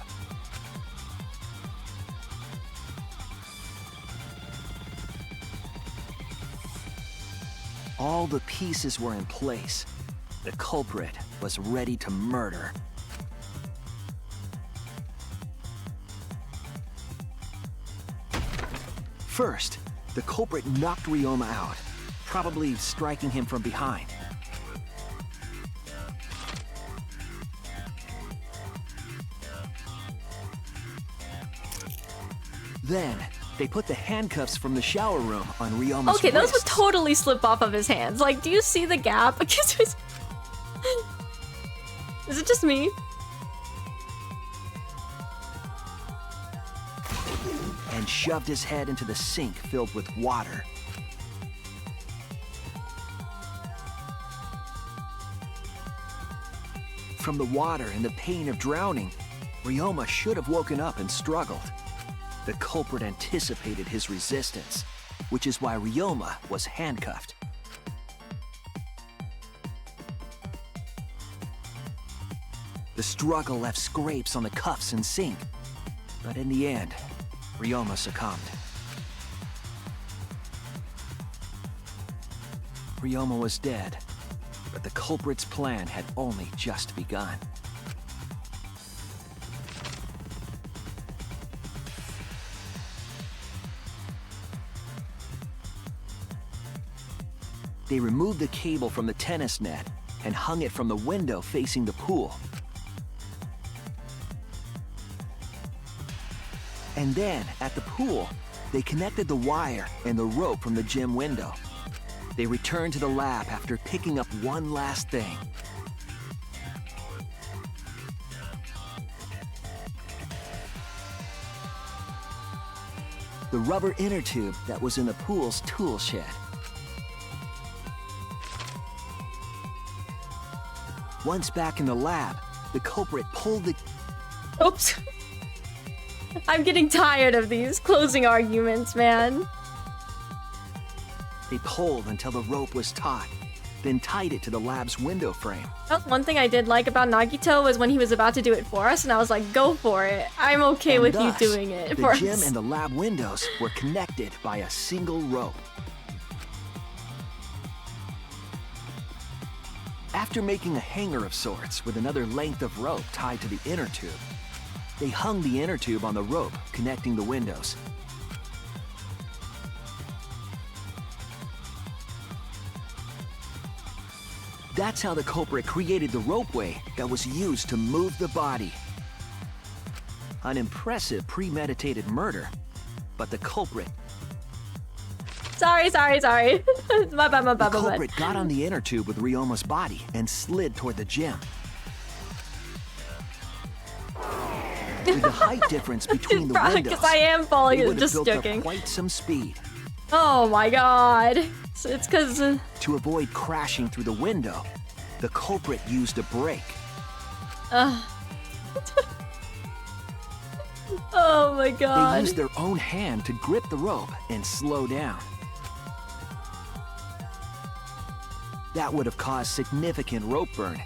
All the pieces were in place. The culprit was ready to murder. First, the culprit knocked Ryoma out, probably striking him from behind. Then, they put the handcuffs from the shower room on Ryoma's Okay, those would wrists. totally slip off of his hands. Like, do you see the gap? Is it just me? And shoved his head into the sink filled with water. From the water and the pain of drowning, Ryoma should have woken up and struggled. The culprit anticipated his resistance. which is why Ryoma was handcuffed. The struggle left scrapes on the cuffs and sink, but in the end, Ryoma succumbed. Ryoma was dead, but the culprit's plan had only just begun. They removed the cable from the tennis net and hung it from the window facing the pool. And then, at the pool, they connected the wire and the rope from the gym window. They returned to the lab after picking up one last thing. The rubber inner tube that was in the pool's tool shed. Once back in the lab, the culprit pulled the... Oops. I'm getting tired of these closing arguments, man. They pulled until the rope was taut, then tied it to the lab's window frame. That was one thing I did like about Nagito was when he was about to do it for us, and I was like, go for it. I'm okay with you doing it for us. The gym and the lab windows were connected by a single rope. After making a hanger of sorts with another length of rope tied to the inner tube, they hung the inner tube on the rope connecting the windows. That's how the culprit created the ropeway that was used to move the body. An impressive premeditated murder, but the culprit... Sorry. My bad. The culprit got on the inner tube with Ryoma's body and slid toward the gym. With the height difference between the windows, because I am falling, they would have just built joking. up quite some speed. Oh my god. So it's because... To avoid crashing through the window, the culprit used a brake. Oh my god. They used their own hand to grip the rope and slow down. That would have caused significant rope burn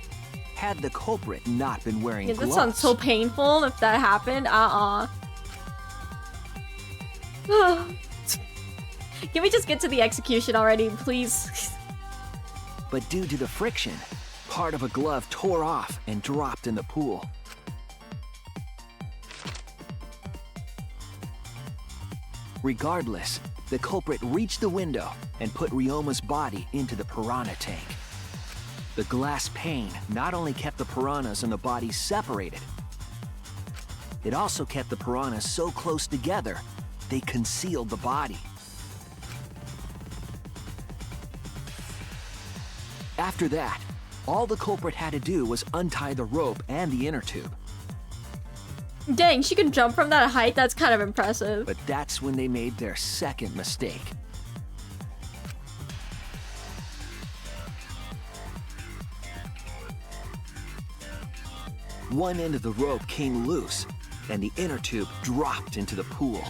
had the culprit not been wearing gloves. That sounds so painful if that happened. Can we just get to the execution already, please? But due to the friction, part of a glove tore off and dropped in the pool. Regardless, the culprit reached the window and put Ryoma's body into the piranha tank. The glass pane not only kept the piranhas and the body separated, it also kept the piranhas so close together, they concealed the body. After that, all the culprit had to do was untie the rope and the inner tube. Dang, she can jump from that height? That's kind of impressive. But that's when they made their second mistake. One end of the rope came loose, and the inner tube dropped into the pool.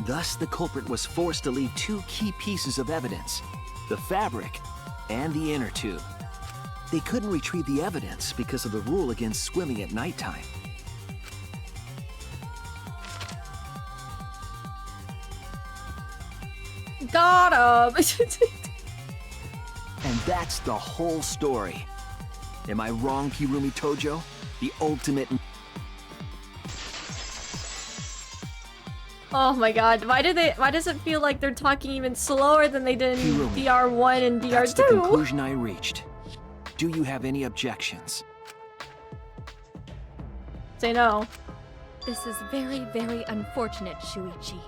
Thus, the culprit was forced to leave two key pieces of evidence, the fabric and the inner tube. They couldn't retrieve the evidence because of the rule against swimming at nighttime. Got him! And that's the whole story. Am I wrong, Kirumi Tojo? The ultimate... Oh my god, why does it feel like they're talking even slower than they did in DR1 and DR2? That's the conclusion I reached. Do you have any objections? Say no. This is very, very unfortunate, Shuichi.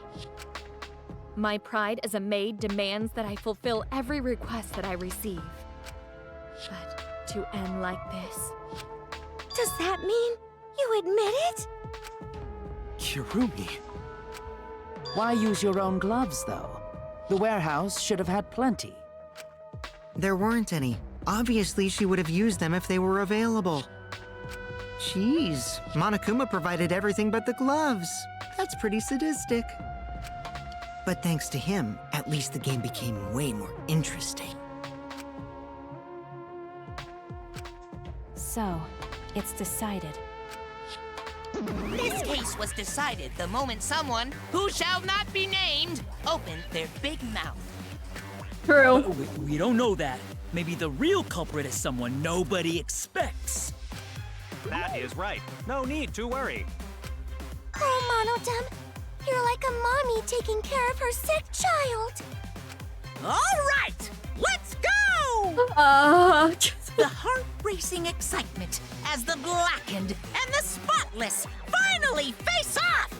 My pride as a maid demands that I fulfill every request that I receive. But to end like this... Does that mean you admit it? Kirumi. Why use your own gloves, though? The warehouse should have had plenty. There weren't any. Obviously, she would have used them if they were available. Jeez, Monokuma provided everything but the gloves. That's pretty sadistic. But thanks to him, at least the game became way more interesting. So, it's decided. This case was decided the moment someone, who shall not be named, opened their big mouth. True. We don't know that. Maybe the real culprit is someone nobody expects. That is right. No need to worry. Oh, Monotem, you're like a mommy taking care of her sick child. All right, let's go! The heart-racing excitement as the blackened and the spotless finally face off!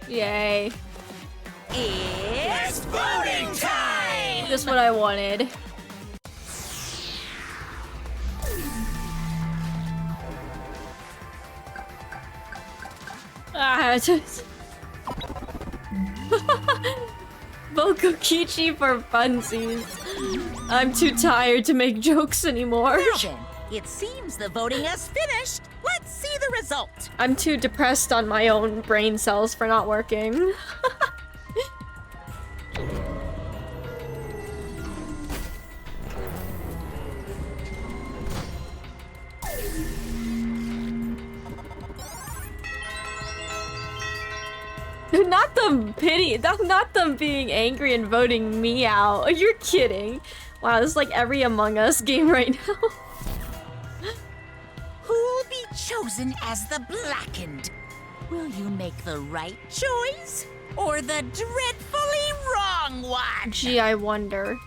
Yay. It's voting time! Just what I wanted. Just... Bokukichi for funsies. I'm too tired to make jokes anymore. Well then, it seems the voting has finished. Let's see the result. I'm too depressed on my own brain cells for not working. Not them pity, not them being angry and voting me out. You're kidding. Wow, this is like every Among Us game right now. Who'll be chosen as the blackened? Will you make the right choice or the dreadfully wrong one? Gee, I wonder.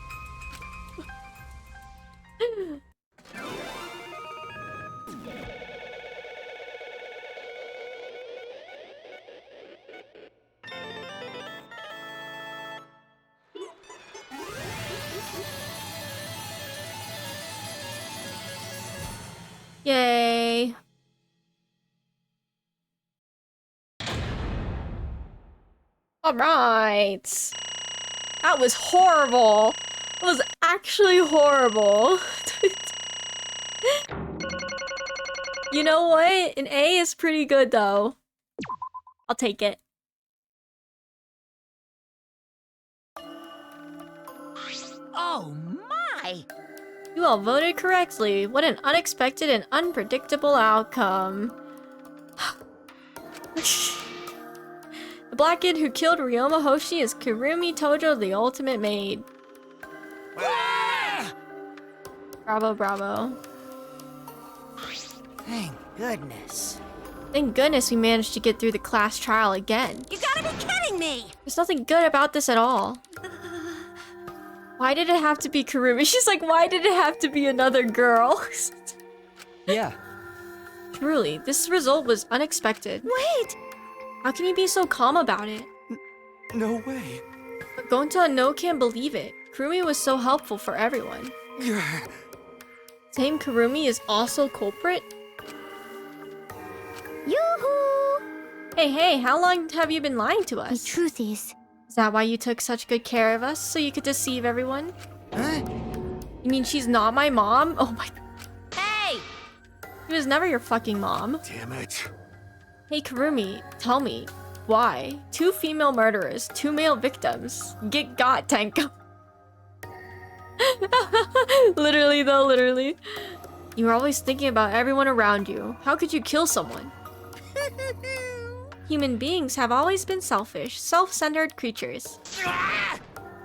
Yay. All right. That was horrible. That was actually horrible. You know what? An A is pretty good though. I'll take it. Oh my! You all voted correctly. What an unexpected and unpredictable outcome. The black kid who killed Ryoma Hoshi is Kirumi Tojo, the ultimate maid. Bravo, bravo. Thank goodness. Thank goodness we managed to get through the class trial again. You gotta be kidding me! There's nothing good about this at all. Why did it have to be Kirumi? She's like, why did it have to be another girl? Yeah. Truly, this result was unexpected. Wait! How can you be so calm about it? No way. Gonta no can't believe it. Kirumi was so helpful for everyone. Same Kirumi is also culprit? Yoo-hoo! Hey, how long have you been lying to us? The truth is that why you took such good care of us, so you could deceive everyone? Huh? You mean she's not my mom? Oh my... Hey! She was never your fucking mom. Damn it. Hey Kirumi, tell me, why? 2 female murderers, 2 male victims. Get got, Tenko. Literally though, literally. You were always thinking about everyone around you. How could you kill someone? Human beings have always been selfish, self-centered creatures.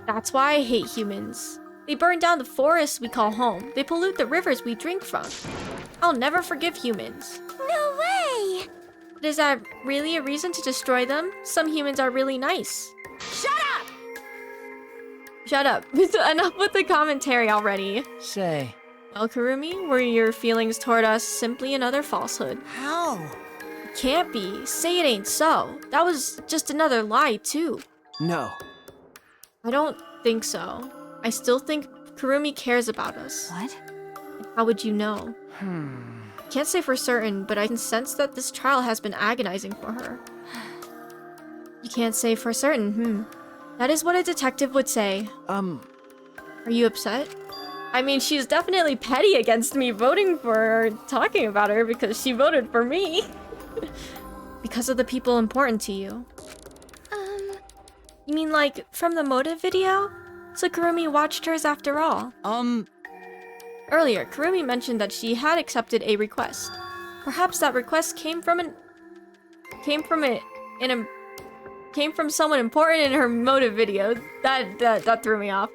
That's why I hate humans. They burn down the forests we call home. They pollute the rivers we drink from. I'll never forgive humans. no way! But is that really a reason to destroy them? Some humans are really nice. Shut up! Shut up. Enough with the commentary already. Say. Well, Kirumi, were your feelings toward us simply another falsehood? How? Can't be. Say it ain't so. That was just another lie, too. No. I don't think so. I still think Kirumi cares about us. What? How would you know? Can't say for certain, but I can sense that this trial has been agonizing for her. You can't say for certain, That is what a detective would say. Are you upset? I mean, she's definitely petty against me voting for her, talking about her, because she voted for me. Because of the people important to you. You mean like from the motive video? So Kurumi watched hers after all. Earlier, Kurumi mentioned that she had accepted a request. Perhaps that request came from someone important in her motive video. That threw me off.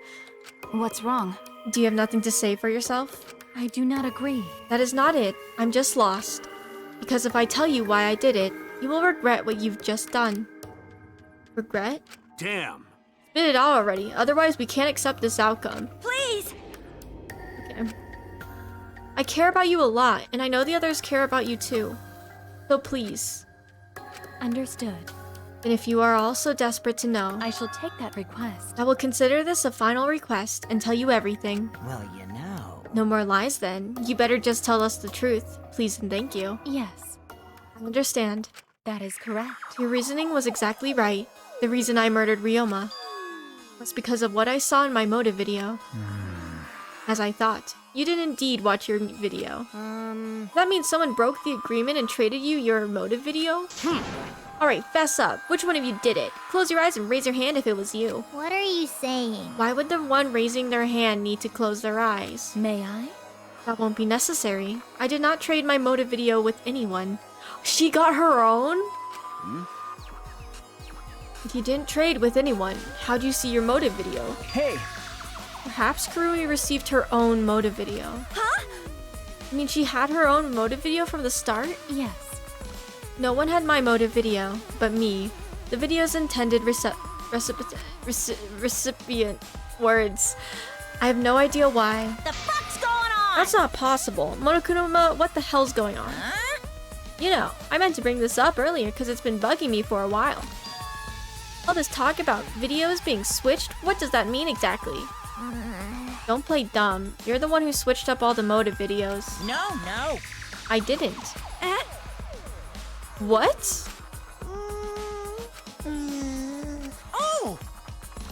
What's wrong? Do you have nothing to say for yourself? I do not agree. That is not it. I'm just lost. Because if I tell you why I did it, you will regret what you've just done. Regret? Damn. Spit it out already, otherwise we can't accept this outcome. Please! Okay. I care about you a lot, and I know the others care about you too. So please. Understood. And if you are all so desperate to know, I shall take that request. I will consider this a final request and tell you everything. Well, you know. No more lies then. You better just tell us the truth. Please and thank you. Yes. I understand. That is correct. Your reasoning was exactly right. The reason I murdered Ryoma was because of what I saw in my motive video. As I thought. You did indeed watch your video. That means someone broke the agreement and traded you your motive video? Alright, fess up. Which one of you did it? Close your eyes and raise your hand if it was you. What are you saying? Why would the one raising their hand need to close their eyes? May I? That won't be necessary. I did not trade my motive video with anyone. She got her own? If you didn't trade with anyone, how'd you see your motive video? Hey! Perhaps Kurumi received her own motive video. Huh? I mean, she had her own motive video from the start? Yes. No one had my motive video, but me. The video's intended recipient words. I have no idea why. The fuck's going on? That's not possible. Monokunoma, what the hell's going on? Huh? You know, I meant to bring this up earlier because it's been bugging me for a while. All this talk about videos being switched, what does that mean exactly? Don't play dumb. You're the one who switched up all the motive videos. No. I didn't. What? Oh!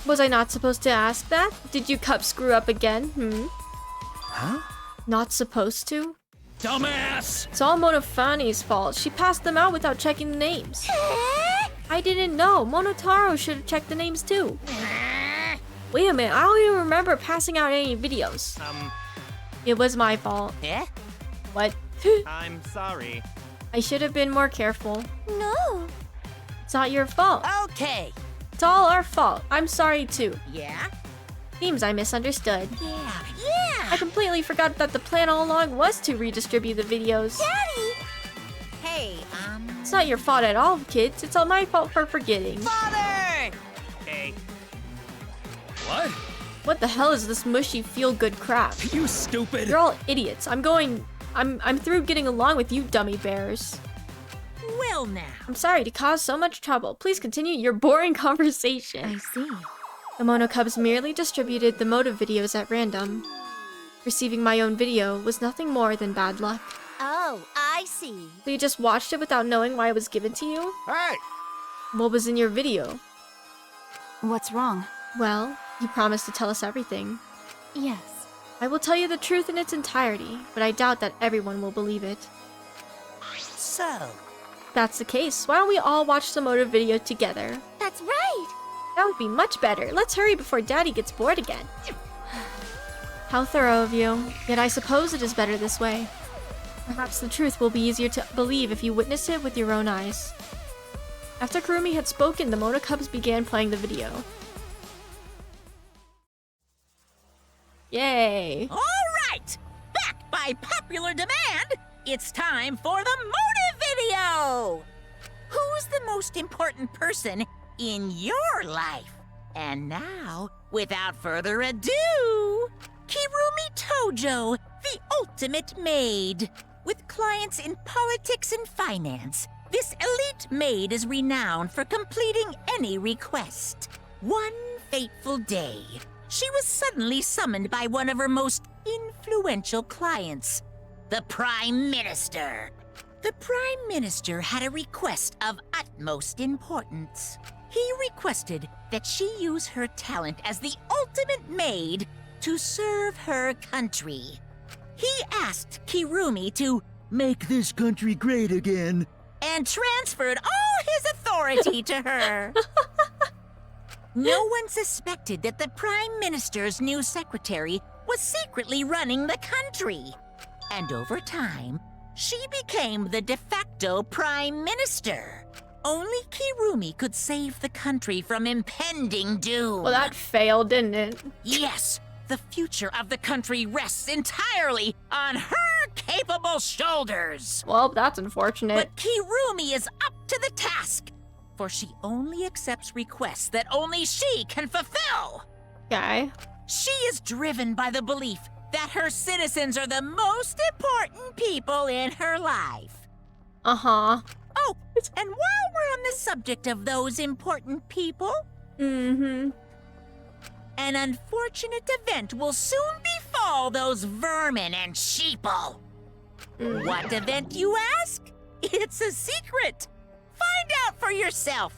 Was I not supposed to ask that? Did you cup screw up again? Huh? Not supposed to? Dumbass! It's all Monofani's fault. She passed them out without checking the names. I didn't know. Monotaro should have checked the names too. Wait a minute, I don't even remember passing out any videos. It was my fault. Yeah? What? I'm sorry. I should have been more careful. No. It's not your fault. Okay. It's all our fault. I'm sorry too. Yeah? Seems I misunderstood. Yeah. I completely forgot that the plan all along was to redistribute the videos. Daddy! Hey, It's not your fault at all, kids. It's all my fault for forgetting. Father! Hey. What? What the hell is this mushy feel-good crap? You stupid! You're all idiots. I'm through getting along with you dummy bears. Well now. I'm sorry to cause so much trouble. Please continue your boring conversation. I see. The Mono Cubs merely distributed the motive videos at random. Receiving my own video was nothing more than bad luck. Oh, I see. So you just watched it without knowing why it was given to you? Hey! What was in your video? What's wrong? Well, you promised to tell us everything. Yes. I will tell you the truth in its entirety, but I doubt that everyone will believe it. So? If that's the case, why don't we all watch the motive video together? That's right. That would be much better. Let's hurry before Daddy gets bored again. How thorough of you. Yet I suppose it is better this way. Perhaps the truth will be easier to believe if you witness it with your own eyes. After Kurumi had spoken, the Mono Cubs began playing the video. Yay! All right! Back by popular demand, it's time for the motive video! Who's the most important person in your life? And now, without further ado, Kirumi Tojo, the ultimate maid. With clients in politics and finance, this elite maid is renowned for completing any request. One fateful day, she was suddenly summoned by one of her most influential clients, the Prime Minister. The Prime Minister had a request of utmost importance. He requested that she use her talent as the ultimate maid to serve her country. He asked Kirumi to make this country great again and transferred all his authority to her. No one suspected that the Prime Minister's new secretary was secretly running the country. And over time, she became the de facto Prime Minister. Only Kirumi could save the country from impending doom. Well, that failed, didn't it? Yes, the future of the country rests entirely on her capable shoulders. Well, that's unfortunate. But Kirumi is up to the task, for she only accepts requests that only she can fulfill. Okay. She is driven by the belief that her citizens are the most important people in her life. Uh-huh. Oh, and while we're on the subject of those important people, mm-hmm, an unfortunate event will soon befall those vermin and sheeple. What event, you ask? It's a secret. Find out for yourself.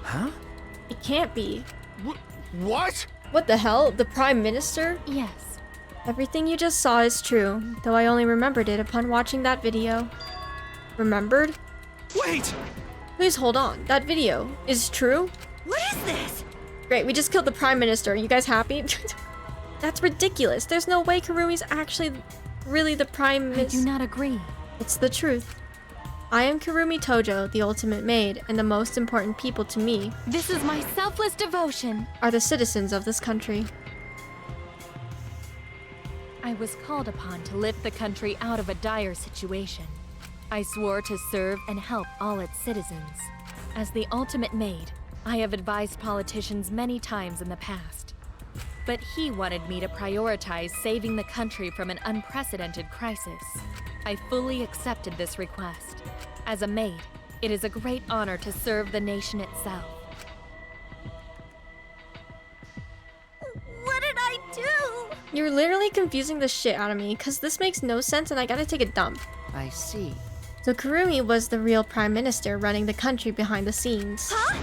Huh? It can't be. What? What the hell? The Prime Minister? Yes. Everything you just saw is true, though I only remembered it upon watching that video. Remembered? Wait! Please hold on. That video is true? What is this? Great, we just killed the Prime Minister. Are you guys happy? That's ridiculous. There's no way Karumi's actually really the Prime Minister. I do not agree. It's the truth. I am Kirumi Tojo, the ultimate maid, and the most important people to me. This is my selfless devotion. Are the citizens of this country. I was called upon to lift the country out of a dire situation. I swore to serve and help all its citizens. As the ultimate maid, I have advised politicians many times in the past. But he wanted me to prioritize saving the country from an unprecedented crisis. I fully accepted this request. As a maid, it is a great honor to serve the nation itself. What did I do? You're literally confusing the shit out of me, because this makes no sense and I gotta take a dump. I see. So Kirumi was the real Prime Minister running the country behind the scenes. Huh?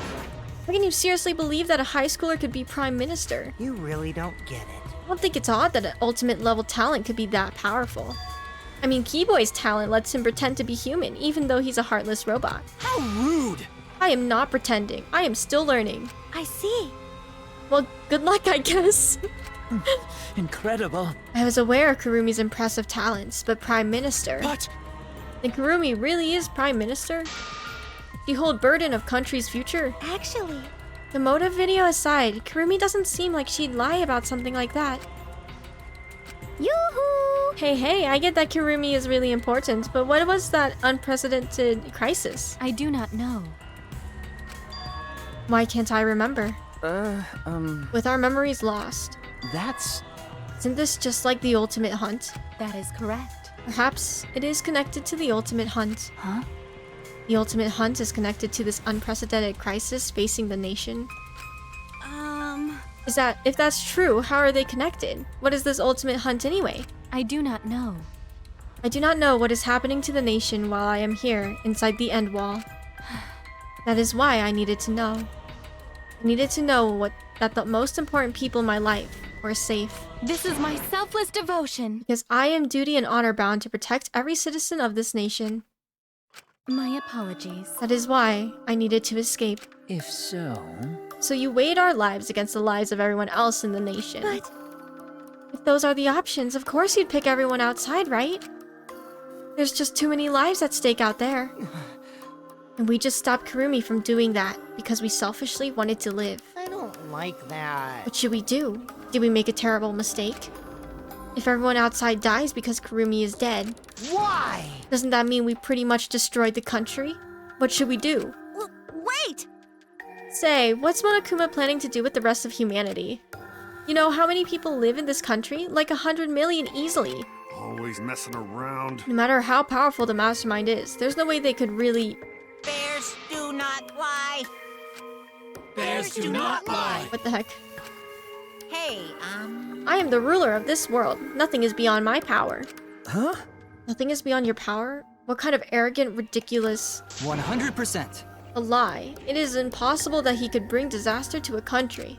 How can you seriously believe that a high schooler could be Prime Minister? You really don't get it. I don't think it's odd that an ultimate level talent could be that powerful. I mean, Keyboy's talent lets him pretend to be human, even though he's a heartless robot. How rude! I am not pretending. I am still learning. I see. Well, good luck, I guess. Incredible. I was aware of Kurumi's impressive talents, but Prime Minister... But... Then Kirumi really is Prime Minister? Do you hold burden of country's future? Actually... The motive video aside, Kirumi doesn't seem like she'd lie about something like that. Yoo-hoo! Hey, I get that Kirumi is really important, but what was that unprecedented crisis? I do not know. Why can't I remember? With our memories lost. That's... Isn't this just like the ultimate hunt? That is correct. Perhaps it is connected to the ultimate hunt. Huh? The ultimate hunt is connected to this unprecedented crisis facing the nation. If that's true, how are they connected? What is this ultimate hunt anyway? I do not know. I do not know what is happening to the nation while I am here, inside the end wall. That is why I needed to know. I needed to know that the most important people in my life were safe. This is my selfless devotion. Because I am duty and honor bound to protect every citizen of this nation. My apologies. That is why I needed to escape. If so... So you weighed our lives against the lives of everyone else in the nation. But... If those are the options, of course you'd pick everyone outside, right? There's just too many lives at stake out there. And we just stopped Kirumi from doing that because we selfishly wanted to live. I don't like that. What should we do? Did we make a terrible mistake? If everyone outside dies because Kirumi is dead, why? Doesn't that mean we pretty much destroyed the country? What should we do? Wait! Say, what's Monokuma planning to do with the rest of humanity? You know how many people live in this country? Like 100 million easily. Always messing around. No matter how powerful the mastermind is, there's no way they could really... Bears do not lie. Bears do not lie. What the heck? Hey, I am the ruler of this world. Nothing is beyond my power. Huh? Nothing is beyond your power? What kind of arrogant, ridiculous... 100%. A lie. It is impossible that he could bring disaster to a country.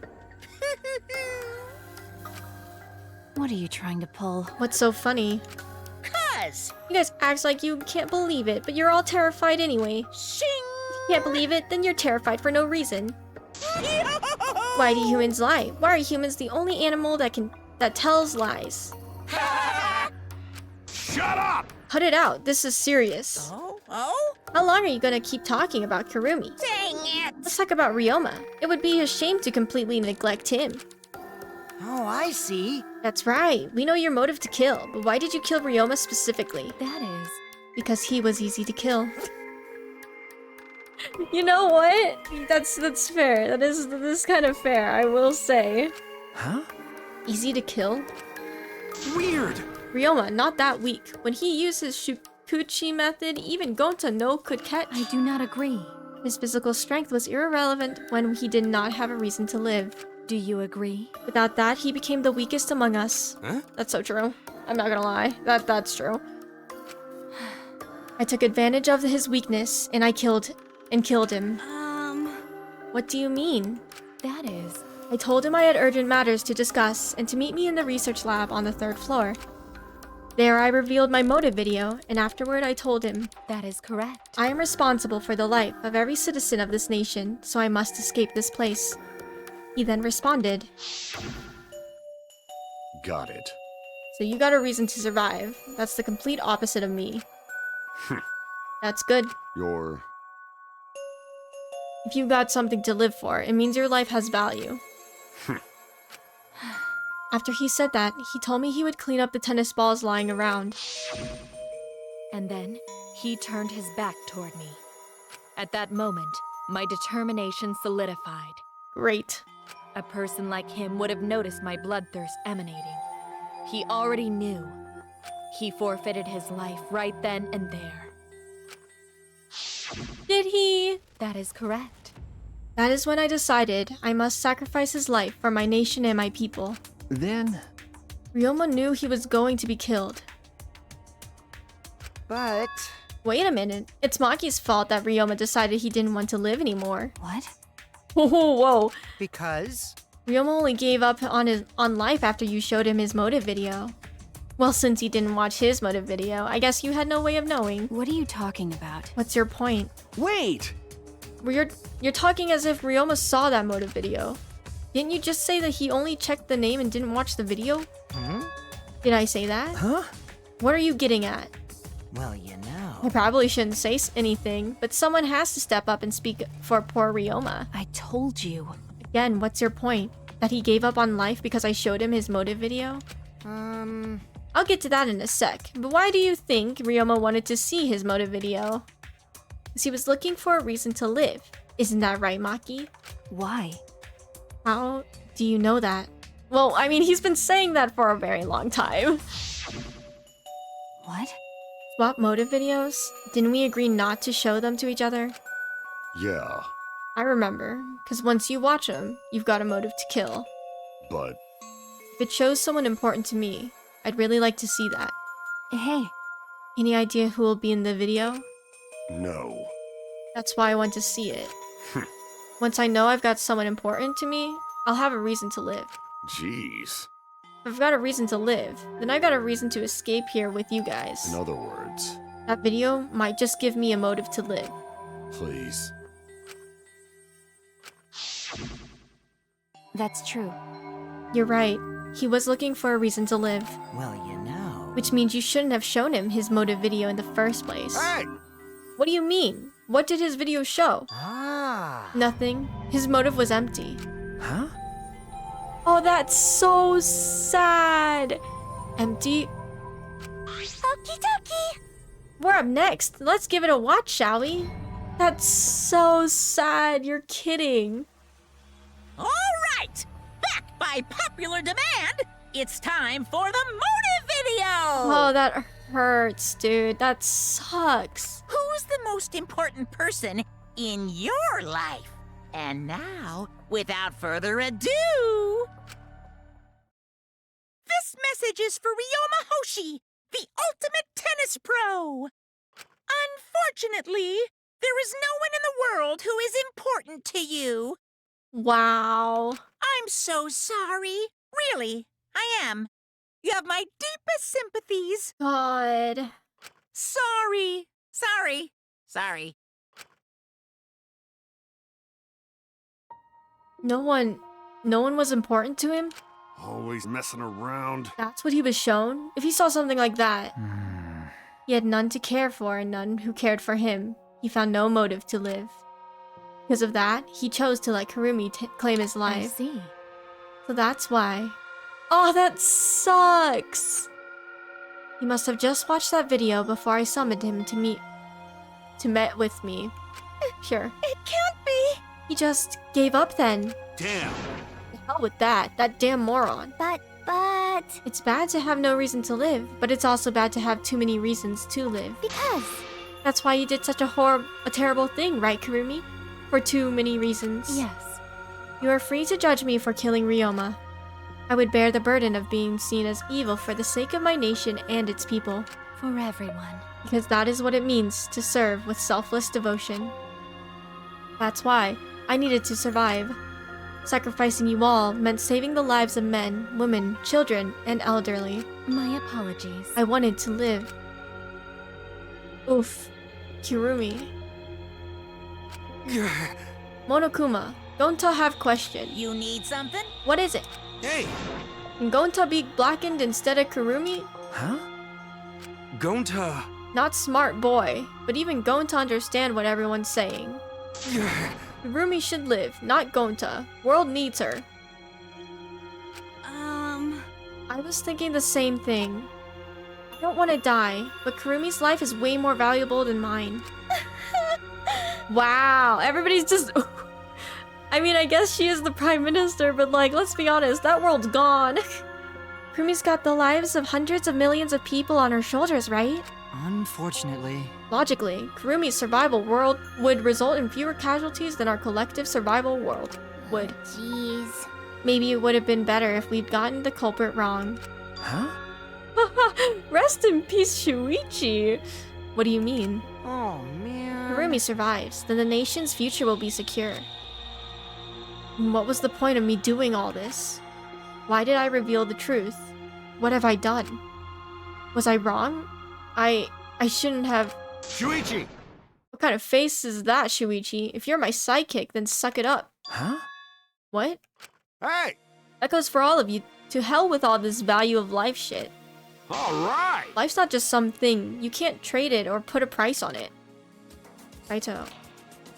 What are you trying to pull? What's so funny? You guys act like you can't believe it, but you're all terrified anyway. Shing! If you can't believe it, then you're terrified for no reason. Why do humans lie? Why are humans the only animal that tells lies? Shut up! Cut it out. This is serious. Oh? How long are you gonna keep talking about Kirumi? Dang it! Let's talk about Ryoma. It would be a shame to completely neglect him. Oh, I see. That's right. We know your motive to kill, but why did you kill Ryoma specifically? That is... Because he was easy to kill. You know what? That's fair. That is kind of fair, I will say. Huh? Easy to kill? Weird! Ryoma, not that weak. When he used his Shukuchi method, even Gonta no could catch. I do not agree. His physical strength was irrelevant when he did not have a reason to live. Do you agree? Without that, he became the weakest among us. Huh? That's so true. I'm not gonna lie. That's true. I took advantage of his weakness, and I killed him. What do you mean? That is... I told him I had urgent matters to discuss, and to meet me in the research lab on the 3rd floor. There I revealed my motive video, and afterward I told him, That is correct. I am responsible for the life of every citizen of this nation, so I must escape this place. He then responded, Got it. So you got a reason to survive. That's the complete opposite of me. That's good. If you've got something to live for, it means your life has value. After he said that, he told me he would clean up the tennis balls lying around. And then, he turned his back toward me. At that moment, my determination solidified. Great. A person like him would have noticed my bloodthirst emanating. He already knew. He forfeited his life right then and there. Did he? That is correct. That is when I decided I must sacrifice his life for my nation and my people. Then... Ryoma knew he was going to be killed. But... Wait a minute. It's Maki's fault that Ryoma decided he didn't want to live anymore. What? Whoa. Because? Ryoma only gave up on life after you showed him his motive video. Well, since you didn't watch his motive video, I guess you had no way of knowing. What are you talking about? What's your point? Wait! You're talking as if Ryoma saw that motive video. Didn't you just say that he only checked the name and didn't watch the video? Did I say that? Huh? What are you getting at? Well, you know. I probably shouldn't say anything, but someone has to step up and speak for poor Ryoma. I told you. Again, what's your point? That he gave up on life because I showed him his motive video? I'll get to that in a sec, but why do you think Ryoma wanted to see his motive video? Because he was looking for a reason to live. Isn't that right, Maki? Why? How do you know that? Well, I mean, he's been saying that for a very long time. What? Swap motive videos? Didn't we agree not to show them to each other? Yeah, I remember, because once you watch them, you've got a motive to kill. but... If it shows someone important to me, I'd really like to see that. Hey. Any idea who will be in the video? No. That's why I want to see it. Once I know I've got someone important to me, I'll have a reason to live. Jeez. If I've got a reason to live, then I've got a reason to escape here with you guys. In other words, That video might just give me a motive to live. please. That's true. You're right. He was looking for a reason to live. Well, you know. Which means you shouldn't have shown him his motive video in the first place. Hey! What do you mean? What did his video show? Ah. Nothing. His motive was empty. Huh? Oh, that's so sad. Empty. Okie dokie. We're up next. Let's give it a watch, shall we? That's so sad. You're kidding. All right! Back by popular demand, it's time for the motive video! Oh, that hurts, dude. That sucks. Who's the most important person in your life? And now, without further ado... This message is for Ryoma Hoshi, the ultimate tennis pro! Unfortunately, There is no one in the world who is important to you. Wow. I'm so sorry. Really, I am. You have my deepest sympathies. God. Sorry. Sorry. No one was important to him? Always messing around. That's what he was shown? If he saw something like that, he had none to care for and none who cared for him. He found no motive to live. Because of that, he chose to let Kurumi claim his life. I see. So that's why. Oh, that sucks! He must have just watched that video before I summoned him to met with me. Sure. It can't be! He just gave up then. Damn. The hell with that damn moron. But... It's bad to have no reason to live, but it's also bad to have too many reasons to live. Because... That's why you did such a terrible thing, right, Kurumi? For too many reasons. Yes. You are free to judge me for killing Ryoma. I would bear the burden of being seen as evil for the sake of my nation and its people. For everyone. Because that is what it means to serve with selfless devotion. That's why I needed to survive. Sacrificing you all meant saving the lives of men, women, children, and elderly. My apologies. I wanted to live. Oof. Kurumi. Monokuma, Gonta have question. You need something? What is it? Hey! Can Gonta be blackened instead of Kurumi? Huh? Gonta... Not smart boy, but even Gonta understand what everyone's saying. Kurumi should live, not Gonta. World needs her. I was thinking the same thing. I don't want to die, but Kurumi's life is way more valuable than mine. Wow, everybody's just... I mean, I guess she is the prime minister, but like, let's be honest, that world's gone. Kurumi's got the lives of hundreds of millions of people on her shoulders, right? Unfortunately. Logically, Kurumi's survival world would result in fewer casualties than our collective survival world would. Jeez. Maybe it would have been better if we'd gotten the culprit wrong. Huh? Rest in peace, Shuichi. What do you mean? Oh, man. Kurumi survives, then the nation's future will be secure. And what was the point of me doing all this? Why did I reveal the truth? What have I done? Was I wrong? I shouldn't have... Shuichi! What kind of face is that, Shuichi? If you're my sidekick, then suck it up. Huh? What? Hey! That goes for all of you. To hell with all this value of life shit. Alright! Life's not just something. You can't trade it or put a price on it. Raito.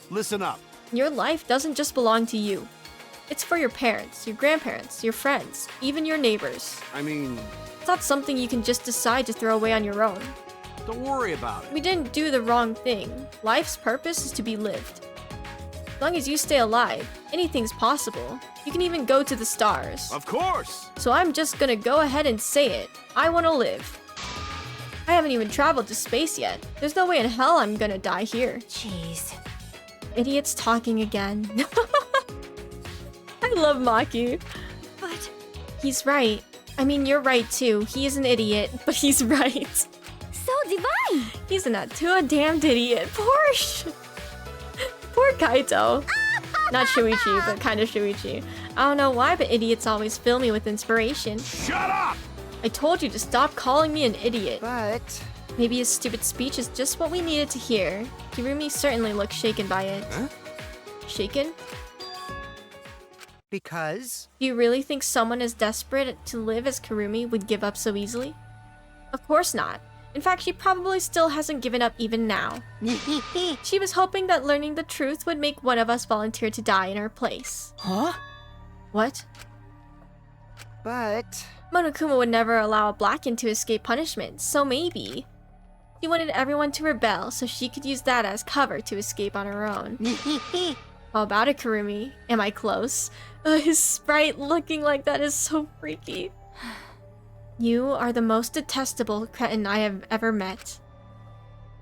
Listen up. Your life doesn't just belong to you. It's for your parents, your grandparents, your friends, even your neighbors. I mean... It's not something you can just decide to throw away on your own. Don't worry about it. We didn't do the wrong thing. Life's purpose is to be lived. As long as you stay alive, anything's possible. You can even go to the stars. Of course! So I'm just gonna go ahead and say it. I wanna live. I haven't even traveled to space yet. There's no way in hell I'm gonna die here. Jeez. Idiot's talking again. I love Maki. But... He's right. I mean, you're right too. He is an idiot, but he's right. So divine! He's not too a damned idiot. Poor Kaito. Not Shuichi, but kind of Shuichi. I don't know why, but idiots always fill me with inspiration. Shut up! I told you to stop calling me an idiot. But... Maybe his stupid speech is just what we needed to hear. Kirumi certainly looks shaken by it. Huh? Shaken? Because? Do you really think someone as desperate to live as Kurumi would give up so easily? Of course not. In fact, she probably still hasn't given up even now. She was hoping that learning the truth would make one of us volunteer to die in her place. Huh? What? But... Monokuma would never allow a Blackened to escape punishment, so maybe. She wanted everyone to rebel so she could use that as cover to escape on her own. How about it, Kurumi? Am I close? His sprite looking like that is so freaky. You are the most detestable cretin I have ever met.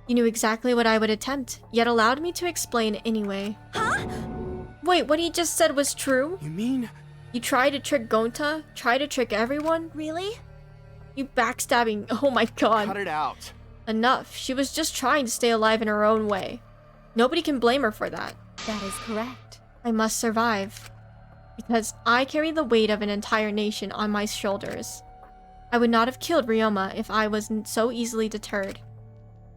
You knew exactly what I would attempt, yet allowed me to explain anyway. Huh? Wait, what he just said was true? You mean? You tried to trick Gonta? Try to trick everyone? Really? You backstabbing, oh my god. Cut it out. Enough, she was just trying to stay alive in her own way. Nobody can blame her for that. That is correct. I must survive. Because I carry the weight of an entire nation on my shoulders. I would not have killed Ryoma if I wasn't so easily deterred.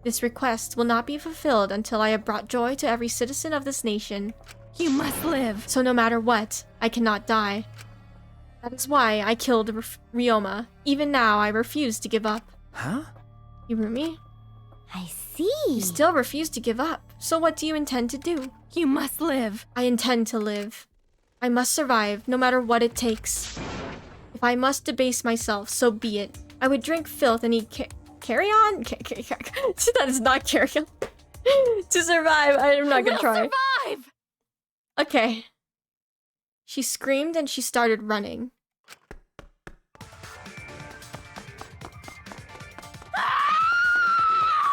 This request will not be fulfilled until I have brought joy to every citizen of this nation. You must live. So no matter what, I cannot die. That is why I killed Ryoma. Even now, I refuse to give up. Huh? Kirumi? I see. You still refuse to give up. So what do you intend to do? You must live. I intend to live. I must survive, no matter what it takes. If I must debase myself, so be it. I would drink filth and eat carry-on? That is not carry-on. To survive, I'm not gonna try. Survive! Okay. She screamed and she started running.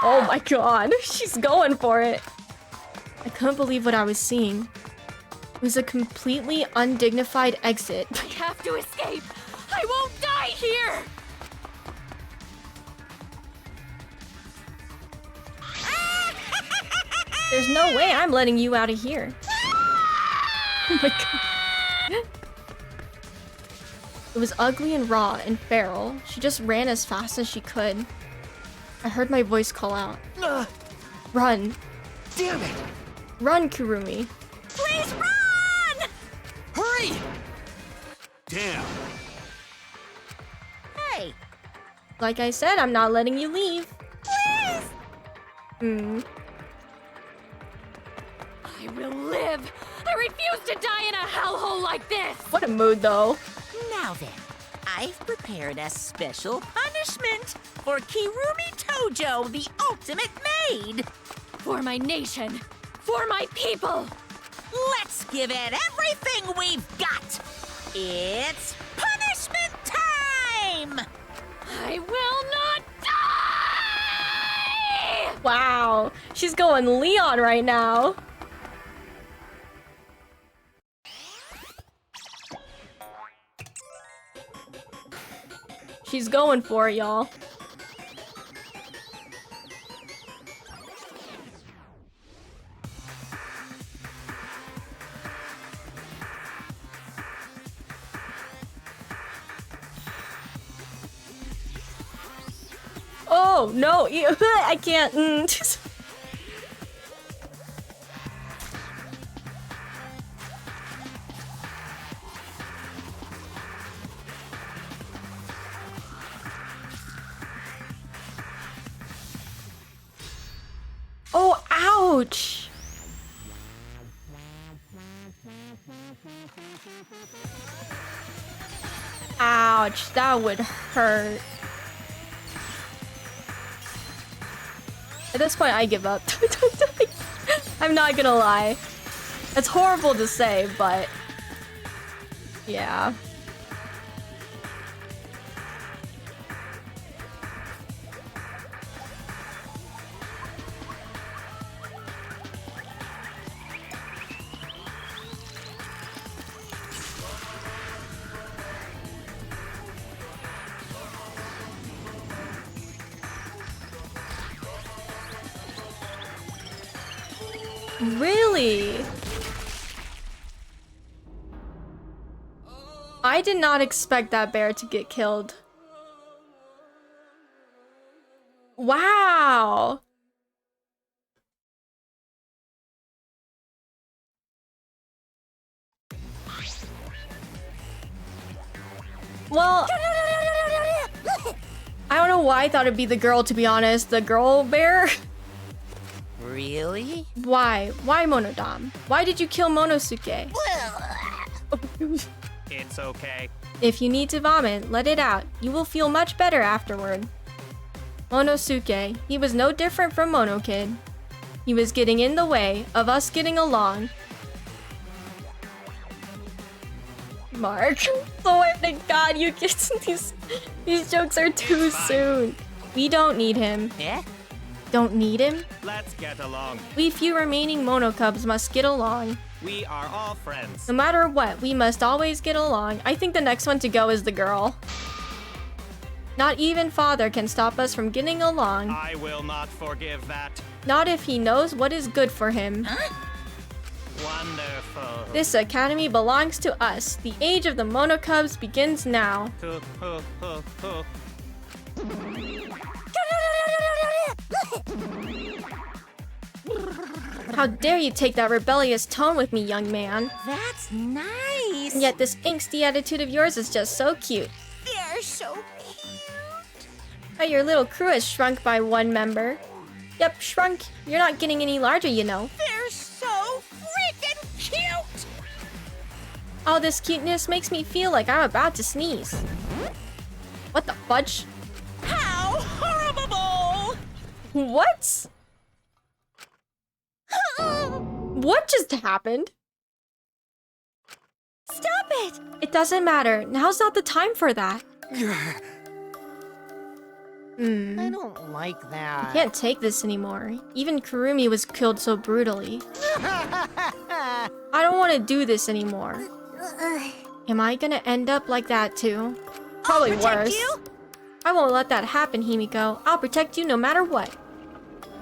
Oh my god, she's going for it. I couldn't believe what I was seeing. It was a completely undignified exit. I have to escape. I won't die here. There's no way I'm letting you out of here. Oh my god. It was ugly and raw and feral. She just ran as fast as she could. I heard my voice call out. Run. Damn it! Run, Kirumi. Please run! Hurry! Damn. Hey, Like I said, I'm not letting you leave. Please! I will live. I refuse to die in a hellhole like this. What a mood, though. now then, I've prepared a special punishment for Kirumi Tojo, the ultimate maid. For my nation. For my people. Let's give it everything we've got. It's punishment time! I will not die! Wow, she's going Leon right now. She's going for it, y'all. Oh, no, I can't. Oh, ouch. Ouch, that would hurt. At this point, I give up. I'm not gonna lie. It's horrible to say, but yeah. Really? I did not expect that bear to get killed. Wow. Well, I don't know why I thought it'd be the girl, to be honest. The girl bear? Really? Why? Why Monodam? Why did you kill Monosuke? It's okay. If you need to vomit, let it out. You will feel much better afterward. Monosuke, he was no different from Monokid. He was getting in the way of us getting along. Mark, swear to God, you kids, these jokes are too soon. We don't need him. Yeah? Don't need him? Let's get along. We few remaining Monocubs must get along. We are all friends. No matter what, we must always get along. I think the next one to go is the girl. Not even father can stop us from getting along. I will not forgive that. Not if he knows what is good for him. Wonderful. This academy belongs to us. The age of the Monocubs begins now. How dare you take that rebellious tone with me, young man? That's nice. And yet this angsty attitude of yours is just so cute. They're so cute. Oh, your little crew has shrunk by one member. Yep, shrunk. You're not getting any larger, you know. They're so freaking cute. All this cuteness makes me feel like I'm about to sneeze. What the fudge? How horrible! What? What just happened? Stop it! It doesn't matter. Now's not the time for that. I don't like that. I can't take this anymore. Even Kurumi was killed so brutally. I don't want to do this anymore. Am I gonna end up like that too? Probably worse. I won't let that happen, Himiko. I'll protect you no matter what.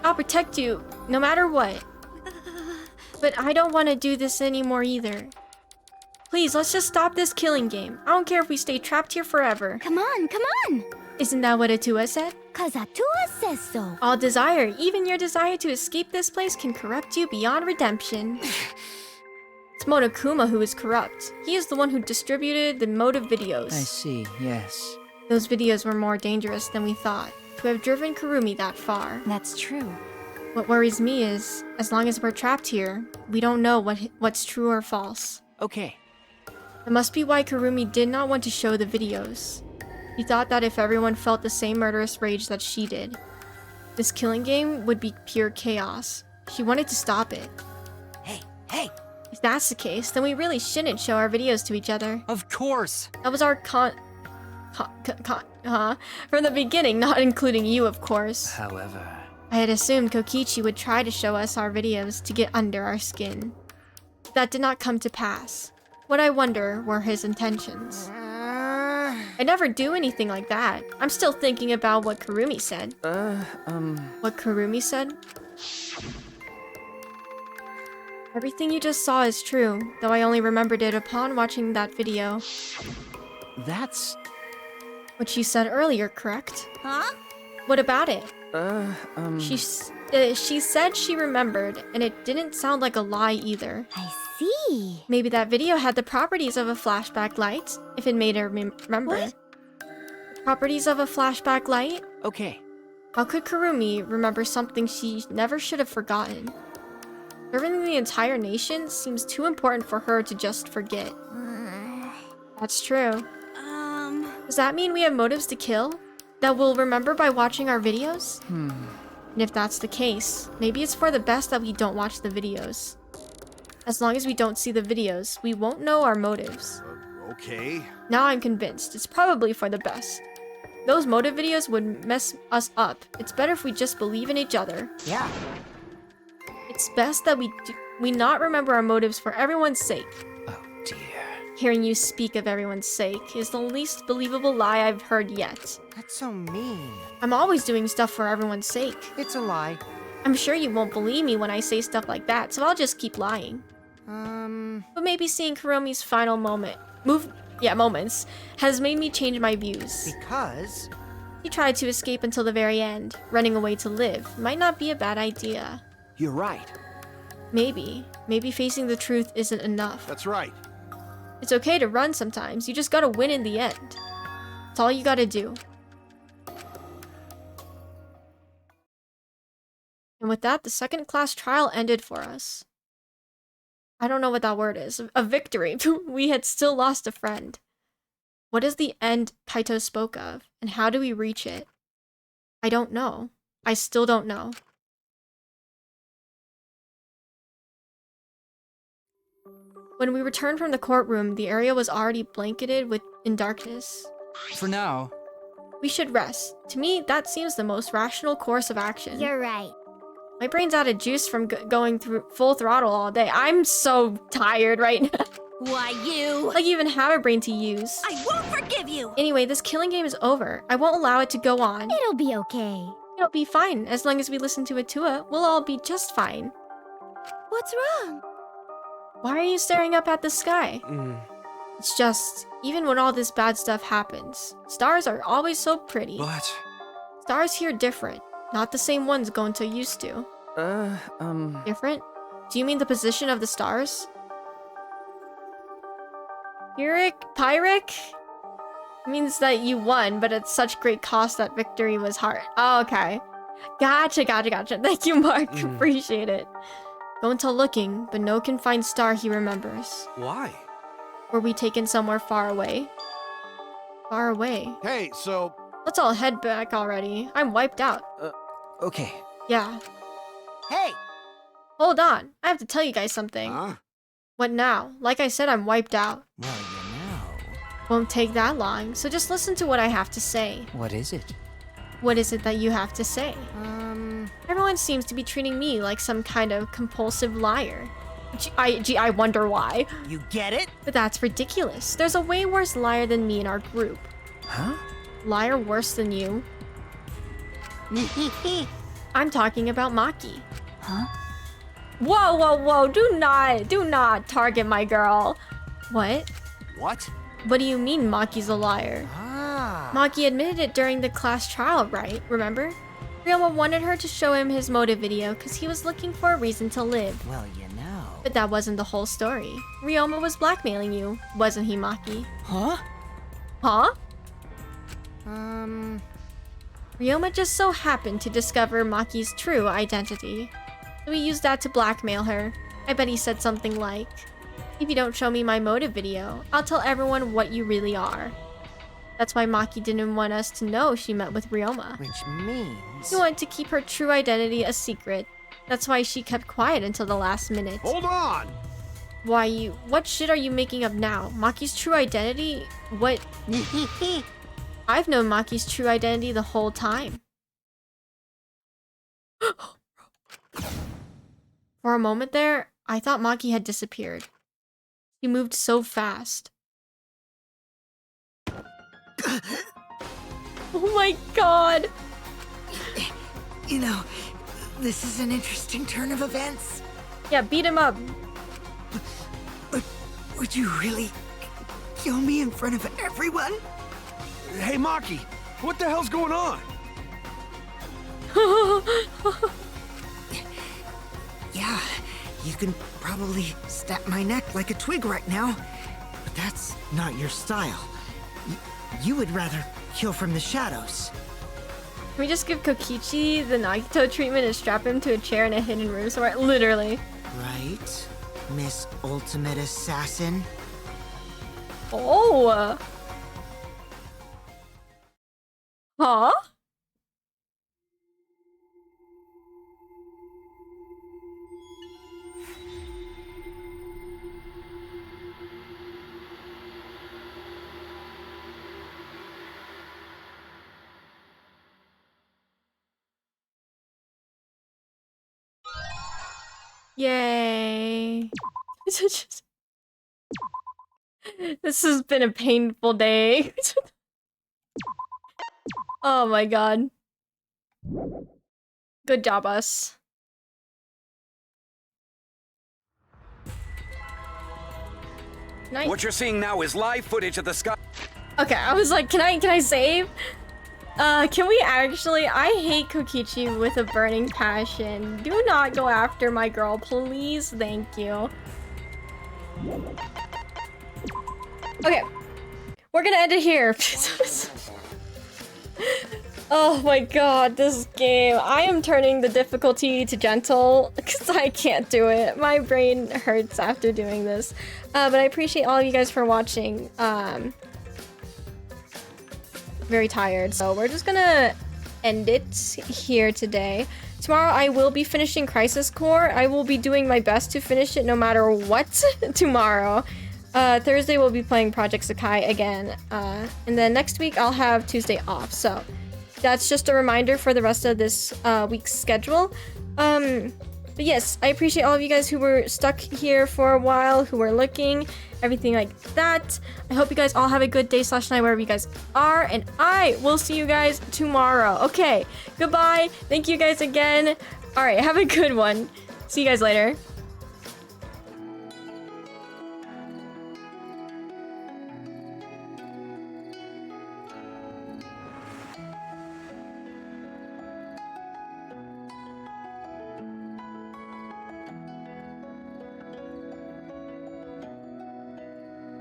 I'll protect you no matter what. But I don't want to do this anymore either. Please, let's just stop this killing game. I don't care if we stay trapped here forever. Come on, come on! Isn't that what Atua said? 'Cause Atua says so. All desire, even your desire to escape this place, can corrupt you beyond redemption. It's Monokuma who is corrupt. He is the one who distributed the motive videos. I see, yes. Those videos were more dangerous than we thought. To have driven Kurumi that far. That's true. What worries me is, as long as we're trapped here, we don't know what's true or false. Okay. That must be why Kurumi did not want to show the videos. He thought that if everyone felt the same murderous rage that she did, this killing game would be pure chaos. She wanted to stop it. Hey! If that's the case, then we really shouldn't show our videos to each other. Of course! That was our from the beginning, not including you, of course. However... I had assumed Kokichi would try to show us our videos to get under our skin. But that did not come to pass. What I wonder were his intentions. I never do anything like that. I'm still thinking about what Kurumi said. What Kurumi said? Everything you just saw is true, though I only remembered it upon watching that video. That's... What she said earlier, correct? Huh? What about it? She said she remembered, and it didn't sound like a lie either. I see. Maybe that video had the properties of a flashback light, if it made her remember. What? Properties of a flashback light? Okay. How could Kurumi remember something she never should have forgotten? Serving the entire nation seems too important for her to just forget. That's true. Does that mean we have motives to kill? That we'll remember by watching our videos? And if that's the case, maybe it's for the best that we don't watch the videos. As long as we don't see the videos, we won't know our motives. Okay. Now I'm convinced it's probably for the best. Those motive videos would mess us up. It's better if we just believe in each other. Yeah. It's best that we not remember our motives for everyone's sake. Oh dear. Hearing you speak of everyone's sake is the least believable lie I've heard yet. That's so mean. I'm always doing stuff for everyone's sake. It's a lie. I'm sure you won't believe me when I say stuff like that, so I'll just keep lying. But maybe seeing Kuromi's final moments has made me change my views. Because? He tried to escape until the very end. Running away to live might not be a bad idea. You're right. Maybe facing the truth isn't enough. That's right. It's okay to run sometimes, you just gotta win in the end. That's all you gotta do. And with that, the second class trial ended for us. I don't know what that word is. A victory. We had still lost a friend. What is the end Kaito spoke of, and how do we reach it? I don't know. I still don't know. When we returned from the courtroom, the area was already blanketed in darkness. For now. We should rest. To me, that seems the most rational course of action. You're right. My brain's out of juice from going through full throttle all day. I'm so tired right now. Why, you... Like you even have a brain to use. I won't forgive you! Anyway, this killing game is over. I won't allow it to go on. It'll be okay. It'll be fine. As long as we listen to Atua, we'll all be just fine. What's wrong? Why are you staring up at the sky? It's just, even when all this bad stuff happens, stars are always so pretty. But... Stars here different. Not the same ones Gonta used to. Different? Do you mean the position of the stars? Pyric? Means that you won, but at such great cost that victory was hard. Oh, okay. Gotcha. Thank you, Mark. Appreciate it. Gonta looking, but no can find star he remembers. Why? Were we taken somewhere far away? Far away? Hey, so... Let's all head back already. I'm wiped out. Okay. Yeah. Hey! Hold on. I have to tell you guys something. Huh? What now? Like I said, I'm wiped out. Well, you know. Won't take that long, so just listen to what I have to say. What is it? What is it that you have to say? Everyone seems to be treating me like some kind of compulsive liar. I wonder why. You get it? But that's ridiculous. There's a way worse liar than me in our group. Huh? Liar worse than you? I'm talking about Maki. Huh? Whoa. Do not target my girl. What? What? What do you mean Maki's a liar? Maki admitted it during the class trial, right? Remember? Ryoma wanted her to show him his motive video because he was looking for a reason to live. Well, you know. But that wasn't the whole story. Ryoma was blackmailing you, wasn't he, Maki? Huh? Huh? Ryoma just so happened to discover Maki's true identity. So he used that to blackmail her. I bet he said something like, if you don't show me my motive video, I'll tell everyone what you really are. That's why Maki didn't want us to know she met with Ryoma. Which means... She wanted to keep her true identity a secret. That's why she kept quiet until the last minute. Hold on! What shit are you making up now? Maki's true identity? What? I've known Maki's true identity the whole time. For a moment there, I thought Maki had disappeared. He moved so fast. Oh my god! You know, this is an interesting turn of events. Yeah, beat him up. Would you really kill me in front of everyone? Hey, Maki, what the hell's going on? Yeah, you can probably snap my neck like a twig right now, but that's not your style. You would rather kill from the shadows. Can we just give Kokichi the Nagito treatment and strap him to a chair in a hidden room somewhere? Literally. Right, Miss Ultimate Assassin? Oh! Huh? Yay. This has been a painful day. Oh my god. Good job, us. What you're seeing now is live footage of the sky. Okay, I was like, can I save? Can we actually? I hate Kokichi with a burning passion. Do not go after my girl, please. Thank you. Okay, we're gonna end it here. Oh my god, this game. I am turning the difficulty to gentle because I can't do it. My brain hurts after doing this. But I appreciate all of you guys for watching. Very tired, so we're just gonna end it here today. Tomorrow I will be finishing Crisis Core. I will be doing my best to finish it no matter what tomorrow. Thursday we'll be playing Project Sakai again. And then next week I'll have Tuesday off, so that's just a reminder for the rest of this week's schedule. But But yes, I appreciate all of you guys who were stuck here for a while, who were looking, everything like that. I hope you guys all have a good day / night wherever you guys are, and I will see you guys tomorrow. Okay, goodbye. Thank you guys again. All right, have a good one. See you guys later.